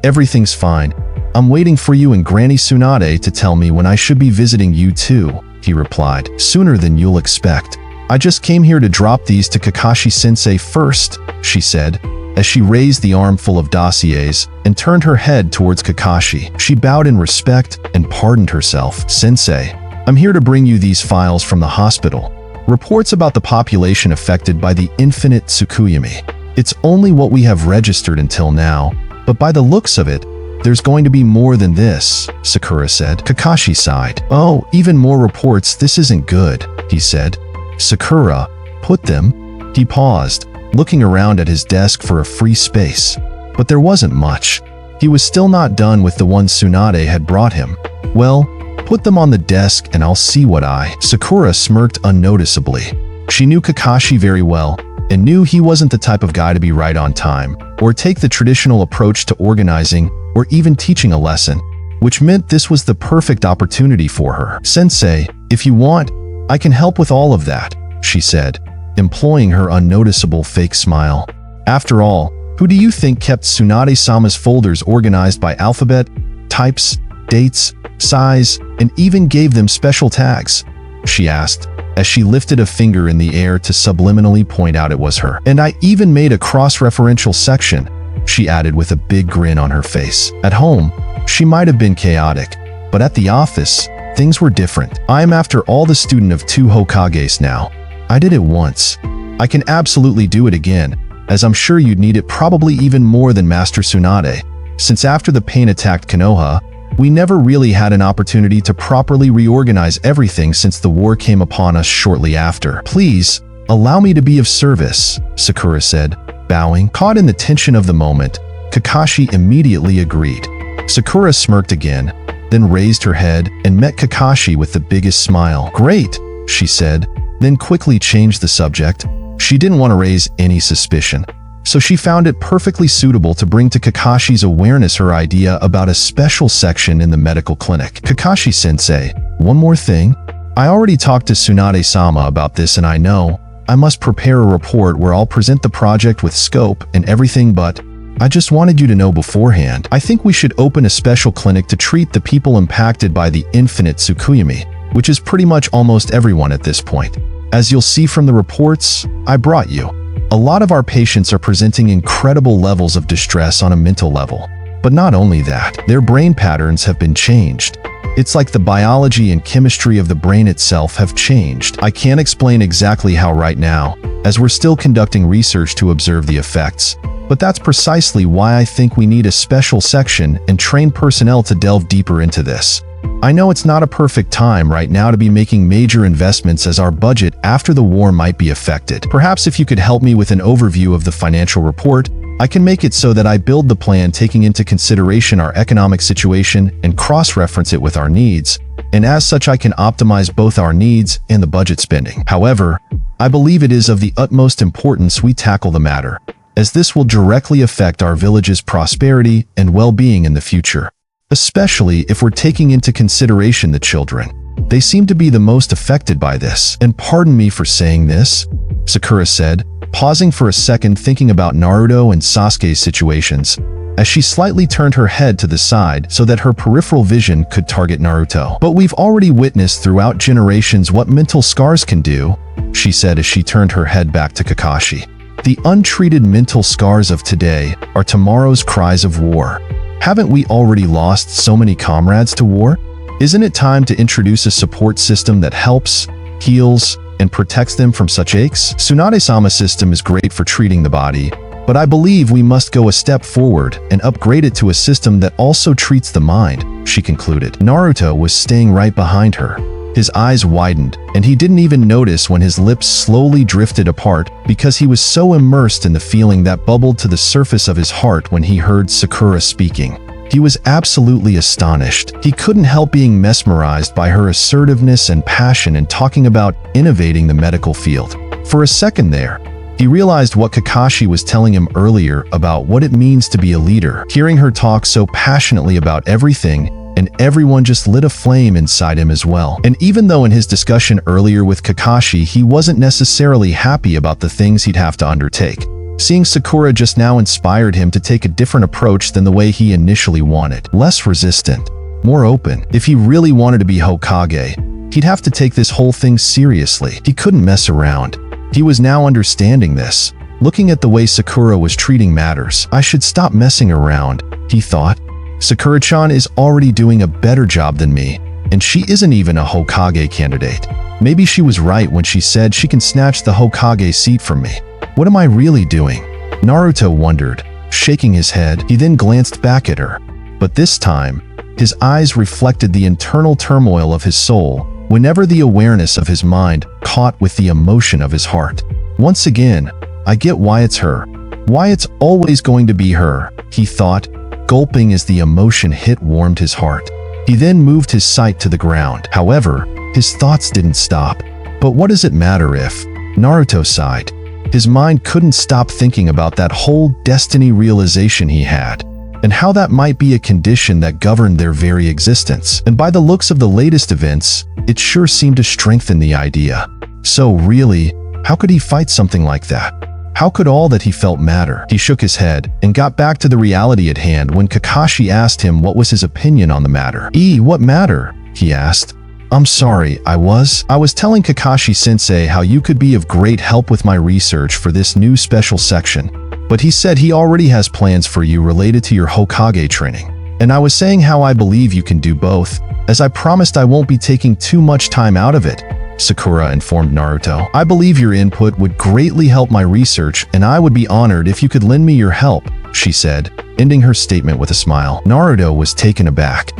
everything's fine. I'm waiting for you and Granny Tsunade to tell me when I should be visiting you too," he replied. "Sooner than you'll expect. I just came here to drop these to Kakashi-sensei first," she said, as she raised the armful of dossiers and turned her head towards Kakashi. She bowed in respect and pardoned herself. "Sensei, I'm here to bring you these files from the hospital. Reports about the population affected by the infinite Tsukuyami. It's only what we have registered until now, but by the looks of it, there's going to be more than this," Sakura said. Kakashi sighed. "Oh, even more reports. This isn't good," he said. "Sakura, put them." He paused, looking around at his desk for a free space. But there wasn't much. He was still not done with the ones Tsunade had brought him. Well, put them on the desk and I'll see what I... Sakura smirked unnoticeably. She knew Kakashi very well, and knew he wasn't the type of guy to be right on time, or take the traditional approach to organizing, or even teaching a lesson, which meant this was the perfect opportunity for her. "Sensei, if you want, I can help with all of that," she said, employing her unnoticeable fake smile. After all, who do you think kept Tsunade-sama's folders organized by alphabet, types, dates, size, and even gave them special tags? She asked, as she lifted a finger in the air to subliminally point out it was her. "And I even made a cross-referential section," she added with a big grin on her face. At home, she might have been chaotic, but at the office, things were different. "I'm after all the student of 2 Hokages now. I did it once. I can absolutely do it again, as I'm sure you'd need it probably even more than Master Tsunade, since after the pain attacked Konoha, we never really had an opportunity to properly reorganize everything since the war came upon us shortly after. Please, allow me to be of service," Sakura said, bowing. Caught in the tension of the moment, Kakashi immediately agreed. Sakura smirked again, then raised her head and met Kakashi with the biggest smile. "Great," she said, then quickly changed the subject. She didn't want to raise any suspicion, so she found it perfectly suitable to bring to Kakashi's awareness her idea about a special section in the medical clinic. "Kakashi-sensei, one more thing. I already talked to Tsunade-sama about this, and I know I must prepare a report where I'll present the project with scope and everything, but I just wanted you to know beforehand. I think we should open a special clinic to treat the people impacted by the infinite Tsukuyomi, which is pretty much almost everyone at this point. As you'll see from the reports I brought you, a lot of our patients are presenting incredible levels of distress on a mental level. But not only that, their brain patterns have been changed. It's like the biology and chemistry of the brain itself have changed. I can't explain exactly how right now, as we're still conducting research to observe the effects. But that's precisely why I think we need a special section and trained personnel to delve deeper into this. I know it's not a perfect time right now to be making major investments, as our budget after the war might be affected. Perhaps if you could help me with an overview of the financial report, I can make it so that I build the plan taking into consideration our economic situation and cross-reference it with our needs, and as such I can optimize both our needs and the budget spending. However, I believe it is of the utmost importance we tackle the matter, as this will directly affect our village's prosperity and well-being in the future. Especially if we're taking into consideration the children. They seem to be the most affected by this. And pardon me for saying this, Sakura said, pausing for a second thinking about Naruto and Sasuke's situations, as she slightly turned her head to the side so that her peripheral vision could target Naruto. "But we've already witnessed throughout generations what mental scars can do," she said as she turned her head back to Kakashi. "The untreated mental scars of today are tomorrow's cries of war. Haven't we already lost so many comrades to war? Isn't it time to introduce a support system that helps, heals, and protects them from such aches? Tsunade-sama's system is great for treating the body, but I believe we must go a step forward and upgrade it to a system that also treats the mind," she concluded. Naruto was staying right behind her. His eyes widened, and he didn't even notice when his lips slowly drifted apart because he was so immersed in the feeling that bubbled to the surface of his heart when he heard Sakura speaking. He was absolutely astonished. He couldn't help being mesmerized by her assertiveness and passion in talking about innovating the medical field. For a second there, he realized what Kakashi was telling him earlier about what it means to be a leader. Hearing her talk so passionately about everything and everyone just lit a flame inside him as well. And even though in his discussion earlier with Kakashi he wasn't necessarily happy about the things he'd have to undertake, seeing Sakura just now inspired him to take a different approach than the way he initially wanted. Less resistant, more open. If he really wanted to be Hokage, he'd have to take this whole thing seriously. He couldn't mess around. He was now understanding this, looking at the way Sakura was treating matters. "I should stop messing around," he thought. "Sakura-chan is already doing a better job than me, and she isn't even a Hokage candidate. Maybe she was right when she said she can snatch the Hokage seat from me. What am I really doing?" Naruto wondered, shaking his head. He then glanced back at her, but this time, his eyes reflected the internal turmoil of his soul whenever the awareness of his mind caught with the emotion of his heart. Once again, I get why it's her. Why it's always going to be her, he thought, gulping as the emotion hit warmed his heart. He then moved his sight to the ground. However, his thoughts didn't stop. But what does it matter if? Naruto sighed. His mind couldn't stop thinking about that whole destiny realization he had, and how that might be a condition that governed their very existence. And by the looks of the latest events, it sure seemed to strengthen the idea. So really, how could he fight something like that? How could all that he felt matter? He shook his head and got back to the reality at hand when Kakashi asked him what was his opinion on the matter. What matter? He asked. I'm sorry, I was telling Kakashi-sensei how you could be of great help with my research for this new special section, but he said he already has plans for you related to your Hokage training. And I was saying how I believe you can do both, as I promised I won't be taking too much time out of it, Sakura informed Naruto. I believe your input would greatly help my research, and I would be honored if you could lend me your help, she said, ending her statement with a smile. Naruto was taken aback.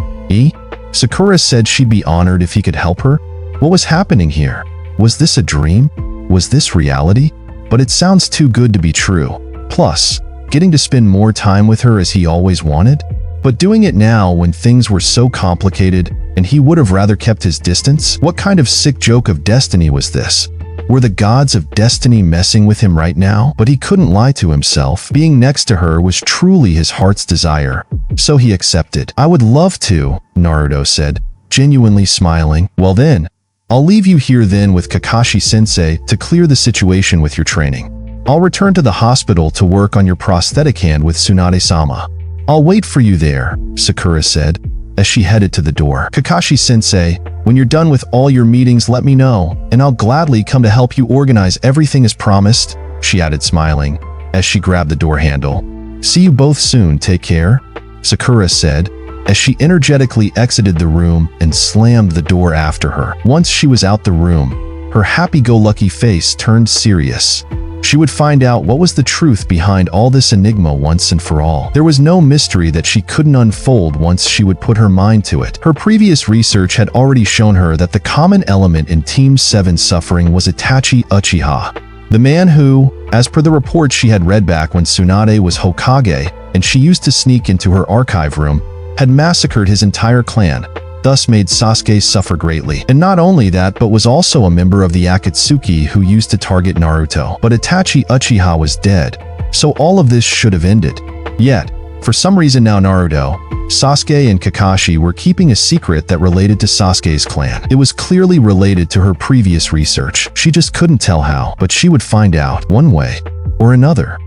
Sakura said she'd be honored if he could help her? What was happening here? Was this a dream? Was this reality? But it sounds too good to be true. Plus, getting to spend more time with her as he always wanted? But doing it now when things were so complicated and he would have rather kept his distance? What kind of sick joke of destiny was this? Were the gods of destiny messing with him right now? But he couldn't lie to himself. Being next to her was truly his heart's desire, so he accepted. I would love to, Naruto said, genuinely smiling. Well then, I'll leave you here then with Kakashi-sensei to clear the situation with your training. I'll return to the hospital to work on your prosthetic hand with Tsunade-sama. I'll wait for you there, Sakura said, as she headed to the door. Kakashi-sensei, when you're done with all your meetings, let me know, and I'll gladly come to help you organize everything as promised, she added smiling, as she grabbed the door handle. See you both soon, take care, Sakura said, as she energetically exited the room and slammed the door after her. Once she was out the room, her happy-go-lucky face turned serious. She would find out what was the truth behind all this enigma once and for all. There was no mystery that she couldn't unfold once she would put her mind to it. Her previous research had already shown her that the common element in Team 7's suffering was Itachi Uchiha, the man who, as per the report she had read back when Tsunade was Hokage and she used to sneak into her archive room, had massacred his entire clan, thus made Sasuke suffer greatly. And not only that, but was also a member of the Akatsuki who used to target Naruto. But Itachi Uchiha was dead, so all of this should have ended. Yet, for some reason now Naruto, Sasuke and Kakashi were keeping a secret that related to Sasuke's clan. It was clearly related to her previous research. She just couldn't tell how, but she would find out one way or another.